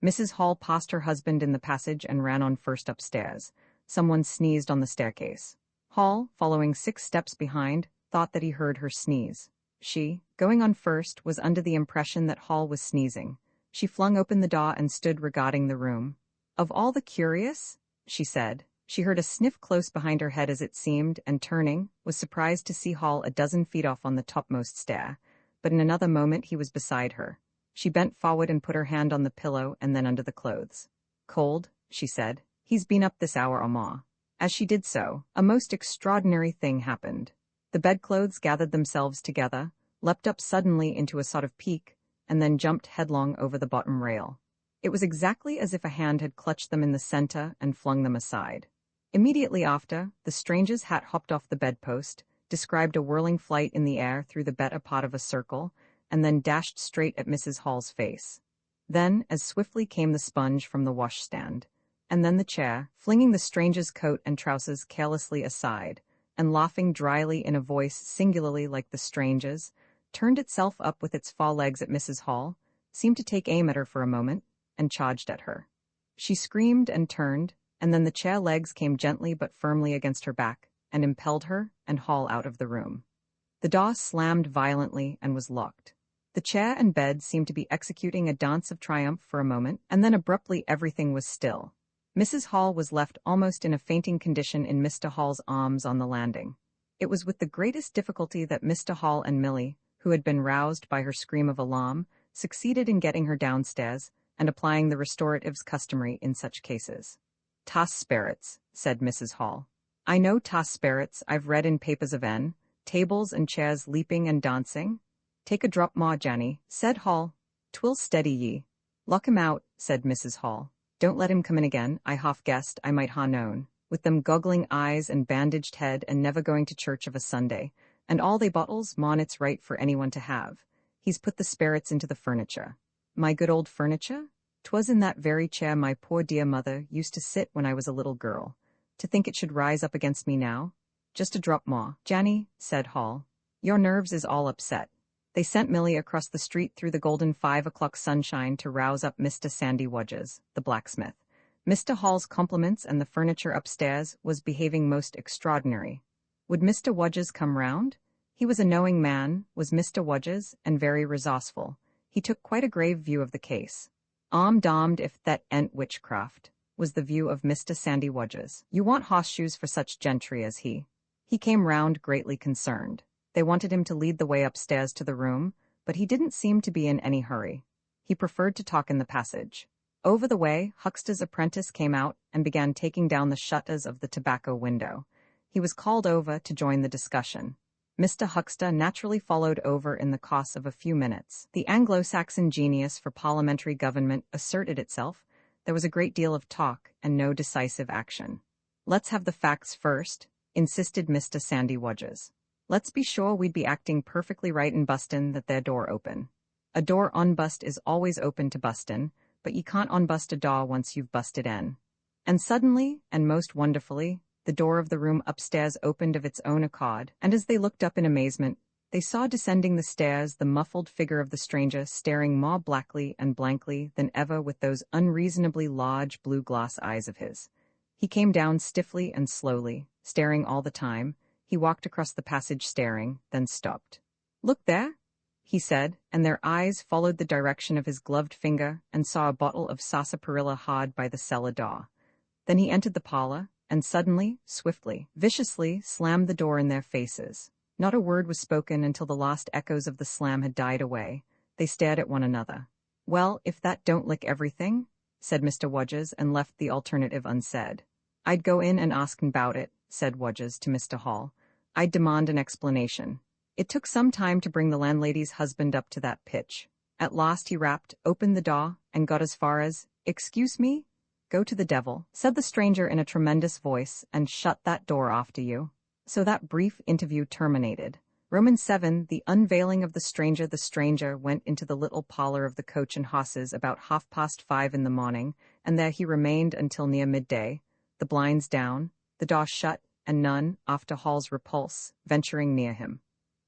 Mrs. Hall passed her husband in the passage and ran on first upstairs. Someone sneezed on the staircase. Hall, following 6 steps behind, thought that he heard her sneeze. She, going on first, was under the impression that Hall was sneezing. She flung open the door and stood regarding the room. "Of all the curious," she said. She heard a sniff close behind her head as it seemed, and turning, was surprised to see Hall a dozen feet off on the topmost stair, but in another moment he was beside her. She bent forward and put her hand on the pillow and then under the clothes. "Cold," she said. "He's been up this hour or more." As she did so, a most extraordinary thing happened. The bedclothes gathered themselves together, leapt up suddenly into a sort of peak, and then jumped headlong over the bottom rail. It was exactly as if a hand had clutched them in the center and flung them aside. Immediately after, the stranger's hat hopped off the bedpost, described a whirling flight in the air through the better part of a circle, and then dashed straight at Mrs. Hall's face. Then, as swiftly came the sponge from the washstand. and then the chair, flinging the stranger's coat and trousers carelessly aside, and laughing dryly in a voice singularly like the stranger's, turned itself up with its forelegs at Mrs. Hall, seemed to take aim at her for a moment, and charged at her. She screamed and turned, and then the chair legs came gently but firmly against her back, and impelled her and Hall out of the room. The door slammed violently and was locked. The chair and bed seemed to be executing a dance of triumph for a moment, and then abruptly everything was still. Mrs. Hall was left almost in a fainting condition in Mr. Hall's arms on the landing. It was with the greatest difficulty that Mr. Hall and Milly, who had been roused by her scream of alarm, succeeded in getting her downstairs and applying the restoratives customary in such cases. "Toss spirits," said Mrs. Hall. "I know toss spirits, I've read in papers of tables and chairs leaping and dancing." "Take a drop more, Janny," said Hall. "'Twill steady ye." "Lock him out," said Mrs. Hall. "Don't let him come in again. I half guessed I might ha' known, with them goggling eyes and bandaged head and never going to church of a Sunday, and all they bottles, mon it's right for anyone to have. He's put the spirits into the furniture." "My good old furniture? 'Twas in that very chair my poor dear mother used to sit when I was a little girl. To think it should rise up against me now." "Just a drop more, Janny," said Hall. "Your nerves is all upset." They sent Milly across the street through the golden 5 o'clock sunshine to rouse up Mr. Sandy Wodges, the blacksmith. Mr. Hall's compliments, and the furniture upstairs was behaving most extraordinary. Would Mr. Wodges come round? He was a knowing man, was Mr. Wodges, and very resourceful. He took quite a grave view of the case. "I'm damned if that ain't witchcraft," was the view of Mr. Sandy Wodges. "You want horseshoes for such gentry as he." He came round greatly concerned. They wanted him to lead the way upstairs to the room, but he didn't seem to be in any hurry. He preferred to talk in the passage. Over the way, Huckster's apprentice came out and began taking down the shutters of the tobacco window. He was called over to join the discussion. Mr. Huckster naturally followed over in the course of a few minutes. The Anglo-Saxon genius for parliamentary government asserted itself. There was a great deal of talk and no decisive action. "Let's have the facts first," insisted Mr. Sandy Wodges. "Let's be sure we'd be acting perfectly right in bustin' that their door open. A door unbust is always open to bustin', but ye can't unbust a door once you've busted in." And suddenly, and most wonderfully, the door of the room upstairs opened of its own accord, and as they looked up in amazement, they saw descending the stairs the muffled figure of the stranger, staring more blackly and blankly than ever with those unreasonably large blue glass eyes of his. He came down stiffly and slowly, staring all the time. He walked across the passage staring, then stopped. "Look there," he said, and their eyes followed the direction of his gloved finger and saw a bottle of sarsaparilla hard by the cellar door. Then he entered the parlor, and suddenly, swiftly, viciously slammed the door in their faces. Not a word was spoken until the last echoes of the slam had died away. They stared at one another. "Well, if that don't lick everything," said Mr. Wodges, and left the alternative unsaid. "I'd go in and ask 'bout it," said Wodges to Mr. Hall. "I'd demand an explanation." It took some time to bring the landlady's husband up to that pitch. At last he rapped, opened the door, and got as far as, "Excuse me?" "Go to the devil," said the stranger in a tremendous voice, "and shut that door after you." So that brief interview terminated. Roman 7, the unveiling of the stranger. The stranger went into the little parlor of the Coach and Horses about 5:30 in the morning, and there he remained until near midday, the blinds down, the door shut, and none, after Hall's repulse, venturing near him.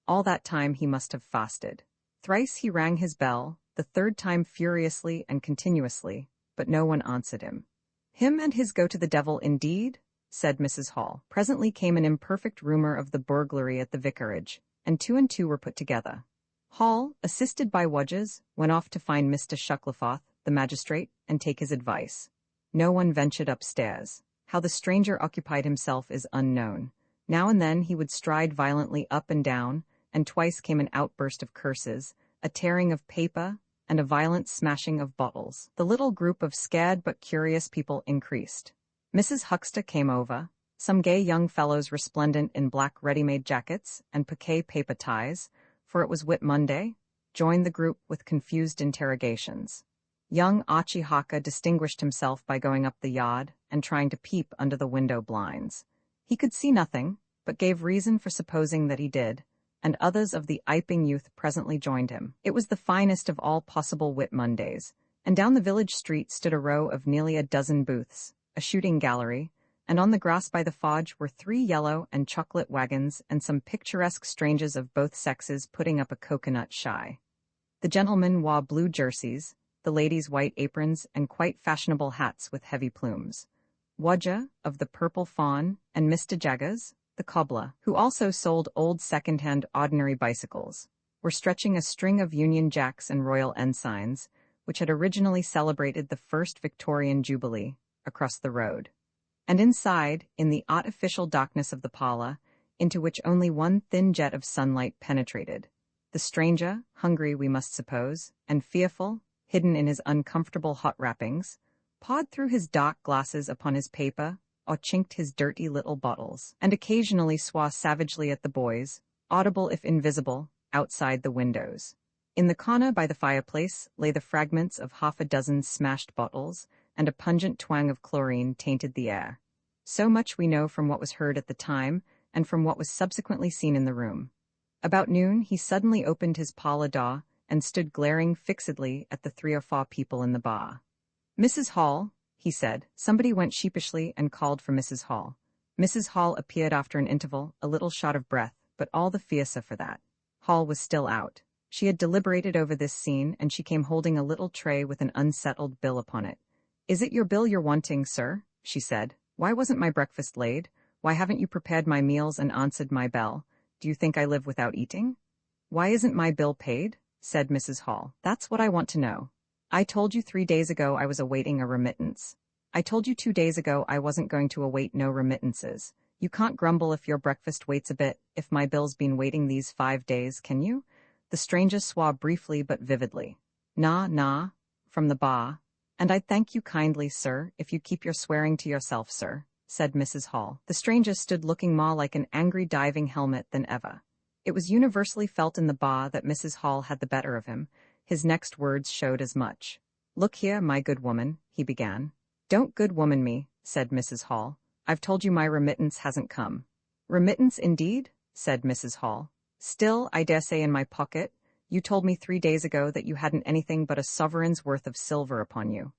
All that time he must have fasted. Thrice he rang his bell, the third time furiously and continuously, but no one answered him. "Him and his go to the devil indeed," said Mrs. Hall. Presently came an imperfect rumor of the burglary at the vicarage, and two were put together. Hall, assisted by Wodges, went off to find Mr. Shucklefoth, the magistrate, and take his advice. No one ventured upstairs. How the stranger occupied himself is unknown. Now and then he would stride violently up and down, and twice came an outburst of curses, a tearing of paper, and a violent smashing of bottles. The little group of scared but curious people increased. Mrs. Huckster came over. Some gay young fellows resplendent in black ready-made jackets and piquet paper ties, for it was Whit Monday, joined the group with confused interrogations. Young Archie Hawker distinguished himself by going up the yard and trying to peep under the window blinds. He could see nothing, but gave reason for supposing that he did, and others of the Iping youth presently joined him. It was the finest of all possible Whit Mondays, and down the village street stood a row of nearly a dozen booths, a shooting gallery, and on the grass by the forge were 3 yellow and chocolate wagons and some picturesque strangers of both sexes putting up a coconut shy. The gentlemen wore blue jerseys, the ladies white aprons and quite fashionable hats with heavy plumes. Wodja, of the Purple Fawn, and Mr. Jaggers, the cobbler, who also sold old second-hand ordinary bicycles, were stretching a string of Union Jacks and Royal Ensigns, which had originally celebrated the first Victorian Jubilee, across the road. And inside, in the artificial darkness of the parlor, into which only one thin jet of sunlight penetrated, the stranger, hungry we must suppose, and fearful, hidden in his uncomfortable hot wrappings, pawed through his dark glasses upon his paper, or chinked his dirty little bottles, and occasionally swore savagely at the boys, audible if invisible, outside the windows. In the corner by the fireplace lay the fragments of 6 smashed bottles, and a pungent twang of chlorine tainted the air. So much we know from what was heard at the time, and from what was subsequently seen in the room. About noon he suddenly opened his parlor door, and stood glaring fixedly at the 3 or 4 people in the bar. "Mrs. Hall," he said. Somebody went sheepishly and called for Mrs. Hall. Mrs. Hall appeared after an interval, a little short of breath, but all the fiercer for that. Hall was still out. She had deliberated over this scene, and she came holding a little tray with an unsettled bill upon it. "Is it your bill you're wanting, sir?" she said. "Why wasn't my breakfast laid? Why haven't you prepared my meals and answered my bell? Do you think I live without eating?" "Why isn't my bill paid?" said Mrs. Hall. "That's what I want to know. I told you 3 days ago I was awaiting a remittance. I told you 2 days ago I wasn't going to await no remittances. You can't grumble if your breakfast waits a bit, if my bill's been waiting these 5 days, can you?" The stranger swore briefly but vividly. "Nah," from the bar. "And I'd thank you kindly, sir, if you keep your swearing to yourself, sir," said Mrs. Hall. The stranger stood looking more like an angry diving helmet than ever. It was universally felt in the bar that Mrs. Hall had the better of him. His next words showed as much. "Look here, my good woman," he began. "Don't good woman me," said Mrs. Hall. "I've told you my remittance hasn't come." "Remittance indeed?" said Mrs. Hall. "Still, I dare say in my pocket. You told me 3 days ago that you hadn't anything but a sovereign's worth of silver upon you."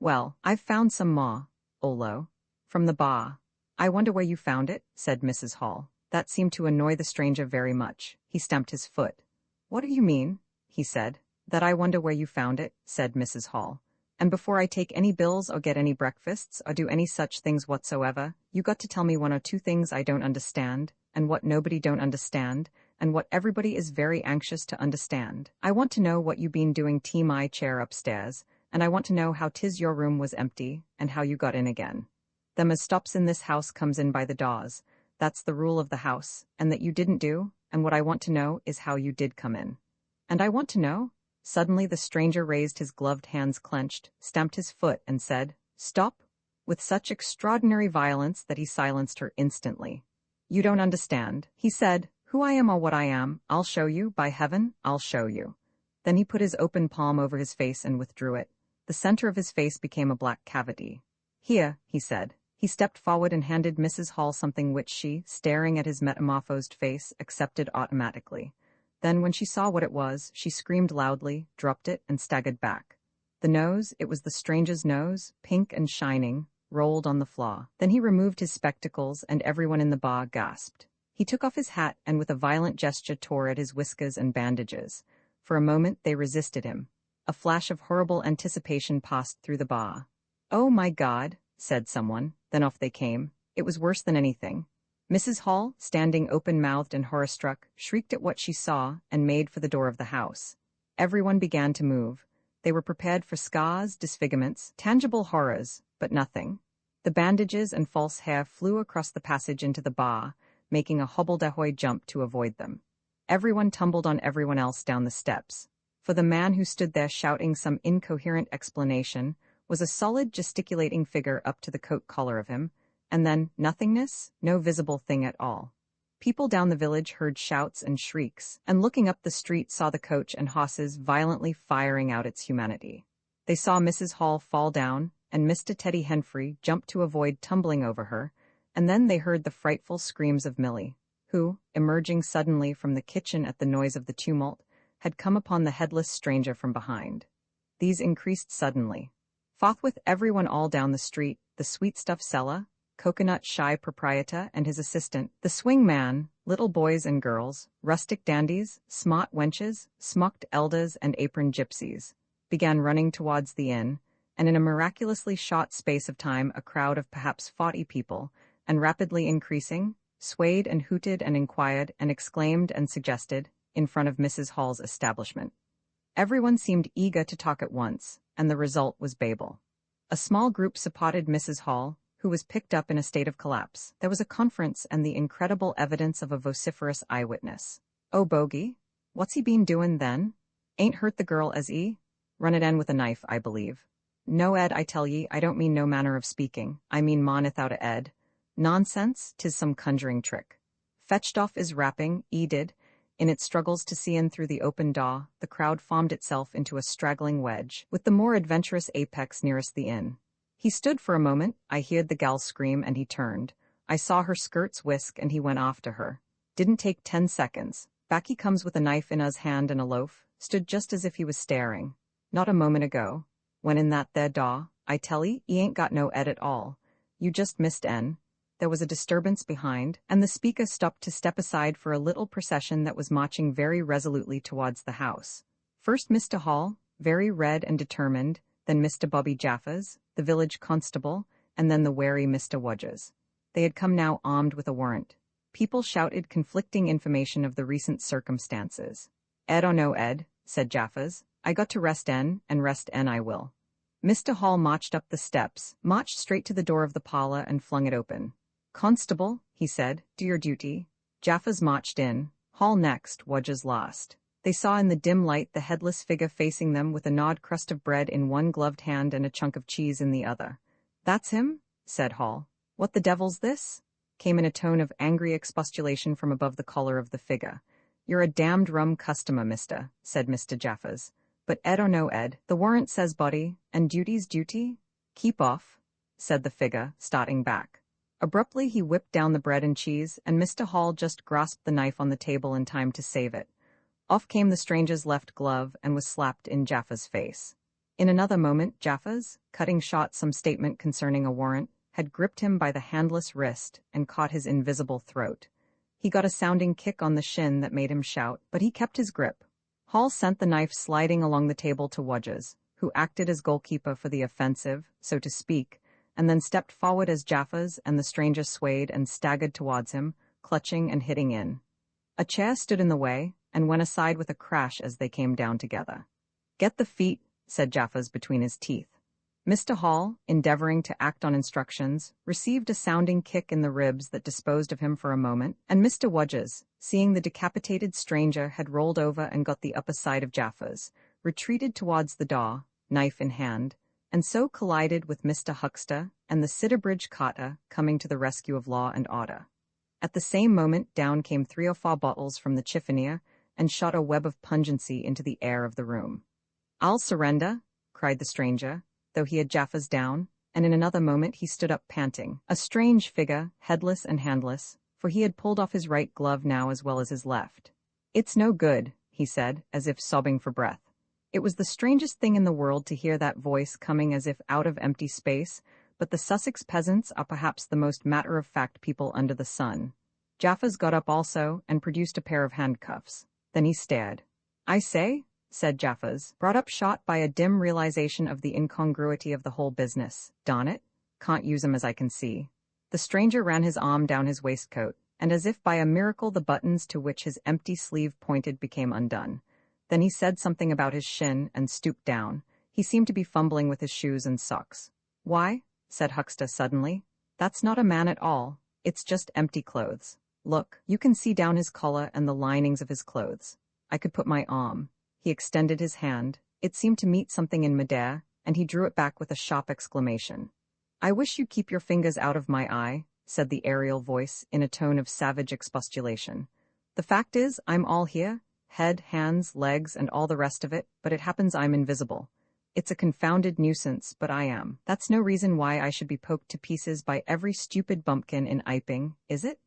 "Well, I've found some more, Olo, from the bar." "I wonder where you found it," said Mrs. Hall. That seemed to annoy the stranger very much. He stamped his foot. "What do you mean?" he said. "That I wonder where you found it," said Mrs. Hall. "And before I take any bills or get any breakfasts or do any such things whatsoever, you got to tell me 1 or 2 things I don't understand, and what nobody don't understand, and what everybody is very anxious to understand. I want to know what you been doing to my chair upstairs, and I want to know how 'tis your room was empty, and how you got in again. Them as stops in this house comes in by the doors. That's the rule of the house, and that you didn't do, and what I want to know is how you did come in. And I want to know—" Suddenly the stranger raised his gloved hands clenched, stamped his foot, and said, "Stop," with such extraordinary violence that he silenced her instantly. "You don't understand," he said. "Who I am or what I am, I'll show you, by heaven, I'll show you." Then he put his open palm over his face and withdrew it. The center of his face became a black cavity. "Here," he said. He stepped forward and handed Mrs. Hall something which she, staring at his metamorphosed face, accepted automatically. Then, when she saw what it was, she screamed loudly, dropped it, and staggered back. The nose, it was the stranger's nose, pink and shining, rolled on the floor. Then he removed his spectacles, and everyone in the bar gasped. He took off his hat and with a violent gesture tore at his whiskers and bandages. For a moment they resisted him. A flash of horrible anticipation passed through the bar. "Oh my God," said someone. Then off they came. It was worse than anything. Mrs. Hall, standing open-mouthed and horror-struck, shrieked at what she saw and made for the door of the house. Everyone began to move. They were prepared for scars, disfigurements, tangible horrors, but nothing. The bandages and false hair flew across the passage into the bar, making a hobbledehoy jump to avoid them. Everyone tumbled on everyone else down the steps. For the man who stood there shouting some incoherent explanation was a solid gesticulating figure up to the coat collar of him, and then nothingness, no visible thing at all. People down the village heard shouts and shrieks, and looking up the street saw the coach and horses violently firing out its humanity. They saw Mrs. Hall fall down, and Mr. Teddy Henfrey jump to avoid tumbling over her, and then they heard the frightful screams of Millie, who, emerging suddenly from the kitchen at the noise of the tumult, had come upon the headless stranger from behind. These increased suddenly. Forthwith everyone all down the street, the sweet-stuff seller, coconut-shy proprietor and his assistant, the swing man, little boys and girls, rustic dandies, smart wenches, smocked elders and aproned gypsies, began running towards the inn, and in a miraculously short space of time a crowd of perhaps 40 people, and rapidly increasing, swayed and hooted and inquired and exclaimed and suggested, in front of Mrs. Hall's establishment. Everyone seemed eager to talk at once, and the result was Babel. A small group supported Mrs. Hall, who was picked up in a state of collapse. There was a conference and the incredible evidence of a vociferous eyewitness. "Oh, Bogey, what's he been doin' then? Ain't hurt the girl as he? Run it in with a knife, I believe." "No, Ed, I tell ye, I don't mean no manner of speaking. I mean moneth out a Ed. Nonsense, 'tis some conjuring trick. Fetched off is rapping, did. In its struggles to see in through the open door, the crowd formed itself into a straggling wedge, with the more adventurous apex nearest the inn. He stood for a moment, I heard the gal scream and he turned. I saw her skirts whisk and he went after her. Didn't take 10 seconds. Back he comes with a knife in his hand and a loaf, stood just as if he was staring. Not a moment ago. When in that there door, I tell ye, he ain't got no Ed at all. You just missed en. There was a disturbance behind, and the speaker stopped to step aside for a little procession that was marching very resolutely towards the house. First Mr. Hall, very red and determined, then Mr. Bobby Jaffers, the village constable, and then the wary Mr. Wodgers. They had come now armed with a warrant. People shouted conflicting information of the recent circumstances. "Ed or no Ed," said Jaffers, "I got to rest en, and rest en I will." Mr. Hall marched up the steps, marched straight to the door of the parlor and flung it open. "Constable," he said, "do your duty." Jaffers marched in, Hall next, Wodgers last. They saw in the dim light the headless figure facing them with a gnawed crust of bread in one gloved hand and a chunk of cheese in the other. "That's him?" said Hall. "What the devil's this?" came in a tone of angry expostulation from above the collar of the figure. "You're a damned rum customer, mister," said Mr. Jaffers. "But Ed or no Ed, the warrant says body, and duty's duty." "Keep off," said the figure, starting back. Abruptly he whipped down the bread and cheese, and Mr. Hall just grasped the knife on the table in time to save it. Off came the stranger's left glove and was slapped in Jaffers' face. In another moment Jaffers, cutting short some statement concerning a warrant, had gripped him by the handless wrist and caught his invisible throat. He got a sounding kick on the shin that made him shout, but he kept his grip. Hall sent the knife sliding along the table to Wodgers, who acted as goalkeeper for the offensive, so to speak, and then stepped forward as Jaffers and the stranger swayed and staggered towards him, clutching and hitting in. A chair stood in the way, and went aside with a crash as they came down together. "Get the feet," said Jaffers between his teeth. Mr. Hall, endeavoring to act on instructions, received a sounding kick in the ribs that disposed of him for a moment, and Mr. Wodgers, seeing the decapitated stranger had rolled over and got the upper side of Jaffers, retreated towards the door, knife in hand, and so collided with Mr. Huckster and the Sidderbridge carter coming to the rescue of law and order. At the same moment down came 3 or 4 bottles from the chiffonier and shot a web of pungency into the air of the room. "I'll surrender," cried the stranger, though he had Jaffers down, and in another moment he stood up panting, a strange figure, headless and handless, for he had pulled off his right glove now as well as his left. "It's no good," he said, as if sobbing for breath. It was the strangest thing in the world to hear that voice coming as if out of empty space, but the Sussex peasants are perhaps the most matter-of-fact people under the sun. Jaffers got up also and produced a pair of handcuffs. Then he stared. "I say," said Jaffers, brought up short by a dim realization of the incongruity of the whole business. "Darn it, can't use 'em as I can see." The stranger ran his arm down his waistcoat, and as if by a miracle the buttons to which his empty sleeve pointed became undone. Then he said something about his shin and stooped down. He seemed to be fumbling with his shoes and socks. "Why," said Huckster suddenly, "that's not a man at all. It's just empty clothes. Look, you can see down his collar and the linings of his clothes. I could put my arm." He extended his hand. It seemed to meet something in midair, and he drew it back with a sharp exclamation. "I wish you'd keep your fingers out of my eye," said the aerial voice in a tone of savage expostulation. "The fact is, I'm all here. Head, hands, legs, and all the rest of it, but it happens I'm invisible. It's a confounded nuisance, but I am. That's no reason why I should be poked to pieces by every stupid bumpkin in Iping, is it?"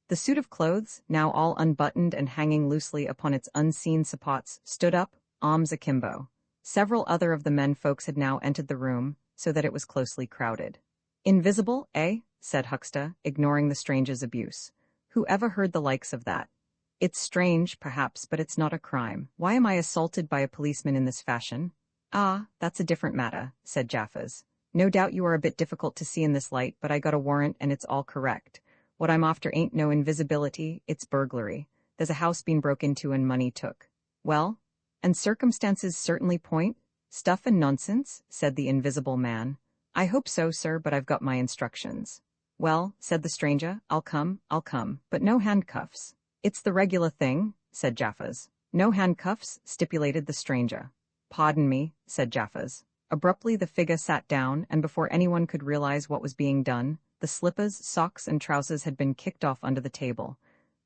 The suit of clothes, now all unbuttoned and hanging loosely upon its unseen supports, stood up, arms akimbo. Several other of the men folks had now entered the room, so that it was closely crowded. "Invisible, eh?" said Hucksta, ignoring the stranger's abuse. "Who ever heard the likes of that? It's strange, perhaps, but it's not a crime. Why am I assaulted by a policeman in this fashion?" "Ah, that's a different matter," said Jaffas. "No doubt you are a bit difficult to see in this light, but I got a warrant and it's all correct. What I'm after ain't no invisibility, it's burglary. There's a house been broke into and money took." "Well, and circumstances certainly point—" "Stuff and nonsense," said the invisible man. "I hope so, sir, but I've got my instructions." "Well," said the stranger, I'll come, but no handcuffs." "It's the regular thing," said Jaffas. "No handcuffs," stipulated the stranger. "Pardon me," said Jaffas. Abruptly the figure sat down, and before anyone could realize what was being done, the slippers, socks, and trousers had been kicked off under the table.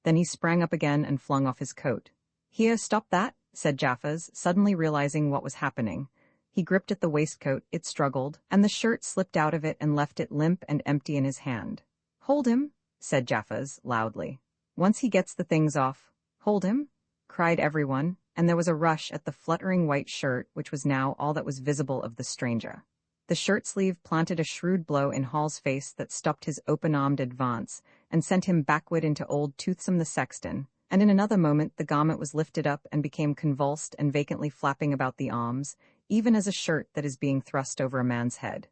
Then he sprang up again and flung off his coat. "Here, stop that," said Jaffas, suddenly realizing what was happening. He gripped at the waistcoat, it struggled, and the shirt slipped out of it and left it limp and empty in his hand. "Hold him," said Jaffas, loudly. "Once he gets the things off." "Hold him?" cried everyone, and there was a rush at the fluttering white shirt, which was now all that was visible of the stranger. The shirt sleeve planted a shrewd blow in Hall's face that stopped his open-armed advance and sent him backward into old Toothsome the sexton, and in another moment the garment was lifted up and became convulsed and vacantly flapping about the arms, even as a shirt that is being thrust over a man's head.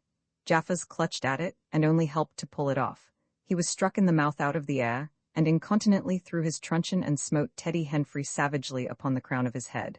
Jaffas clutched at it and only helped to pull it off. He was struck in the mouth out of the air, and incontinently threw his truncheon and smote Teddy Henfrey savagely upon the crown of his head.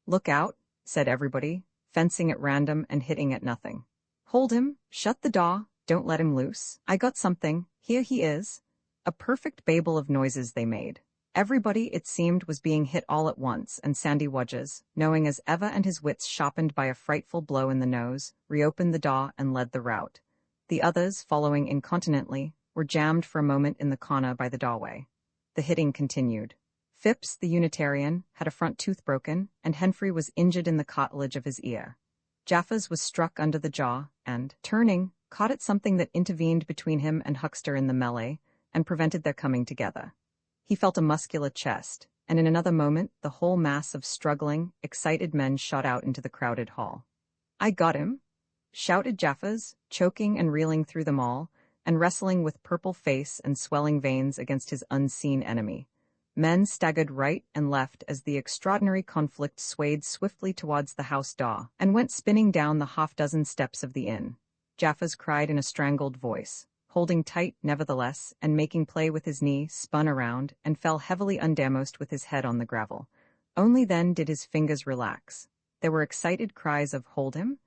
"Look out," said everybody, fencing at random and hitting at nothing. "Hold him, shut the door, don't let him loose. I got something, here he is." A perfect babel of noises they made. Everybody, it seemed, was being hit all at once, and Sandy Wudges, knowing as ever and his wits sharpened by a frightful blow in the nose, reopened the door and led the rout. The others, following incontinently, were jammed for a moment in the corner by the doorway. The hitting continued. Phipps, the Unitarian, had a front tooth broken, and Henfrey was injured in the cartilage of his ear. Jaffas was struck under the jaw, and, turning, caught at something that intervened between him and Huckster in the melee, and prevented their coming together. He felt a muscular chest, and in another moment the whole mass of struggling, excited men shot out into the crowded hall. "I got him!" shouted Jaffas, choking and reeling through them all, and wrestling with purple face and swelling veins against his unseen enemy. Men staggered right and left as the extraordinary conflict swayed swiftly towards the house door, and went spinning down the half-dozen steps of the inn. Jaffas cried in a strangled voice. Holding tight, nevertheless, and making play with his knee, spun around, and fell heavily undermost with his head on the gravel. Only then did his fingers relax. There were excited cries of "Hold him!"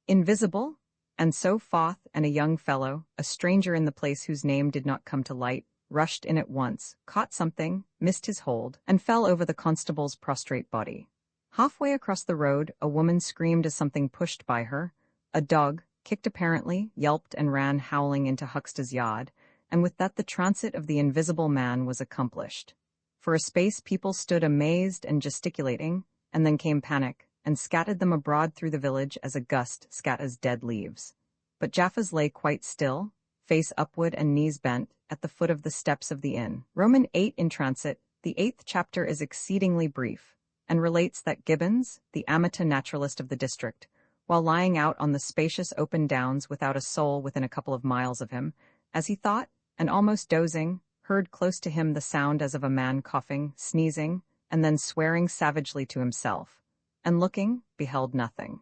"Invisible!" and so forth, and a young fellow, a stranger in the place whose name did not come to light, rushed in at once, caught something, missed his hold, and fell over the constable's prostrate body. Halfway across the road, a woman screamed as something pushed by her. A dog, kicked apparently, yelped and ran howling into Hucksta's yard, and with that the transit of the invisible man was accomplished. For a space people stood amazed and gesticulating, and then came panic, and scattered them abroad through the village as a gust scatters dead leaves. But Jaffas lay quite still, face upward and knees bent, at the foot of the steps of the inn. Roman 8 in transit, the 8th chapter is exceedingly brief, and relates that Gibbons, the amateur naturalist of the district, while lying out on the spacious open downs without a soul within a couple of miles of him, as he thought, and almost dozing, heard close to him the sound as of a man coughing, sneezing, and then swearing savagely to himself, and looking, beheld nothing.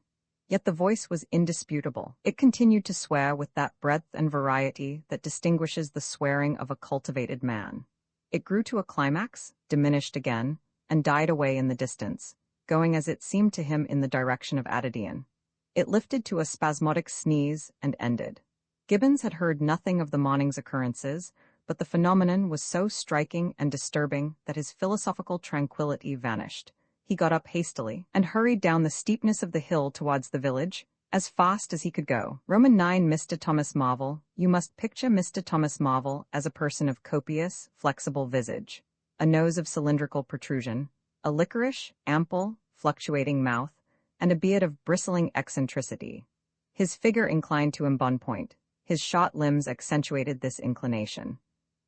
Yet the voice was indisputable. It continued to swear with that breadth and variety that distinguishes the swearing of a cultivated man. It grew to a climax, diminished again, and died away in the distance, going as it seemed to him in the direction of Adadian. It lifted to a spasmodic sneeze and ended. Gibbons had heard nothing of the morning's occurrences, but the phenomenon was so striking and disturbing that his philosophical tranquillity vanished. He got up hastily and hurried down the steepness of the hill towards the village, as fast as he could go. Roman 9 Mr. Thomas Marvel. You must picture Mr. Thomas Marvel as a person of copious, flexible visage, a nose of cylindrical protrusion, a liquorish, ample, fluctuating mouth, and a beard of bristling eccentricity. His figure inclined to embonpoint. His short limbs accentuated this inclination.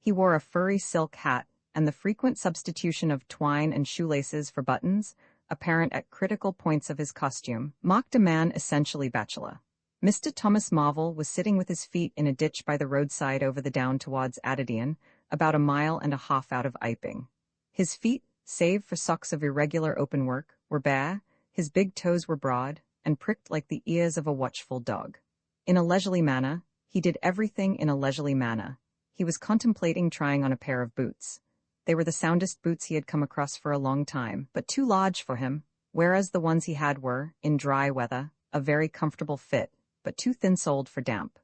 He wore a furry silk hat, and the frequent substitution of twine and shoelaces for buttons, apparent at critical points of his costume, mocked a man essentially bachelor. Mr. Thomas Marvel was sitting with his feet in a ditch by the roadside over the down towards Adadian, about 1.5 miles out of Iping. His feet, save for socks of irregular openwork, were bare, his big toes were broad, and pricked like the ears of a watchful dog. In a leisurely manner, he did everything in a leisurely manner. He was contemplating trying on a pair of boots. They were the soundest boots he had come across for a long time, but too large for him, whereas the ones he had were, in dry weather, a very comfortable fit, but too thin-soled for damp.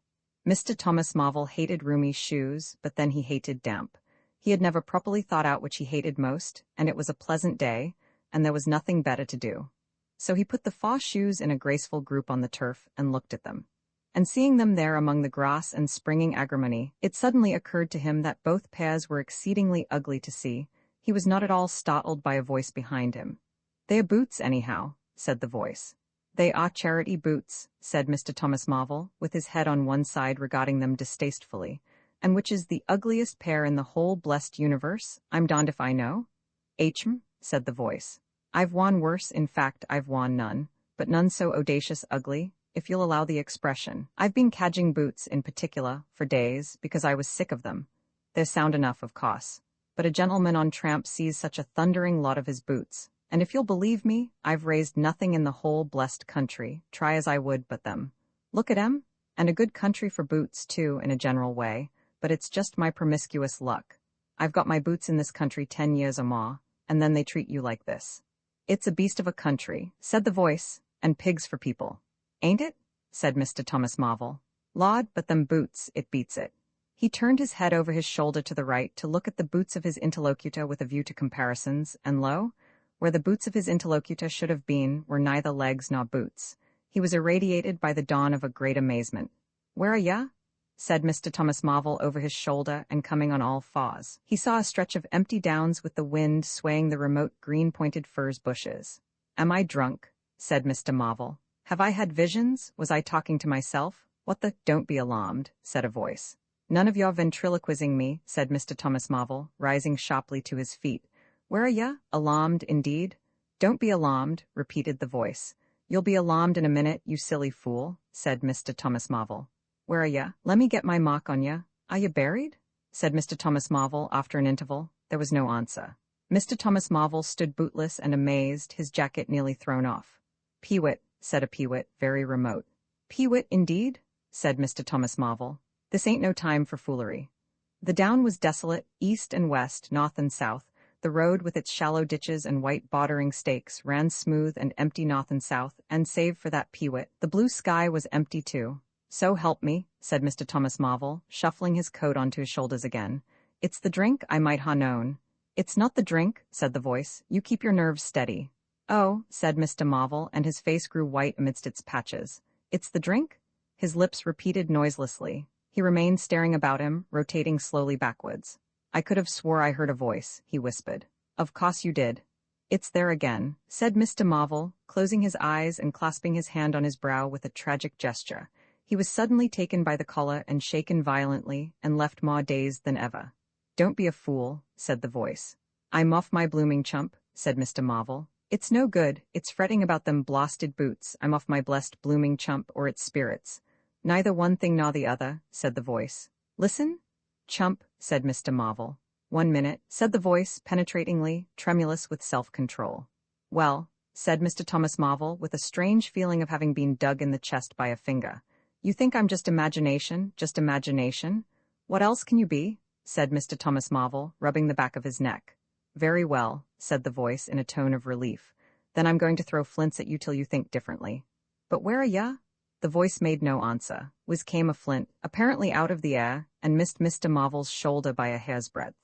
Mr. Thomas Marvel hated roomy shoes, but then he hated damp. He had never properly thought out which he hated most, and it was a pleasant day, and there was nothing better to do. So he put the 4 shoes in a graceful group on the turf and looked at them. And seeing them there among the grass and springing agrimony, it suddenly occurred to him that both pairs were exceedingly ugly to see. He was not at all startled by a voice behind him. "They are boots, anyhow," said the voice. "They are charity boots," said Mr. Thomas Marvel, with his head on one side regarding them distastefully. "And which is the ugliest pair in the whole blessed universe? I'm darned if I know." "Hm," said the voice. "I've worn worse, in fact I've worn none, but none so audacious ugly, if you'll allow the expression. I've been cadging boots, in particular, for days, because I was sick of them. They're sound enough, of course. But a gentleman on tramp sees such a thundering lot of his boots, and if you'll believe me, I've raised nothing in the whole blessed country, try as I would but them. Look at 'em, and a good country for boots, too, in a general way, but it's just my promiscuous luck. I've got my boots in this country 10 years or more, and then they treat you like this." "It's a beast of a country," said the voice, "and pigs for people." "Ain't it?" said Mr. Thomas Marvel. "Lord, but them boots, it beats it." He turned his head over his shoulder to the right to look at the boots of his interlocutor with a view to comparisons, and lo, where the boots of his interlocutor should have been were neither legs nor boots. He was irradiated by the dawn of a great amazement. "Where are ya?" said Mr. Thomas Marvel over his shoulder and coming on all fours. He saw a stretch of empty downs with the wind swaying the remote green-pointed furze bushes. "Am I drunk?" said Mr. Marvel. "Have I had visions? Was I talking to myself? What the—" "Don't be alarmed," said a voice. "None of your ventriloquizing me," said Mr. Thomas Marvel, rising sharply to his feet. "Where are ya? Alarmed, indeed?" "Don't be alarmed," repeated the voice. "You'll be alarmed in a minute, you silly fool," said Mr. Thomas Marvel. "Where are ya? Let me get my mark on ya. Are ya buried?" said Mr. Thomas Marvel after an interval. There was no answer. Mr. Thomas Marvel stood bootless and amazed, his jacket nearly thrown off. "Peewit," said a peewit, very remote. "Peewit, indeed?" said Mr. Thomas Marvel. "This ain't no time for foolery." The down was desolate, east and west, north and south. The road, with its shallow ditches and white bordering stakes, ran smooth and empty north and south, and save for that peewit, the blue sky was empty too. "So help me," said Mr. Thomas Marvel, shuffling his coat onto his shoulders again. "It's the drink, I might ha' known." "It's not the drink," said the voice. "You keep your nerves steady." "Oh," said Mr. Marvel, and his face grew white amidst its patches. "It's the drink?" His lips repeated noiselessly. He remained staring about him, rotating slowly backwards. "I could have swore I heard a voice," he whispered. "Of course you did." "It's there again," said Mr. Marvel, closing his eyes and clasping his hand on his brow with a tragic gesture. He was suddenly taken by the collar and shaken violently, and left more dazed than ever. "Don't be a fool," said the voice. "I'm off my blooming chump," said Mr. Marvel. "It's no good, it's fretting about them blasted boots. I'm off my blessed blooming chump, or its spirits." "Neither one thing nor the other," said the voice. "Listen." "Chump," said Mr. Marvel. "1 minute," said the voice, penetratingly, tremulous with self-control. "Well," said Mr. Thomas Marvel, with a strange feeling of having been dug in the chest by a finger. "You think I'm just imagination, just imagination? What else can you be?" said Mr. Thomas Marvel, rubbing the back of his neck. "Very well," said the voice in a tone of relief. "Then I'm going to throw flints at you till you think differently." "But where are ya?" The voice made no answer. Whiz came a flint, apparently out of the air, and missed Mr. Marvel's shoulder by a hair's breadth.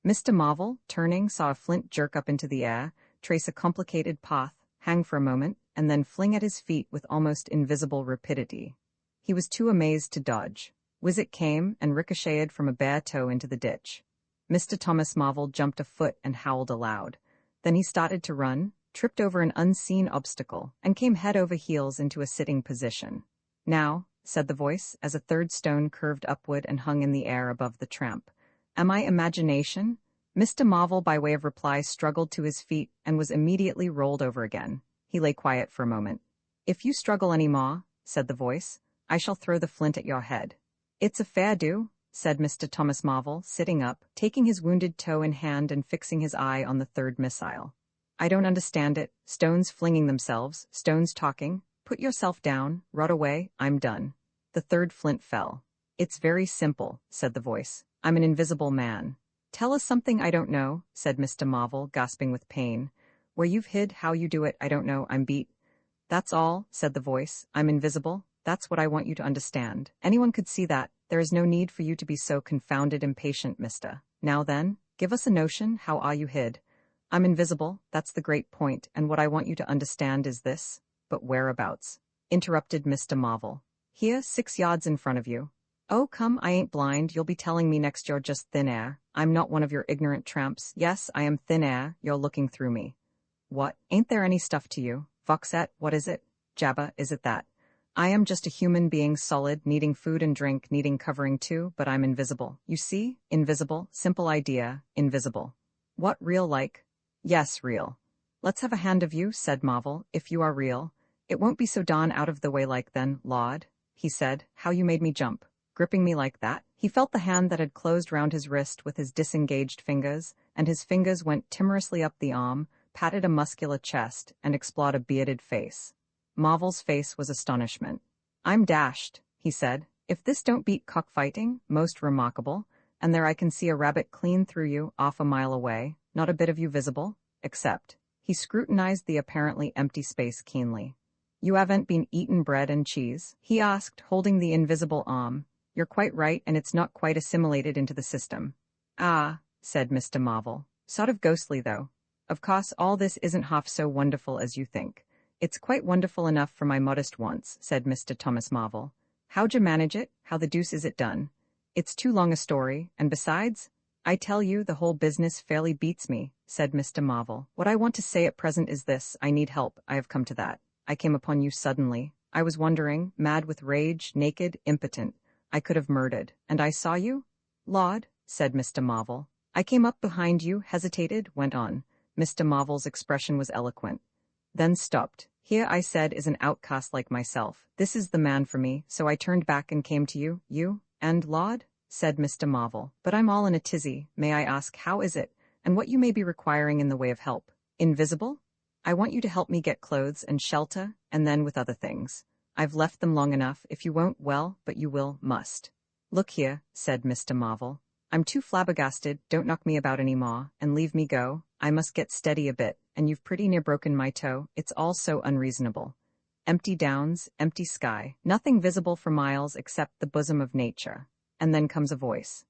Mr. Marvel, turning, saw a flint jerk up into the air, trace a complicated path, hang for a moment, and then fling at his feet with almost invisible rapidity. He was too amazed to dodge. Whiz it came, and ricocheted from a bare toe into the ditch. Mr. Thomas Marvel jumped a foot and howled aloud. Then he started to run, tripped over an unseen obstacle, and came head over heels into a sitting position. "Now," said the voice, as a third stone curved upward and hung in the air above the tramp. "Am I imagination?" Mr. Marvel, by way of reply, struggled to his feet and was immediately rolled over again. He lay quiet for a moment. "If you struggle any more," said the voice, I shall throw the flint at your head. It's a fair do, said Mr. Thomas Marvel, sitting up, taking his wounded toe in hand and fixing his eye on the third missile. I don't understand it. Stones flinging themselves, stones talking. Put yourself down, rot away, I'm done. The third flint fell. It's very simple, said the voice. I'm an invisible man. Tell us something I don't know, said Mr. Marvel, gasping with pain. Where you've hid, how you do it, I don't know, I'm beat. That's all, said the voice. I'm invisible. That's what I want you to understand. Anyone could see that. There is no need for you to be so confounded impatient, mister. Now then, give us a notion, how are you hid? I'm invisible, that's the great point, and what I want you to understand is this. But whereabouts? Interrupted Mr. Marvel. Here, 6 yards in front of you. Oh, come, I ain't blind, you'll be telling me next you're just thin air. I'm not one of your ignorant tramps. Yes, I am thin air, you're looking through me. What, ain't there any stuff to you? Voxette, what is it? Jabba, is it that? I am just a human being solid, needing food and drink, needing covering too, but I'm invisible. You see? Invisible, simple idea, invisible. What, real like? Yes, real. Let's have a hand of you, said Marvel, if you are real. It won't be so darn out of the way like then, Lord, he said, how you made me jump. Gripping me like that. He felt the hand that had closed round his wrist with his disengaged fingers, and his fingers went timorously up the arm, patted a muscular chest, and explored a bearded face. Marvel's face was astonishment. I'm dashed, he said. If this don't beat cockfighting, most remarkable, and there I can see a rabbit clean through you, off a mile away, not a bit of you visible, except. He scrutinized the apparently empty space keenly. You haven't been eaten bread and cheese? He asked, holding the invisible arm. You're quite right, and it's not quite assimilated into the system. Ah, said Mr. Marvel. Sort of ghostly, though. Of course, all this isn't half so wonderful as you think. It's quite wonderful enough for my modest wants, said Mr. Thomas Marvel. How'd you manage it? How the deuce is it done? It's too long a story, and besides, I tell you, the whole business fairly beats me, said Mr. Marvel. What I want to say at present is this, I need help, I have come to that. I came upon you suddenly. I was wandering, mad with rage, naked, impotent. I could have murdered, and I saw you? Lord, said Mr. Marvel. I came up behind you, hesitated, went on. Mr. Marvel's expression was eloquent. Then stopped. Here, I said, is an outcast like myself. This is the man for me, so I turned back and came to you. You? And, Lord? Said Mr. Marvel. But I'm all in a tizzy. May I ask, how is it? And what you may be requiring in the way of help? Invisible? I want you to help me get clothes and shelter, and then with other things. I've left them long enough. If you won't, well, but you will, must. Look here, said Mr. Marvel. I'm too flabbergasted, don't knock me about any more, and leave me go. I must get steady a bit, and you've pretty near broken my toe. It's all so unreasonable. Empty downs, empty sky, nothing visible for miles except the bosom of nature. And then comes a voice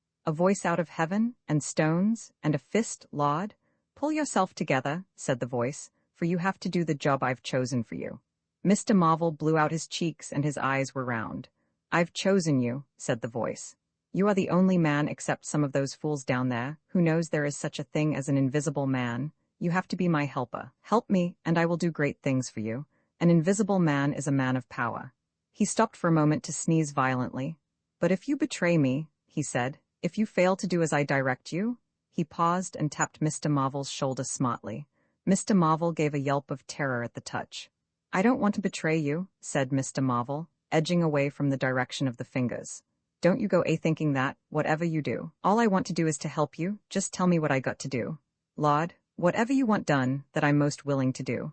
out of heaven, and stones, and a fist, Lord. Pull yourself together, said the voice, for you have to do the job I've chosen for you. Mr. Marvel blew out his cheeks and his eyes were round. I've chosen you, said the voice. You are the only man except some of those fools down there, who knows there is such a thing as an invisible man. You have to be my helper. Help me, and I will do great things for you. An invisible man is a man of power. He stopped for a moment to sneeze violently. But if you betray me, he said, if you fail to do as I direct you, he paused and tapped Mr. Marvel's shoulder smartly. Mr. Marvel gave a yelp of terror at the touch. I don't want to betray you, said Mr. Marvel, edging away from the direction of the fingers. Don't you go thinking that, whatever you do. All I want to do is to help you, just tell me what I got to do. Lord, whatever you want done, that I'm most willing to do.